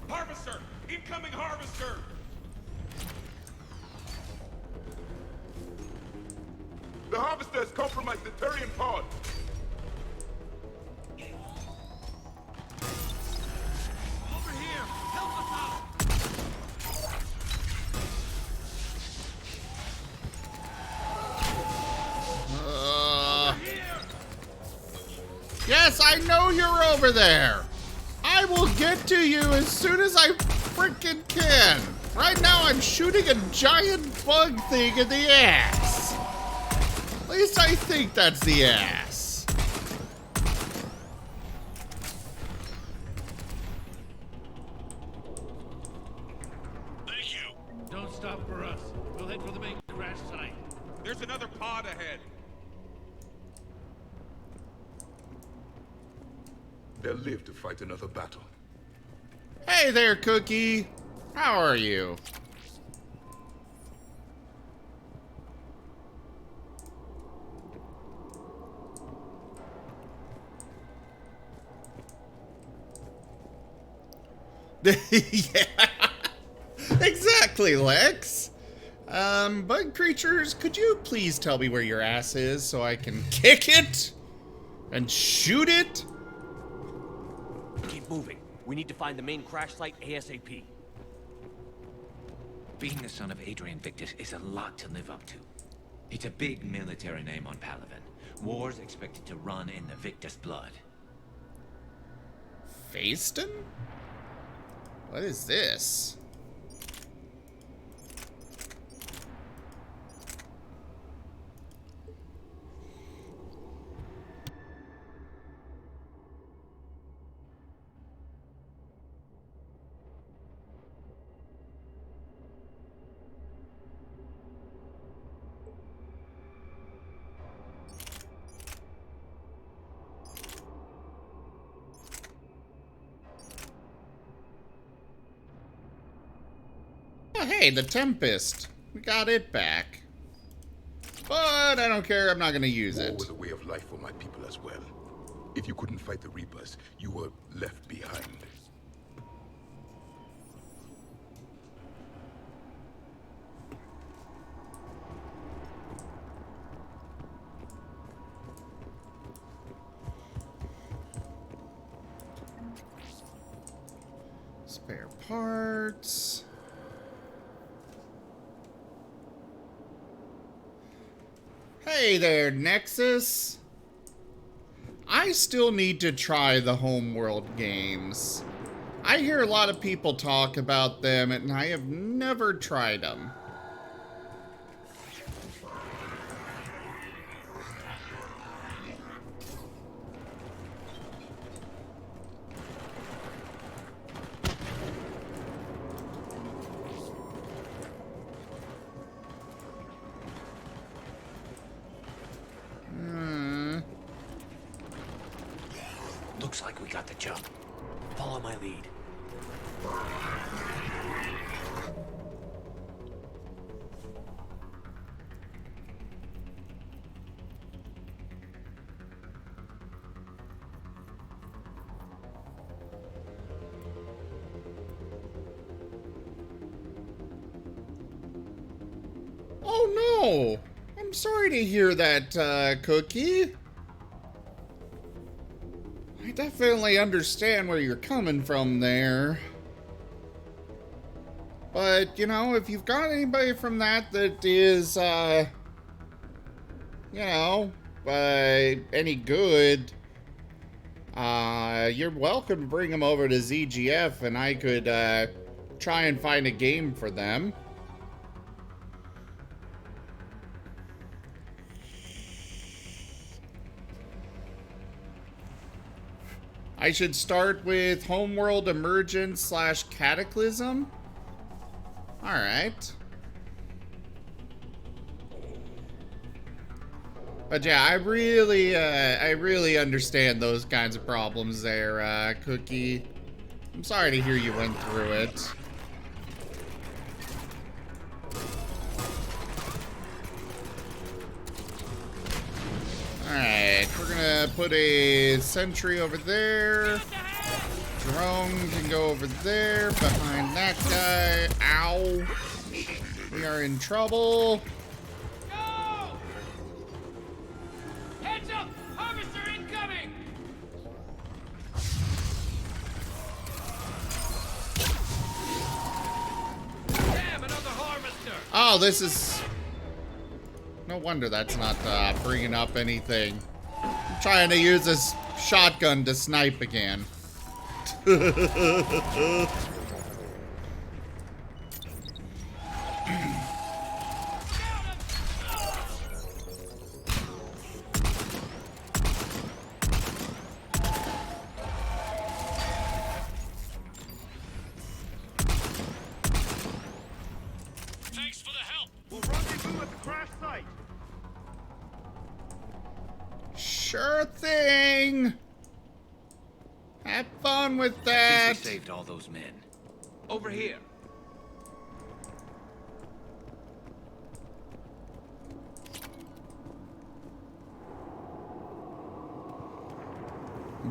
Harvester! Incoming harvester! The harvester has compromised the Turian pod. Over here! Help us out! Yes, I know you're over there. I will get to you as soon as I freaking can. Right now, I'm shooting a giant bug thing in the ass. At least I think that's the ass. Thank you. Don't stop for us. We'll head for the main crash site. There's another pod ahead. They'll live to fight another battle. Hey there, Cookie. How are you? Yeah. Exactly, Lex. Bug creatures, could you please tell me where your ass is so I can kick it and shoot it? Keep moving. We need to find the main crash site ASAP. Being the son of Adrian Victus is a lot to live up to. It's a big military name on Palaven. War's expected to run in the Victus blood. Faiston? What is this? Oh, hey, the Tempest. We got it back. But I don't care. I'm not going to use War it. was a way of life for my people as well. If you couldn't fight the Reapers, you were left behind. Spare parts. Hey there, Nexus. I still need to try the Homeworld games. I hear a lot of people talk about them, and I have never tried them. Looks like we got the jump. Follow my lead. Oh no! I'm sorry to hear that, Cookie. I definitely understand where you're coming from there. But, you know, if you've got anybody from that is, you know, any good, you're welcome to bring them over to ZGF and I could, try and find a game for them. I should start with Homeworld Emergence / Cataclysm. Alright. But yeah, I really understand those kinds of problems there, Cookie. I'm sorry to hear you went through it. Alright, we're gonna put a sentry over there. Drone can go over there, behind that guy. Ow. We are in trouble. Go! Heads up! Harvester incoming! Damn, another harvester! Oh, this is... No wonder that's not bringing up anything. I'm trying to use this shotgun to snipe again. Thanks for the help. We'll rendezvous at the crash site. Sure thing. Have fun with that. Since we saved all those men. Over here.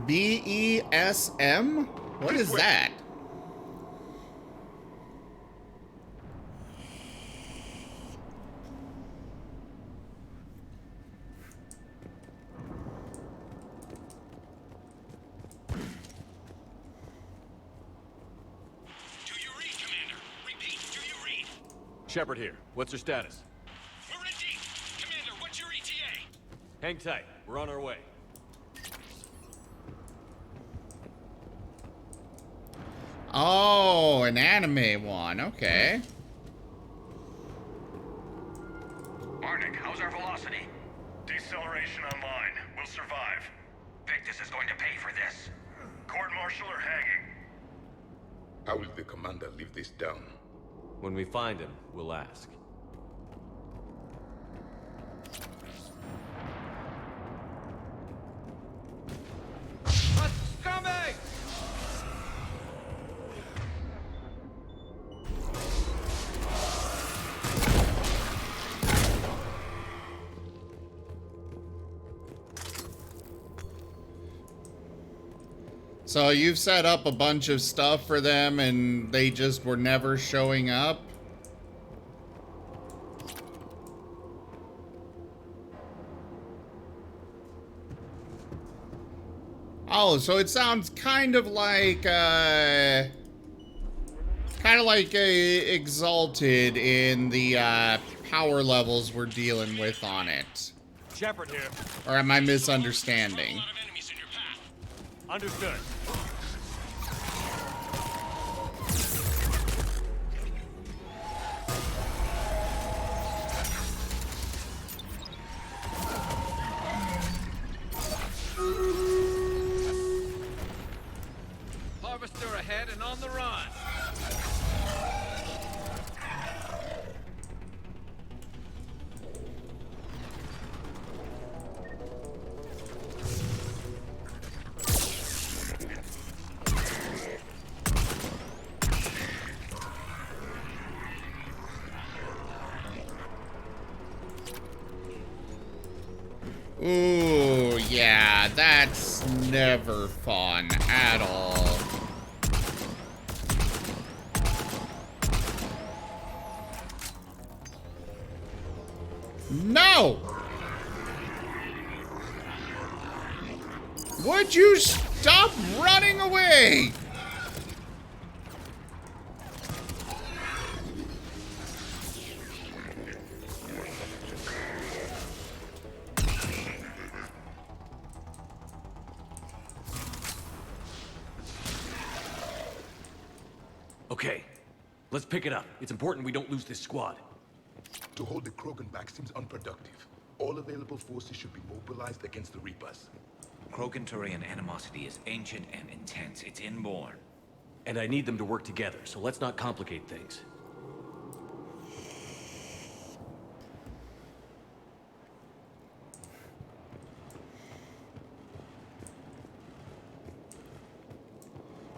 BESM? What is that? Shepard here. What's your status? We're in deep. Commander, what's your ETA? Hang tight. We're on our way. Oh, an anime one. Okay. Marnik, how's our velocity? Deceleration online. We'll survive. Victus is going to pay for this. Court-martial or hanging? How will the commander live this down? When we find him, we'll ask. Coming! So you've set up a bunch of stuff for them and they just were never showing up? Oh, so it sounds kind of like Exalted in the power levels we're dealing with on it. Shepard here. Or am I misunderstanding? Understood. Harvester ahead and on the run. that's never fun at all. No! Would you stop running away? Okay, let's pick it up. It's important we don't lose this squad. To hold the Krogan back seems unproductive. All available forces should be mobilized against the Reapers. Krogan-Turian animosity is ancient and intense. It's inborn. And I need them to work together, so let's not complicate things.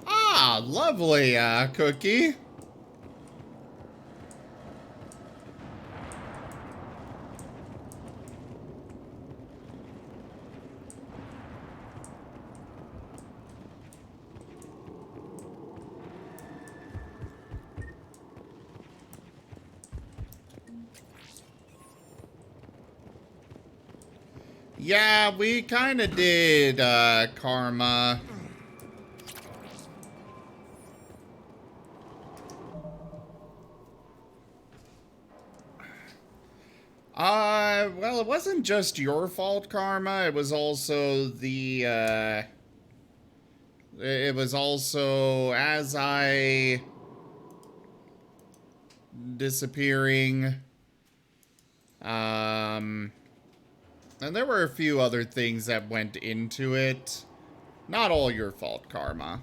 Ah, lovely, Cookie. Yeah, we kind of did, Karma. Well, it wasn't just your fault, Karma. It was also the, it was also as I disappearing. And there were a few other things that went into it. Not all your fault, Karma.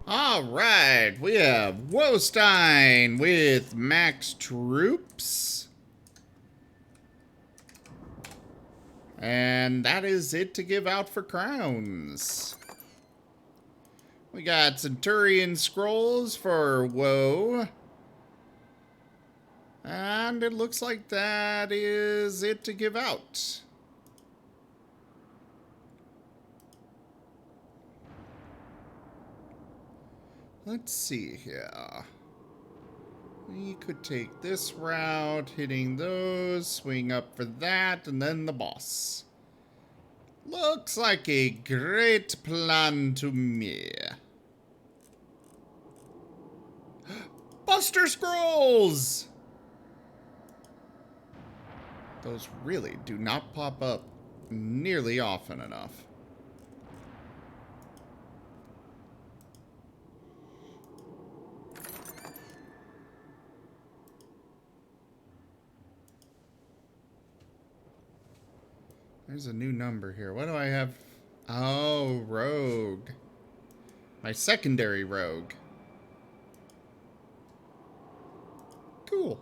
Alright, we have Wostein with max troops. And that is it to give out for crowns. We got Centurion Scrolls for Woe. And it looks like that is it to give out. Let's see here. We could take this route, hitting those, swing up for that, and then the boss. Looks like a great plan to me. Buster Scrolls! Those really do not pop up nearly often enough. There's a new number here. What do I have? Oh, rogue. My secondary rogue. Cool.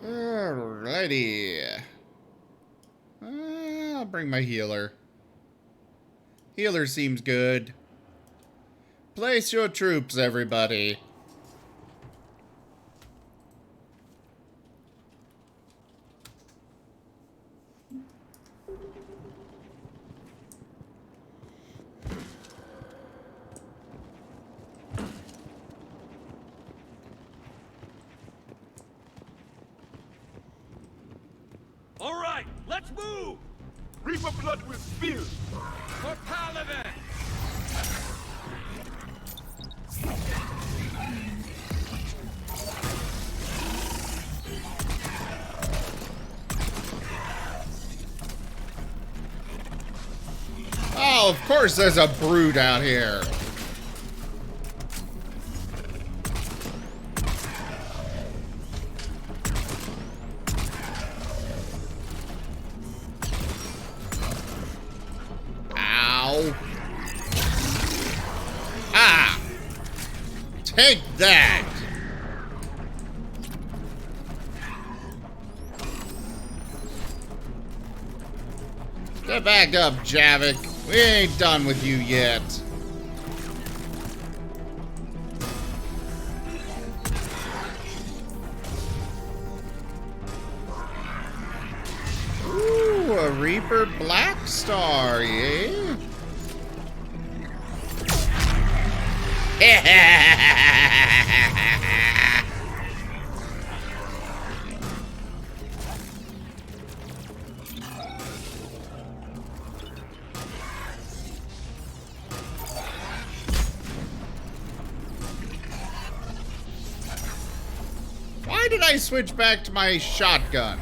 Alrighty. I'll bring my healer. Healer seems good. Place your troops, everybody. All right, let's move! Reaper blood will spill! For Paladin! Oh, of course there's a brood out here. Ow. Ah! Take that! Get back up, Javik. We ain't done with you yet. Ooh, a Reaper Black Star, yeah? Why did I switch back to my shotgun?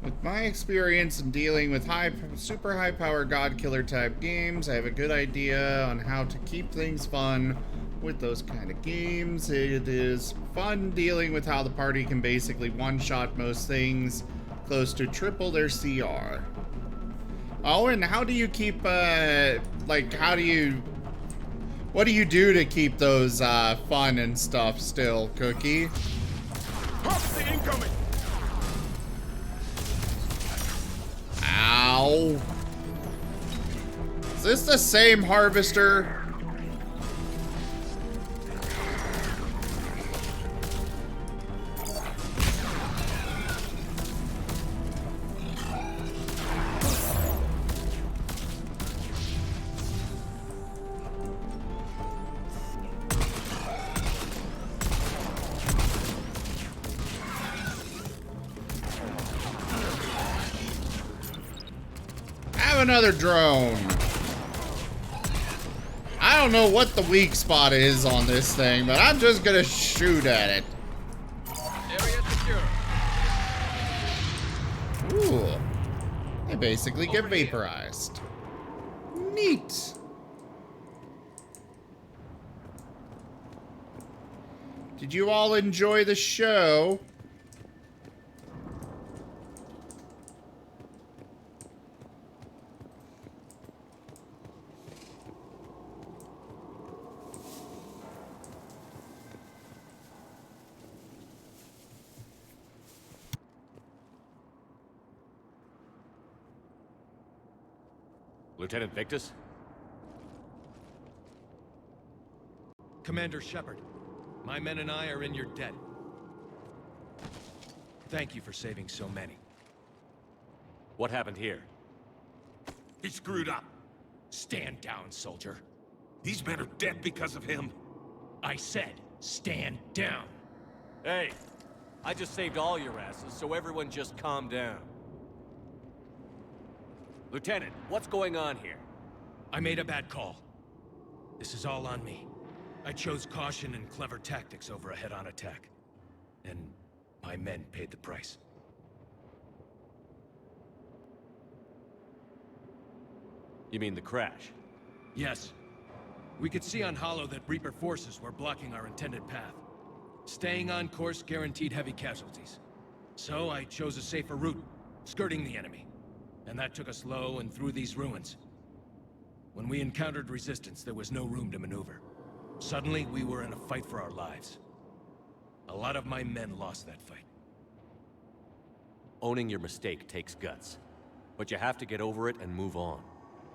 With my experience in dealing with super high power god killer type games, I have a good idea on how to keep things fun with those kind of games. It is fun dealing with how the party can basically one-shot most things close to triple their CR. Oh, and how do you keep, what do you do to keep those, fun and stuff still, Cookie? Prophecy incoming! Ow. Is this the same harvester? Another drone. I don't know what the weak spot is on this thing, but I'm just gonna shoot at it. Area secure. Ooh. They basically get vaporized. Neat. Did you all enjoy the show? Lieutenant Victus? Commander Shepard, my men and I are in your debt. Thank you for saving so many. What happened here? He screwed up. Stand down, soldier. These men are dead because of him. I said, stand down. Hey, I just saved all your asses, so everyone just calm down. Lieutenant, what's going on here? I made a bad call. This is all on me. I chose caution and clever tactics over a head-on attack. And my men paid the price. You mean the crash? Yes. We could see on Hollow that Reaper forces were blocking our intended path. Staying on course guaranteed heavy casualties. So I chose a safer route, skirting the enemy. And that took us low and through these ruins. When we encountered resistance, there was no room to maneuver. Suddenly, we were in a fight for our lives. A lot of my men lost that fight. Owning your mistake takes guts. But you have to get over it and move on.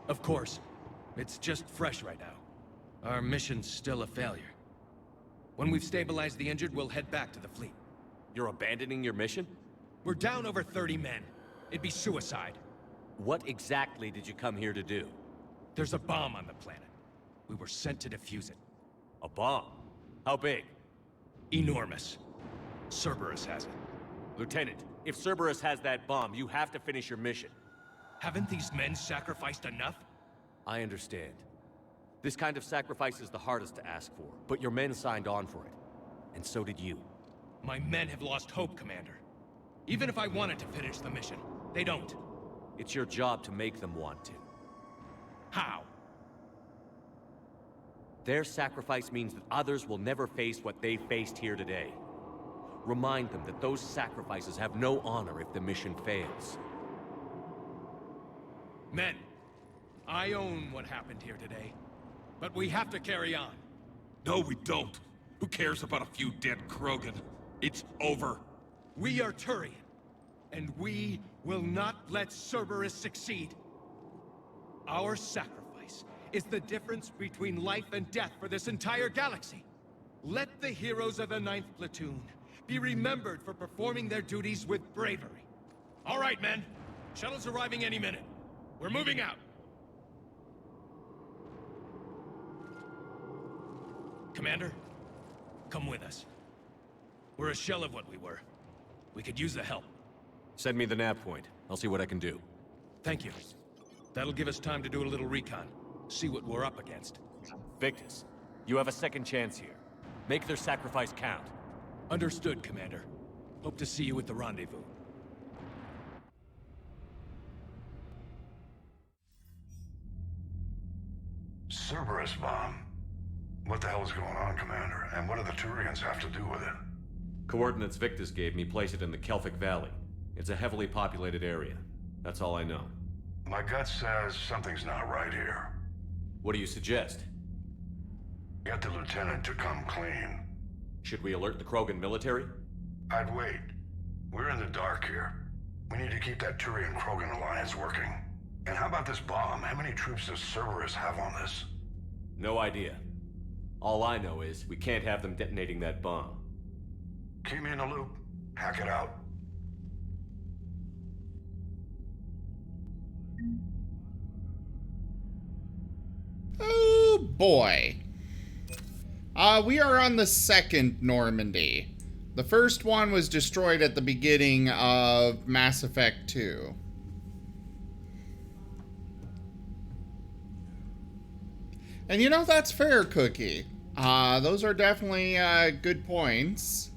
Of course. It's just fresh right now. Our mission's still a failure. When we've stabilized the injured, we'll head back to the fleet. You're abandoning your mission? We're down over 30 men. It'd be suicide. What exactly did you come here to do? There's a bomb on the planet. We were sent to defuse it. A bomb? How big? Enormous. Cerberus has it. Lieutenant, if Cerberus has that bomb, you have to finish your mission. Haven't these men sacrificed enough? I understand. This kind of sacrifice is the hardest to ask for, but your men signed on for it. And so did you. My men have lost hope, Commander. Even if I wanted to finish the mission, they don't. It's your job to make them want to. How? Their sacrifice means that others will never face what they faced here today. Remind them that those sacrifices have no honor if the mission fails. Men, I own what happened here today. But we have to carry on. No, we don't. Who cares about a few dead Krogan? It's over. We are Turian, and we will not let Cerberus succeed. Our sacrifice is the difference between life and death for this entire galaxy. Let the heroes of the 9th Platoon be remembered for performing their duties with bravery. All right, men. Shuttle's arriving any minute. We're moving out. Commander, come with us. We're a shell of what we were. We could use the help. Send me the nav point. I'll see what I can do. Thank you. That'll give us time to do a little recon. See what we're up against. Victus, you have a second chance here. Make their sacrifice count. Understood, Commander. Hope to see you at the rendezvous. Cerberus bomb. What the hell is going on, Commander? And what do the Turians have to do with it? Coordinates Victus gave me place it in the Kelphic Valley. It's a heavily populated area. That's all I know. My gut says something's not right here. What do you suggest? Get the lieutenant to come clean. Should we alert the Krogan military? I'd wait. We're in the dark here. We need to keep that Turian-Krogan alliance working. And how about this bomb? How many troops does Cerberus have on this? No idea. All I know is we can't have them detonating that bomb. Keep me in the loop. Hack it out. Oh boy. We are on the second Normandy. The first one was destroyed at the beginning of Mass Effect 2. And you know, that's fair, Cookie. Those are definitely good points.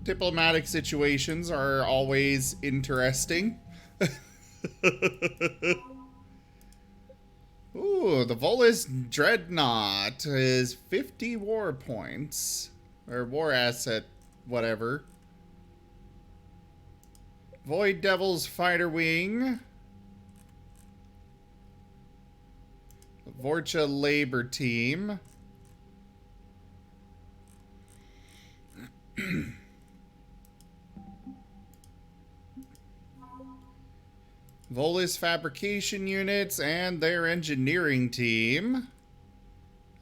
Diplomatic situations are always interesting. Ooh, the Volus Dreadnought is 50 war points. Or war asset, whatever. Void Devil's Fighter Wing. Vorcha Labor Team. Volus Fabrication Units and their engineering team.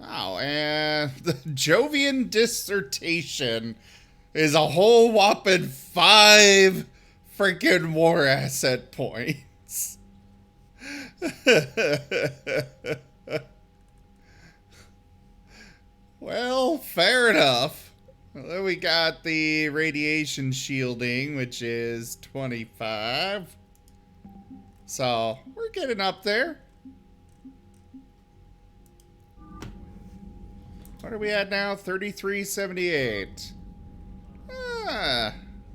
Oh, and the Jovian Dissertation is a whole whopping 5 freaking war asset points. Well, fair enough. Well, then we got the radiation shielding, which is 25. So, we're getting up there. What are we at now? 3378.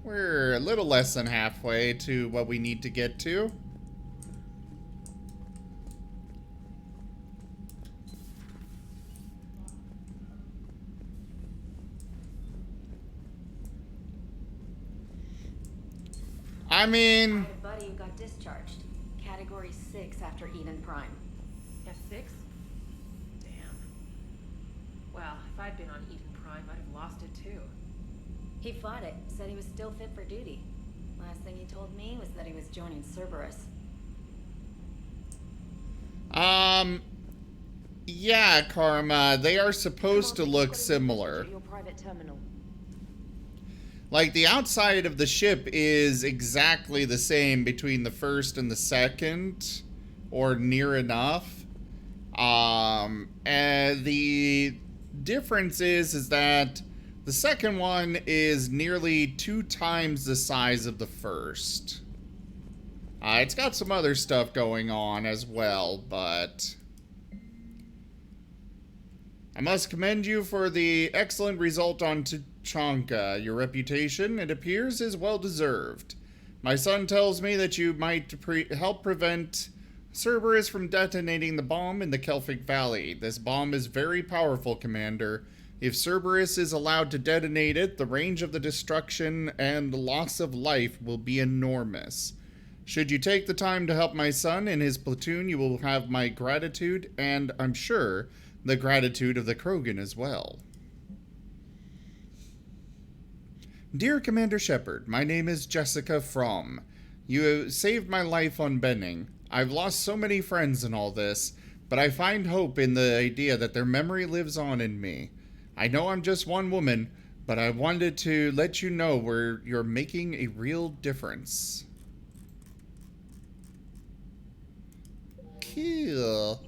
We're a little less than halfway to what we need to get to. I mean... I had a buddy who got discharged. Category 6 after Eden Prime. F6? Damn. Well, if I'd been on Eden Prime, I'd have lost it too. He fought it, said he was still fit for duty. Last thing he told me was that he was joining Cerberus. Yeah, Karma, they are supposed to look similar. Your private terminal. Like, the outside of the ship is exactly the same between the first and the second, or near enough. And the difference is that the second one is nearly 2 times the size of the first. It's got some other stuff going on as well, but I must commend you for the excellent result on Tuchanka. Your reputation, it appears, is well deserved. My son tells me that you might help prevent Cerberus from detonating the bomb in the Kelphic Valley. This bomb is very powerful, Commander. If Cerberus is allowed to detonate it, the range of the destruction and the loss of life will be enormous. Should you take the time to help my son and his platoon, you will have my gratitude, and I'm sure the gratitude of the Krogan as well. Dear Commander Shepard, my name is Jessica Fromm. You have saved my life on Benning. I've lost so many friends in all this, but I find hope in the idea that their memory lives on in me. I know I'm just one woman, but I wanted to let you know where you're making a real difference. Cool.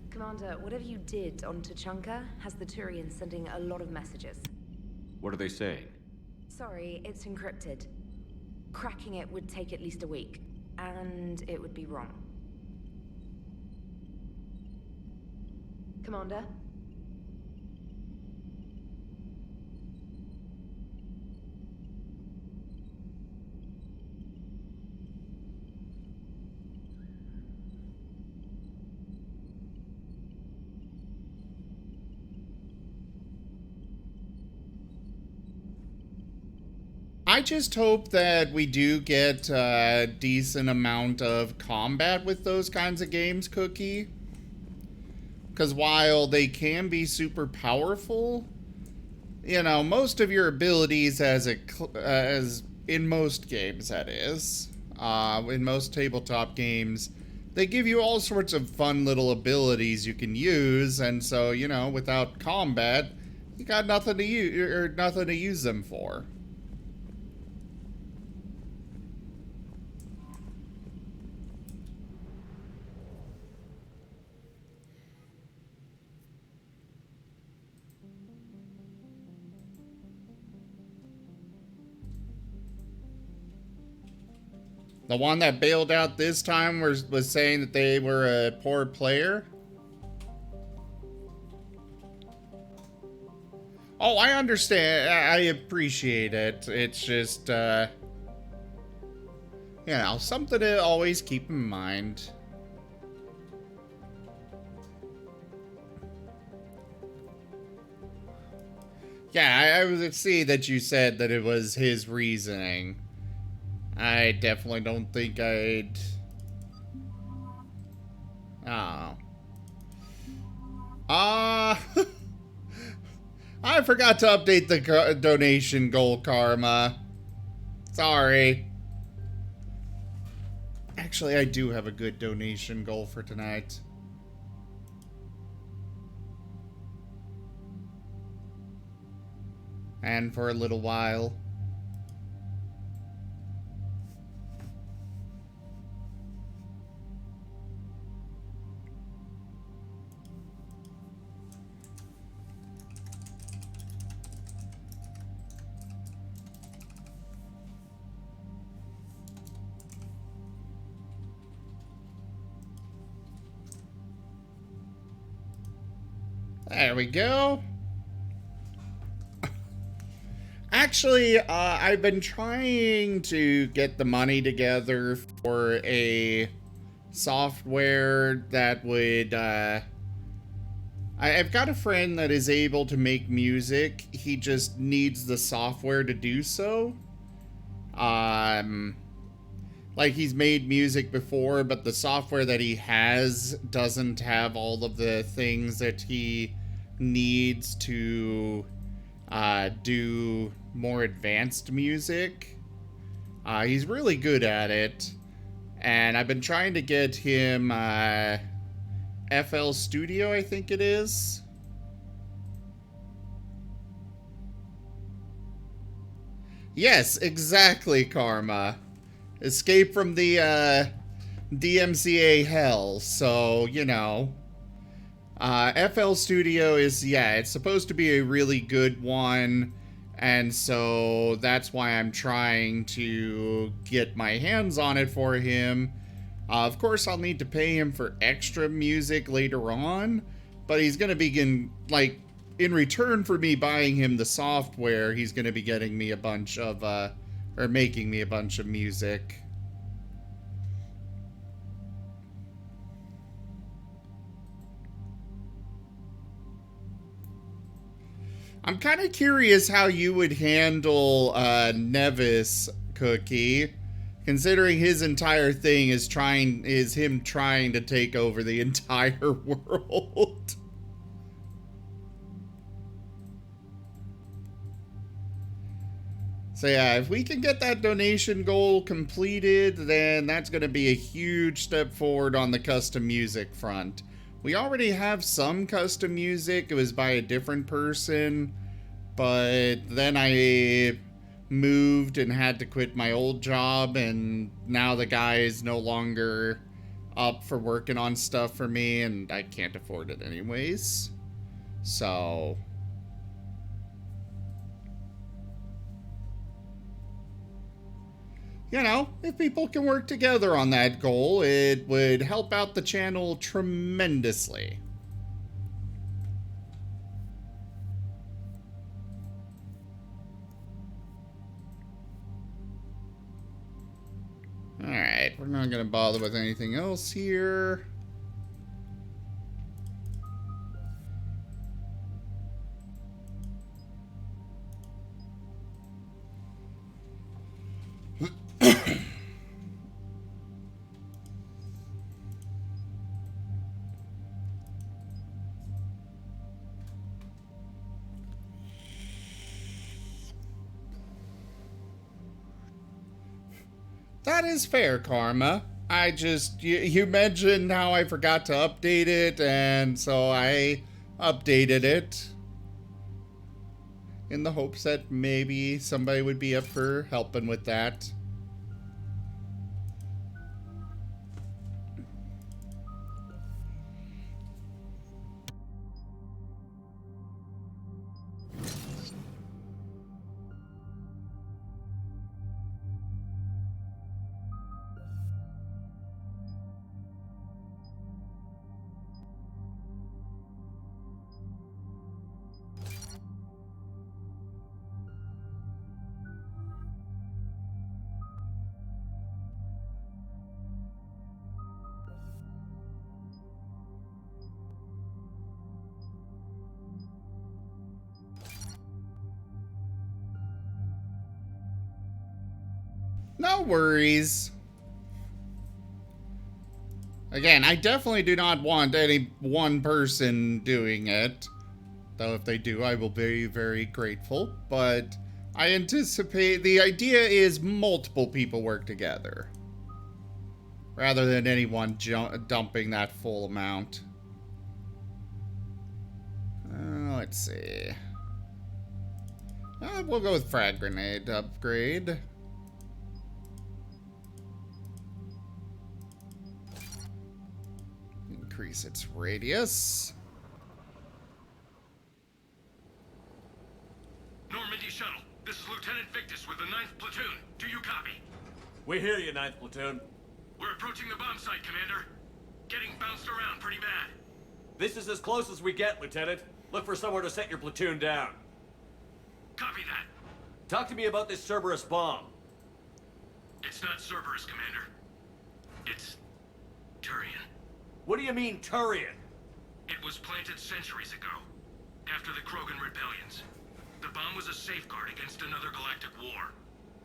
Commander, whatever you did on Tuchanka has the Turians sending a lot of messages. What are they saying? Sorry, it's encrypted. Cracking it would take at least a week, and it would be wrong. Commander? I just hope that we do get a decent amount of combat with those kinds of games, Cookie. Because while they can be super powerful, you know, most of your abilities as in most games, that is, in most tabletop games, they give you all sorts of fun little abilities you can use, and so, you know, without combat, you got nothing to use them for. The one that bailed out this time was saying that they were a poor player. Oh, I understand. I appreciate it. It's just, you know, something to always keep in mind. Yeah, I would see that you said that it was his reasoning. I definitely don't think I'd... Oh. I forgot to update the donation goal, Karma. Sorry. Actually, I do have a good donation goal for tonight. And for a little while. There we go. Actually, I've been trying to get the money together for a software that would, I've got a friend that is able to make music. He just needs the software to do so. Like, he's made music before, but the software that he has doesn't have all of the things that he needs to do more advanced music. He's really good at it. And I've been trying to get him FL Studio, I think it is. Yes, exactly, Karma. Escape from the DMCA hell. So, you know. FL Studio is, yeah, it's supposed to be a really good one. And so that's why I'm trying to get my hands on it for him. Of course, I'll need to pay him for extra music later on. But he's going to begin, like, in return for me buying him the software, he's going to be getting me a bunch of, or making me a bunch of music. I'm kind of curious how you would handle Nevis, Cookie, considering his entire thing is him trying to take over the entire world. So yeah, if we can get that donation goal completed, then that's going to be a huge step forward on the custom music front. We already have some custom music. It was by a different person, but then I moved and had to quit my old job, and now the guy is no longer up for working on stuff for me, and I can't afford it anyways. So you know, if people can work together on that goal, it would help out the channel tremendously. Alright, we're not going to bother with anything else here. That is fair, Karma. I just, you mentioned how I forgot to update it, and so I updated it in the hopes that maybe somebody would be up for helping with that. No worries. Again, I definitely do not want any one person doing it. Though if they do, I will be very grateful. But I anticipate the idea is multiple people work together, rather than anyone dumping that full amount. Let's see. We'll go with frag grenade upgrade. Increase its radius. Normandy Shuttle, this is Lieutenant Victus with the 9th Platoon. Do you copy? We hear you, 9th Platoon. We're approaching the bomb site, Commander. Getting bounced around pretty bad. This is as close as we get, Lieutenant. Look for somewhere to set your platoon down. Copy that. Talk to me about this Cerberus bomb. It's not Cerberus, Commander. It's Turian. What do you mean, Turian? It was planted centuries ago, after the Krogan rebellions. The bomb was a safeguard against another galactic war.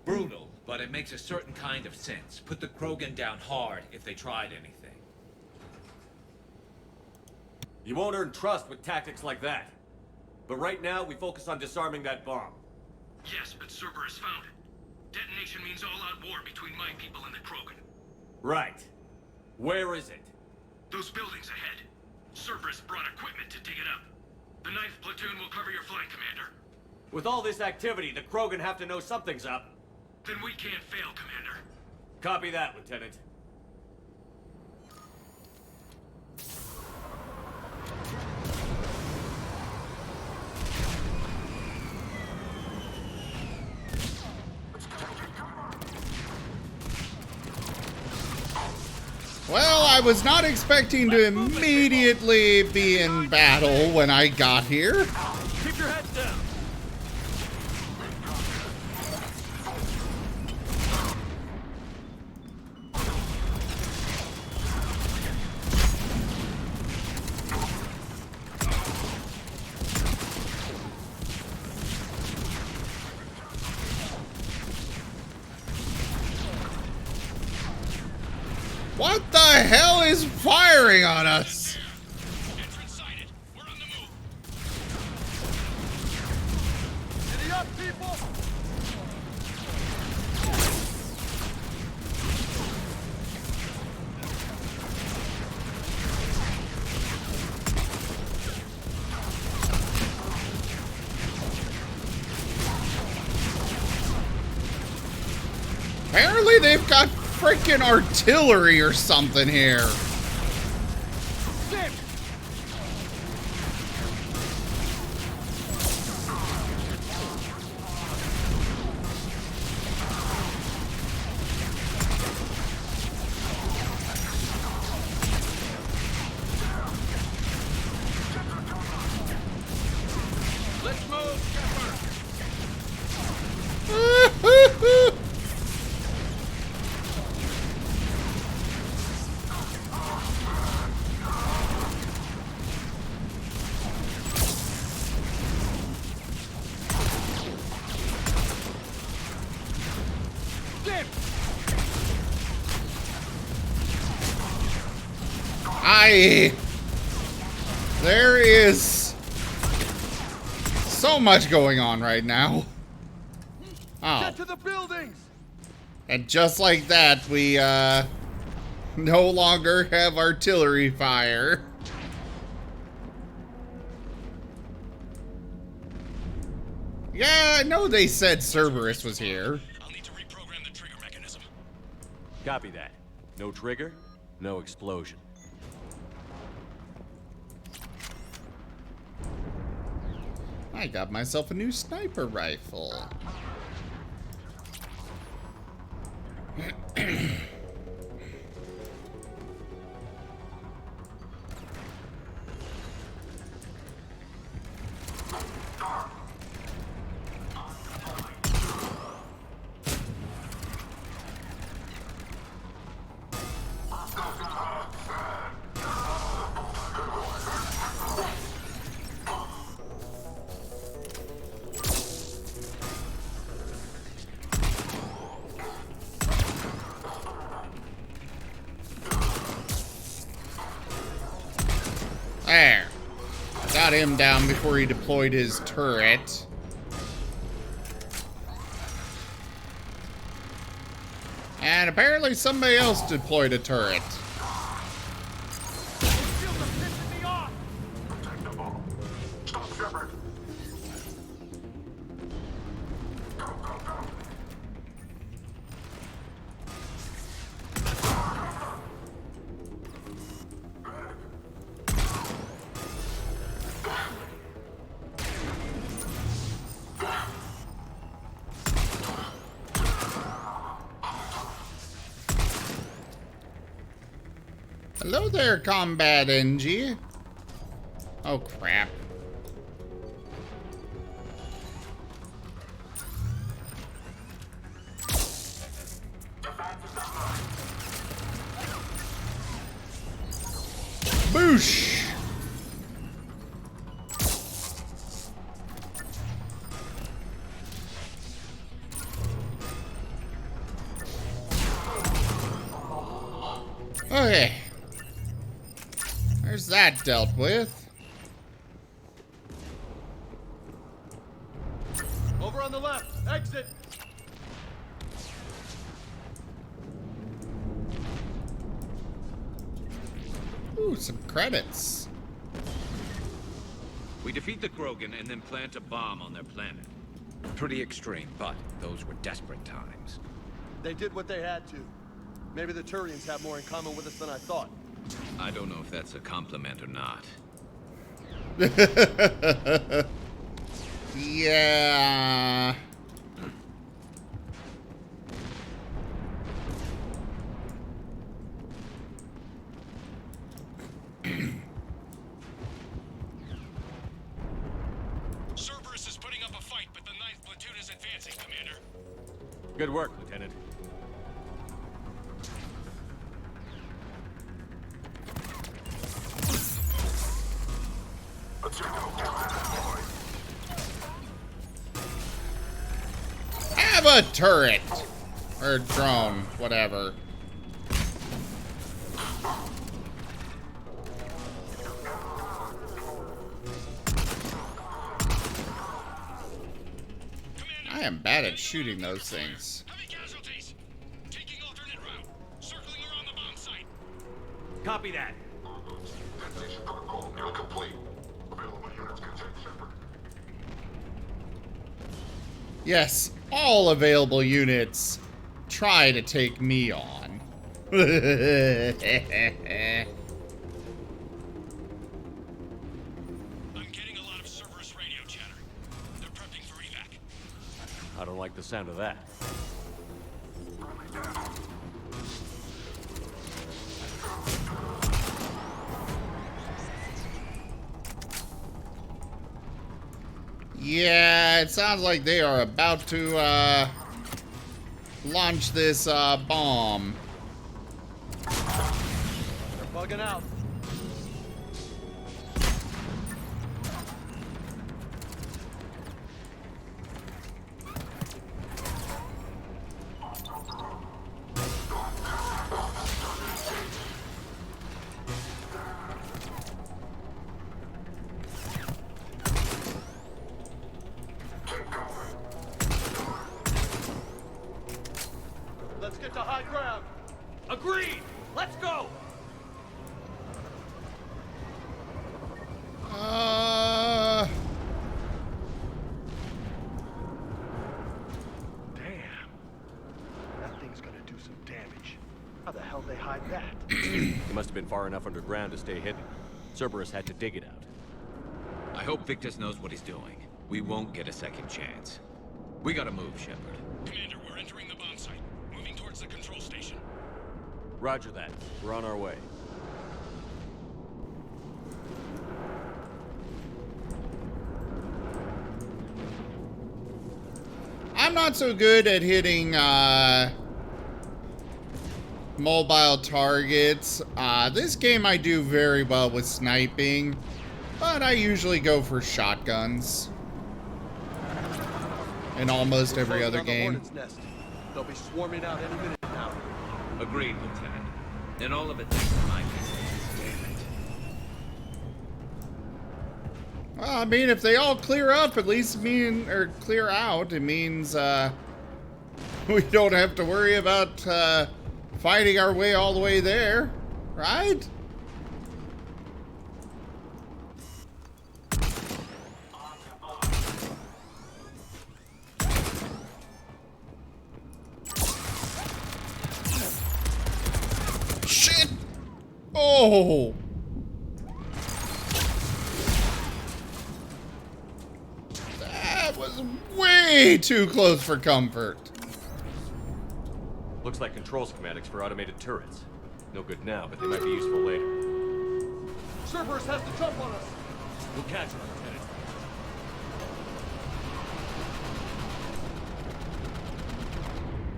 Brutal, but it makes a certain kind of sense. Put the Krogan down hard if they tried anything. You won't earn trust with tactics like that. But right now, we focus on disarming that bomb. Yes, but Cerberus found it. Detonation means all-out war between my people and the Krogan. Right. Where is it? Those buildings ahead. Cerberus brought equipment to dig it up. The 9th platoon will cover your flank, Commander. With all this activity, the Krogan have to know something's up. Then we can't fail, Commander. Copy that, Lieutenant. Well, I was not expecting to immediately be in battle when I got here. Keep your heads down. What the hell is firing on us? Entrance sighted. We're on the move. Giddy up, people! Apparently they've got freaking artillery or something here. Let's move, Shepard. There is so much going on right now. Oh. Get to the buildings! And just like that, we no longer have artillery fire. Yeah, I know they said Cerberus was here. I'll need to reprogram the trigger mechanism. Copy that. No trigger, no explosion. I got myself a new sniper rifle. There. Got him down before he deployed his turret. And apparently somebody else deployed a turret. Hello there, Combat NG. Oh, crap. Boosh! Okay. There's that dealt with. the left. Exit. Ooh, some credits. We defeat the Krogan and then plant a bomb on their planet. Pretty extreme, but those were desperate times. They did what they had to. Maybe the Turians have more in common with us than I thought. I don't know if that's a compliment or not. Yeah. Cerberus is putting up a fight, but the 9th platoon is advancing, Commander. Good work, Lieutenant. Have a turret. Or drone, whatever. I am bad at shooting those things. Copy that. Detonation protocol incomplete. Available units can take Shepard. Yes, all available units try to take me on. I'm getting a lot of Cerberus radio chatter. They're prepping for evac. I don't like the sound of that. Yeah, it sounds like they are about to launch this bomb. They're bugging out. Let's get to high ground. Agreed! Let's go! Damn. That thing's gonna do some damage. How the hell they hide that? It must have been far enough underground to stay hidden. Cerberus had to dig it out. I hope Victus knows what he's doing. We won't get a second chance. We gotta move, Shepard. Commander, we're entering the bomb site. Moving towards the control station. Roger that. We're on our way. I'm not so good at hitting mobile targets. This game I do very well with sniping, but I usually go for shotguns in almost every other game. Nest. They'll be swarming out any minute now. Agreed, Lieutenant. And all of it thanks to my people. Damn it. Well, I mean, if they all clear up, at least or clear out, it means we don't have to worry about fighting our way all the way there, right? Shit! Oh! That was way too close for comfort. Looks like control schematics for automated turrets. No good now, but they might be useful later. Cerberus has the jump on us. We'll catch him, Lieutenant.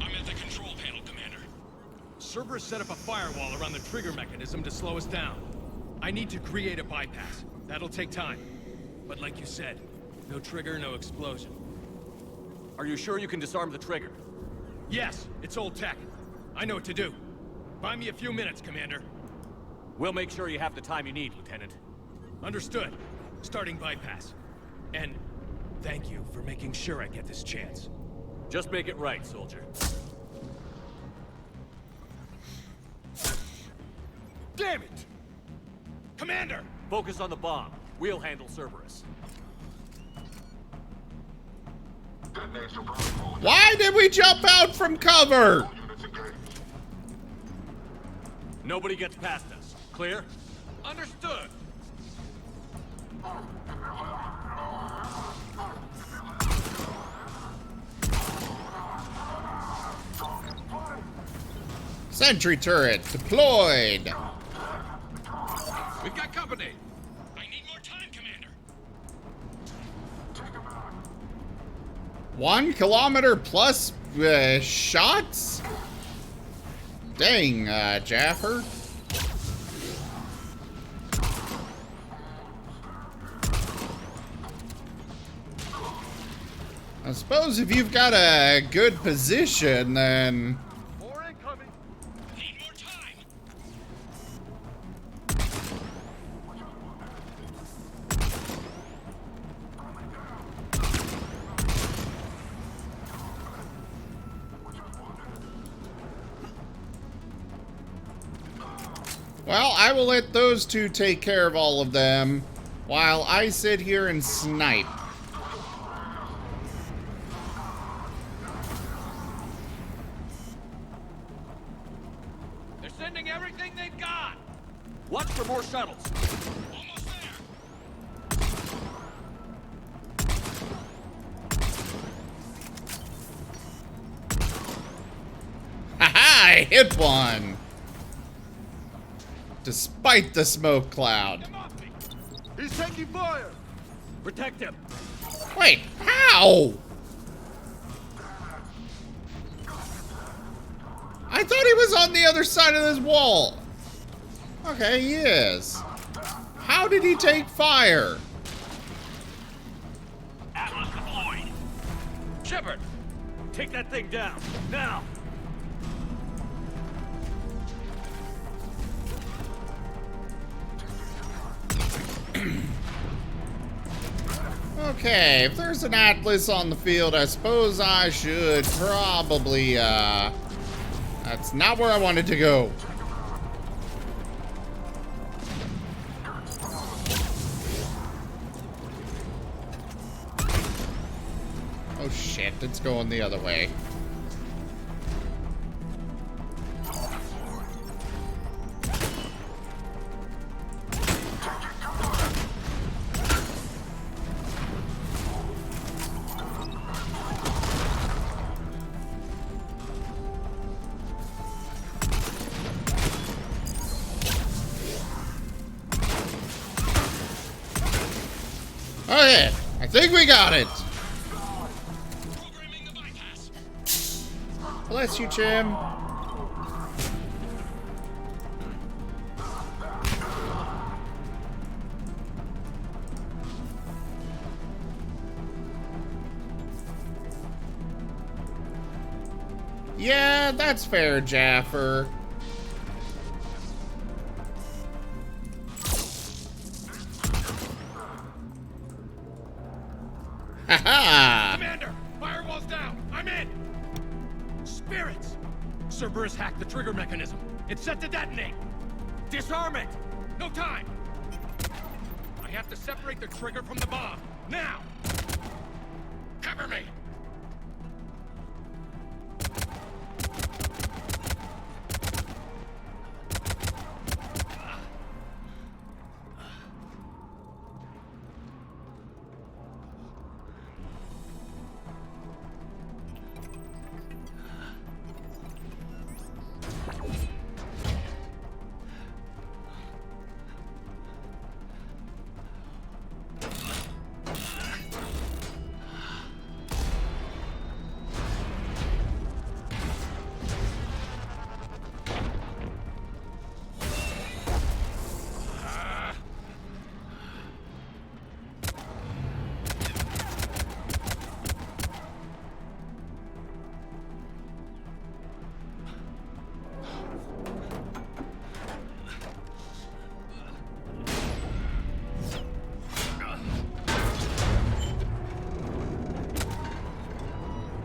I'm at the control panel, Commander. Cerberus set up a firewall around the trigger mechanism to slow us down. I need to create a bypass. That'll take time. But like you said, no trigger, no explosion. Are you sure you can disarm the trigger? Yes, it's old tech. I know what to do. Buy me a few minutes, Commander. We'll make sure you have the time you need, Lieutenant. Understood. Starting bypass. And Thank you for making sure I get this chance. Just make it right, soldier. Damn it! Commander! Focus on the bomb. We'll handle Cerberus. Why did we jump out from cover? Nobody gets past us. Clear? Understood! Sentry turret deployed. We've got company. I need more time, Commander. 1 kilometer plus shots? Dang, Jaffer. I suppose if you've got a good position, then... More incoming. Need more time. Well, I will let those two take care of all of them while I sit here and snipe. They're sending everything they've got! Watch for more shuttles. Almost there. Haha, I hit one! Despite the smoke cloud. He's taking fire. Protect him. Wait, how? I thought he was on the other side of this wall. Okay, he is. How did he take fire? Atlas deployed. Shepard, take that thing down, now. Okay, if there's an Atlas on the field, I suppose I should probably, that's not where I wanted to go. Oh shit, it's going the other way. Okay, I think we got it. Bless you, Jim. Yeah, that's fair, Jaffer. Ha-ha! Commander, firewall's down. I'm in. Spirits. Cerberus hacked the trigger mechanism. It's set to detonate. Disarm it. No time. I have to separate the trigger from the bomb. Now. Cover me.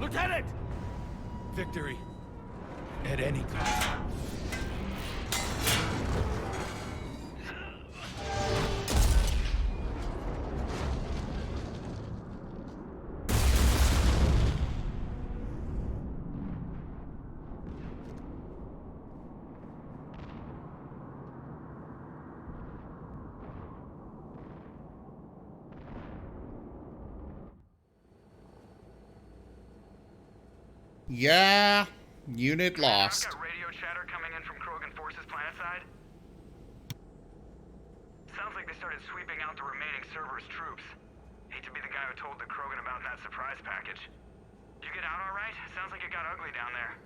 Lieutenant! Victory. At any cost. Yeah, unit lost. I've got radio chatter coming in from Krogan forces planetside. Sounds like they started sweeping out the remaining Cerberus troops. Hate to be the guy who told the Krogan about that surprise package. Did you get out all right? Sounds like it got ugly down there.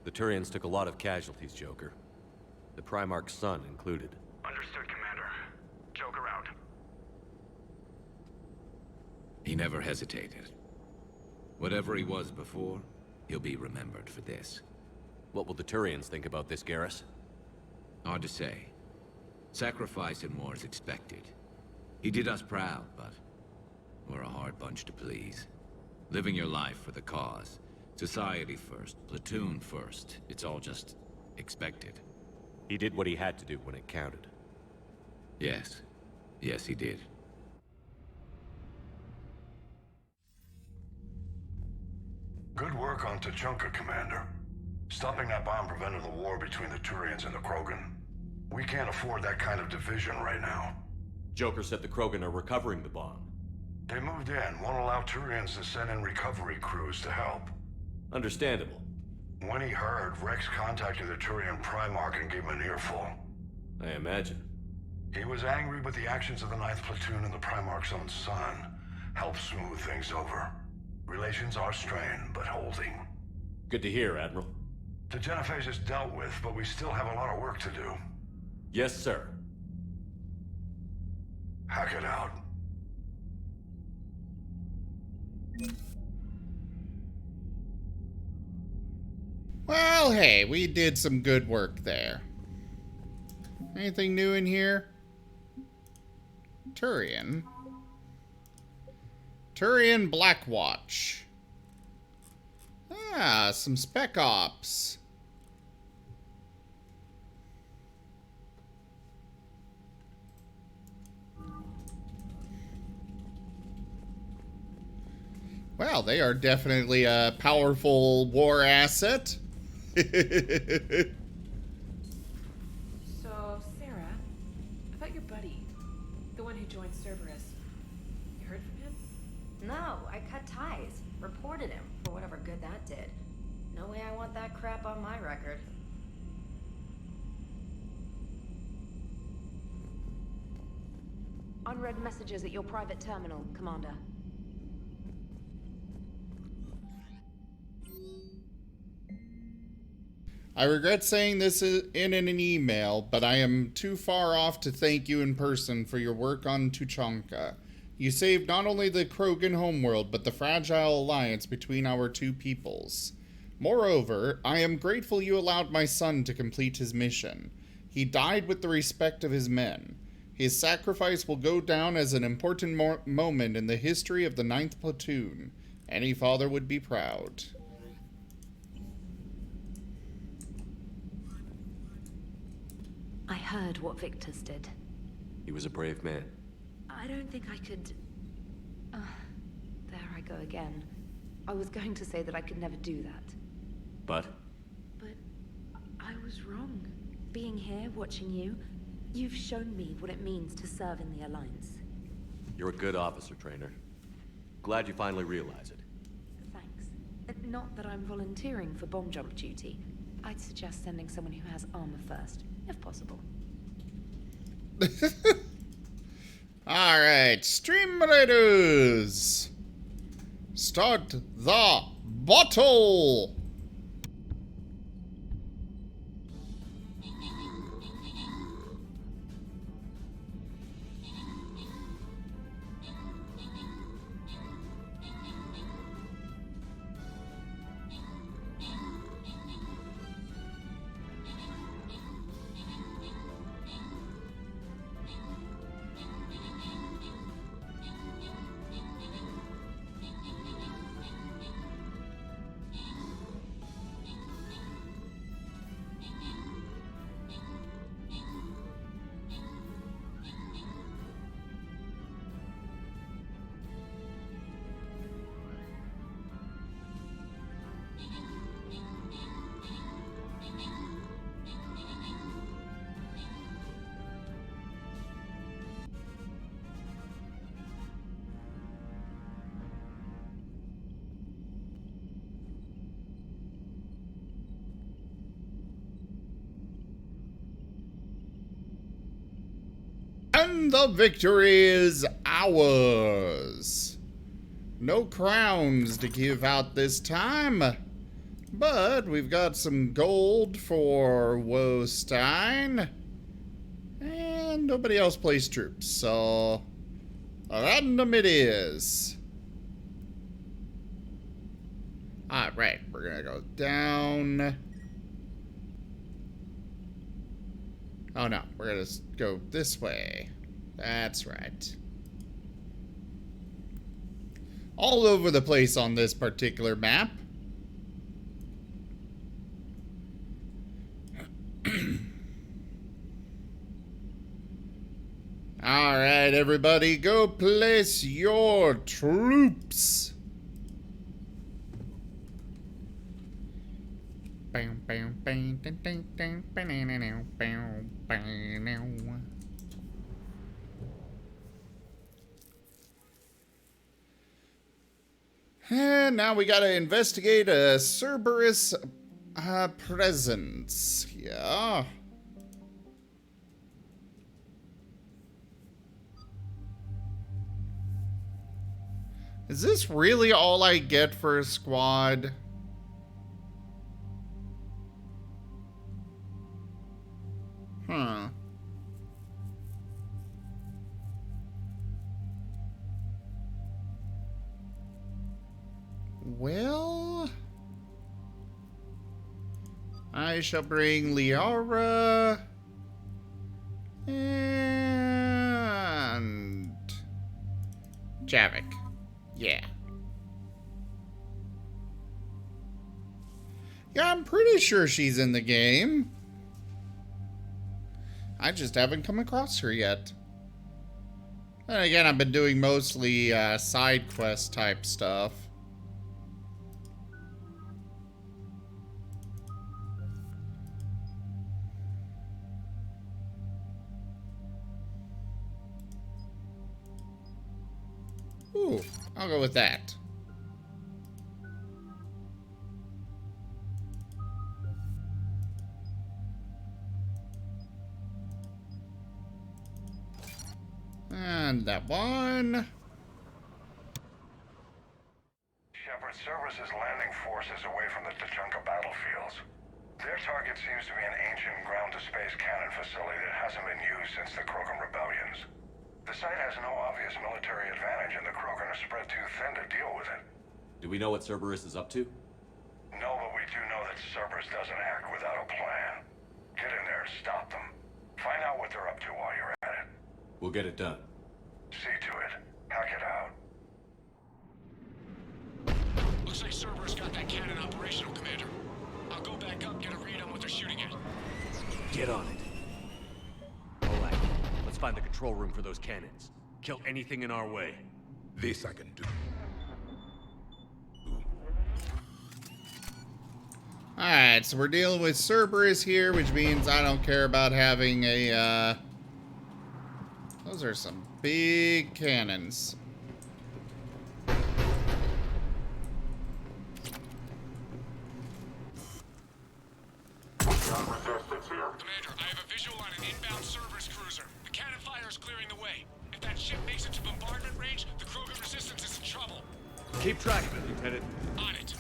The Turians took a lot of casualties, Joker. The Primarch's son included. Understood, Commander. Joker out. He never hesitated. Whatever he was before, he'll be remembered for this. What will the Turians think about this, Garrus? Hard to say. Sacrifice in war is expected. He did us proud, but we're a hard bunch to please. Living your life for the cause. Society first, platoon first. It's all just expected. He did what he had to do when it counted. Yes. Yes, he did. Good work on Tuchanka, Commander. Stopping that bomb prevented the war between the Turians and the Krogan. We can't afford that kind of division right now. Joker said the Krogan are recovering the bomb. They moved in, won't allow Turians to send in recovery crews to help. Understandable. When he heard, Rex contacted the Turian Primarch and gave him an earful. I imagine. He was angry, but the actions of the 9th Platoon and the Primarch's own son helped smooth things over. Relations are strained, but holding. Good to hear, Admiral. The Genophage is dealt with, but we still have a lot of work to do. Yes, sir. Hack it out. Well, hey, we did some good work there. Anything new in here? Turian. Turian Blackwatch. Ah, some Spec Ops. Well, they are definitely a powerful war asset. So, Sarah, about your buddy, the one who joined Cerberus. You heard from him? No, I cut ties. Reported him for whatever good that did. No way I want that crap on my record. Unread messages at your private terminal, Commander. I regret saying this in an email, but I am too far off to thank you in person for your work on Tuchanka. You saved not only the Krogan homeworld, but the fragile alliance between our two peoples. Moreover, I am grateful you allowed my son to complete his mission. He died with the respect of his men. His sacrifice will go down as an important moment in the history of the 9th Platoon. Any father would be proud. I heard what Victor's did. He was a brave man. I don't think I could... there I go again. I was going to say that I could never do that. But? But I was wrong. Being here, watching you, you've shown me what it means to serve in the Alliance. You're a good officer, Trainer. Glad you finally realize it. Thanks. Not that I'm volunteering for bomb jump duty. I'd suggest sending someone who has armor first, if possible. Alright, Stream Raiders! Start the bottle! And the victory is ours. No crowns to give out this time, but we've got some gold for Wostein, and nobody else plays troops, so random it is. Alright, we're gonna go down. Oh no, we're gonna go this way. That's right. All over the place on this particular map. Alright, everybody, go place your troops. And now we gotta investigate a Cerberus presence. Yeah. Is this really all I get for a squad? Huh. Well, I shall bring Liara and Javik. Yeah. Yeah, I'm pretty sure she's in the game. I just haven't come across her yet. And again, I've been doing mostly side quest type stuff. Ooh, I'll go with that. And that one. Shepard, Cerberus' landing force is away from the Tachanka battlefields. Their target seems to be an ancient ground-to-space cannon facility that hasn't been used since the Krogan rebellions. The site has no obvious military advantage, and the Krogan are spread too thin to deal with it. Do we know what Cerberus is up to? No, but we do know that Cerberus doesn't act without a plan. Get in there, stop them. Find out what they're up to while you're at it. We'll get it done. See to it. Hack it out. Looks like Cerberus got that cannon operational, Commander. I'll go back up, get a read on what they're shooting at. Get on it. Alright, let's find the control room for those cannons. Kill anything in our way. This I can do. Alright, so we're dealing with Cerberus here, which means I don't care about having a, those are some big cannons. Commander, I have a visual on an inbound Cerberus cruiser. The cannon fire is clearing the way. If that ship makes it to bombardment range, the Krogan resistance is in trouble. Keep track of it, Lieutenant. On it.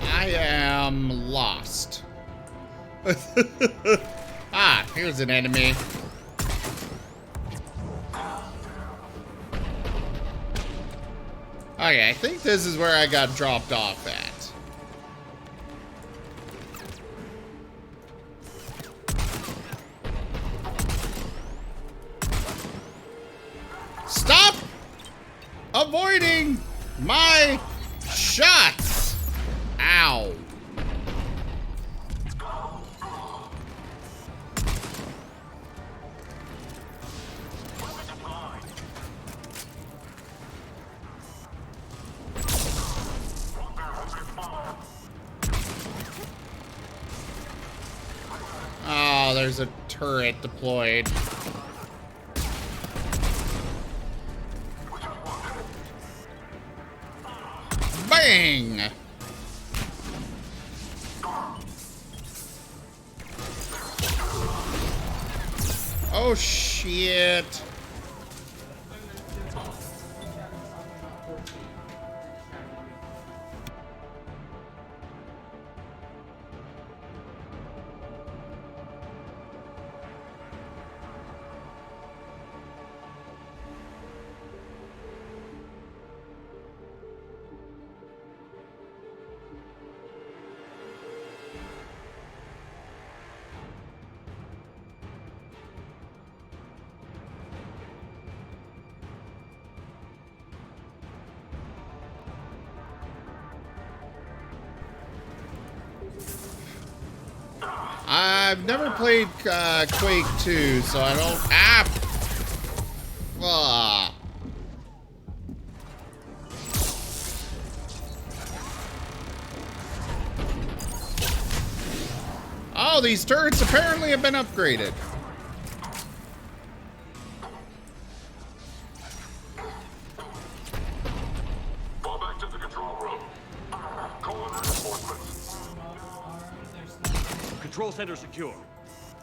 I am lost. Ah, here's an enemy. Okay, I think this is where I got dropped off at. Stop avoiding my shots! Ow. there's a turret deployed. Bang! Oh shit. I've never played Quake 2, so I don't... Ah! Oh, these turrets apparently have been upgraded. Fall back to the control room. Call in reinforcements. Control center secure.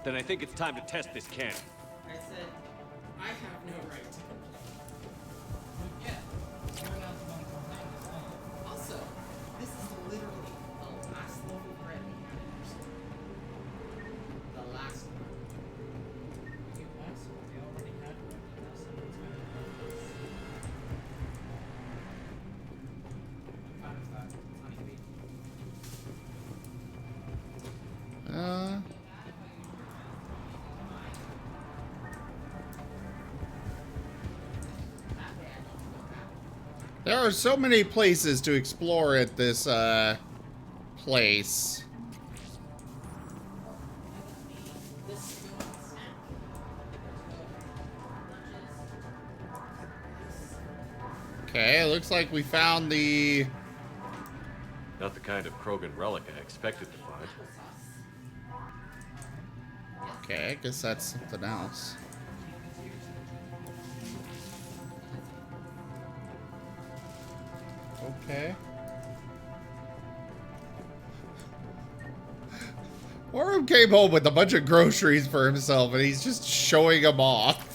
Then I think it's time to test this cannon. I said, I have no right to complain. Yeah, you're not the one complaining as well. Also, this is literally the last loaf of bread we had in our store. The last one. You want some? We already had one. Now someone's gonna love this. What kind of honeybee? There are so many places to explore at this place. Okay, it looks like we found the... Not the kind of Krogan relic I expected to find. Okay, I guess that's something else. Okay. Orem came home with a bunch of groceries for himself, and he's just showing them off.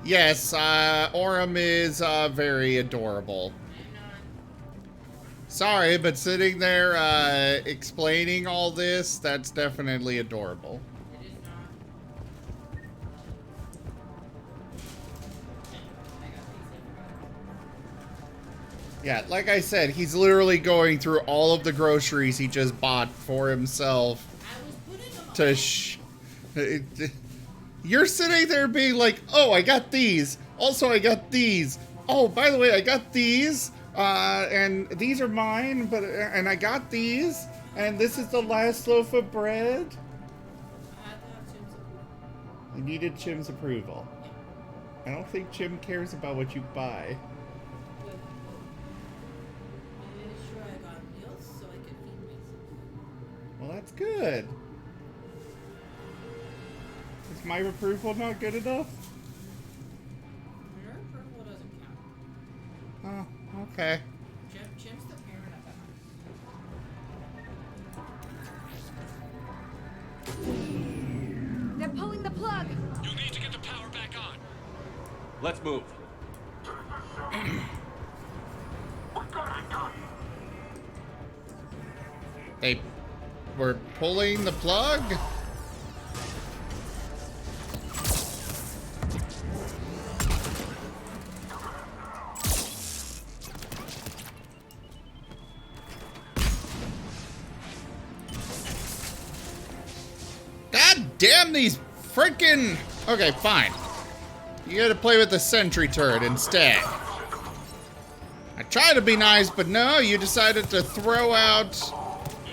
Yes, Orem is very adorable. Sorry, but sitting there explaining all this, that's definitely adorable. Yeah, like I said, he's literally going through all of the groceries he just bought for himself to You're sitting there being like, oh, I got these. Also, I got these. Oh, by the way, I got these. And these are mine, and I got these. And this is the last loaf of bread. I needed Chim's approval. I don't think Chim cares about what you buy. Well, that's good. Is my approval not good enough? Your approval doesn't count. Oh, okay. Chim's the parent of the house. They're pulling the plug. You'll need to get the power back on. Let's move. They were pulling the plug? God damn these freaking... Okay, fine. You gotta play with the sentry turret instead. I tried to be nice, but no, you decided to throw out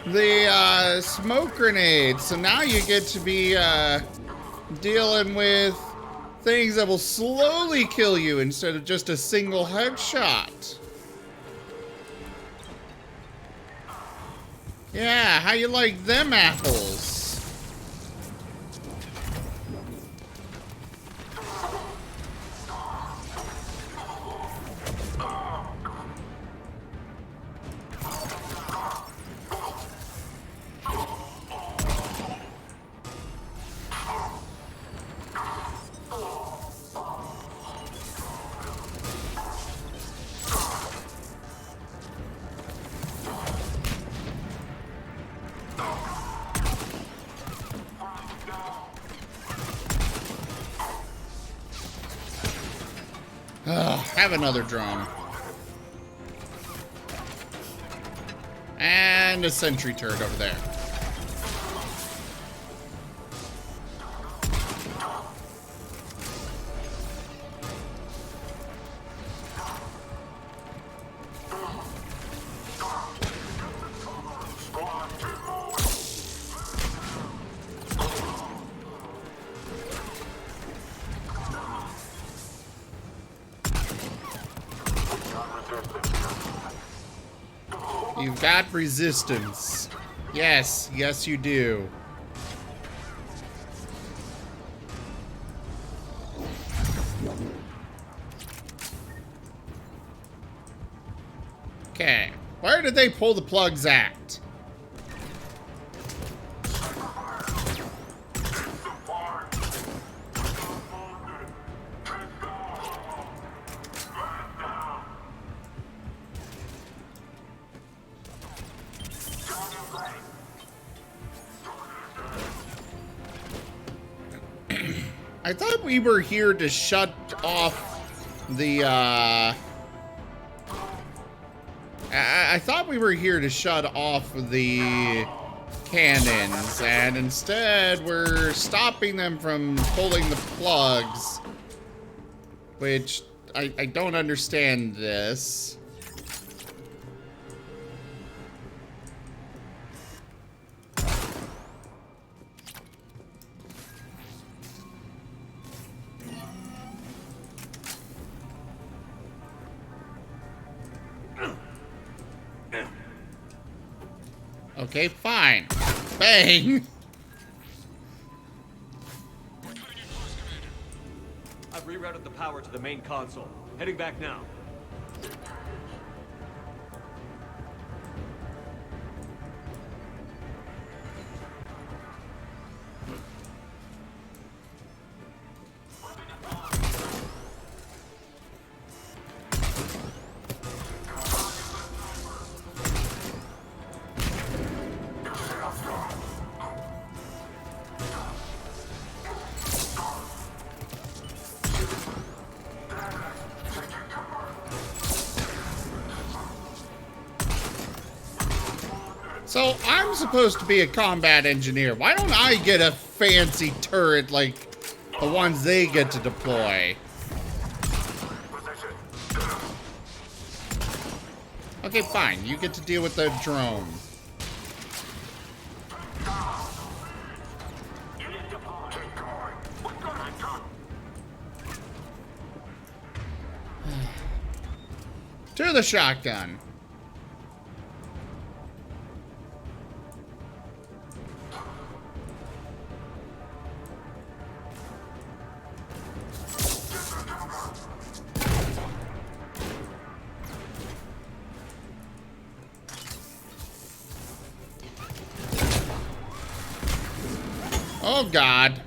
the smoke grenade. So now you get to be dealing with things that will slowly kill you instead of just a single headshot. Yeah, how you like them apples? Have another drone. And a sentry turret over there. You've got resistance. Yes, yes you do. Okay, where did they pull the plugs at? I thought we were here to shut off the, I thought we were here to shut off the cannons, and instead we're stopping them from pulling the plugs, which I don't understand this. Okay, fine. Bang! I've rerouted the power to the main console. Heading back now. So, I'm supposed to be a combat engineer. Why don't I get a fancy turret like the ones they get to deploy? Okay, fine. You get to deal with the drone. To the shotgun. Oh, God.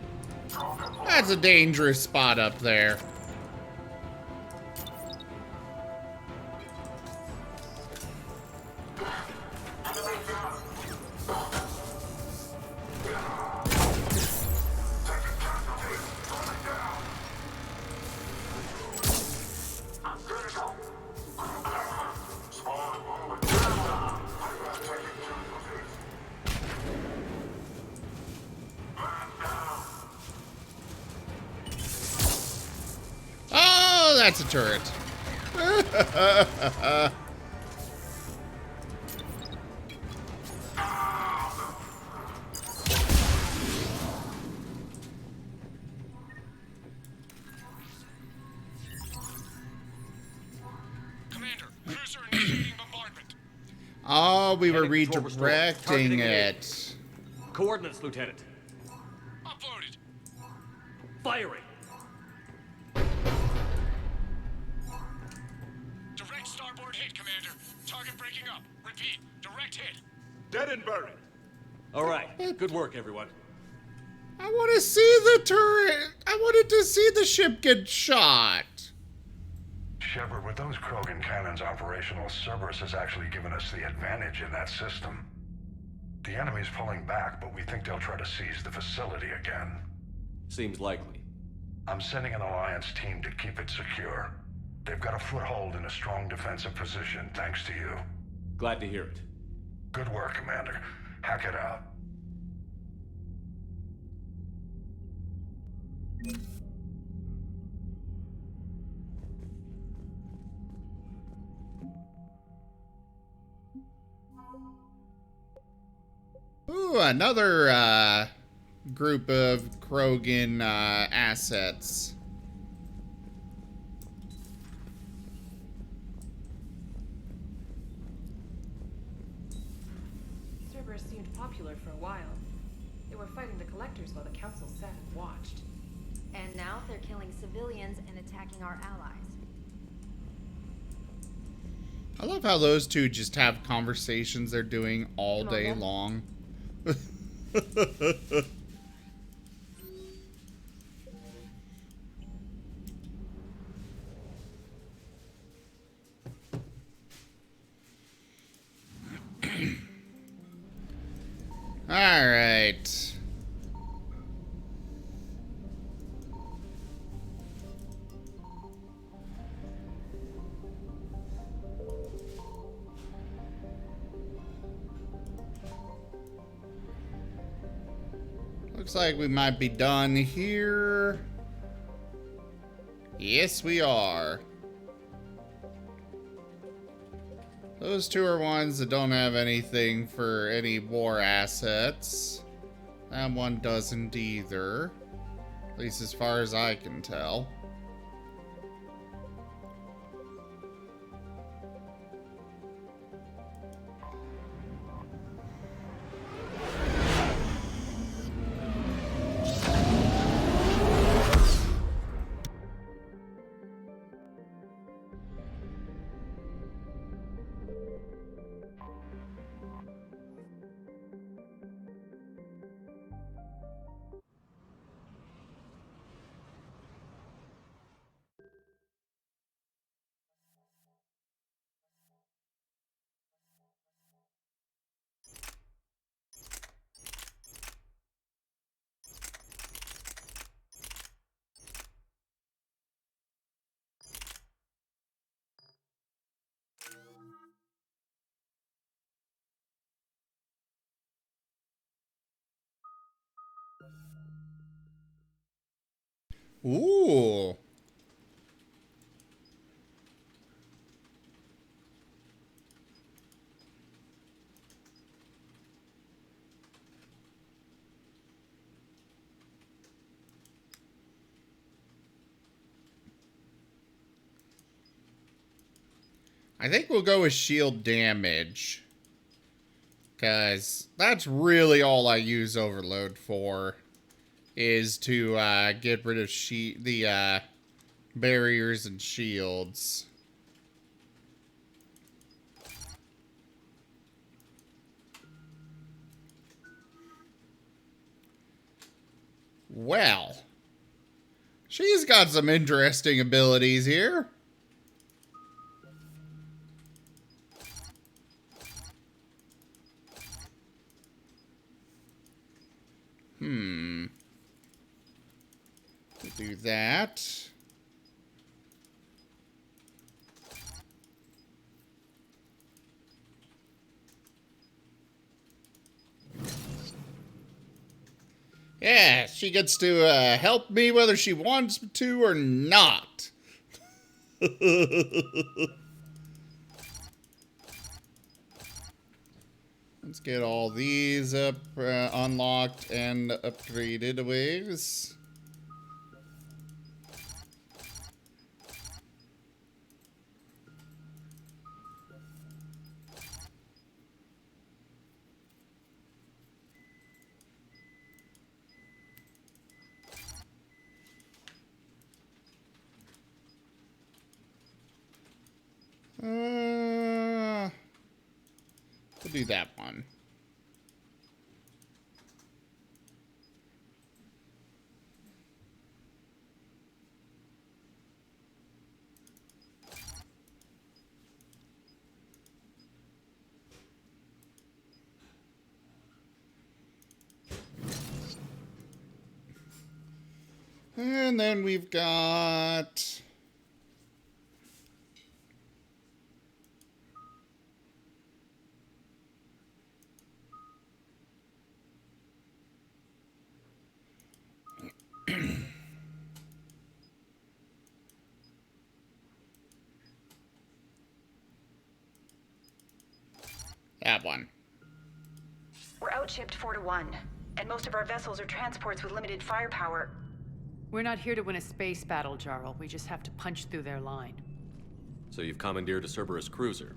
That's a dangerous spot up there. That's a turret. Commander, cruiser initiating bombardment. Oh, we were Heading patrol restored. redirecting Targeting it. Coordinates, Lieutenant. Uploaded. Firing. Direct starboard hit, Commander. Target breaking up. Repeat, direct hit. Dead and buried. All right. Good work, everyone. I want to see the turret. I wanted to see the ship get shot. Shepard, with those Krogan cannons operational, Cerberus has actually given us the advantage in that system. The enemy's pulling back, but we think they'll try to seize the facility again. Seems likely. I'm sending an Alliance team to keep it secure. They've got a foothold in a strong defensive position, thanks to you. Glad to hear it. Good work, Commander. Hack it out. Ooh, another group of Krogan assets. Cerberus seemed popular for a while. They were fighting the Collectors while the Council sat and watched. And now they're killing civilians and attacking our allies. I love how those two just have conversations they're doing all day long. All right. Looks like we might be done here. Yes, we are. Those two are ones that don't have anything for any war assets. That one doesn't either. At least as far as I can tell. Ooh. I think we'll go with shield damage. Because that's really all I use Overload for. Is to get rid of the barriers and shields. Well, she's got some interesting abilities here. Do that. Yeah, she gets to help me whether she wants to or not. Let's get all these up, unlocked and upgraded ways. We'll do that one. And then we've got... that one. We're outshipped 4-1, and most of our vessels are transports with limited firepower. We're not here to win a space battle, Jarl. We just have to punch through their line. So you've commandeered a Cerberus cruiser.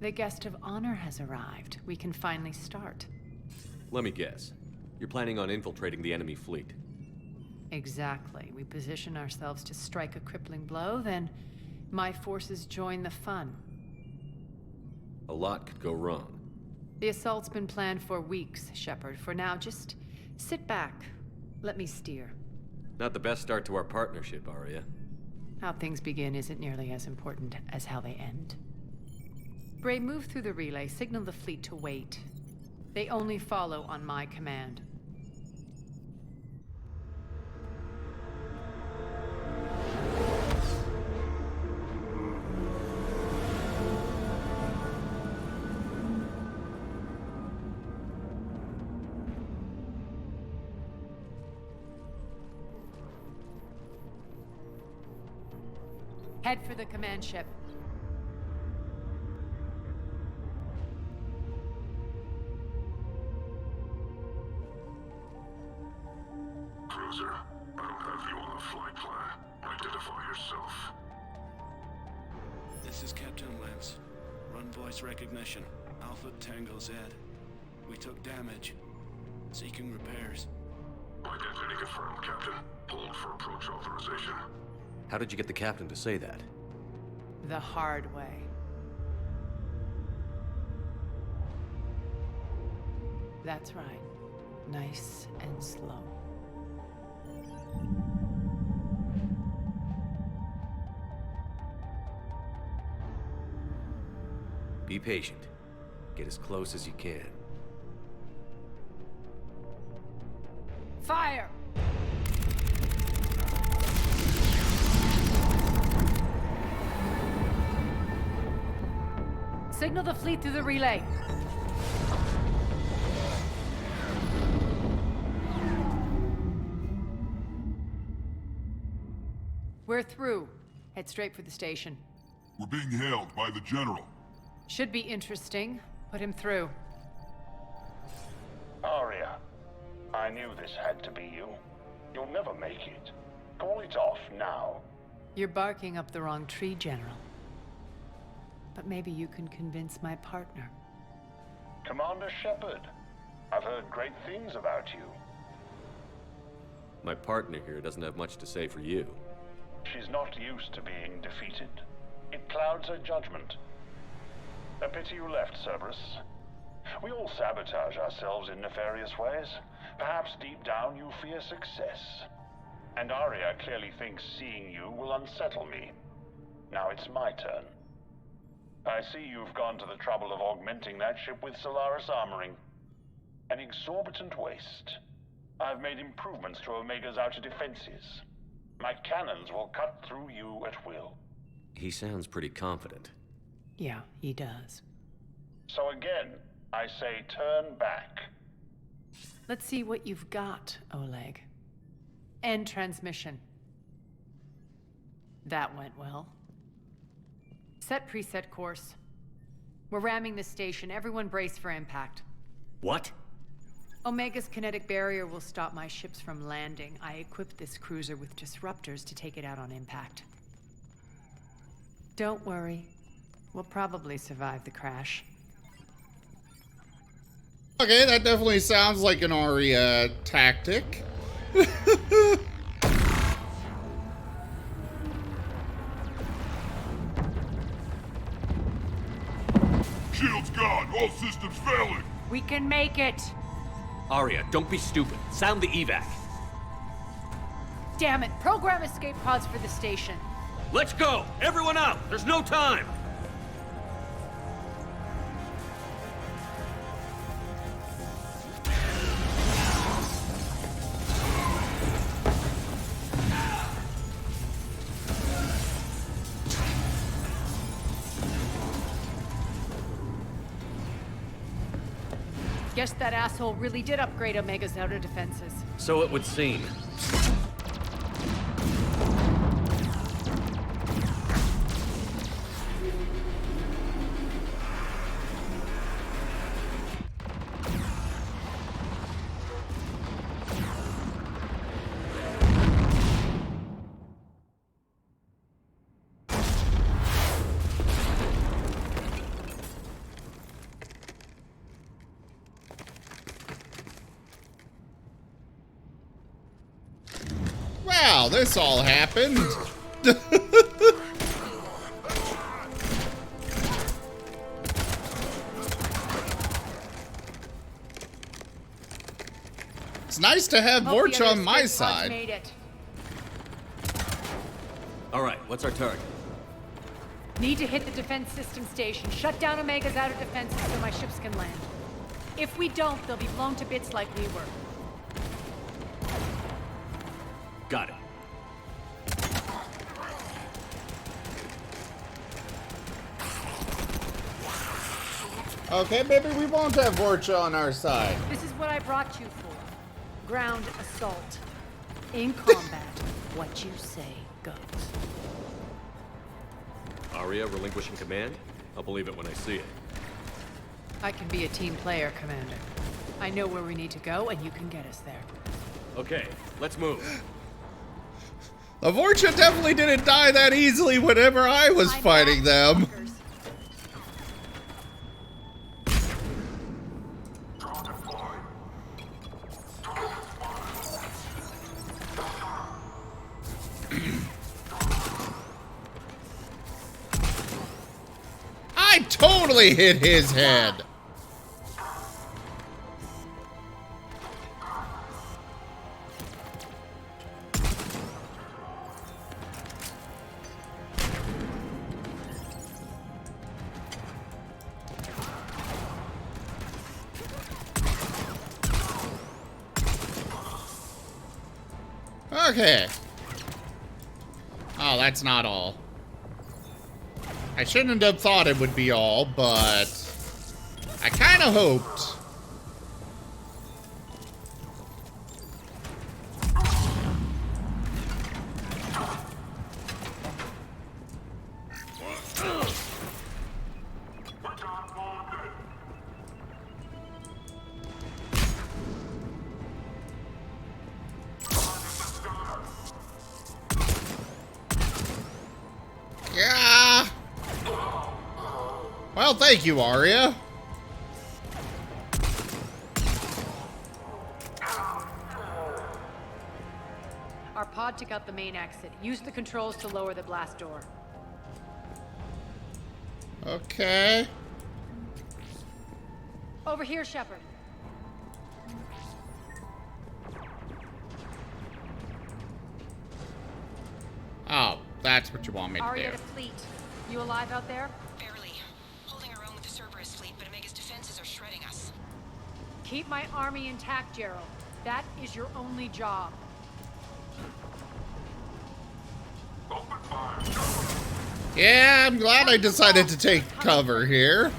The guest of honor has arrived. We can finally start. Let me guess. You're planning on infiltrating the enemy fleet. Exactly. We position ourselves to strike a crippling blow, then my forces join the fun. A lot could go wrong. The assault's been planned for weeks, Shepard. For now, just sit back. Let me steer. Not the best start to our partnership, Arya. How things begin isn't nearly as important as how they end. Bray, move through the relay. Signal the fleet to wait. They only follow on my command. Head for the command ship. Cruiser, I don't have you on the flight plan. Identify yourself. This is Captain Lance. Run voice recognition. Alpha Tango Z. We took damage. Seeking repairs. Identity confirmed, Captain. Hold for approach authorization. How did you get the captain to say that? The hard way. That's right. Nice and slow. Be patient. Get as close as you can. Fire! Signal the fleet through the relay. We're through. Head straight for the station. We're being hailed by the General. Should be interesting. Put him through. Arya, I knew this had to be you. You'll never make it. Call it off now. You're barking up the wrong tree, General. But maybe you can convince my partner. Commander Shepard, I've heard great things about you. My partner here doesn't have much to say for you. She's not used to being defeated. It clouds her judgment. A pity you left, Cerberus. We all sabotage ourselves in nefarious ways. Perhaps deep down you fear success. And Arya clearly thinks seeing you will unsettle me. Now it's my turn. I see you've gone to the trouble of augmenting that ship with Solaris armoring. An exorbitant waste. I've made improvements to Omega's outer defenses. My cannons will cut through you at will. He sounds pretty confident. Yeah, he does. So again, I say turn back. Let's see what you've got, Oleg. End transmission. That went well. Set preset course. We're ramming the station. Everyone brace for impact. What? Omega's kinetic barrier will stop my ships from landing. I equipped this cruiser with disruptors to take it out on impact. Don't worry. We'll probably survive the crash. Okay, that definitely sounds like an Aria tactic. Shield's gone. All systems failing. We can make it! Arya, don't be stupid. Sound the evac. Damn it! Program escape pods for the station. Let's go! Everyone out! There's no time! Guess that asshole really did upgrade Omega's outer defenses. So it would seem. Wow, this all happened. It's nice to have Vorch on my side. Made it. All right, what's our target? Need to hit the defense system station. Shut down Omega's outer defenses so my ships can land. If we don't, they'll be blown to bits like we were. Got it. Okay, maybe we won't have Vorcha on our side. This is what I brought you for. Ground assault. In combat, what you say goes. Arya relinquishing command? I'll believe it when I see it. I can be a team player, Commander. I know where we need to go, and you can get us there. Okay, let's move. The Vorcha definitely didn't die that easily whenever I was fighting them. I totally hit his head. Okay. Oh, that's not all. I shouldn't have thought it would be all, but I kind of hoped. Yeah. Well, thank you, Arya. Our pod took out the main exit. Use the controls to lower the blast door. Okay. Over here, Shepard. Oh, that's what you want me to Arya do. to fleet. You alive out there? Barely. Holding our own with the Cerberus fleet, but Omega's defenses are shredding us. Keep my army intact, Gerald. That is your only job. Yeah, I'm glad I decided to take cover here.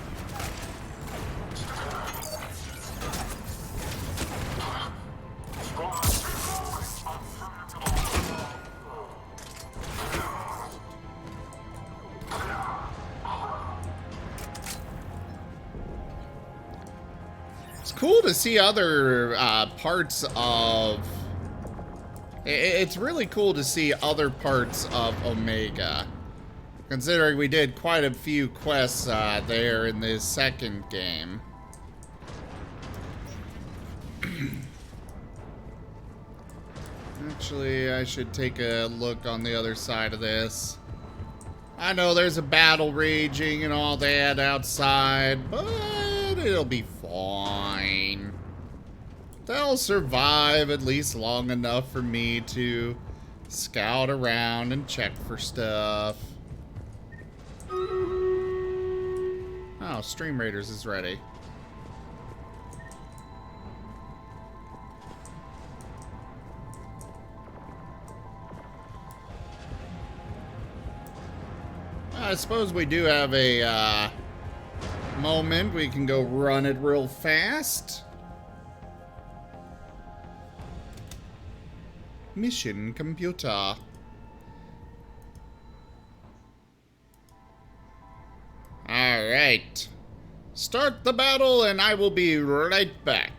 cool to see other parts of... It's really cool to see other parts of Omega. Considering we did quite a few quests there in this second game. Actually, I should take a look on the other side of this. I know there's a battle raging and all that outside, but it'll be fine. They'll survive at least long enough for me to scout around and check for stuff. Oh, Stream Raiders is ready. I suppose we do have a moment. We can go run it real fast. Mission computer. Alright. Start the battle and I will be right back.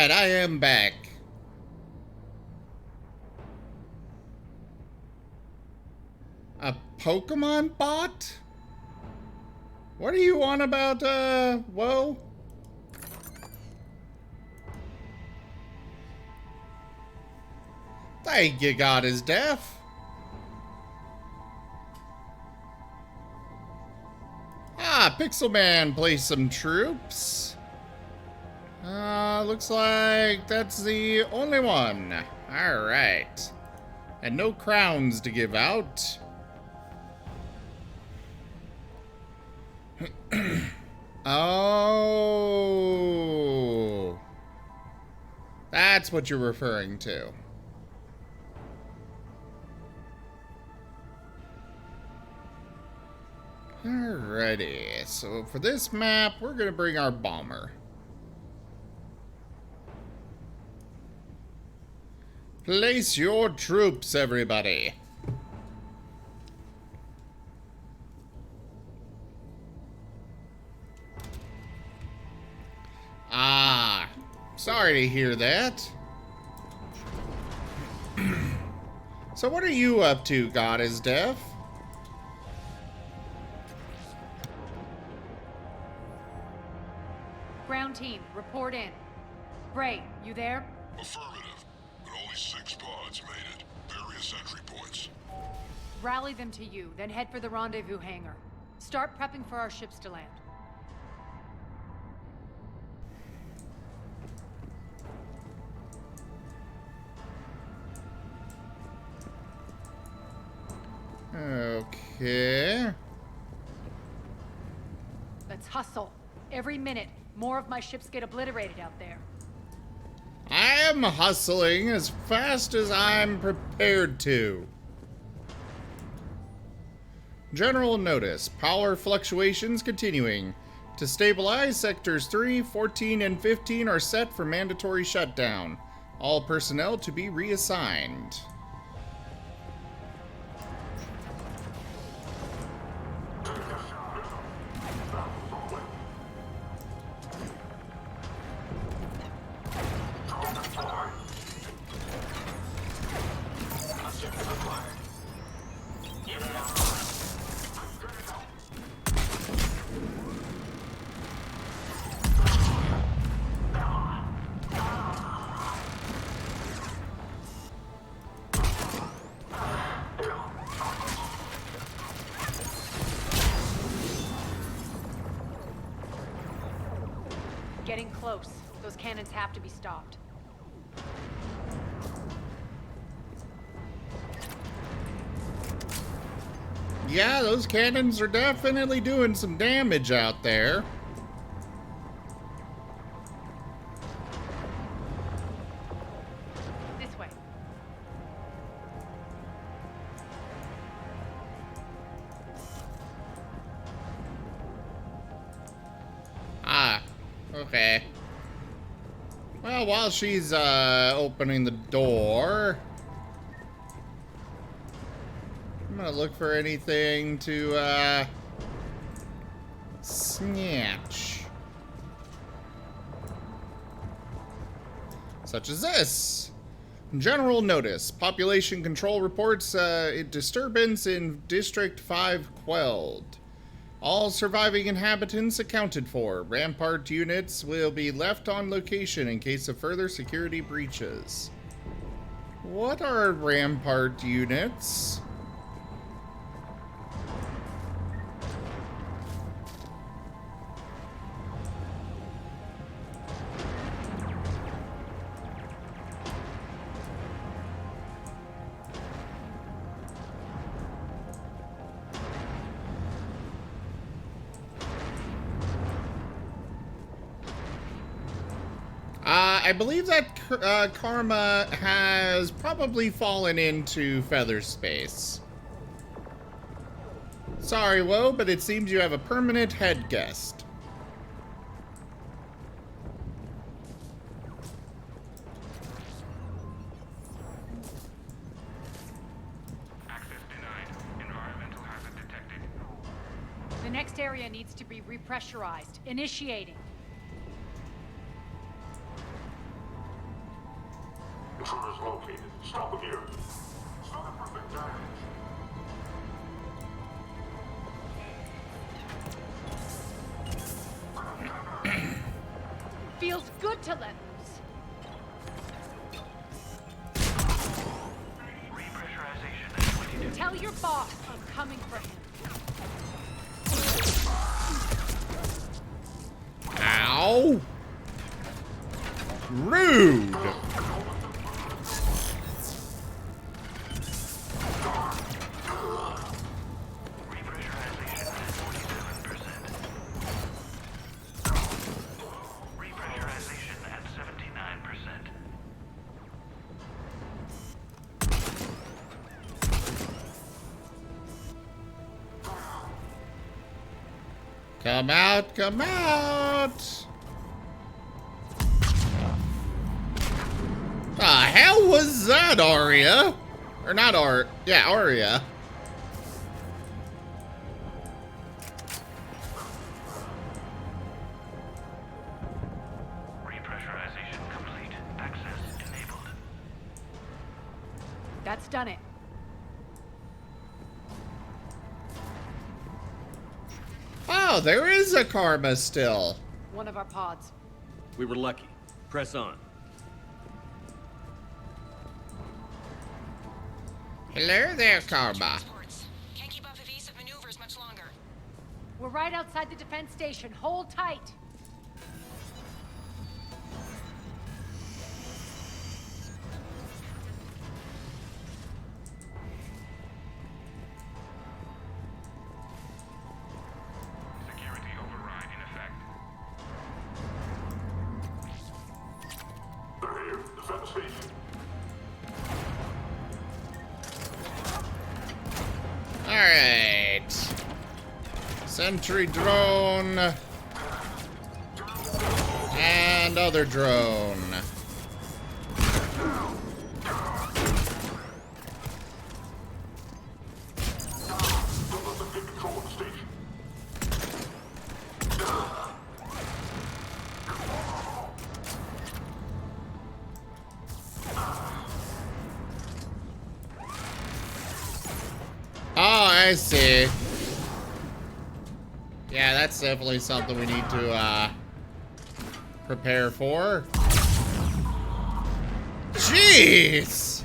Alright, I am back. A Pokemon bot? What do you want about, whoa? Thank you, God is deaf. Ah, Pixel Man placed some troops. Looks like that's the only one. Alright. And no crowns to give out. Oh. That's what you're referring to. Alrighty, so for this map, we're gonna bring our bomber. Place your troops, everybody. Ah, sorry to hear that. So what are you up to, God is deaf? Ground team, report in. Bray, you there? Affirmative, but only 6 pods made it. Various entry points. Rally them to you, then head for the rendezvous hangar. Start prepping for our ships to land. Okay. Let's hustle. Every minute, more of my ships get obliterated out there. I am hustling as fast as I'm prepared to. General notice. Power fluctuations continuing. To stabilize, sectors 3, 14, and 15 are set for mandatory shutdown. All personnel to be reassigned. Getting close. Those cannons have to be stopped. Yeah, those cannons are definitely doing some damage out there. This way. Ah, okay. Well, while she's opening the door, I'm gonna look for anything to snatch. Such as this. General notice. Population control reports a disturbance in District 5 quelled. All surviving inhabitants accounted for. Rampart units will be left on location in case of further security breaches. What are Rampart units? I believe that Karma has probably fallen into Feather Space. Sorry, Woe, but it seems you have a permanent head guest. Access denied. Environmental hazard detected. The next area needs to be repressurized. Initiating. Intruders located. Stop them here. Stop them from damage. Feels good to let loose. Repressurization at 22. Tell your boss I'm coming for him. Ow! Rude! Repressurization at 79%. Come out, come out! The hell was that, Arya? Or not yeah, Arya. Repressurization complete. Access enabled. That's done it. Oh, there is a Karma still. One of our pods. We were lucky. Press on. Hello there, Karma. Can't keep up evasive maneuvers much longer. We're right outside the defense station. Hold tight. Security override in effect. They're here. Defend the station. Alright. Sentry drone. And other drone. Don't let them get control of the station. Oh, I see. Yeah, that's definitely something we need to, prepare for. Jeez!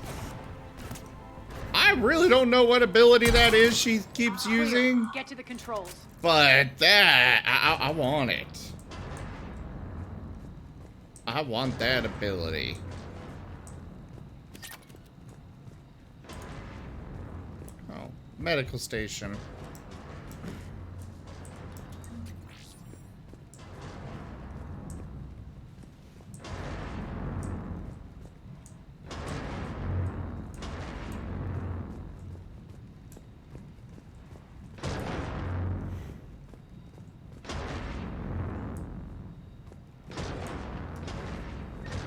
I really don't know what ability that is she keeps using, Get to the controls. but that, I want it. I want that ability. Oh, medical station.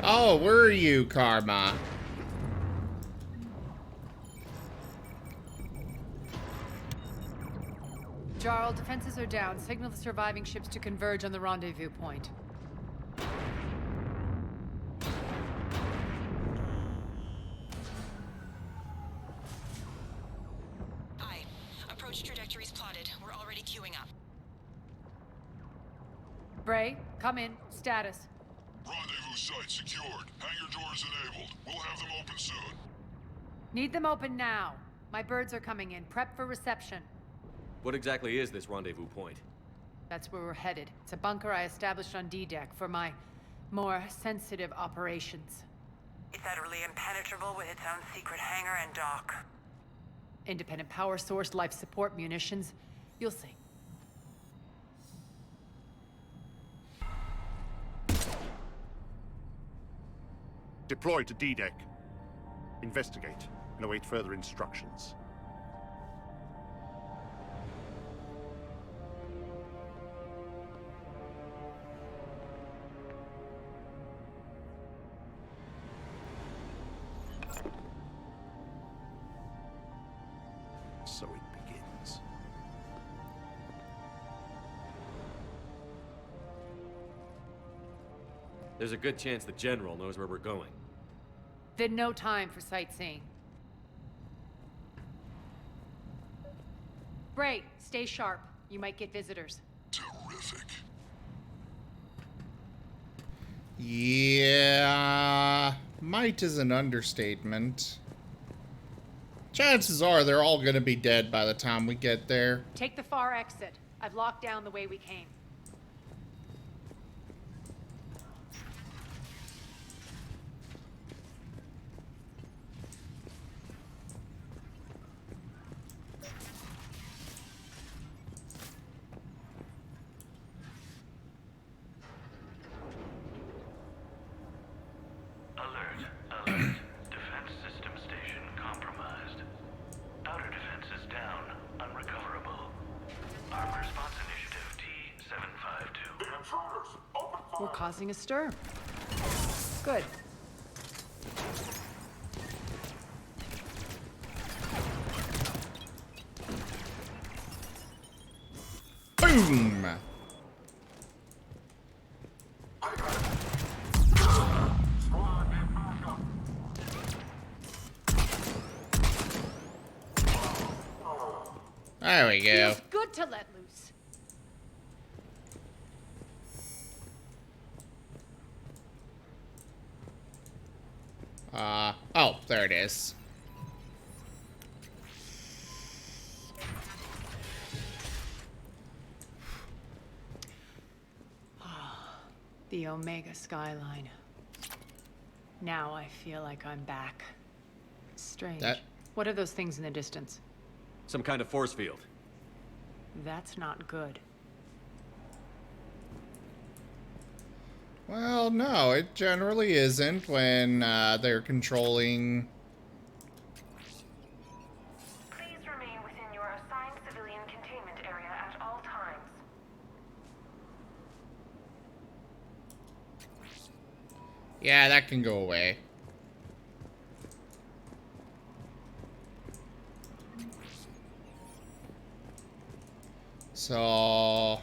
Oh, where are you, Karma? Jarl, defenses are down. Signal the surviving ships to converge on the rendezvous point. Aye. Approach trajectories plotted. We're already queuing up. Bray, come in. Status. Rendezvous site secured. Hangar doors enabled. We'll have them open soon. Need them open now. My birds are coming in. Prep for reception. What exactly is this rendezvous point? That's where we're headed. It's a bunker I established on D-Deck for my more sensitive operations. It's utterly impenetrable with its own secret hangar and dock. Independent power source, life support, munitions. You'll see. Deploy to D-Deck. Investigate and await further instructions. So it begins. There's a good chance the General knows where we're going. Then no time for sightseeing. Bray, stay sharp. You might get visitors. Terrific. Yeah, might is an understatement. Chances are they're all gonna be dead by the time we get there. Take the far exit. I've locked down the way we came. Alert. Alert. Defense system station compromised. Outer defense is down. Unrecoverable. Armed response initiative T-752. The intruders! Open fire! We're causing a stir. Good. Boom! There we go. Feels good to let loose. Oh, there it is. The Omega skyline. Now I feel like I'm back. Strange. What are those things in the distance? Some kind of force field. That's not good. Well, no, it generally isn't when they're controlling. Please remain within your assigned civilian containment area at all times. Yeah, that can go away. So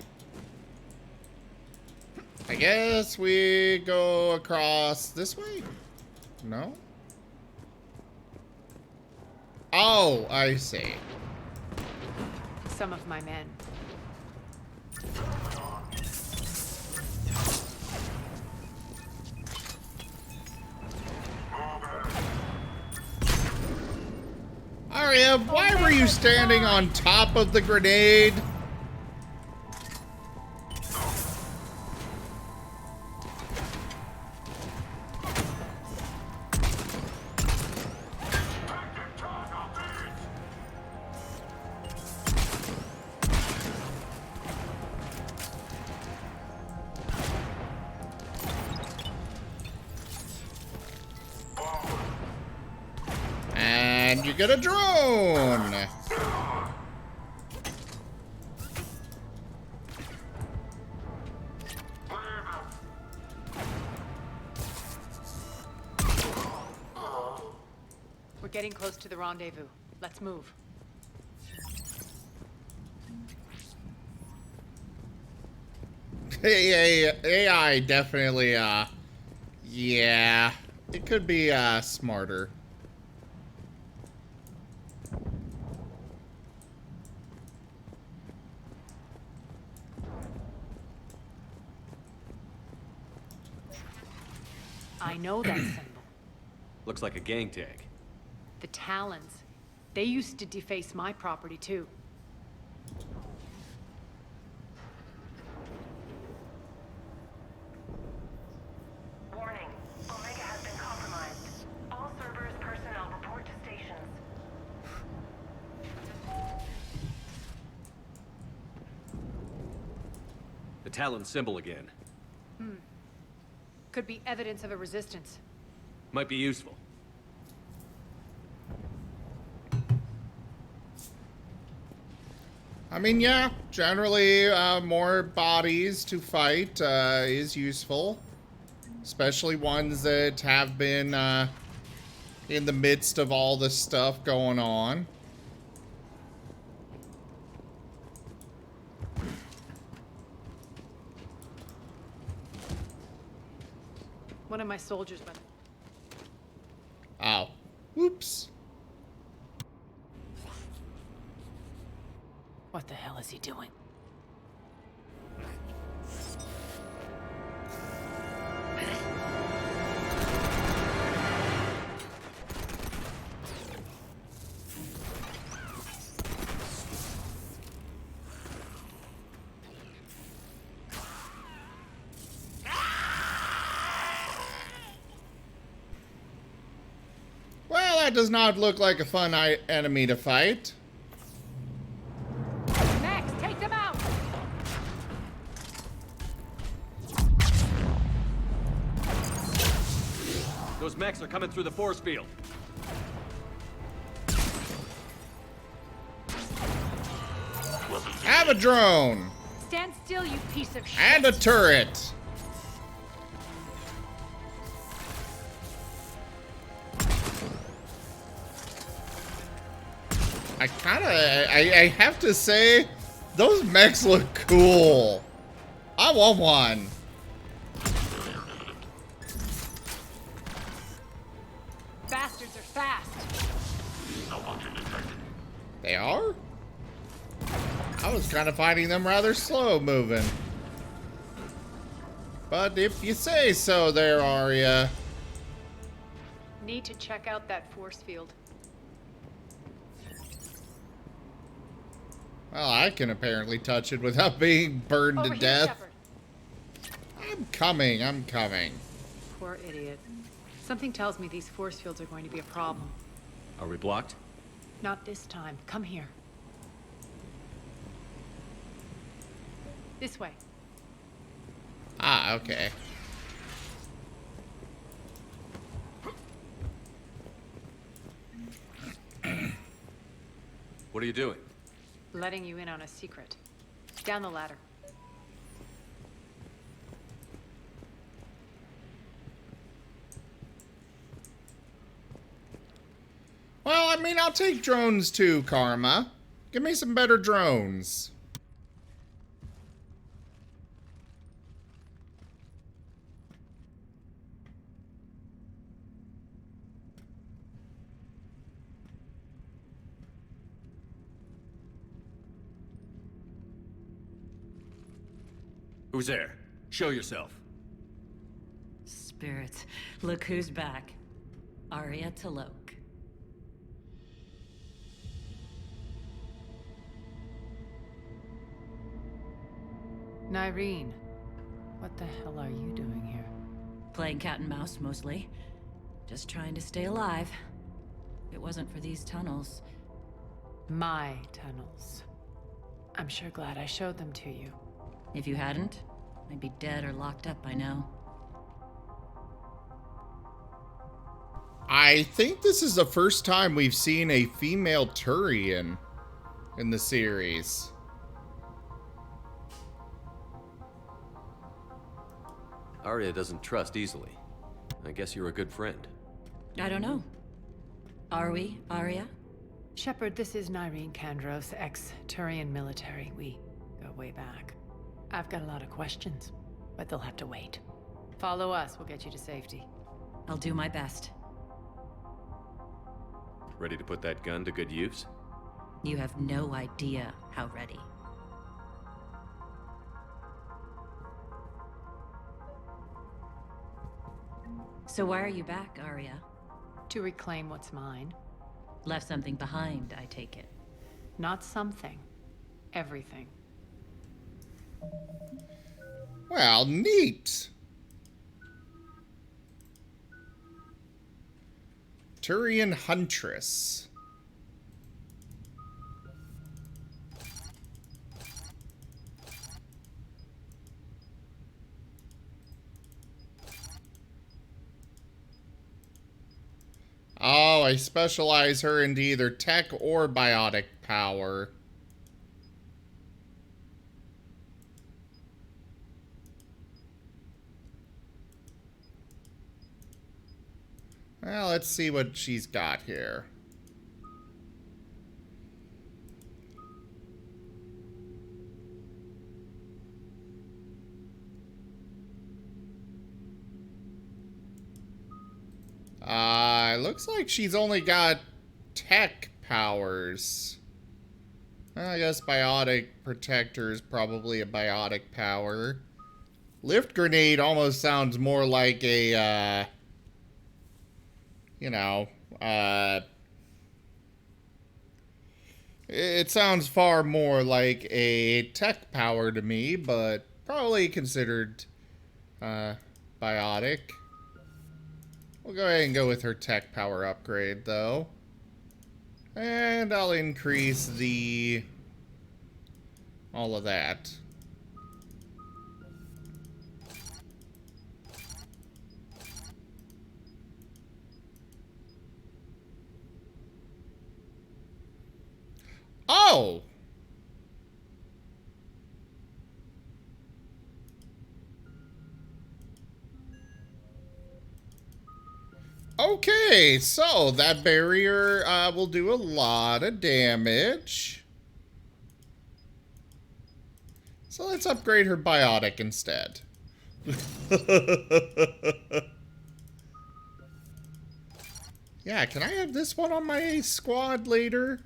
I guess we go across this way? No? Oh, I see. Some of my men. Arya, why were you standing on top of the grenade? And you get a drone! We're getting close to the rendezvous. Let's move. AI definitely, yeah, it could be, smarter. I know that symbol. Looks like a gang tag. The Talons. They used to deface my property, too. Warning. Omega has been compromised. All Cerberus personnel report to stations. The Talon symbol again. Could be evidence of a resistance. Might be useful. I mean, yeah, generally, more bodies to fight, is useful. Especially ones that have been, in the midst of all this stuff going on. One of my soldiers went. Oh. Whoops. What the hell is he doing? Well, that does not look like a fun enemy to fight. Max, take them out! Those mechs are coming through the force field. Have a drone! Stand still, you piece of shit! And a turret! I have to say, those mechs look cool. I want one. Bastards are fast. They are? I was kind of finding them rather slow moving. But if you say so there, Arya. Need to check out that force field. Well, I can apparently touch it without being burned Over to here, death. Shepard. I'm coming, I'm coming. Poor idiot. Something tells me these force fields are going to be a problem. Are we blocked? Not this time. Come here. This way. Ah, okay. What are you doing? Letting you in on a secret. Down the ladder. Well, I mean, I'll take drones too, Karma. Give me some better drones. Who's there? Show yourself. Spirits, look who's back. Arya Talok. Nyreen, what the hell are you doing here? Playing cat and mouse, mostly. Just trying to stay alive. If it wasn't for these tunnels. My tunnels. I'm sure glad I showed them to you. If you hadn't, I'd be dead or locked up by now. I think this is the first time we've seen a female Turian in the series. Arya doesn't trust easily. I guess you're a good friend. I don't know. Are we, Arya? Shepard, this is Nyreen Kandros, ex-Turian military. We go way back. I've got a lot of questions, but they'll have to wait. Follow us, we'll get you to safety. I'll do my best. Ready to put that gun to good use? You have no idea how ready. So why are you back, Arya? To reclaim what's mine. Left something behind, I take it. Not something. Everything. Well, neat. Turian Huntress. Oh, I specialize her into either tech or biotic power. Well, let's see what she's got here. Looks like she's only got tech powers. I guess biotic protector is probably a biotic power. Lift grenade almost sounds more like a, you know, it sounds far more like a tech power to me, but probably considered biotic. We'll go ahead and go with her tech power upgrade, though. And I'll increase the... all of that. Oh! Okay, so that barrier will do a lot of damage. So let's upgrade her biotic instead. Yeah, can I have this one on my squad later?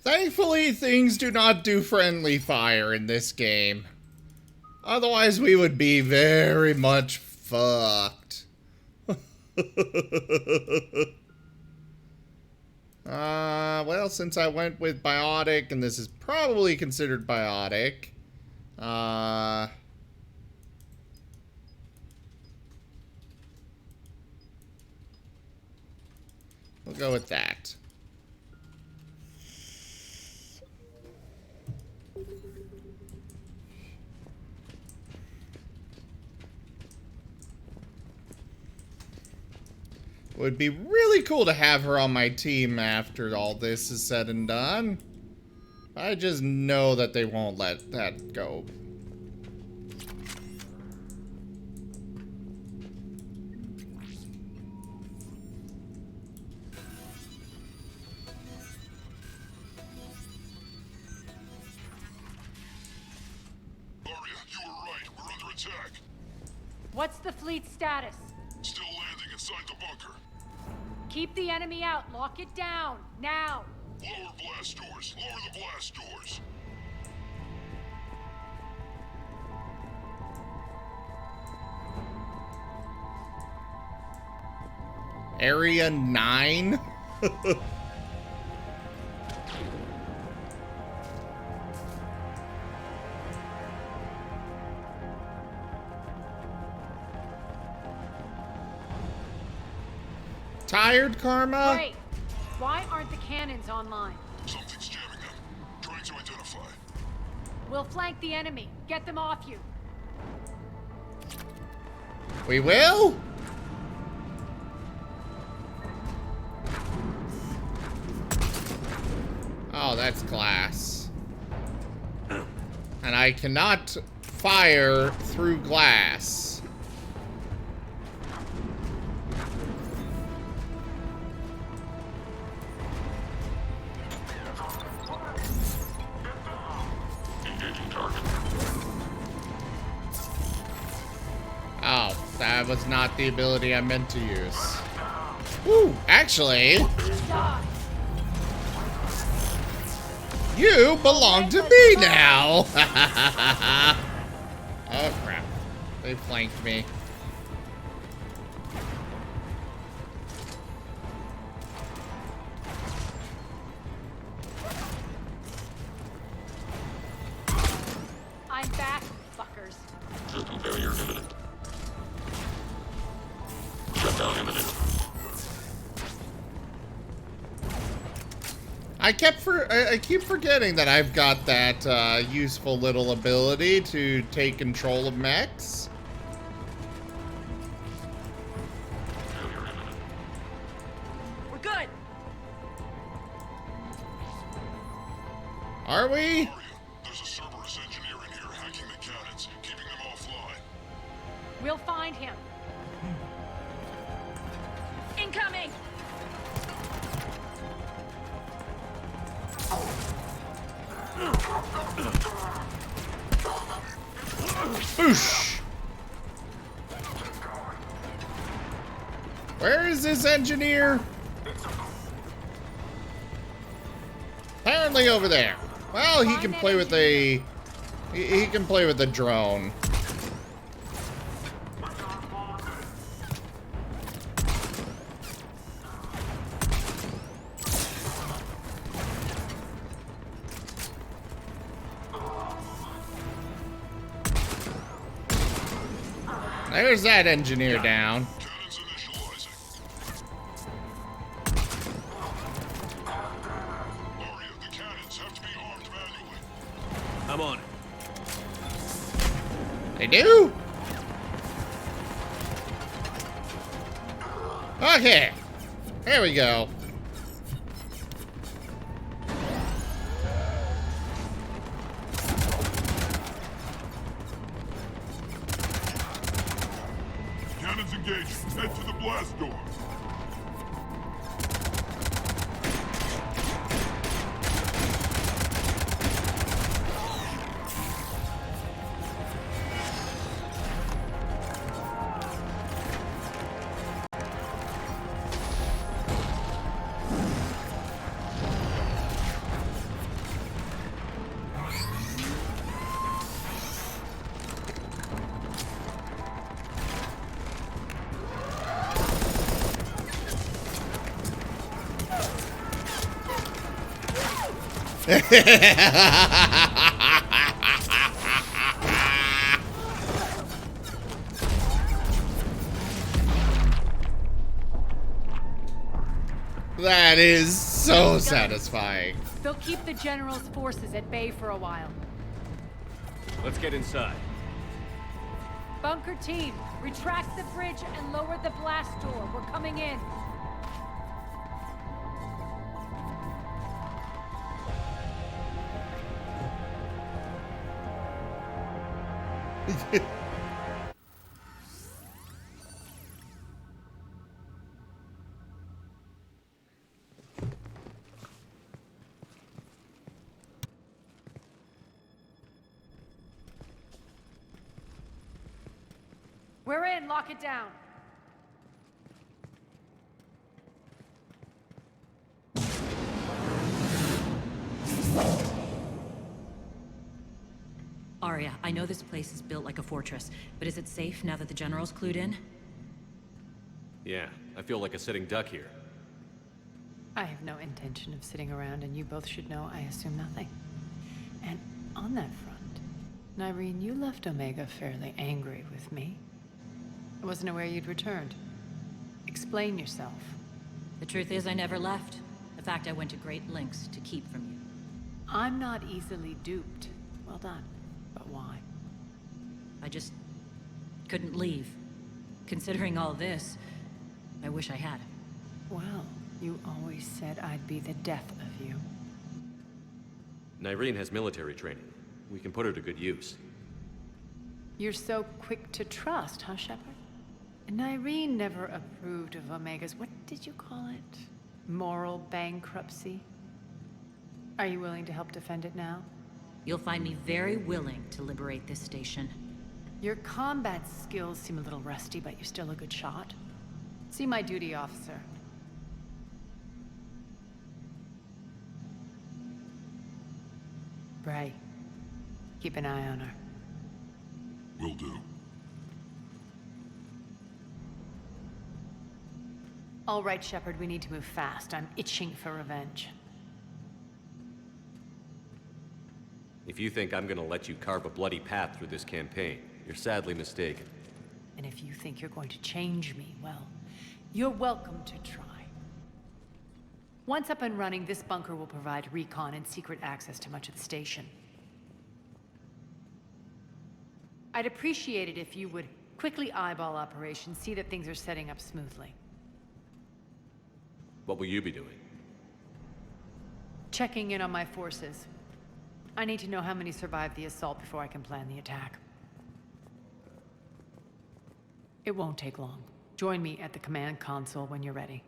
Thankfully, things do not do friendly fire in this game. Otherwise, we would be very much fucked. Well, since I went with biotic, and this is probably considered biotic, we'll go with that. It would be really cool to have her on my team after all this is said and done. I just know that they won't let that go. Arya, you were right. We're under attack. What's the fleet status? Still landing inside the bunker. Keep the enemy out. Lock it down. Now. Lower blast doors. Lower the blast doors. Area 9? Tired, Karma? Wait. Why aren't the cannons online? Something's jamming them. Trying to identify. We'll flank the enemy. Get them off you. We will? Oh, that's glass. And I cannot fire through glass. Oh, that was not the ability I meant to use. Woo, actually, you belong to me now. Oh crap, they flanked me. I'm back, fuckers. System failure imminent. I keep forgetting that I've got that useful little ability to take control of mechs. We're good. Are we? There's a Cerberus engineer in here hacking the cannons, keeping them offline. We'll find him. Incoming! Boosh! Where is this engineer? Apparently over there. Well, he can play with a... He can play with a drone. There's that engineer down. Cannons initializing. Aria, the cannons have to be armed manually. I'm on it. They do? Okay. There we go. Cannons engaged. Head to the blast door. That is so satisfying. They'll keep the General's forces at bay for a while. Let's get inside. Bunker team, retract the bridge and lower the blast door. We're coming in. We're in. Lock it down. Arya, I know this place is built like a fortress, but is it safe now that the General's clued in? Yeah, I feel like a sitting duck here. I have no intention of sitting around, and you both should know I assume nothing. And on that front, Nyreen, you left Omega fairly angry with me. I wasn't aware you'd returned. Explain yourself. The truth is, I never left. In fact, I went to great lengths to keep from you. I'm not easily duped. Well done. But why? I just couldn't leave. Considering all this, I wish I had. Well, you always said I'd be the death of you. Nyreen has military training. We can put her to good use. You're so quick to trust, huh, Shepard? Nyreen never approved of Omega's, what did you call it? Moral bankruptcy? Are you willing to help defend it now? You'll find me very willing to liberate this station. Your combat skills seem a little rusty, but you're still a good shot. See my duty officer. Bray, keep an eye on her. Will do. All right, Shepard, we need to move fast. I'm itching for revenge. If you think I'm gonna let you carve a bloody path through this campaign, you're sadly mistaken. And if you think you're going to change me, well, You're welcome to try. Once up and running, this bunker will provide recon and secret access to much of the station. I'd appreciate it if you would quickly eyeball operations, see that things are setting up smoothly. What will you be doing? Checking in on my forces. I need to know how many survived the assault before I can plan the attack. It won't take long. Join me at the command console when you're ready.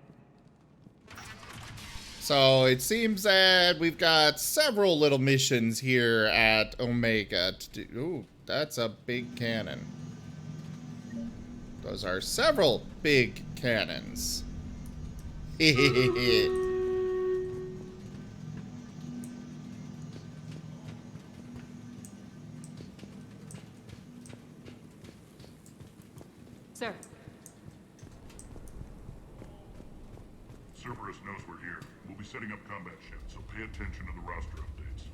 So it seems that we've got several little missions here at Omega to do. Ooh, that's a big cannon. Those are several big cannons. Sir. Cerberus knows we're here. We'll be setting up combat shifts, so pay attention to the roster updates.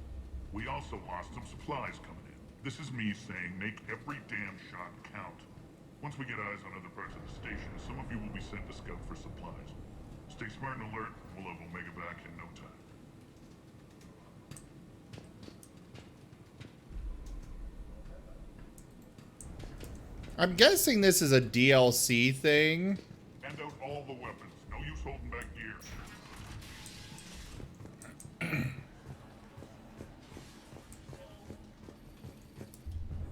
We also lost some supplies coming in. This is me saying make every damn shot count. Once we get eyes on other parts of the station, some of you will be sent to scout for supplies. Stay smart and alert, and we'll have Omega back in no time. I'm guessing this is a DLC thing. Hand out all the weapons. No use holding back gear.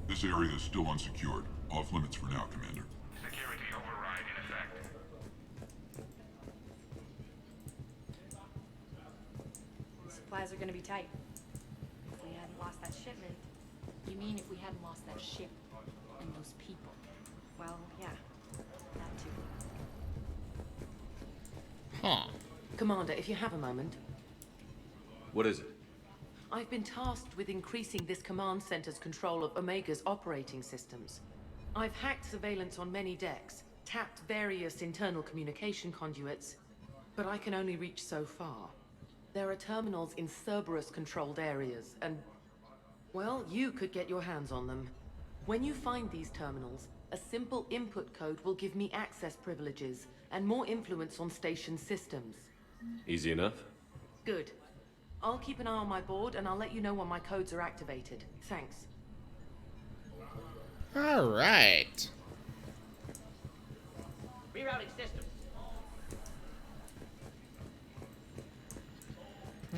This area is still unsecured. Off limits for now, Commander. Security override in effect. Supplies are gonna be tight. If we hadn't lost that shipment. You mean if we hadn't lost that ship and those people? Well, yeah. That too. Huh. Commander, if you have a moment. What is it? I've been tasked with increasing this command center's control of Omega's operating systems. I've hacked surveillance on many decks, tapped various internal communication conduits, but I can only reach so far. There are terminals in Cerberus-controlled areas, and, well, you could get your hands on them. When you find these terminals, a simple input code will give me access privileges and more influence on station systems. Easy enough? Good. I'll keep an eye on my board, and I'll let you know when my codes are activated. Thanks. All right. Rerouting systems.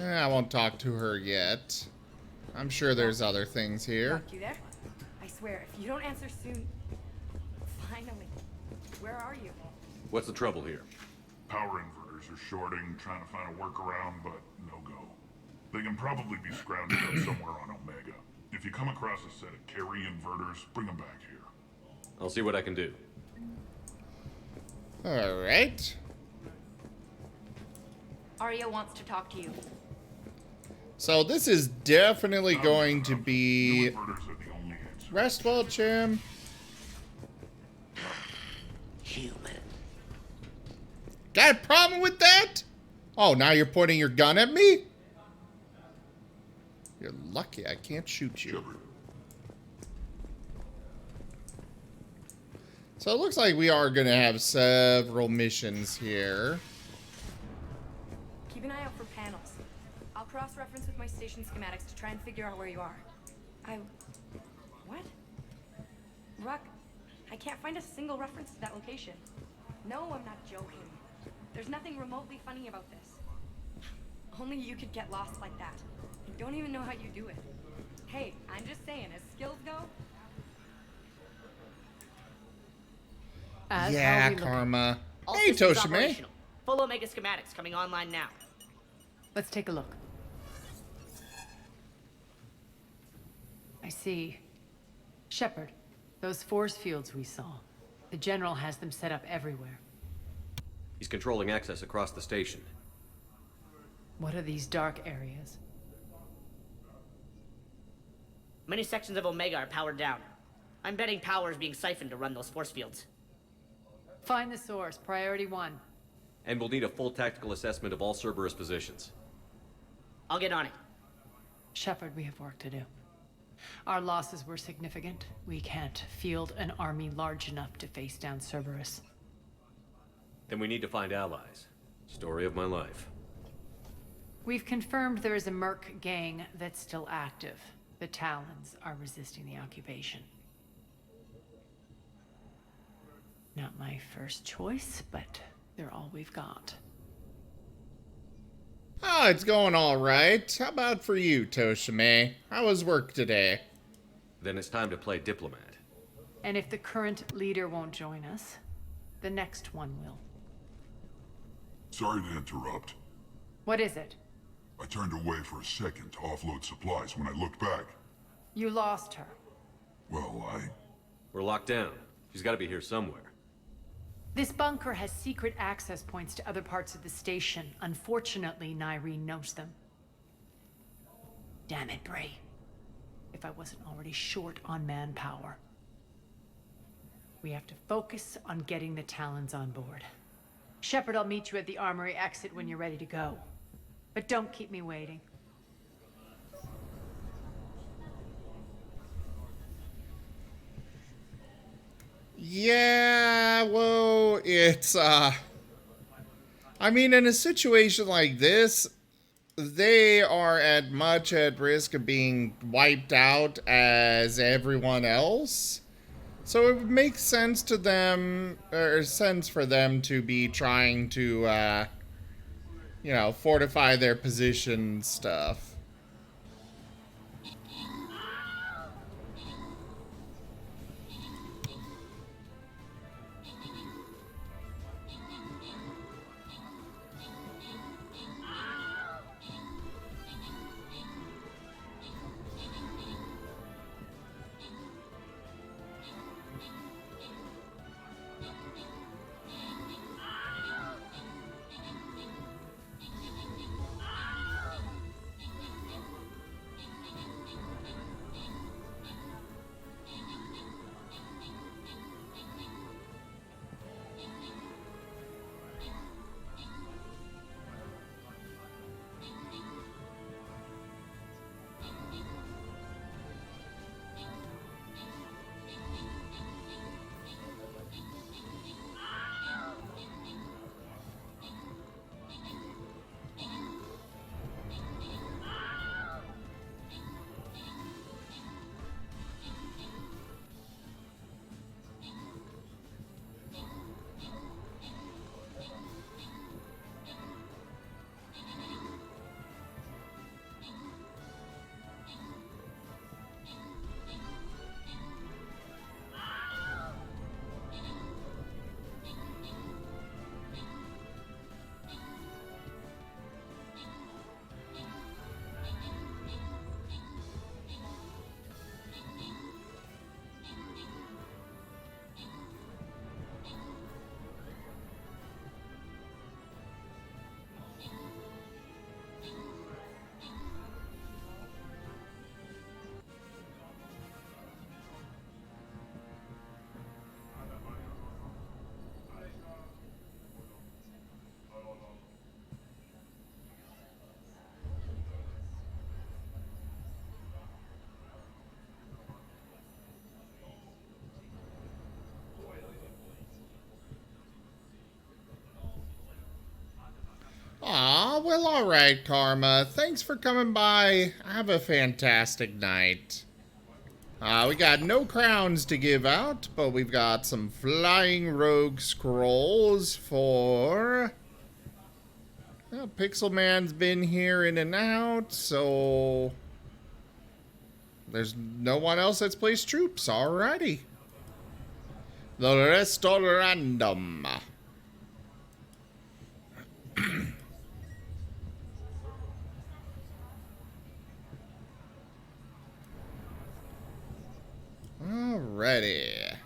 I won't talk to her yet. I'm sure there's other things here. You there? I swear, if you don't answer soon... Finally. Where are you? What's the trouble here? Power inverters are shorting, trying to find a workaround, but no go. They can probably be scrounged up somewhere on Omega. If you come across a set of carry inverters, bring them back here. I'll see what I can do. All right. Arya wants to talk to you. So this is definitely going to be... Rest well, Jim. Human. Got a problem with that? Oh, now you're pointing your gun at me? You're lucky I can't shoot you. So it looks like we are going to have several missions here. Keep an eye out for panels. I'll cross-reference with my station schematics to try and figure out where you are. What? Ruck, I can't find a single reference to that location. No, I'm not joking. There's nothing remotely funny about this. Only you could get lost like that. I don't even know how you do it. Hey, I'm just saying, as skills go... Yeah, Karma. All Hey, systems Toshime. operational. Full Omega schematics coming online now. Let's take a look. I see. Shepard, those force fields we saw. The General has them set up everywhere. He's controlling access across the station. What are these dark areas? Many sections of Omega are powered down. I'm betting power is being siphoned to run those force fields. Find the source, priority 1. And we'll need a full tactical assessment of all Cerberus positions. I'll get on it. Shepard, we have work to do. Our losses were significant. We can't field an army large enough to face down Cerberus. Then we need to find allies. Story of my life. We've confirmed there is a merc gang that's still active. The Talons are resisting the occupation. Not my first choice, but they're all we've got. Oh, it's going all right. How about for you, Toshime? How was work today? Then it's time to play diplomat. And if the current leader won't join us, the next one will. Sorry to interrupt. What is it? I turned away for a second to offload supplies. When I looked back, You lost her. well, We're locked down. She's got to be here somewhere. This bunker has secret access points to other parts of the station. Unfortunately, Nyreen knows them. Damn it, Bray. If I wasn't already short on manpower. We have to focus on getting the Talons on board. Shepard, I'll meet you at the armory exit when you're ready to go. But don't keep me waiting. Yeah, well, it's, I mean, in a situation like this, they are as much at risk of being wiped out as everyone else. So it makes sense to them, or sense for them to be trying to, you know, fortify their position and stuff. Aw, well, alright, Karma. Thanks for coming by. Have a fantastic night. We got no crowns to give out, but we've got some flying rogue scrolls for... Well, Pixel Man's been here in and out, so... There's no one else that's placed troops. Alrighty. The rest all random. Alrighty.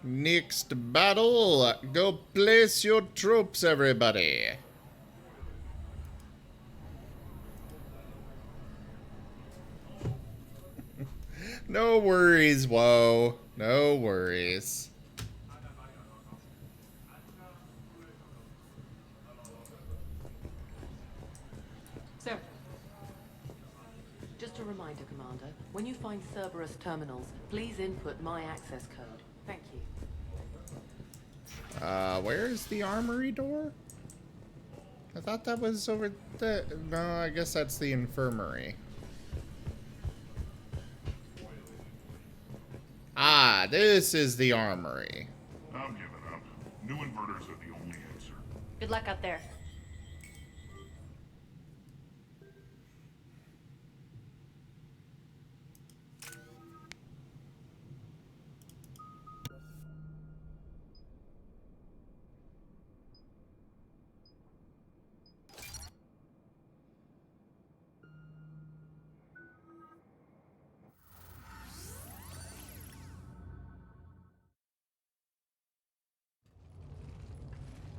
Next battle. Go place your troops, everybody. No worries, whoa. No worries. So, just a reminder, Commander. When you find Cerberus terminals, please input my access code. Thank you. Where's the armory door? I thought that was over there. No, I guess that's the infirmary. Ah, this is the armory. I'm giving up. New inverters are the only answer. Good luck out there.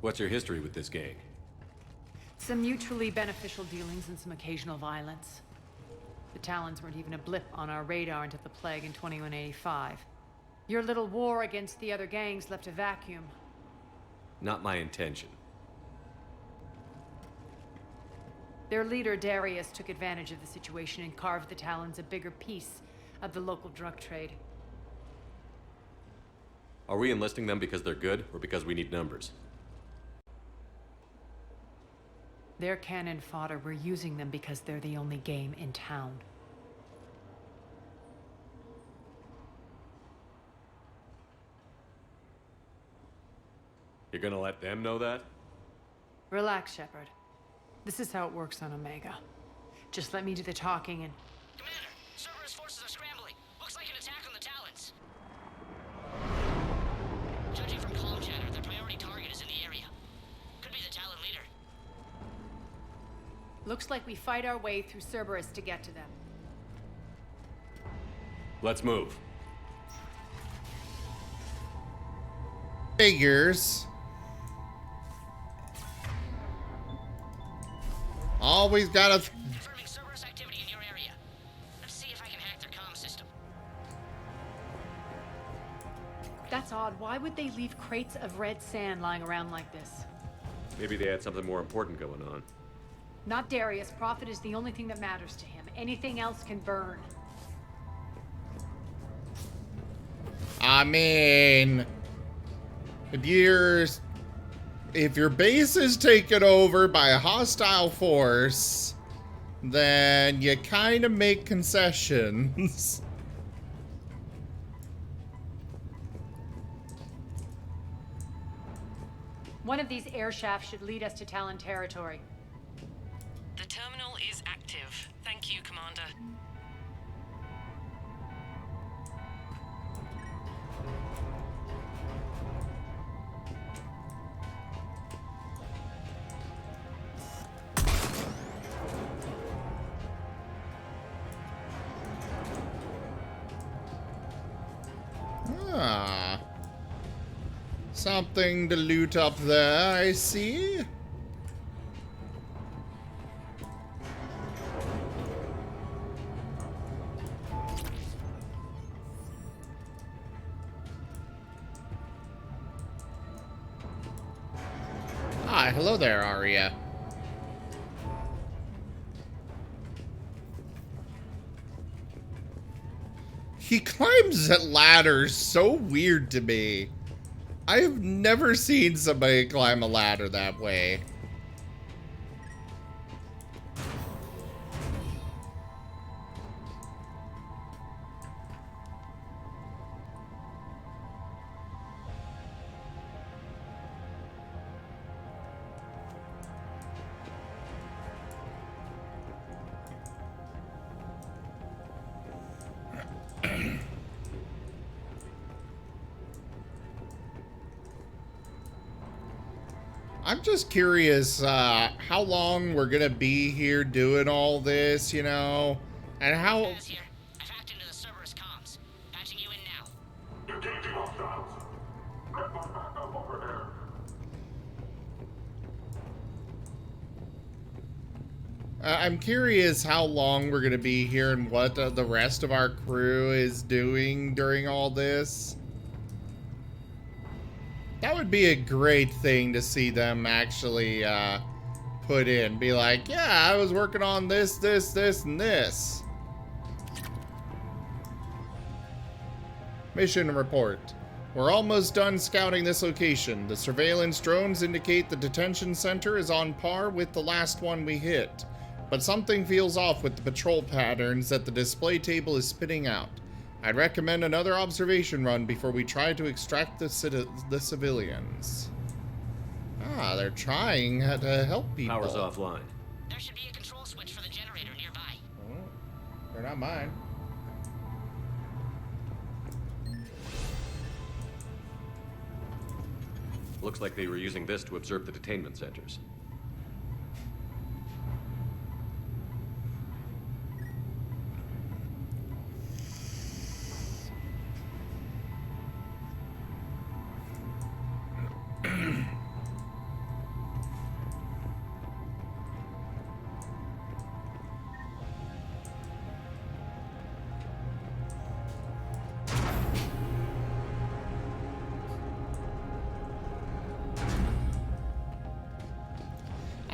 What's your history with this gang? Some mutually beneficial dealings and some occasional violence. The Talons weren't even a blip on our radar until the plague in 2185. Your little war against the other gangs left a vacuum. Not my intention. Their leader, Darius, took advantage of the situation and carved the Talons a bigger piece of the local drug trade. Are we enlisting them because they're good, or because we need numbers? They're cannon fodder. We're using them because they're the only game in town. You're gonna let them know that? Relax, Shepard. This is how it works on Omega. Just let me do the talking and... Commander, Cerberus forces are scrambling. Looks like an attack on the Talons. Judging from comm chatter, their priority target is in the area. Could be the Talon leader. Looks like we fight our way through Cerberus to get to them. Let's move. Figures. Always gotta... Confirming Cerberus activity in your area. Let's see if I can hack their comm system. That's odd. Why would they leave crates of red sand lying around like this? Maybe they had something more important going on. Not Darius. Profit is the only thing that matters to him. Anything else can burn. I mean... If your base is taken over by a hostile force, then you kind of make concessions. One of these air shafts should lead us to Talon territory. The terminal is active. Thank you, Commander. Ah. Something to loot up there, I see. Hi, hello there, Arya. He climbs at ladders so weird to me. I've never seen somebody climb a ladder that way. I'm just curious how long we're gonna be here doing all this, you know, and how... Here. I've hacked into the Cerberus comms. Patching you in now. Engaging hostiles. Get my back up over there. I'm curious how long we're gonna be here and what the rest of our crew is doing during all this. That would be a great thing to see them actually put in. Be like, yeah, I was working on this, and this. Mission report. We're almost done scouting this location. The surveillance drones indicate the detention center is on par with the last one we hit. But something feels off with the patrol patterns that the display table is spitting out. I'd recommend another observation run before we try to extract the civilians. Ah, they're trying to help people. Power's offline. There should be a control switch for the generator nearby. Oh, they're not mine. Looks like they were using this to observe the detainment centers.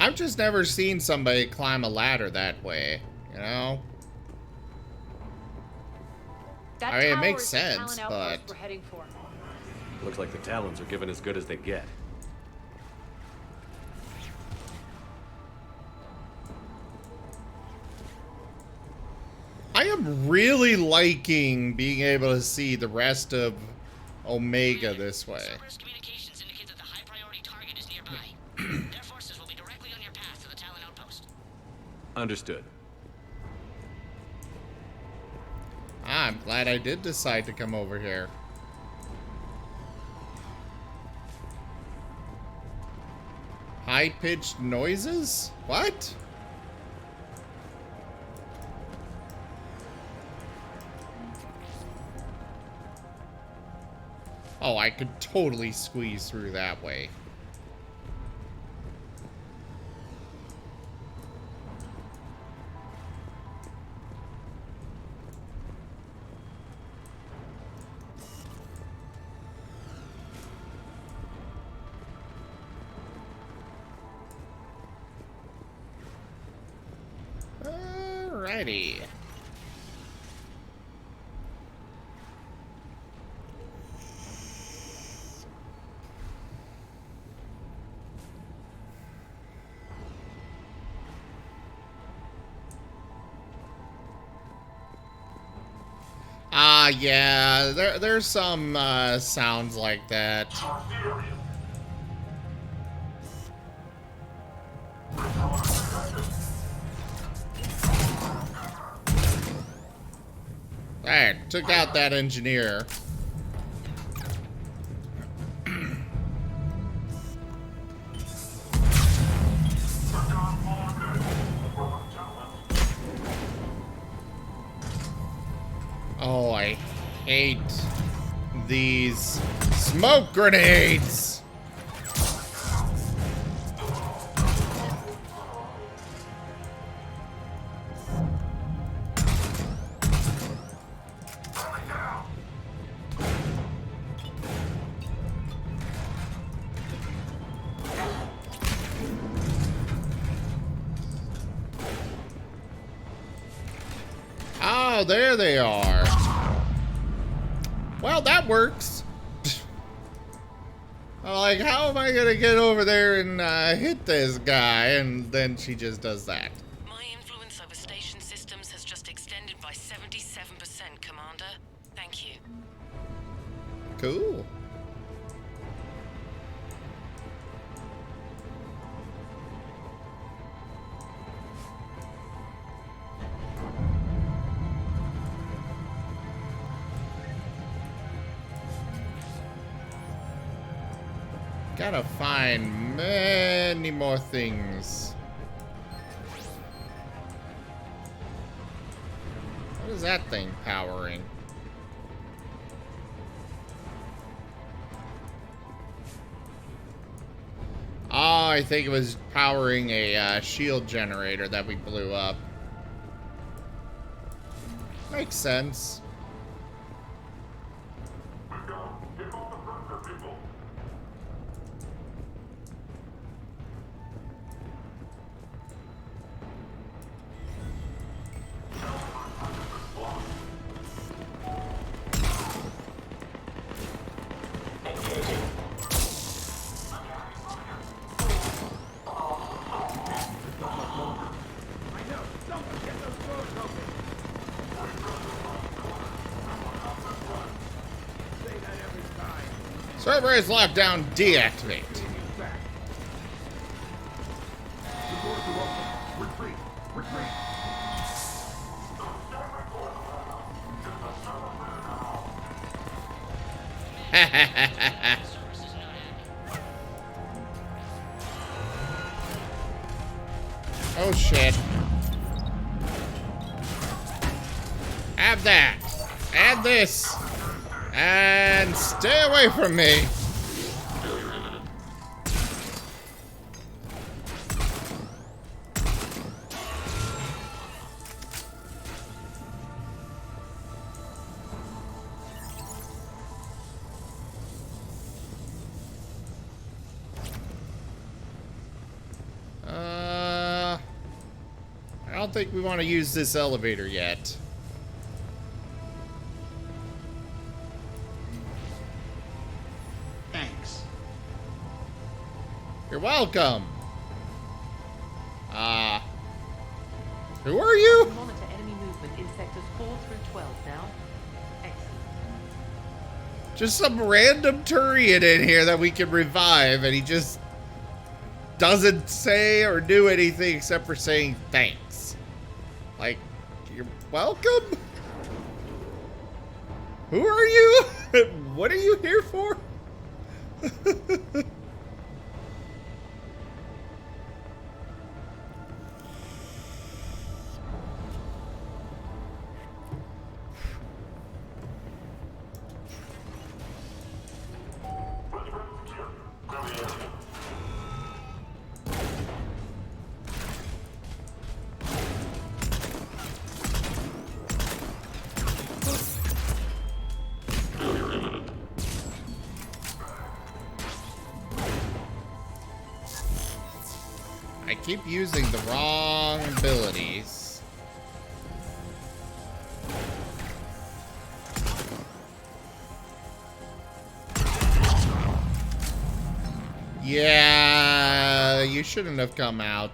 I've just never seen somebody climb a ladder that way, you know? That I mean, it tower makes is the sense, Talon but... outpost we're heading for. Looks like the Talons are given as good as they get. I am really liking being able to see the rest of Omega this way. Cerberus communications indicate that the high priority target is nearby. Their forces will be directly on your path to the Talon outpost. Understood. Ah, I'm glad I did decide to come over here. High-pitched noises? What? Oh, I could totally squeeze through that way. Alrighty. Yeah, there's some sounds like that. Alright, took out that engineer. Oh, I hate these smoke grenades. Oh, there they are. Well, that works. I'm like, how am I gonna get over there and hit this guy? And then she just does that. My influence over station systems has just extended by 77%, Commander. Thank you. Cool. Gotta find many more things. What is that thing powering? Oh, I think it was powering a shield generator that we blew up. Makes sense. Cerberus lockdown deactivate. Oh shit. Have that. And this. And stay away from me. I don't think we want to use this elevator yet. Thanks. You're welcome. Who are you? Monitor enemy movement in sectors 4 through 12 now. Excellent. Just some random Turian in here that we can revive, and he just doesn't say or do anything except for saying thanks. Like, you're welcome? Who are you? What are you here for? I keep using the wrong abilities. Yeah, you shouldn't have come out.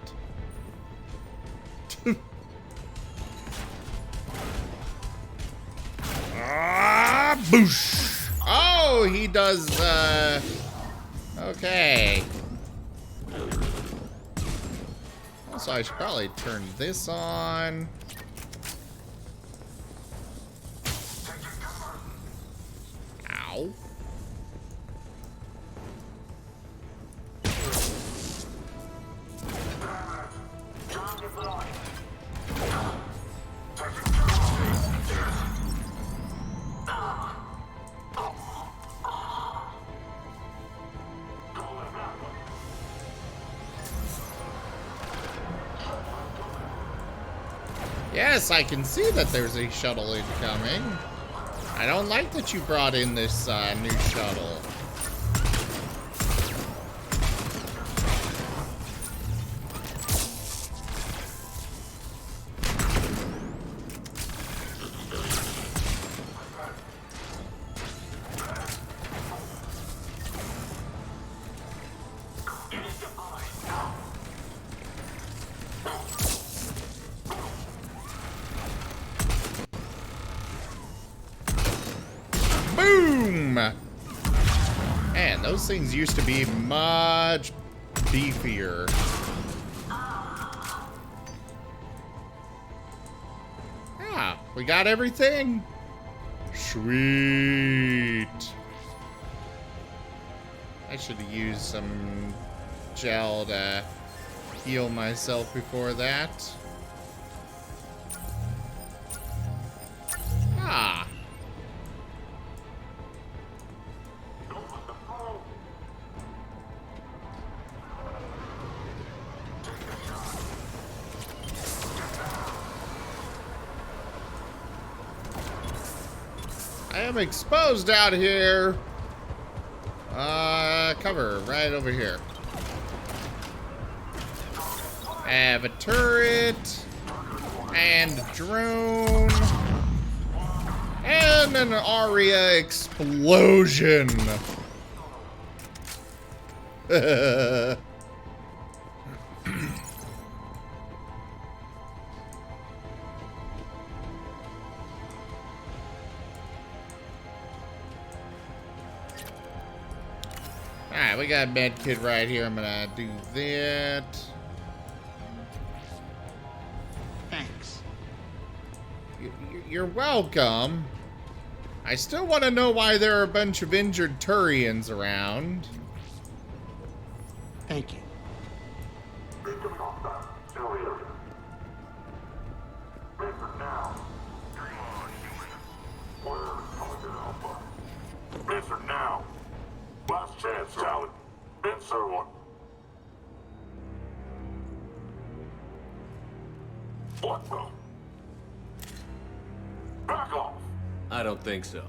Ah, boosh! Oh, he does, okay. Also, I should probably turn this on. Ow. Yes, I can see that there's a shuttle incoming. I don't like that you brought in this new shuttle. Boom! Man, those things used to be much beefier. Ah, we got everything. Sweet. I should have used some gel to heal myself before that. Ah. I am exposed out here. Cover right over here. I have a turret and a drone and an Aria explosion. Alright, we got a med kit right here. I'm gonna do that. Thanks. You're welcome. I still want to know why there are a bunch of injured Turians around. Thank you. Answer now. Last chance, Talon. Answer one. What the? Back off. I don't think so.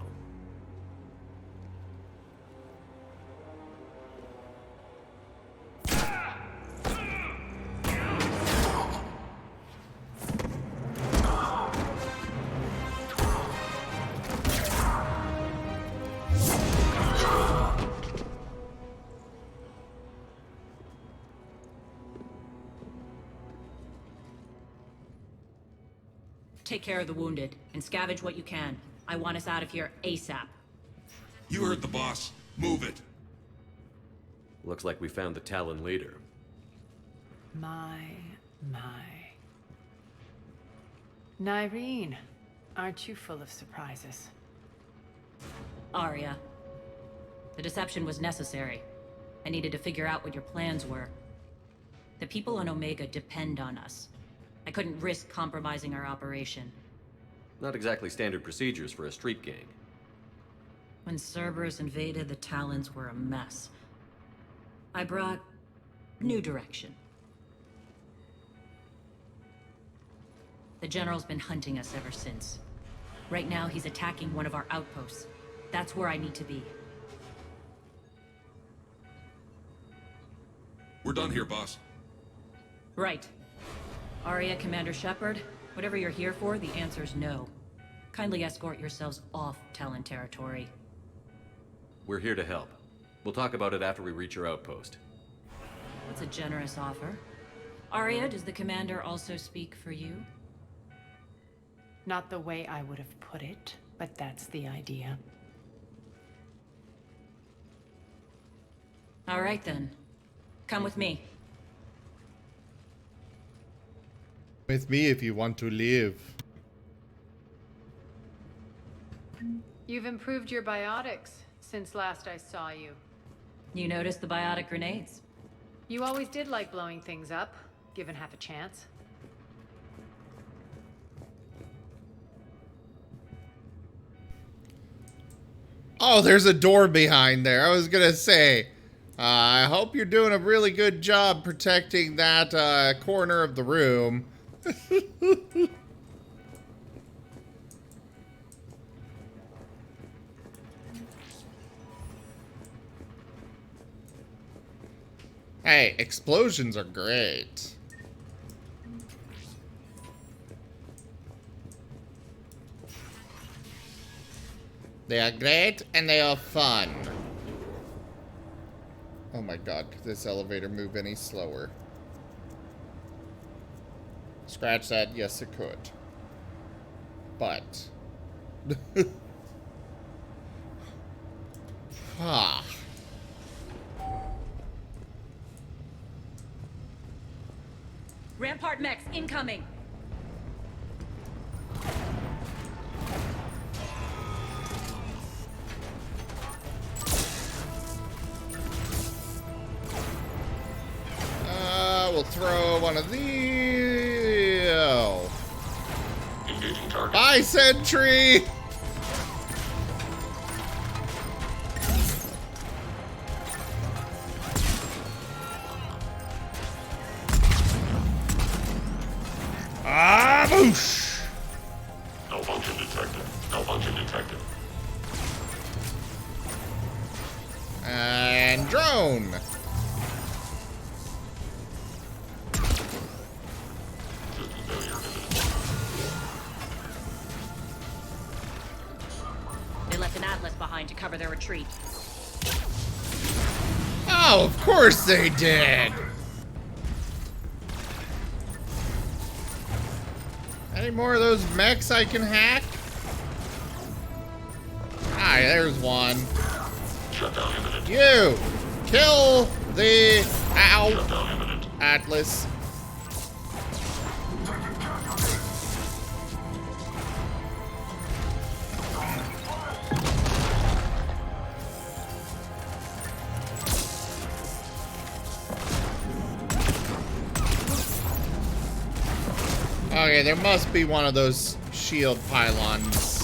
Take care of the wounded, and scavenge what you can. I want us out of here ASAP. You heard the boss. Move it. Looks like we found the Talon leader. My. Nyreen, aren't you full of surprises? Arya. The deception was necessary. I needed to figure out what your plans were. The people on Omega depend on us. I couldn't risk compromising our operation. Not exactly standard procedures for a street gang. When Cerberus invaded, the Talons were a mess. I brought new direction. The General's been hunting us ever since. Right now, he's attacking one of our outposts. That's where I need to be. We're done here, boss. Right. Arya, Commander Shepard, whatever you're here for, the answer's no. Kindly escort yourselves off Talon territory. We're here to help. We'll talk about it after we reach your outpost. That's a generous offer. Arya, does the Commander also speak for you? Not the way I would have put it, but that's the idea. All right then. Come with me. With me if you want to live. You've improved your biotics since last I saw you. You noticed the biotic grenades? You always did like blowing things up, given half a chance. Oh, there's a door behind there. I was gonna say, I hope you're doing a really good job protecting that corner of the room. Hey, explosions are great. They are great and they are fun. Oh my god, could this elevator move any slower? Scratch that, yes it could. But... ah. Rampart mechs incoming! We'll throw one of these. Oh. Bye, sentry! Ah, boosh! No function detected. No function detected. And drone. They left an Atlas behind to cover their retreat. Oh, of course they did! Any more of those mechs I can hack? Hi, there's one. Shut down imminent. You! Kill the Atlas. Okay, there must be one of those shield pylons.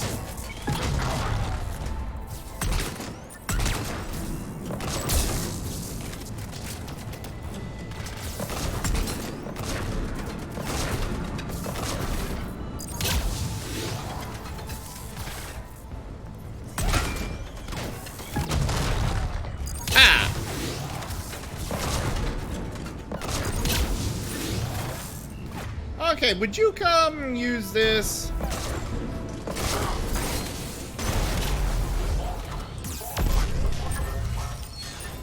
Okay, would you come use this?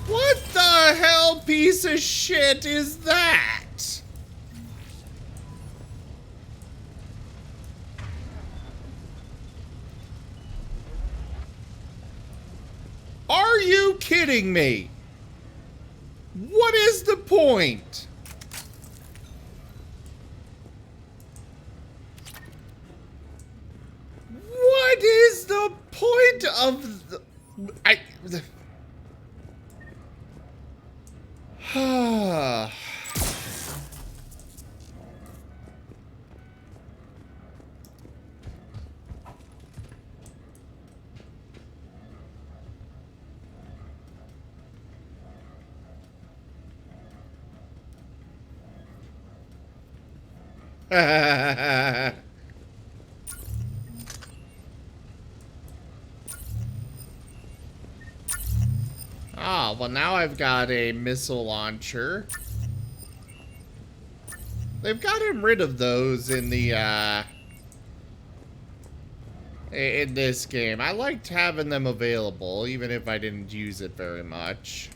What the hell piece of shit is that? Are you kidding me? What is the point? What is the point of the... Ah, well now I've got a missile launcher. They've gotten rid of those in the, in this game. I liked having them available, even if I didn't use it very much.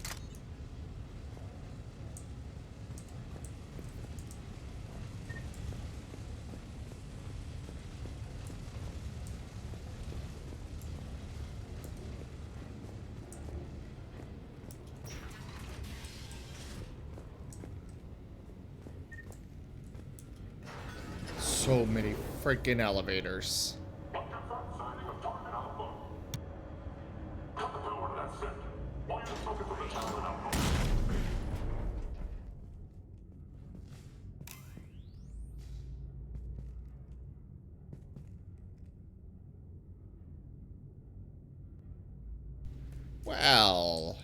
So many freaking elevators. Well,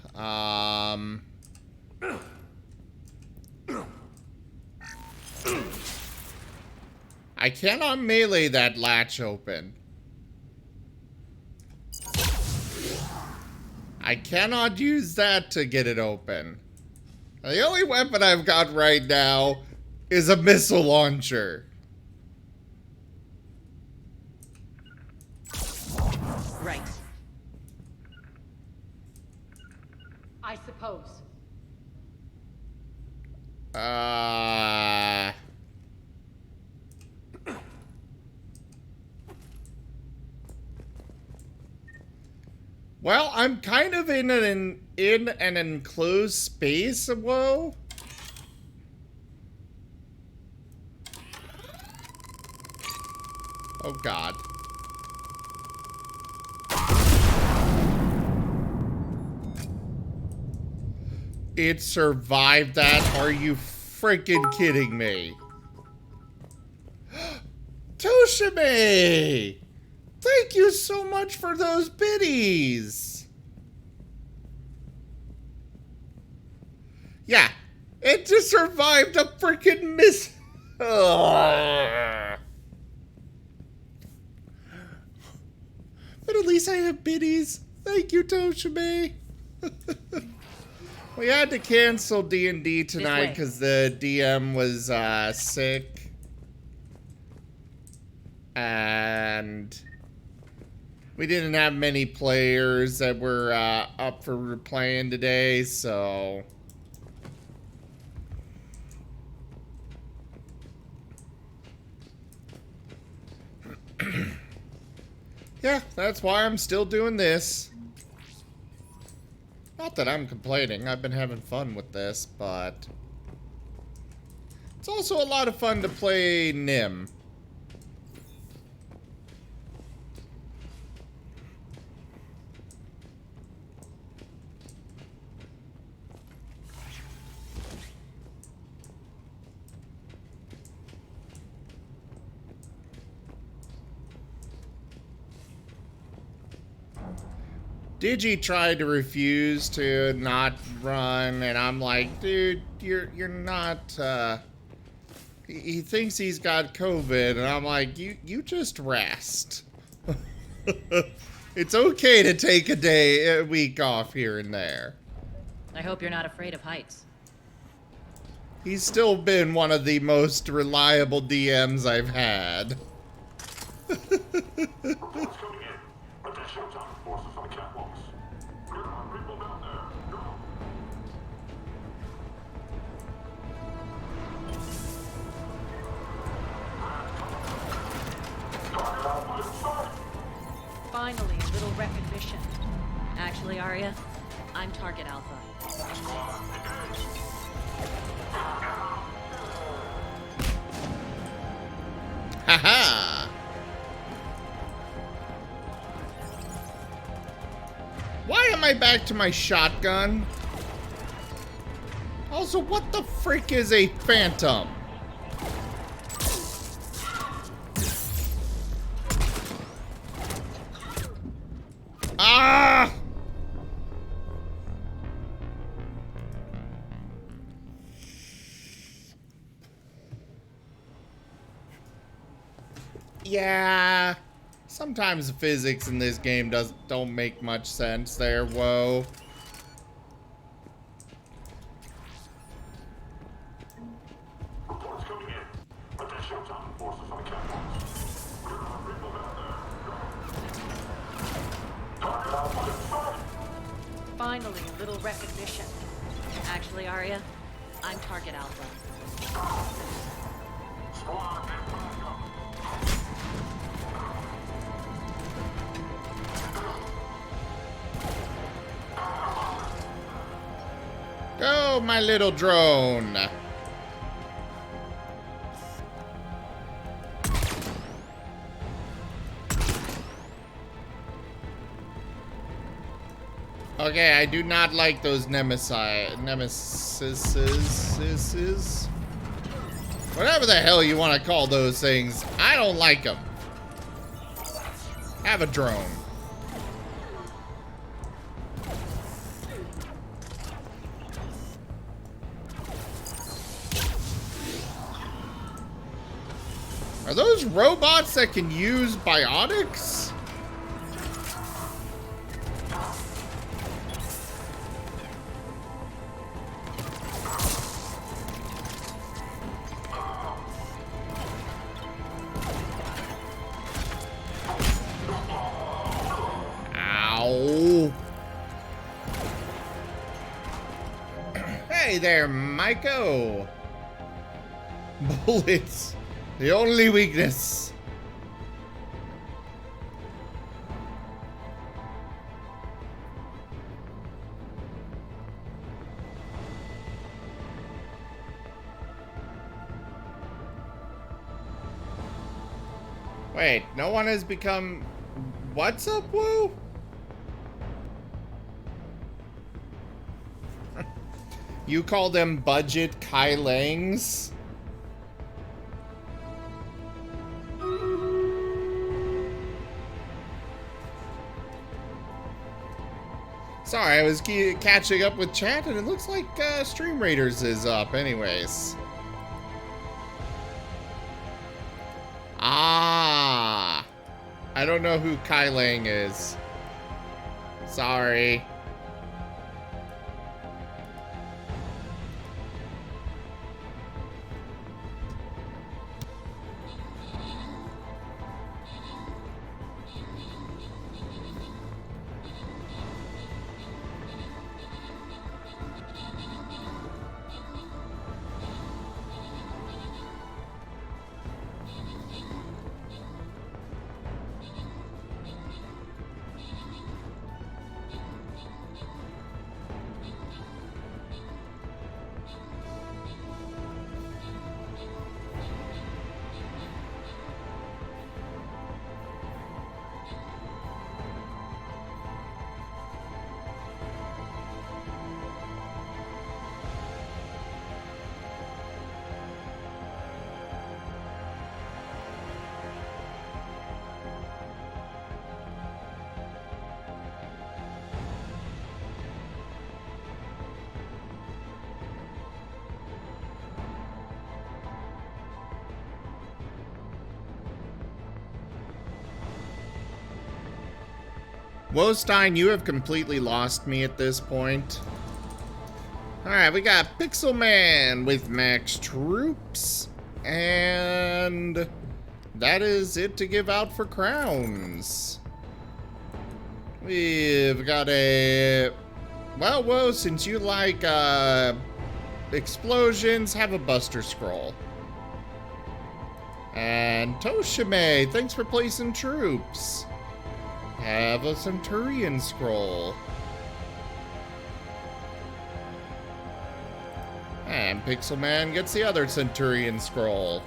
I cannot melee that latch open. I cannot use that to get it open. The only weapon I've got right now is a missile launcher. Right. I suppose. Well, I'm kind of in an enclosed space. Whoa. Oh God. It survived that? Are you freaking kidding me? Toshime! Thank you so much for those biddies! Yeah, it just survived a freaking miss. But at least I have biddies. Thank you, Toshime. We had to cancel D&D tonight because the DM was sick. And we didn't have many players that were up for playing today, so... Yeah, that's why I'm still doing this. Not that I'm complaining. I've been having fun with this, but it's also a lot of fun to play Nim. Digi tried to refuse to not run, and I'm like, dude, you're not, he thinks he's got COVID, and I'm like, you just rest. It's okay to take a week off here and there. I hope you're not afraid of heights. He's still been one of the most reliable DMs I've had. Finally, a little recognition. Actually, Arya, I'm Target Alpha. Haha! Why am I back to my shotgun? Also, what the frick is a phantom? Ah! Yeah. Sometimes the physics in this game don't make much sense there, whoa. Finally, a little recognition. Actually, Arya, I'm Target Alpha. Go, my little drone. Okay, I do not like those nemesises. Whatever the hell you want to call those things, I don't like them. Have a drone. Are those robots that can use biotics? Ow. Hey there, Maiko. Bullets. The only weakness. Wait, no one has become... What's up, Woo? You call them budget Kai Langs? Sorry, I was catching up with chat, and it looks like Stream Raiders is up anyways. Ah! I don't know who Kai Lang is. Sorry. Wostein, you have completely lost me at this point. Alright, we got Pixel Man with max troops. And that is it to give out for crowns. We've got a... Well, whoa, since you like explosions, have a Buster Scroll. And Toshime, thanks for placing troops. Have a Centurion Scroll. And Pixel Man gets the other Centurion Scroll.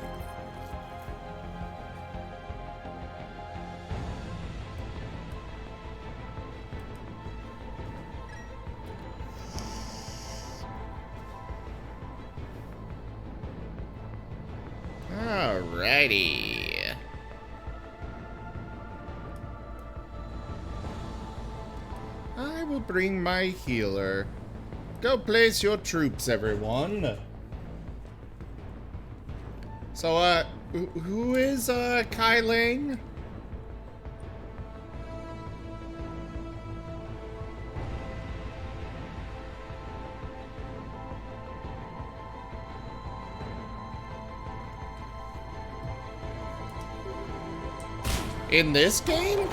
Alrighty. I will bring my healer. Go place your troops, everyone. So, who is, Kai Ling? In this game?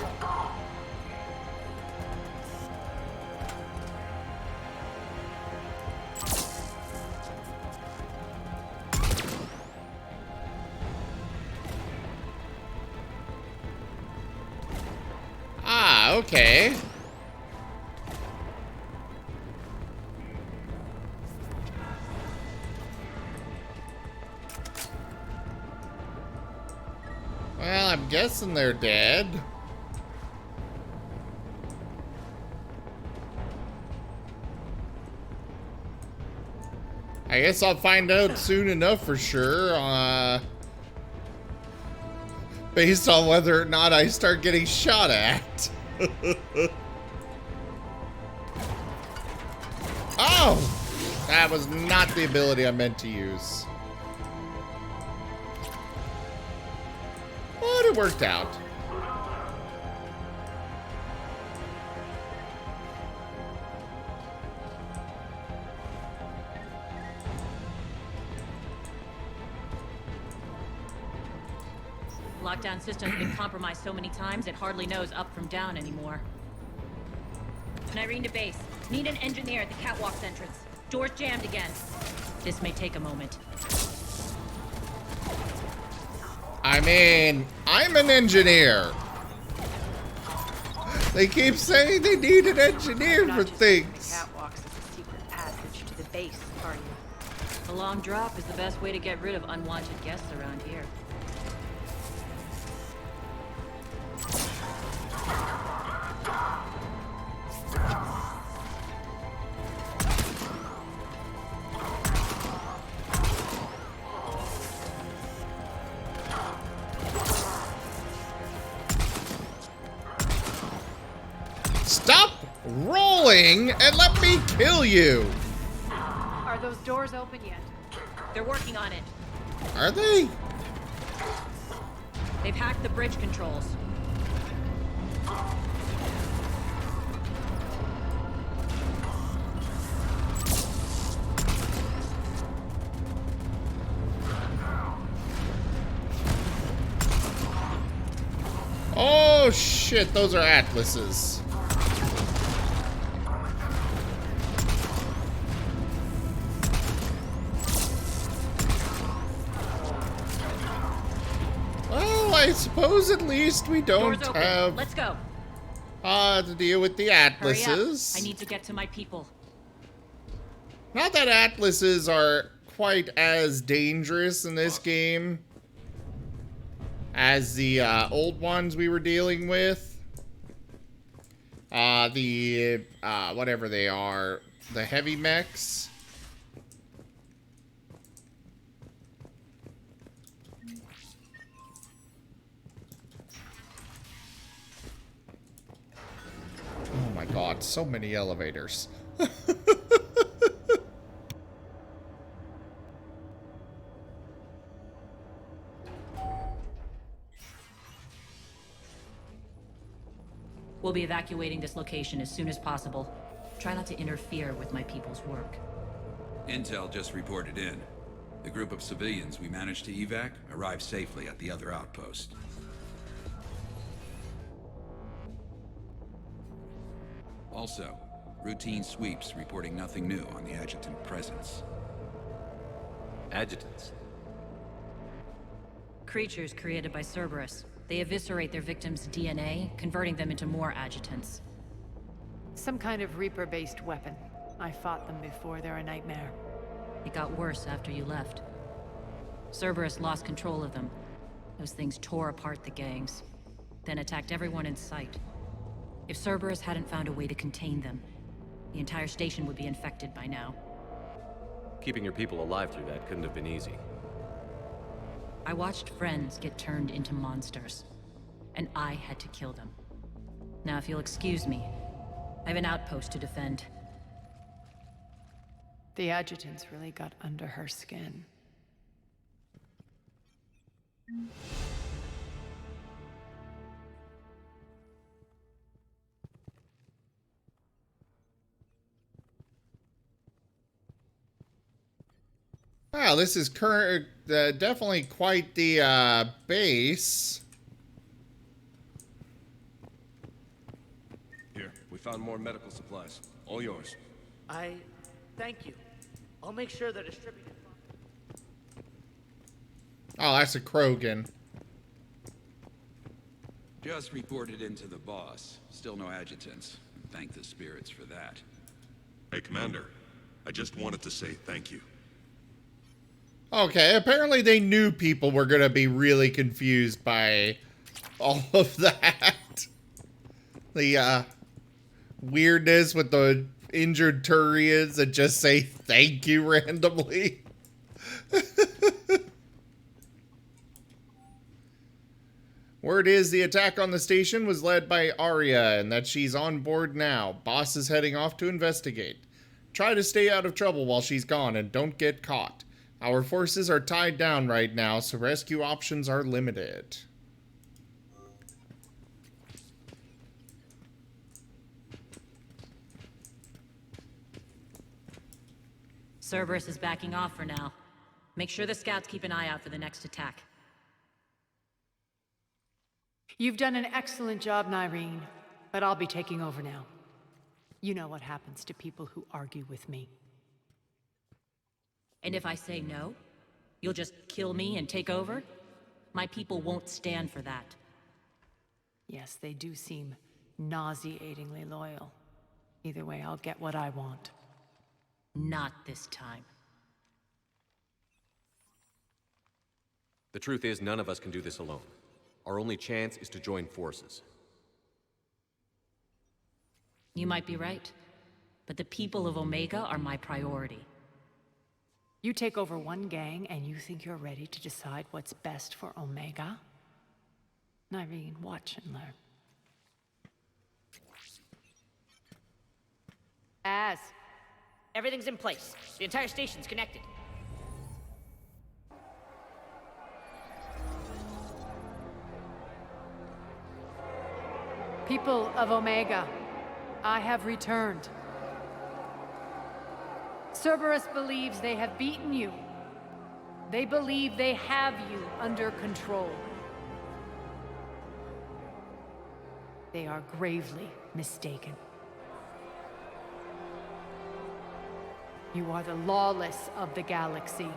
Ah, okay. Well, I'm guessing they're dead. I guess I'll find out soon enough for sure, based on whether or not I start getting shot at. Oh! That was not the ability I meant to use. But it worked out. Lockdown system's been compromised so many times it hardly knows up from down anymore. Irene to base. Need an engineer at the catwalk's entrance. Door's jammed again. This may take a moment. I mean, I'm an engineer. They keep saying they need an engineer for things. Catwalks is a secret passage to the base, are you? A long drop is the best way to get rid of unwanted guests around here. Stop rolling and let me kill you. Are those doors open yet? They're working on it. Are they? They've hacked the bridge controls. Oh shit, those are Atlases. Well, I suppose at least we don't have Let's go. to deal with the Atlases. Hurry up. I need to get to my people. Not that Atlases are quite as dangerous in this game as the old ones we were dealing with. Whatever they are, the heavy mechs. Oh my god, so many elevators. We'll be evacuating this location as soon as possible. Try not to interfere with my people's work. Intel just reported in. The group of civilians we managed to evac arrived safely at the other outpost. Also, routine sweeps reporting nothing new on the adjutant presence. Adjutants? Creatures created by Cerberus. They eviscerate their victims' DNA, converting them into more adjutants. Some kind of Reaper-based weapon. I fought them before, they're a nightmare. It got worse after you left. Cerberus lost control of them. Those things tore apart the gangs, then attacked everyone in sight. If Cerberus hadn't found a way to contain them, the entire station would be infected by now. Keeping your people alive through that couldn't have been easy. I watched friends get turned into monsters, and I had to kill them. Now, if you'll excuse me, I have an outpost to defend. The adjutants really got under her skin. Wow, this is definitely quite the base. Here, we found more medical supplies. All yours. Thank you. I'll make sure they're distributed. Oh, that's a Krogan. Just reported into the boss. Still no adjutants. Thank the spirits for that. Hey, Commander. I just wanted to say thank you. Okay, apparently they knew people were gonna be really confused by all of that. The, weirdness with the injured Turians that just say thank you randomly. Word is the attack on the station was led by Arya and that she's on board now. Boss is heading off to investigate. Try to stay out of trouble while she's gone and don't get caught. Our forces are tied down right now, so rescue options are limited. Cerberus is backing off for now. Make sure the scouts keep an eye out for the next attack. You've done an excellent job, Nyreen, but I'll be taking over now. You know what happens to people who argue with me. And if I say no, you'll just kill me and take over? My people won't stand for that. Yes, they do seem nauseatingly loyal. Either way, I'll get what I want. Not this time. The truth is, none of us can do this alone. Our only chance is to join forces. You might be right, but the people of Omega are my priority. You take over one gang and you think you're ready to decide what's best for Omega? Nyreen, watch and learn. Everything's in place. The entire station's connected. People of Omega, I have returned. Cerberus believes they have beaten you. They believe they have you under control. They are gravely mistaken. You are the lawless of the galaxy.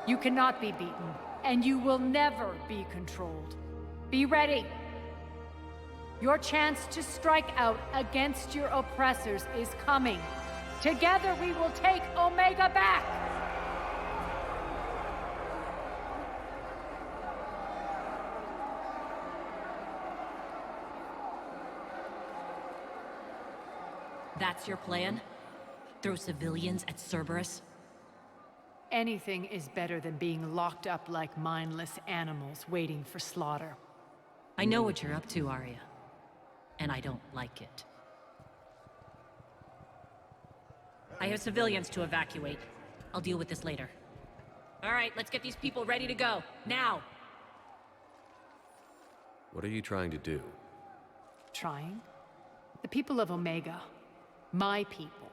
You cannot be beaten, and you will never be controlled. Be ready. Your chance to strike out against your oppressors is coming. Together we will take Omega back! That's your plan? Throw civilians at Cerberus? Anything is better than being locked up like mindless animals waiting for slaughter. I know what you're up to, Arya. And I don't like it. I have civilians to evacuate. I'll deal with this later. All right, let's get these people ready to go. Now! What are you trying to do? trying. The people of Omega, my people,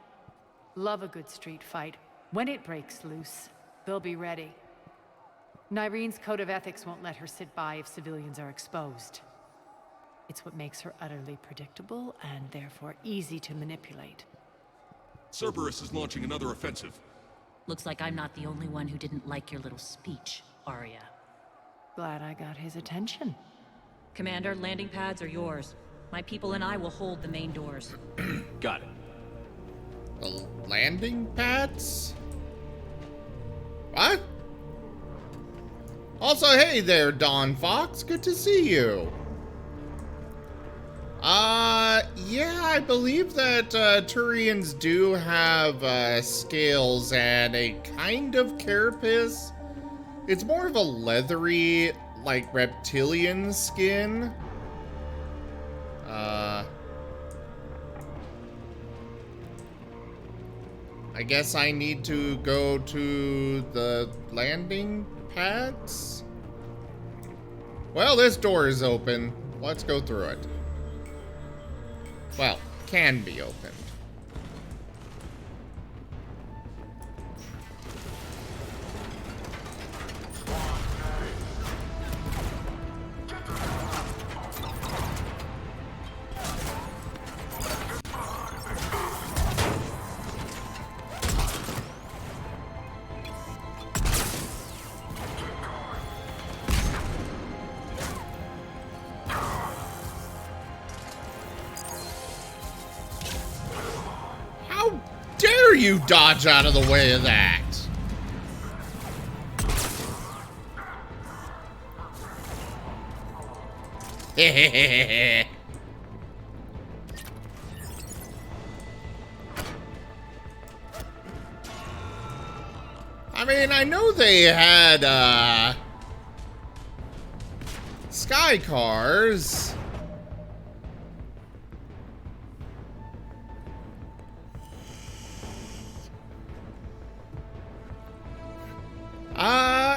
love a good street fight. When it breaks loose, they'll be ready. Nyrene's code of ethics won't let her sit by if civilians are exposed. It's what makes her utterly predictable and therefore easy to manipulate. Cerberus is launching another offensive. Looks like I'm not the only one who didn't like your little speech, Arya. Glad I got his attention. Commander, landing pads are yours. My people and I will hold the main doors. Got it. The landing pads? What? Also, hey there, Dawn Fox. Good to see you. Yeah, I believe that Turians do have scales and a kind of carapace. It's more of a leathery, like, reptilian skin. I guess I need to go to the landing pads? Well, this door is open. Let's go through it. Well, can be opened. You dodge out of the way of that. I mean, I know they had sky cars.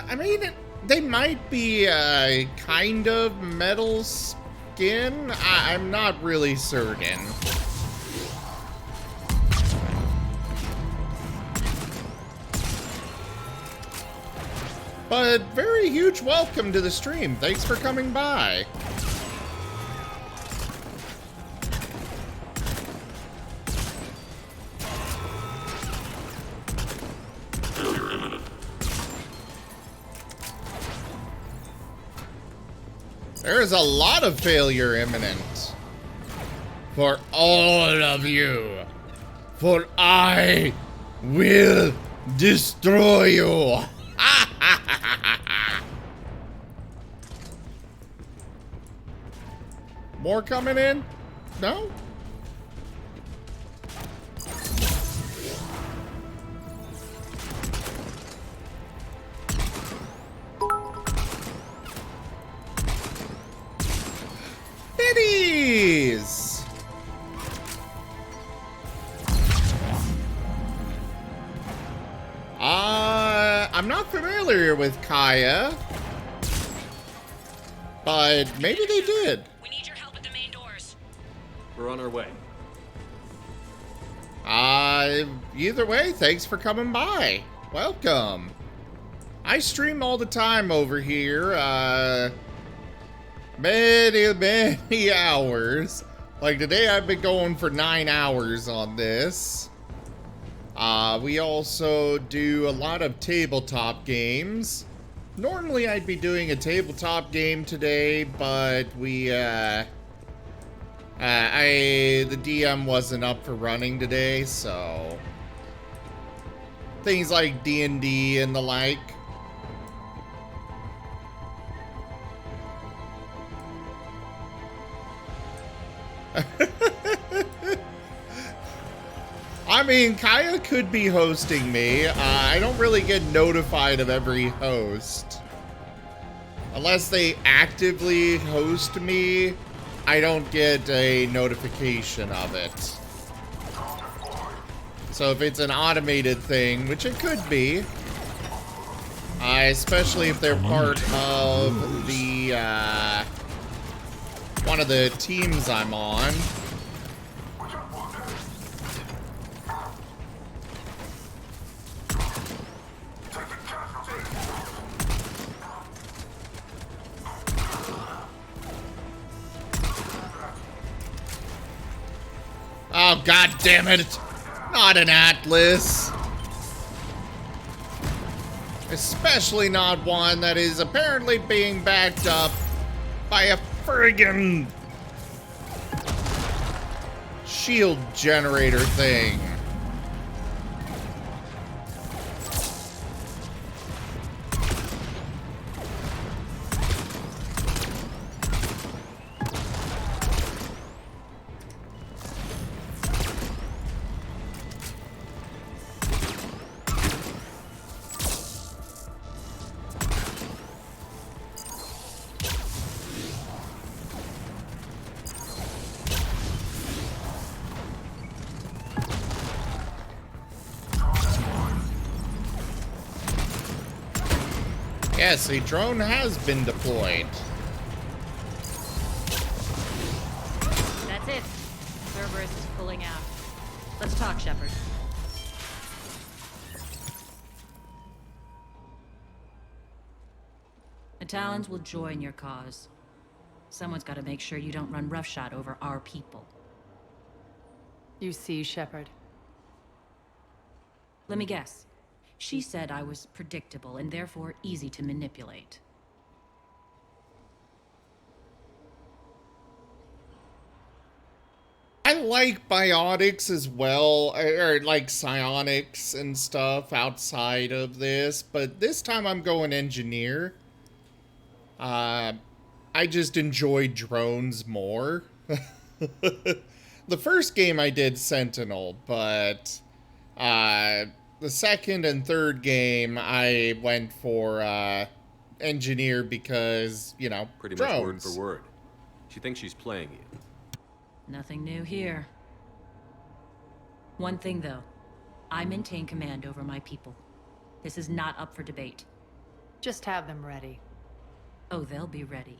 I mean, they might be kind of metal skin. I'm not really certain. But very huge welcome to the stream. Thanks for coming by. There is a lot of failure imminent. For all of you. For I will destroy you. More coming in? No? Biddies! I'm not familiar with Kaya, but maybe they did. We need your help at the main doors. We're on our way. Either way, thanks for coming by. Welcome. I stream all the time over here, many hours. Like today I've been going for 9 hours on this. We also do a lot of tabletop games. Normally I'd be doing a tabletop game today, but the DM wasn't up for running today, so things like D&D and the like. I mean, Kaya could be hosting me. I don't really get notified of every host. Unless they actively host me, I don't get a notification of it. So if it's an automated thing, which it could be, especially if they're part of the one of the teams I'm on. Oh, god damn it! Not an Atlas! Especially not one that is apparently being backed up by a friggin' shield generator thing. Yes, a drone has been deployed. That's it. Cerberus is pulling out. Let's talk, Shepard. The Talons will join your cause. Someone's got to make sure you don't run roughshod over our people. You see, Shepard? Let me guess. She said I was predictable and therefore easy to manipulate. I like biotics as well, or like psionics and stuff outside of this, but this time I'm going engineer. I just enjoy drones more. The first game I did Sentinel, but the second and third game I went for engineer because, you know, Pretty drones. much word for word. She thinks she's playing you. Nothing new here. One thing, though. I maintain command over my people. This is not up for debate. Just have them ready. Oh, they'll be ready.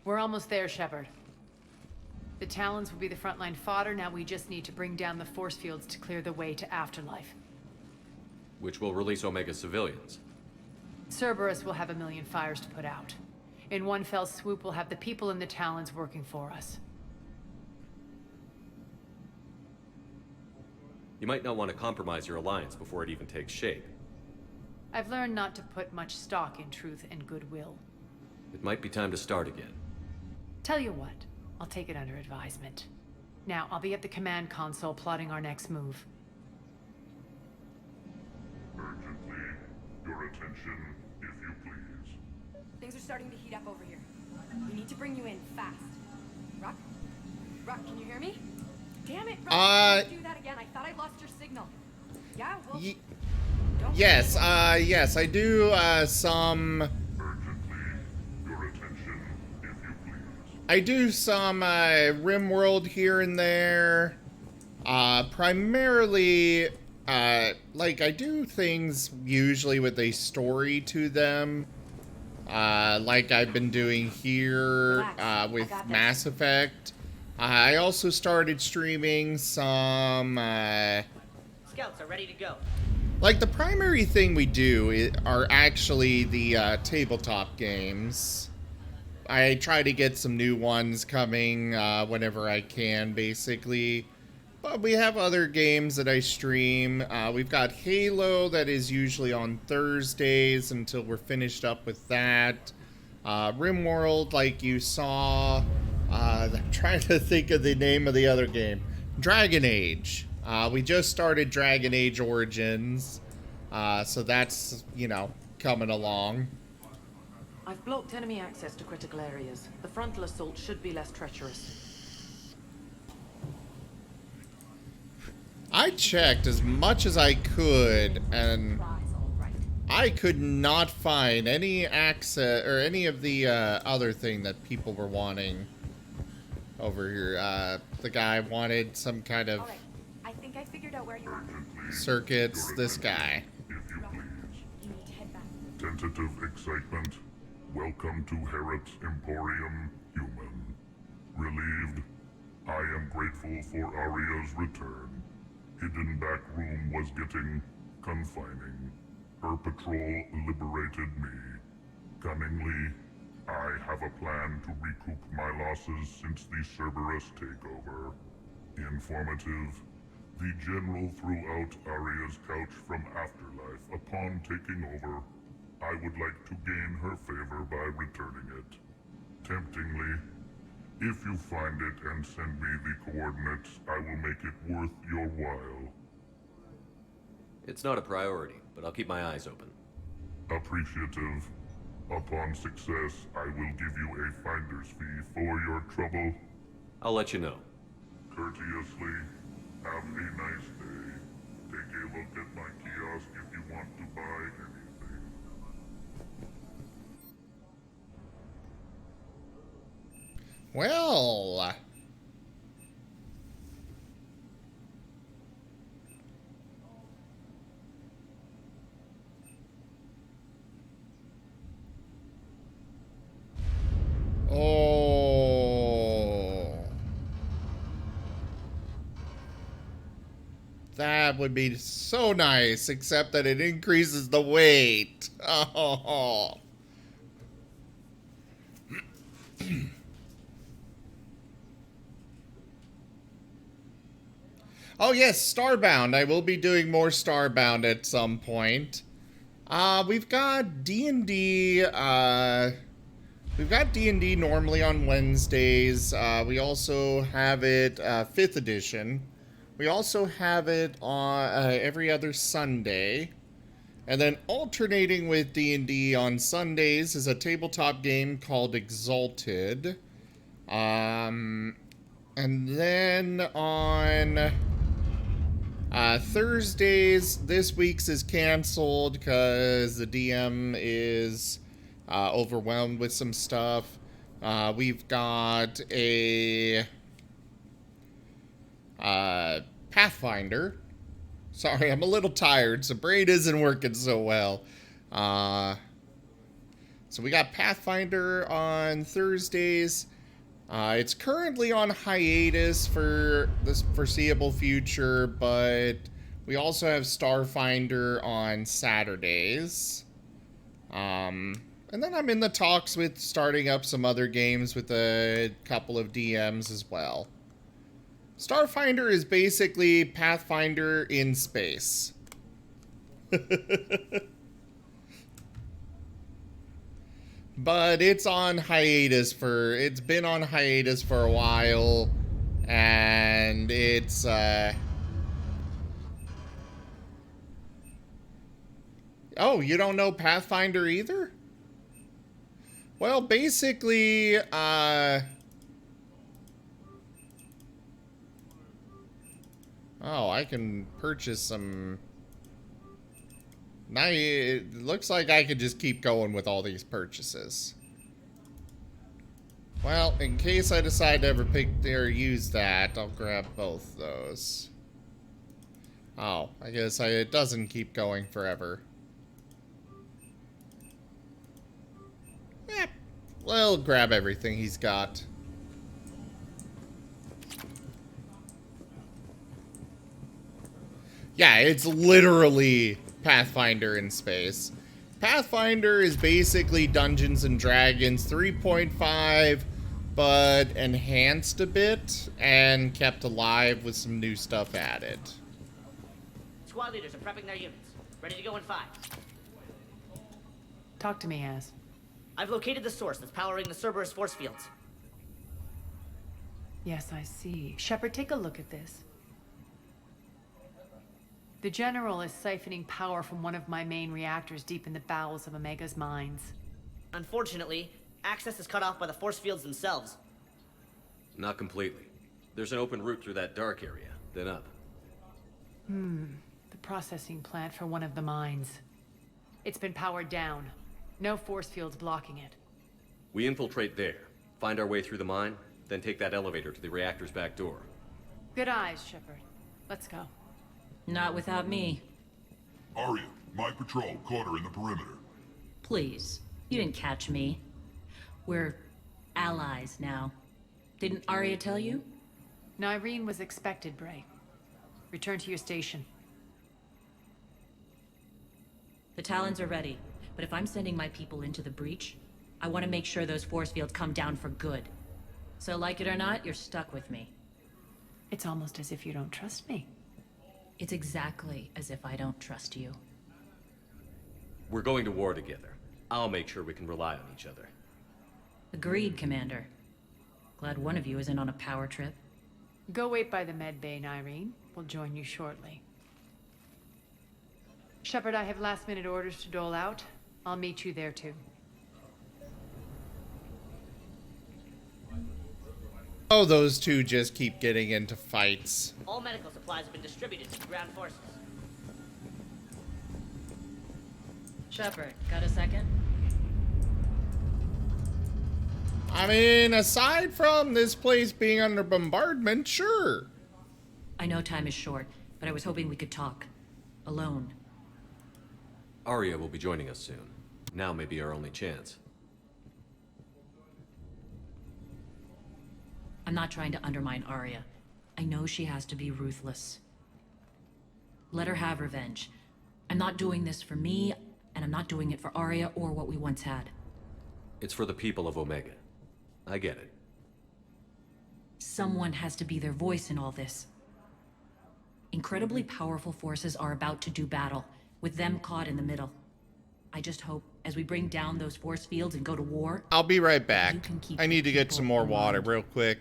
We're almost there, Shepard. The Talons will be the frontline fodder. Now we just need to bring down the force fields to clear the way to Afterlife. Which will release Omega civilians. Cerberus will have 1,000,000 fires to put out. In one fell swoop, we'll have the people in the Talons working for us. You might not want to compromise your alliance before it even takes shape. I've learned not to put much stock in truth and goodwill. It might be time to start again. Tell you what, I'll take it under advisement. Now, I'll be at the command console plotting our next move. Urgently, your attention, if you please. Things are starting to heat up over here. We need to bring you in fast. Rock? Rock, can you hear me? Damn it, Rock, don't do that again. I thought I lost your signal. Yeah, well... Yes, yes, I do, some... I do some RimWorld here and there. Primarily, like I do things usually with a story to them. Like I've been doing here with Mass Effect. I also started streaming some... Scouts are ready to go. Like the primary thing we do are actually the tabletop games. I try to get some new ones coming whenever I can, basically. But we have other games that I stream. We've got Halo that is usually on Thursdays until we're finished up with that. RimWorld, like you saw. I'm trying to think of the name of the other game. Dragon Age. We just started Dragon Age Origins. So that's, you know, coming along. I've blocked enemy access to critical areas. The frontal assault should be less treacherous. I checked as much as I could, and I could not find any access or any of the other thing that people were wanting over here. The guy wanted some kind of I think I figured out where you are. circuits. This guy. You need to head back. Tentative excitement. Welcome to Harrot's Emporium, human. Relieved. I am grateful for Aria's return. Hidden back room was getting confining. Her patrol liberated me. Cunningly, I have a plan to recoup my losses since the Cerberus takeover. Informative. The General threw out Aria's couch from Afterlife upon taking over. I would like to gain her favor by returning it. Temptingly, if you find it and send me the coordinates, I will make it worth your while. It's not a priority, but I'll keep my eyes open. Appreciative. Upon success, I will give you a finder's fee for your trouble. I'll let you know. Courteously, have a nice day. Take a look at my kiosk if you want to buy anything. Well. Oh. That would be so nice, except that it increases the weight. Oh. Oh yes, Starbound. I will be doing more Starbound at some point. We've got D&D, we've got D&D normally on Wednesdays. We also have it, 5th edition. We also have it on every other Sunday. And then alternating with D&D on Sundays is a tabletop game called Exalted. And then on Thursdays, this week's is canceled because the DM is overwhelmed with some stuff. We've got a Pathfinder. Sorry, I'm a little tired, so brain isn't working so well. So we got Pathfinder on Thursdays. It's currently on hiatus for this foreseeable future, but we also have Starfinder on Saturdays. And then I'm in the talks with starting up some other games with a couple of DMs as well. Starfinder is basically Pathfinder in space. But it's on hiatus it's been on hiatus for a while, and it's, oh, you don't know Pathfinder either? Well, basically, oh, I can purchase some. Now it looks like I could just keep going with all these purchases. Well, in case I decide to ever pick or use that, I'll grab both those. Oh, I guess it doesn't keep going forever. Eh, well, grab everything he's got. Yeah, it's literally Pathfinder in space. Pathfinder is basically Dungeons and Dragons 3.5, but enhanced a bit and kept alive with some new stuff added. Squad leaders are prepping their units. Ready to go in 5. Talk to me, Az. I've located the source that's powering the Cerberus force fields. Yes, I see. Shepard, take a look at this. The General is siphoning power from one of my main reactors deep in the bowels of Omega's mines. Unfortunately, access is cut off by the force fields themselves. Not completely. There's an open route through that dark area, then up. The processing plant for one of the mines. It's been powered down. No force fields blocking it. We infiltrate there, find our way through the mine, then take that elevator to the reactor's back door. Good eyes, Shepard. Let's go. Not without me. Arya, my patrol caught her in the perimeter. Please. You didn't catch me. We're allies now. Didn't Arya tell you? Nyreen was expected, Bray. Return to your station. The Talons are ready, but if I'm sending my people into the breach, I want to make sure those force fields come down for good. So like it or not, you're stuck with me. It's almost as if you don't trust me. It's exactly as if I don't trust you. We're going to war together. I'll make sure we can rely on each other. Agreed, Commander. Glad one of you isn't on a power trip. Go wait by the med bay, Nyreen. We'll join you shortly. Shepard, I have last-minute orders to dole out. I'll meet you there, too. Oh, those two just keep getting into fights. All medical supplies have been distributed to the ground forces. Shepard, got a second? I mean, aside from this place being under bombardment, sure. I know time is short, but I was hoping we could talk. Alone. Arya will be joining us soon. Now may be our only chance. I'm not trying to undermine Arya. I know she has to be ruthless. Let her have revenge. I'm not doing this for me, and I'm not doing it for Arya or what we once had. It's for the people of Omega. I get it. Someone has to be their voice in all this. Incredibly powerful forces are about to do battle, with them caught in the middle. I just hope, as we bring down those force fields and go to war... I'll be right back. I need to get some more water real quick.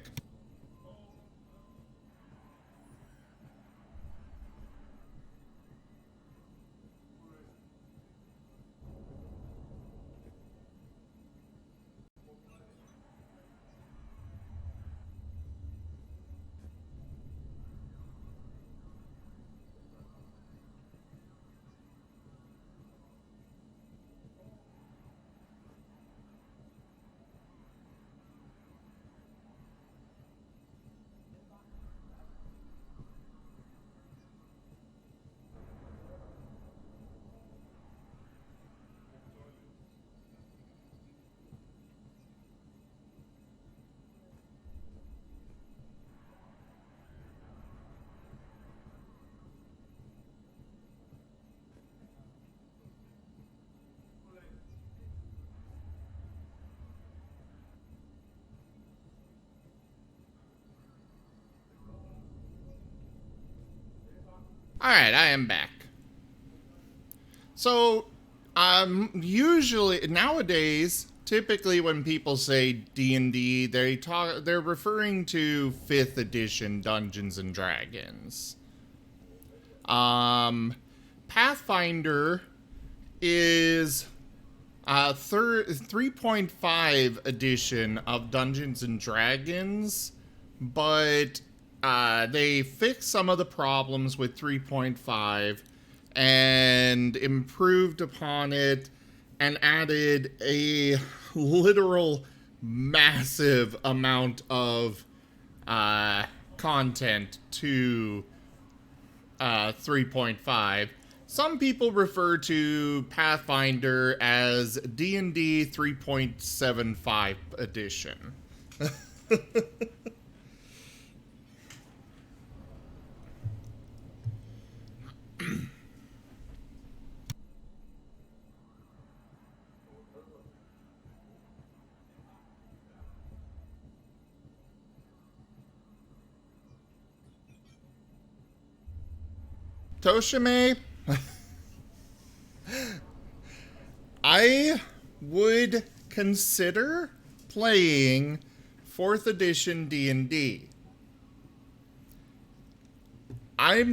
Alright, I am back. So, usually, nowadays, typically when people say D&D, they're referring to 5th edition Dungeons and Dragons. Pathfinder is 3.5 edition of Dungeons and Dragons, but they fixed some of the problems with 3.5 and improved upon it and added a literal massive amount of content to 3.5. Some people refer to Pathfinder as D&D 3.75 edition. Toshime, I would consider playing 4th edition D&D. I've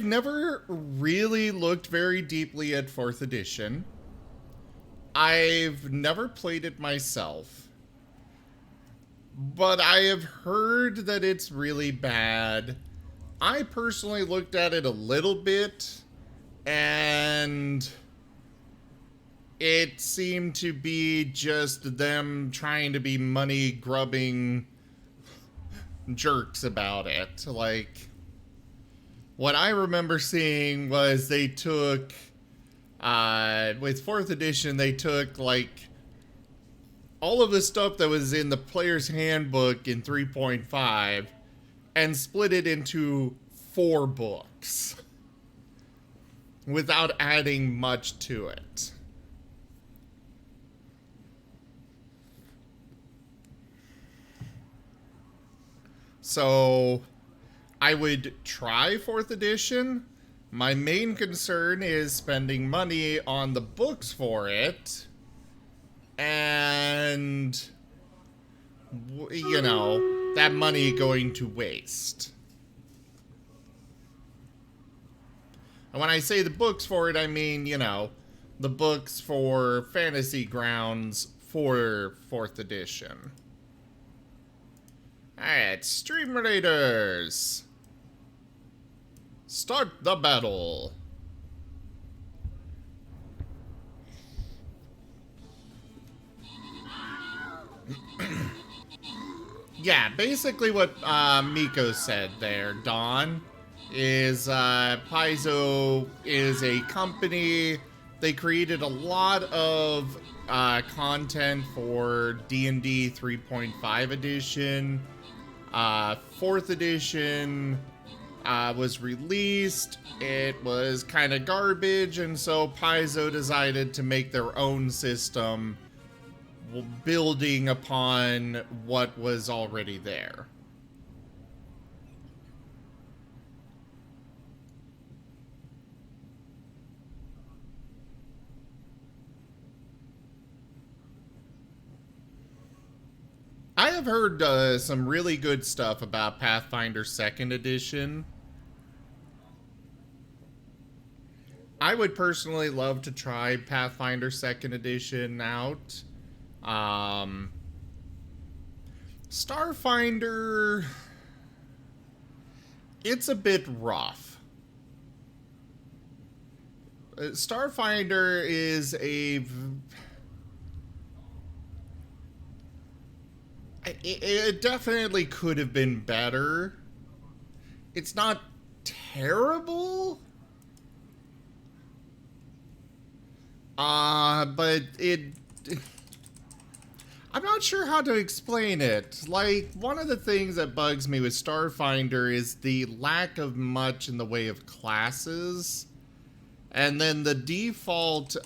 never really looked very deeply at 4th edition. I've never played it myself. But I have heard that it's really bad. I personally looked at it a little bit, and it seemed to be just them trying to be money-grubbing jerks about it. Like, what I remember seeing was they took, with 4th edition, they took, like, all of the stuff that was in the player's handbook in 3.5 and split it into 4 books without adding much to it. So I would try 4th edition. My main concern is spending money on the books for it. And, you know, that money going to waste. And when I say the books for it, I mean, you know, the books for Fantasy Grounds for 4th edition. Alright, Stream Raiders. Start the battle. Yeah, basically what Miko said there, Dawn, is Paizo is a company. They created a lot of content for D&D 3.5 edition. 4th edition was released. It was kind of garbage, and so Paizo decided to make their own system, building upon what was already there. I have heard some really good stuff about Pathfinder 2nd edition. I would personally love to try Pathfinder 2nd edition out. Starfinder, it's a bit rough. Starfinder is it definitely could have been better. It's not terrible. But I'm not sure how to explain it. Like, one of the things that bugs me with Starfinder is the lack of much in the way of classes. And then the default,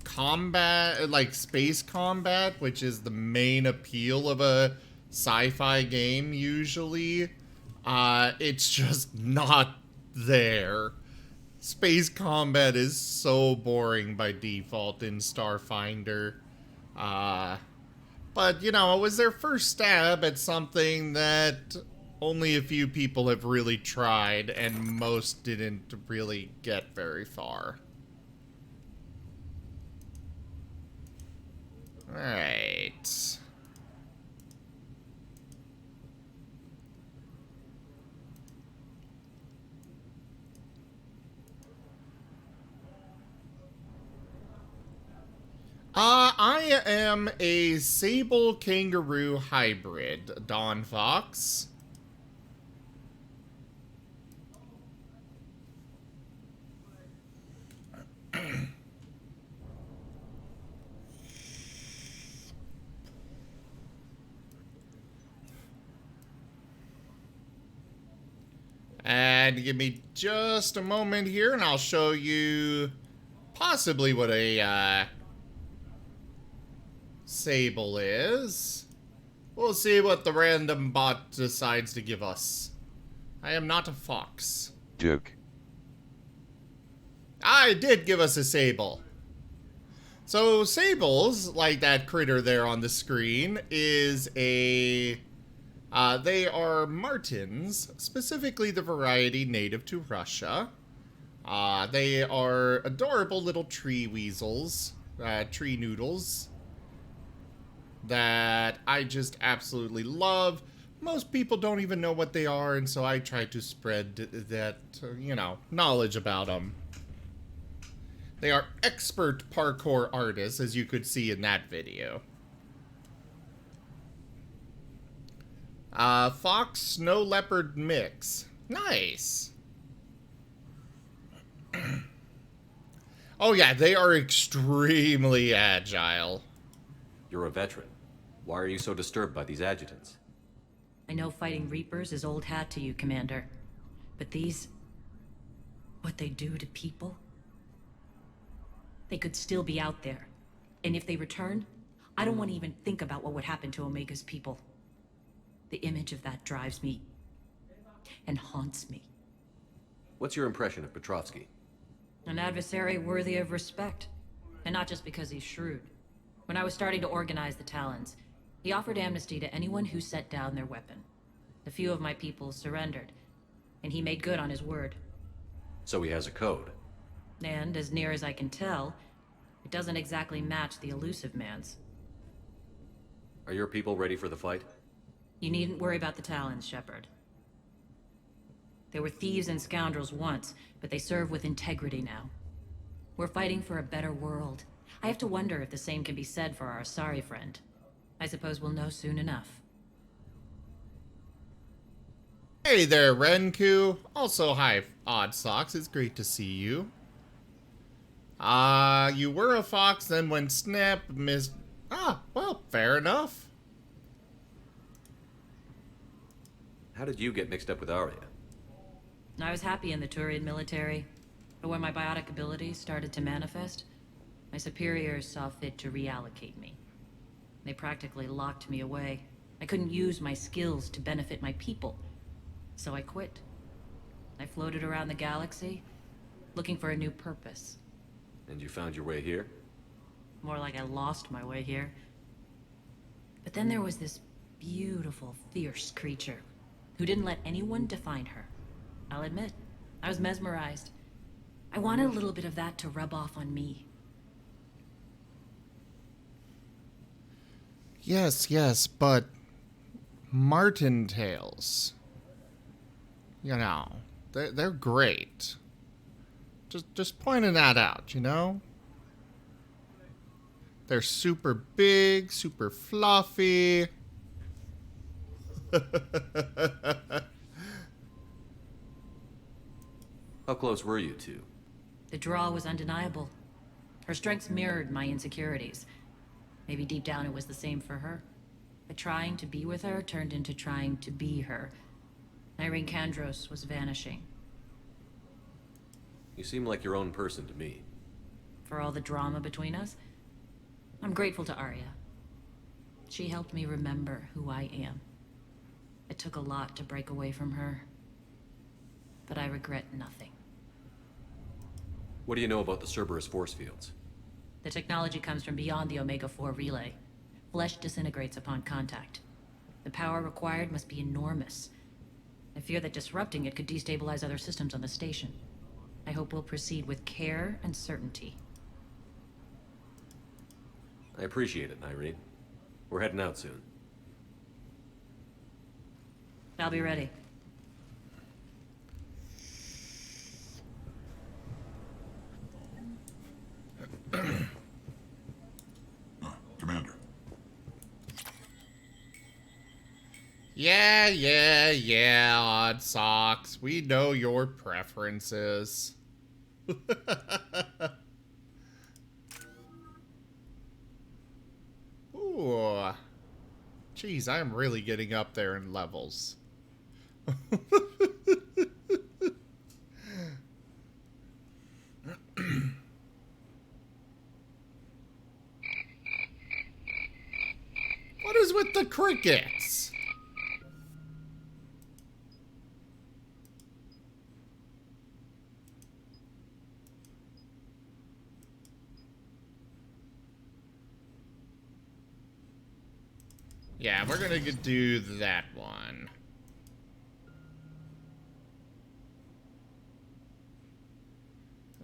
combat, like space combat, which is the main appeal of a sci-fi game usually, it's just not there. Space combat is so boring by default in Starfinder. But, you know, it was their first stab at something that only a few people have really tried, and most didn't really get very far. Alright. I am a sable kangaroo hybrid, Dawn Fox. And give me just a moment here, and I'll show you possibly what a sable is. We'll see what the random bot decides to give us. I am not a fox. Duke. I did give us a sable. So sables, like that critter there on the screen, is a... they are martens, specifically the variety native to Russia. They are adorable little tree weasels, tree noodles, that I just absolutely love. most people don't even know what they are, and so I try to spread that, you know, knowledge about them. They are expert parkour artists, as you could see in that video. Fox Snow Leopard mix. Nice. Oh yeah, they are extremely agile. You're a veteran. Why are you so disturbed by these adjutants? I know fighting Reapers is old hat to you, Commander. But these... what they do to people? They could still be out there. And if they return, I don't want to even think about what would happen to Omega's people. The image of that drives me... and haunts me. What's your impression of Petrovsky? An adversary worthy of respect. And not just because he's shrewd. When I was starting to organize the Talons, he offered amnesty to anyone who set down their weapon. A few of my people surrendered, and he made good on his word. So he has a code. And, as near as I can tell, it doesn't exactly match the elusive man's. Are your people ready for the fight? You needn't worry about the Talons, Shepard. They were thieves and scoundrels once, but they serve with integrity now. We're fighting for a better world. I have to wonder if the same can be said for our Asari friend. I suppose we'll know soon enough. Hey there, Renku. Also, hi, Odd Socks. It's great to see you. You were a fox, then went snap, missed... Ah, well, fair enough. How did you get mixed up with Arya? I was happy in the Turian military, but when my biotic abilities started to manifest, my superiors saw fit to reallocate me. They practically locked me away. I couldn't use my skills to benefit my people, so I quit. I floated around the galaxy, looking for a new purpose. And you found your way here? More like I lost my way here. But then there was this beautiful, fierce creature who didn't let anyone define her. I'll admit, I was mesmerized. I wanted a little bit of that to rub off on me. Yes, but martintails, you know, they're great. Just pointing that out, you know? They're super big, super fluffy. How close were you two? The draw was undeniable. Her strengths mirrored my insecurities. Maybe deep down it was the same for her. But trying to be with her turned into trying to be her. Irene Kandros was vanishing. You seem like your own person to me. For all the drama between us, I'm grateful to Arya. She helped me remember who I am. It took a lot to break away from her, but I regret nothing. What do you know about the Cerberus force fields? The technology comes from beyond the Omega-4 relay. Flesh disintegrates upon contact. The power required must be enormous. I fear that disrupting it could destabilize other systems on the station. I hope we'll proceed with care and certainty. I appreciate it, Irene. We're heading out soon. I'll be ready. Commander. Yeah, Odd Socks. We know your preferences. Ooh. Jeez, I'm really getting up there in levels. What is with the crickets? Yeah, we're gonna do that one.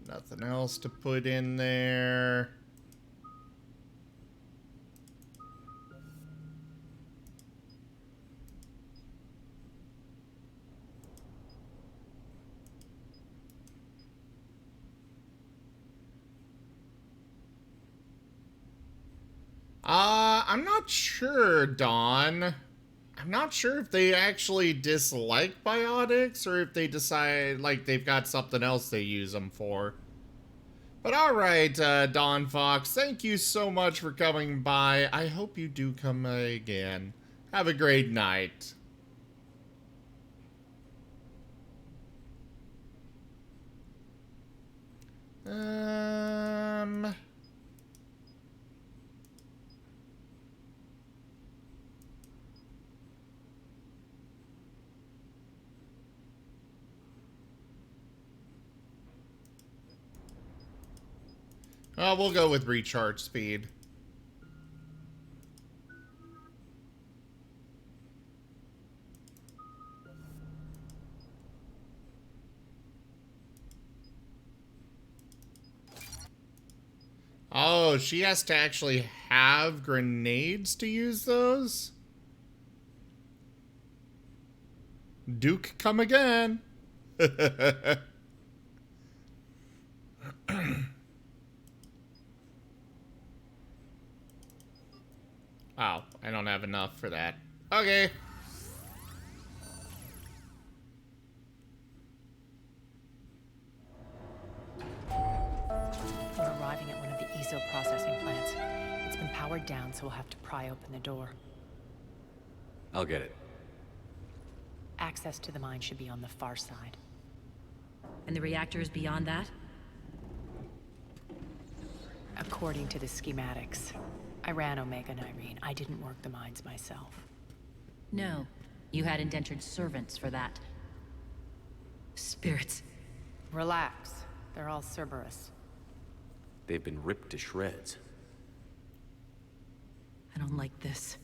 Nothing else to put in there. I'm not sure, Dawn. I'm not sure if they actually dislike biotics or if they decide, like, they've got something else they use them for. But alright, Dawn Fox, thank you so much for coming by. I hope you do come again. Have a great night. We'll go with recharge speed. Oh, she has to actually have grenades to use those? Duke, come again. Oh, I don't have enough for that. Okay. We're arriving at one of the ESO processing plants. It's been powered down, so we'll have to pry open the door. I'll get it. Access to the mine should be on the far side. And the reactor is beyond that? According to the schematics. I ran Omega and Irene. I didn't work the mines myself. No. You had indentured servants for that. Spirits. Relax. They're all Cerberus. They've been ripped to shreds. I don't like this.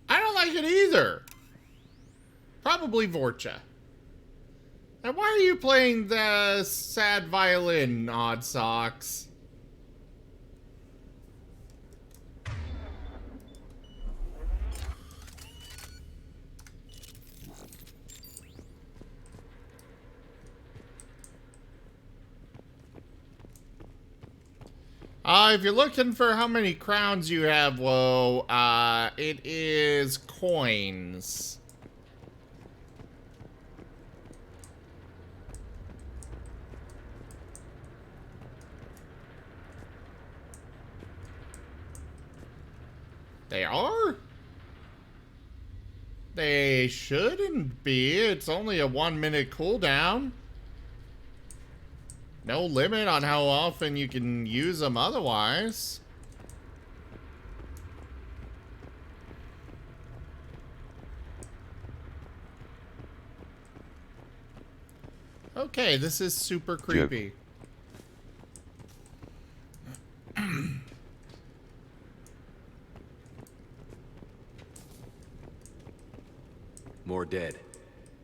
I don't like it either. Probably Vorcha. And why are you playing the sad violin, Odd Socks? If you're looking for how many crowns you have, whoa, it is coins. They are? They shouldn't be. It's only a 1-minute cooldown. No limit on how often you can use them otherwise. Okay, this is super creepy. More dead.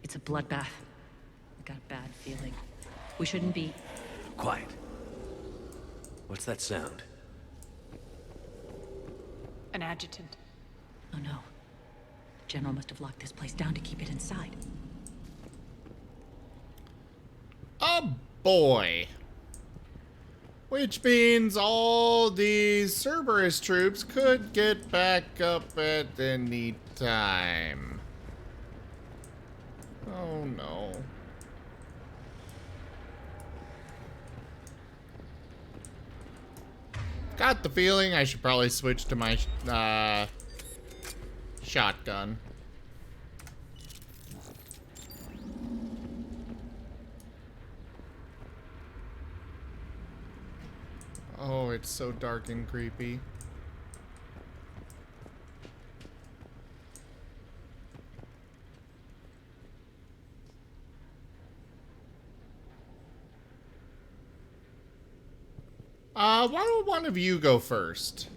It's a bloodbath. I got a bad feeling. We shouldn't be... Quiet. What's that sound? An adjutant. Oh no. General must have locked this place down to keep it inside. Oh boy. Which means all these Cerberus troops could get back up at any time. Oh no. Got the feeling I should probably switch to my shotgun. Oh, it's so dark and creepy. Why don't one of you go first?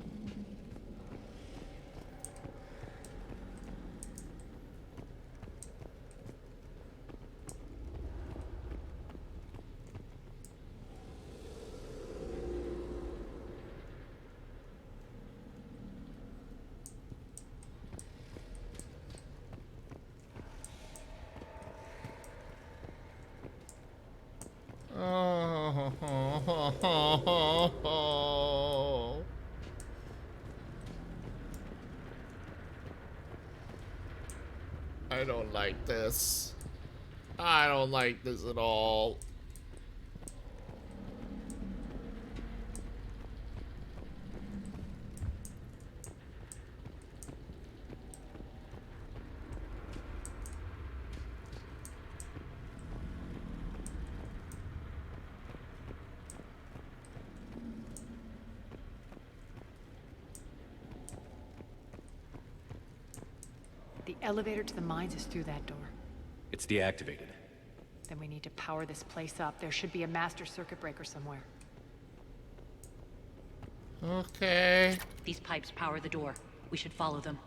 Oh. don't like this. I don't like this at all. The elevator to the mines is through that door. It's deactivated. Then we need to power this place up. There should be a master circuit breaker somewhere. Okay. These pipes power the door. We should follow them.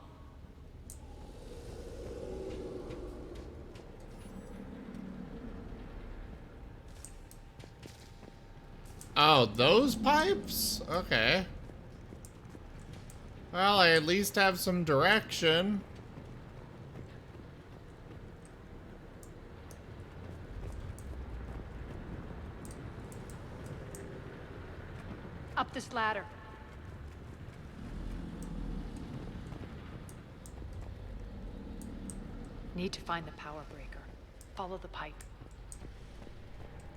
Oh, those pipes? Okay. Well, I at least have some direction. Up this ladder. Need to find the power breaker. Follow the pipe.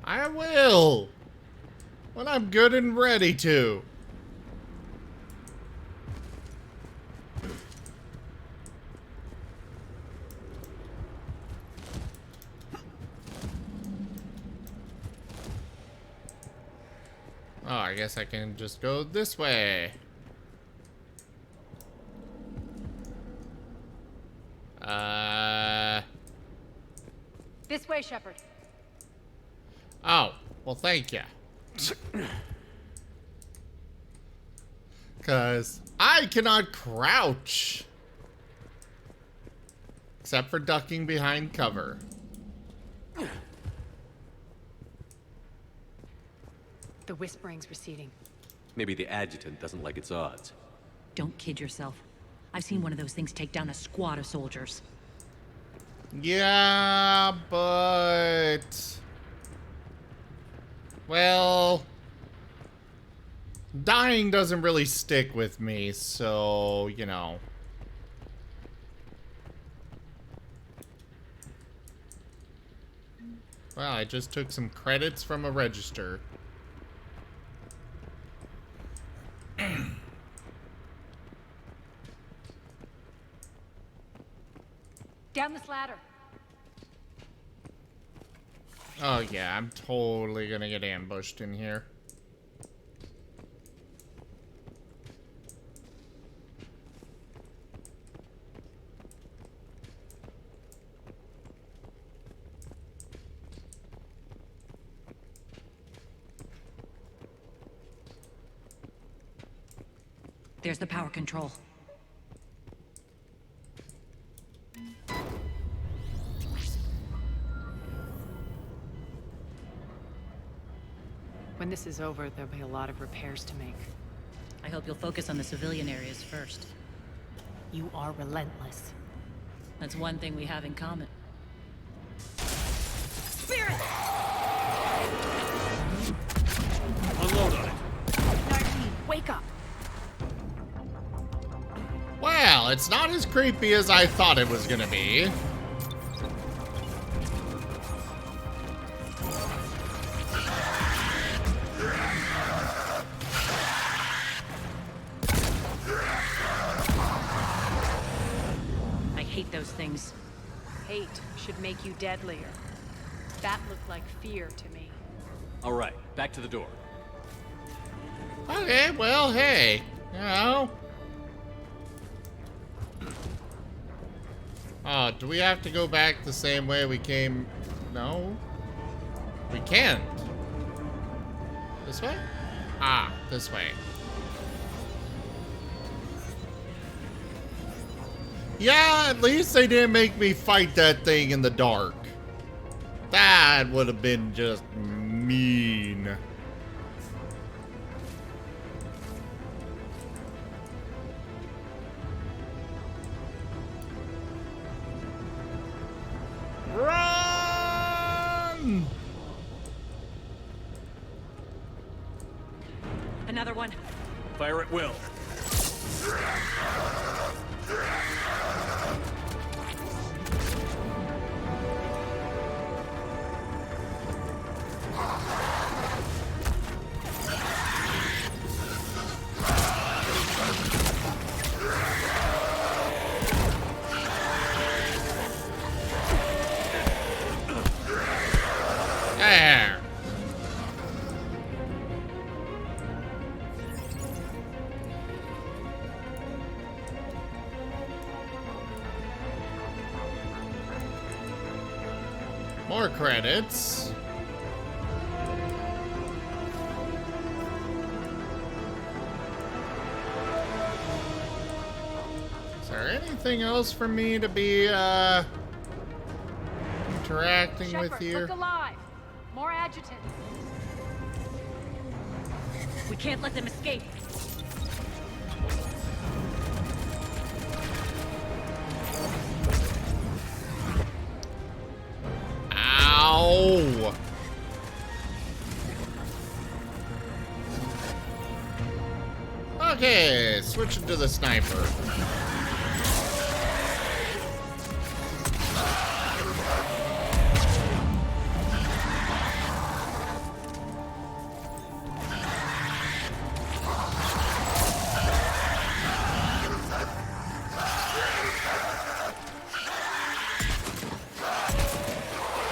I will! When I'm good and ready to. Oh, I guess I can just go this way. This way, Shepard. Oh, well, thank you. Because I cannot crouch. Except for ducking behind cover. The whispering's receding. Maybe the adjutant doesn't like its odds. Don't kid yourself. I've seen one of those things take down a squad of soldiers. Yeah, but... well... dying doesn't really stick with me, so, you know. Well, I just took some credits from a register. Down this ladder. Oh yeah, I'm totally gonna get ambushed in here. There's the power control. When this is over, there'll be a lot of repairs to make. I hope you'll focus on the civilian areas first. You are relentless. That's one thing we have in common. Spirit! Unload on it. Nardi, wake up! Well, it's not as creepy as I thought it was gonna be. I hate those things. Hate should make you deadlier. That looked like fear to me. All right, back to the door. Okay, well, hey, you know. Oh, do we have to go back the same way we came? No. We can't. This way? Ah, this way. Yeah, at least they didn't make me fight that thing in the dark. That would have been just mean. Run! Another one. Fire at will. More credits. Is there anything else for me to be interacting with Shepard, here? look alive. More adjutants. We can't let them escape. Ow! Okay, switching to the sniper.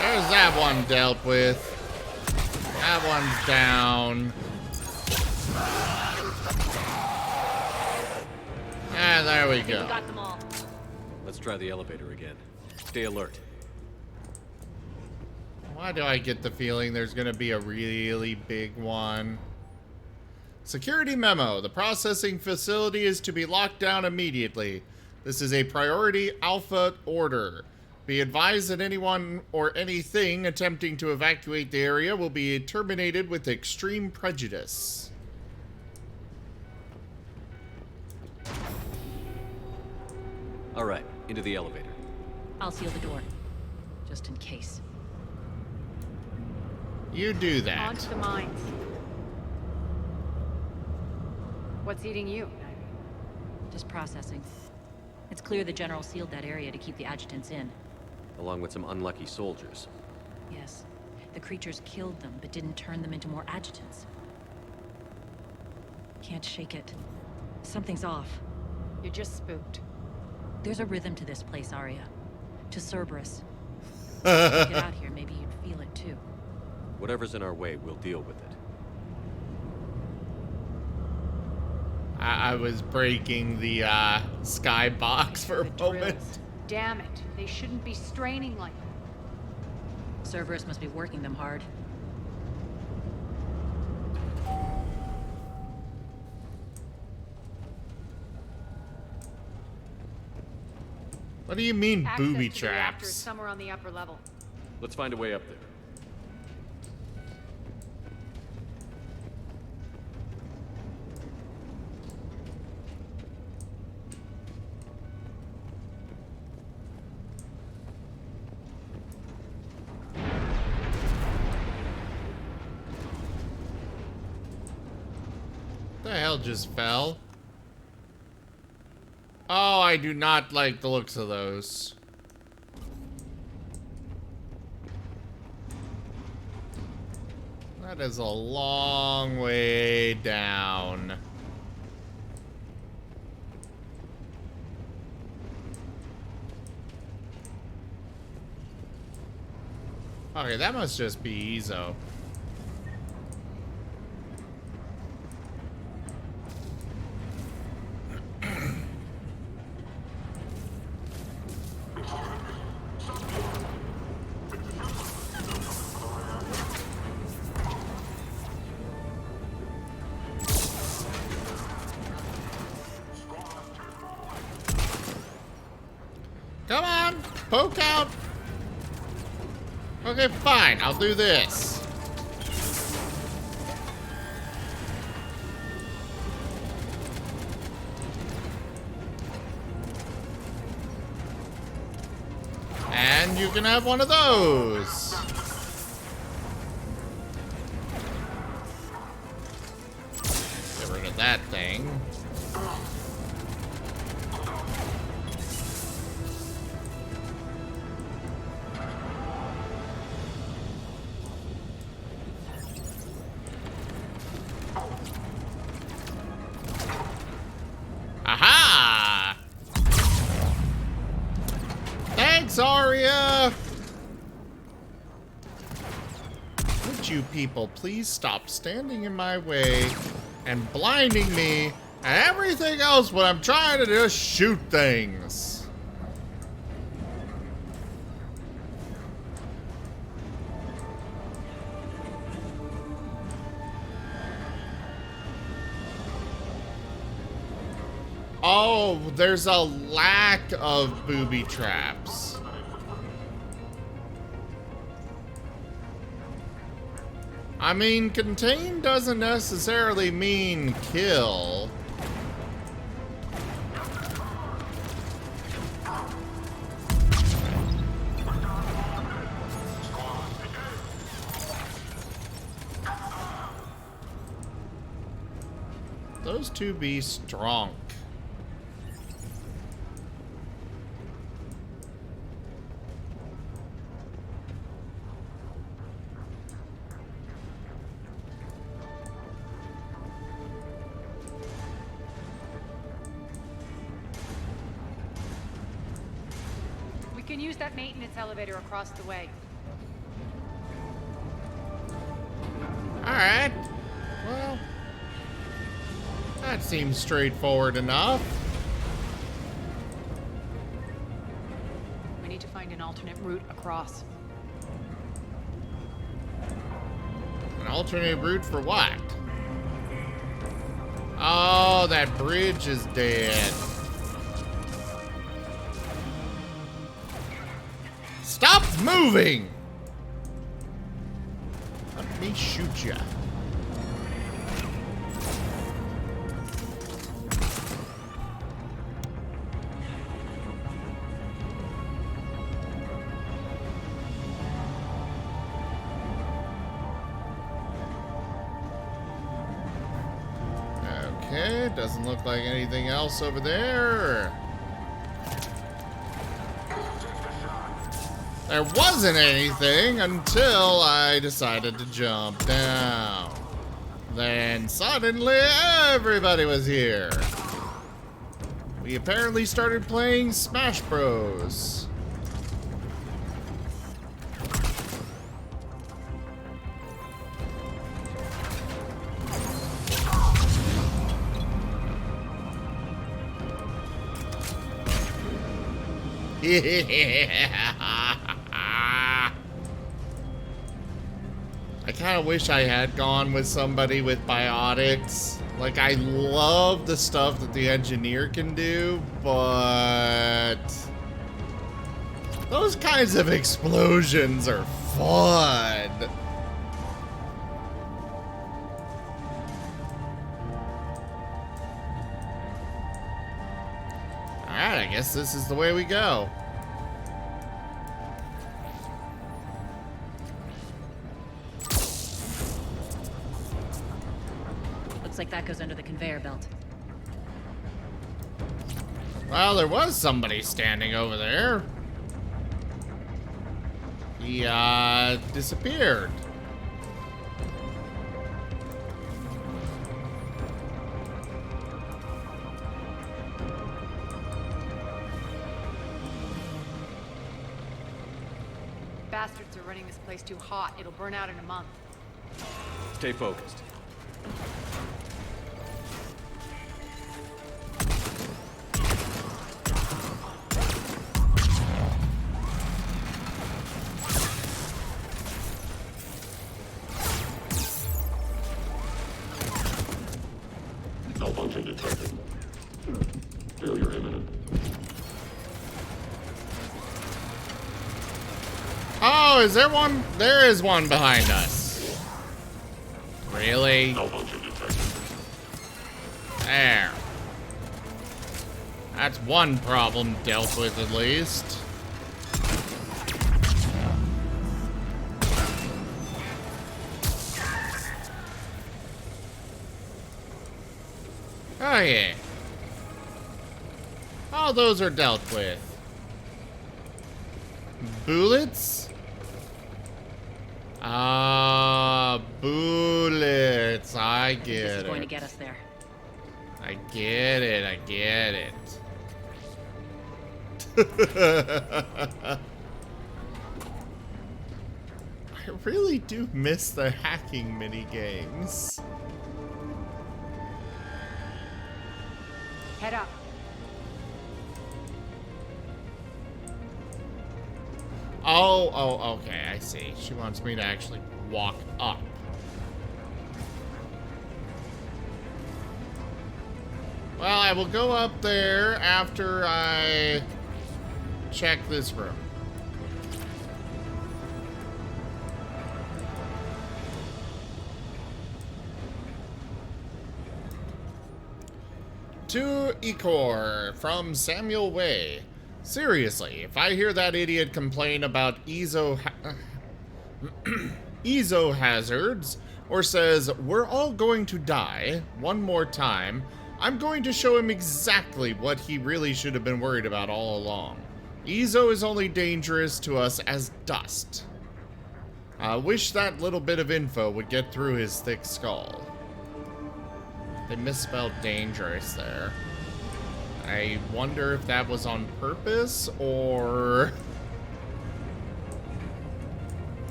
There's that one dealt with. That one's down. And there we go. We got them all. Let's try the elevator again. Stay alert. Why do I get the feeling there's gonna be a really big one? Security memo. The processing facility is to be locked down immediately. This is a priority alpha order. Be advised that anyone or anything attempting to evacuate the area will be terminated with extreme prejudice. All right, into the elevator. I'll seal the door, just in case. You do that. On to the mines. What's eating you? Just processing. It's clear the General sealed that area to keep the adjutants in. Along with some unlucky soldiers. Yes. The creatures killed them, but didn't turn them into more adjutants. Can't shake it. Something's off. You're just spooked. There's a rhythm to this place, Arya. To Cerberus. If you get out here, maybe you'd feel it too. Whatever's in our way, we'll deal with it. I was breaking the skybox for a moment. Damn it. They shouldn't be straining like that. Cerberus must be working them hard. What do you mean, Access booby to the reactor is traps? somewhere on the upper level. Let's find a way up there. The hell just fell? Oh, I do not like the looks of those. That is a long way down. Okay, that must just be Ezo. Come on, poke out. Okay, fine, I'll do this. And you can have one of those. Get rid of that thing. Aha! Thanks, Arya! Would you people please stop standing in my way and blinding me and everything else when I'm trying to just shoot things? Oh, there's a lack of booby traps. I mean, contain doesn't necessarily mean kill. Those two be strong. We can use that maintenance elevator across the way. Alright. Well, that seems straightforward enough. We need to find an alternate route across. An alternate route for what? Oh, that bridge is dead. Stop moving! Let me shoot ya. Okay, doesn't look like anything else over there. There wasn't anything until I decided to jump down. Then suddenly everybody was here. We apparently started playing Smash Bros. I kind of wish I had gone with somebody with biotics. Like, I love the stuff that the engineer can do, but those kinds of explosions are fun. Alright, I guess this is the way we go. Looks like that goes under the conveyor belt. Well, there was somebody standing over there. He, disappeared. Bastards are running this place too hot. It'll burn out in a month. Stay focused. Malfunction detected. Failure imminent. Oh, is there one? There is one behind us. Really? Malfunction detected. There. That's one problem dealt with, at least. Oh, yeah. All those are dealt with. Bullets? Ah, bullets. I get This is it. going to get us there. I get it. I get it. I really do miss the hacking mini games. Head up. Oh, okay, I see. She wants me to actually walk up. Well, I will go up there after I check this room. To Ecor from Samuel Way. Seriously, if I hear that idiot complain about ezo hazards, or says, we're all going to die, one more time, I'm going to show him exactly what he really should have been worried about all along. Ezo is only dangerous to us as dust. I wish that little bit of info would get through his thick skull. They misspelled dangerous there. I wonder if that was on purpose, or...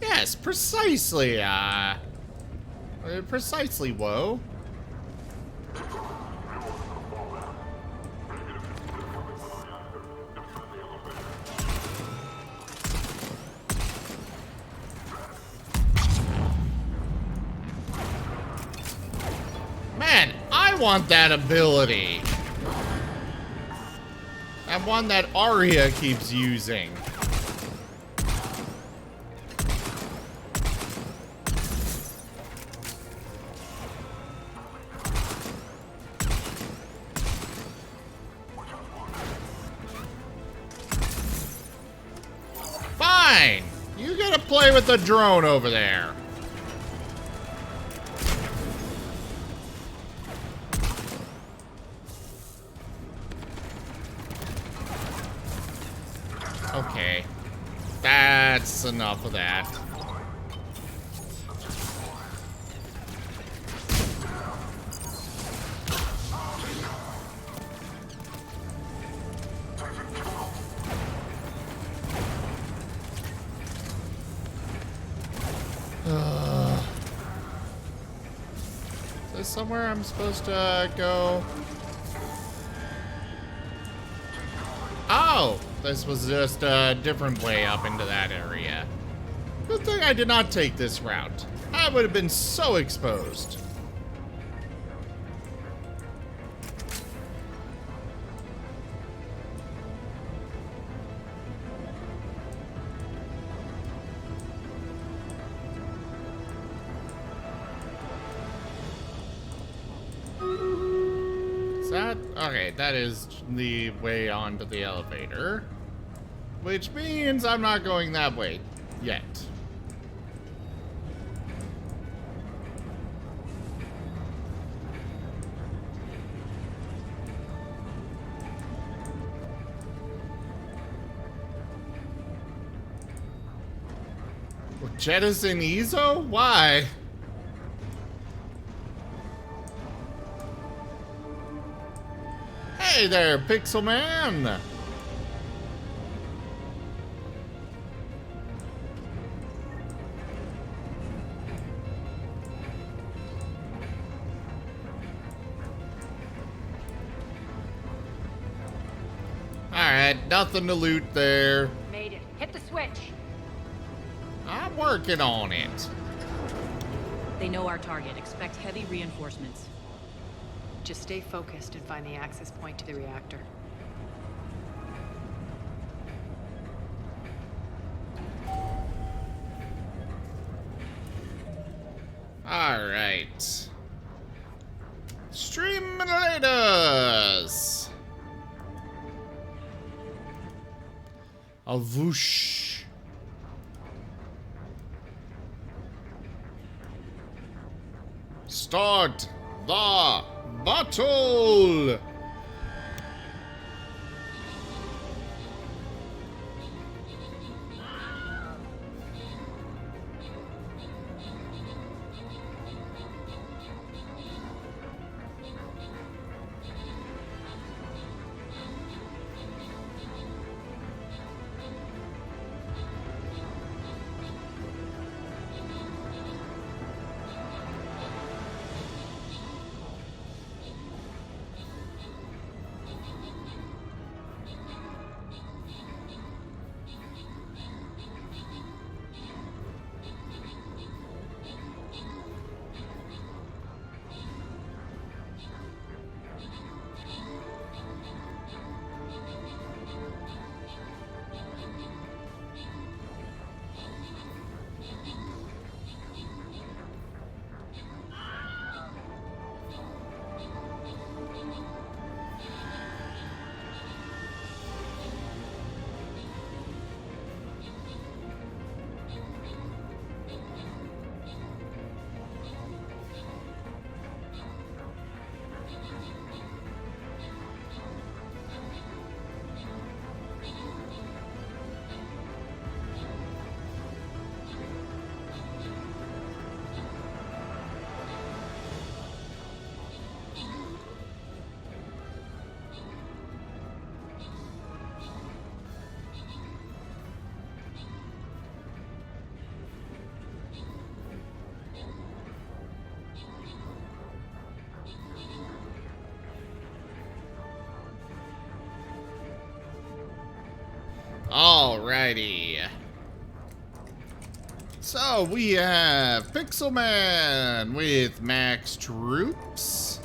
Yes, precisely, precisely, whoa. Man, I want that ability. That one that Arya keeps using. Fine! You gotta play with the drone over there. Okay. That's enough of that. Is this somewhere I'm supposed to go? Oh! This was just a different way up into that area. Good thing I did not take this route. I would have been so exposed. Okay, that is the way onto the elevator. Which means I'm not going that way yet. Jettison Ezo? Why? Hey there, Pixel Man! Alright, nothing to loot there. Made it. Hit the switch. I'm working on it. They know our target. Expect heavy reinforcements. Just stay focused and find the access point to the reactor. Alright. Streamlators! A whoosh. Start the battle! Alrighty. So we have Pixelman with max troops.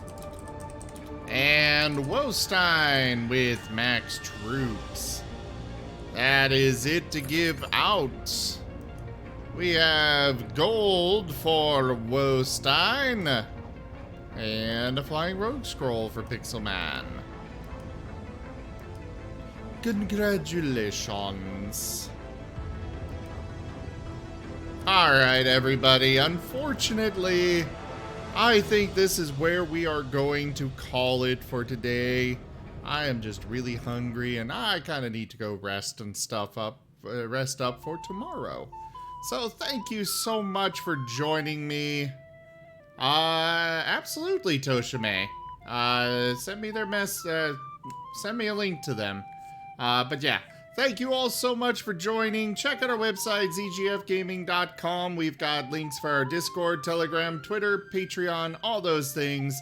And Wostein with max troops. That is it to give out. We have gold for Wostein. And a flying rogue scroll for Pixelman. Congratulations. Alright, everybody. Unfortunately, I think this is where we are going to call it for today. I am just really hungry, and I kind of need to go rest and rest up for tomorrow. So thank you so much for joining me. Absolutely, Toshime. Send me their send me a link to them. But yeah, thank you all so much for joining. Check out our website, zgfgaming.com. We've got links for our Discord, Telegram, Twitter, Patreon, all those things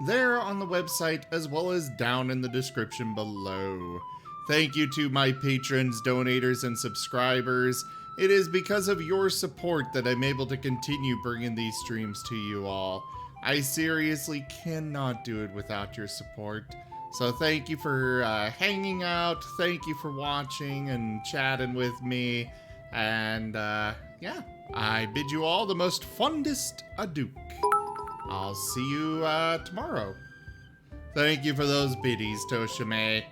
there on the website, as well as down in the description below. Thank you to my patrons, donators, and subscribers. It is because of your support that I'm able to continue bringing these streams to you all. I seriously cannot do it without your support. So thank you for hanging out. Thank you for watching and chatting with me. And yeah, I bid you all the most fondest adieu. I'll see you tomorrow. Thank you for those biddies, Toshime.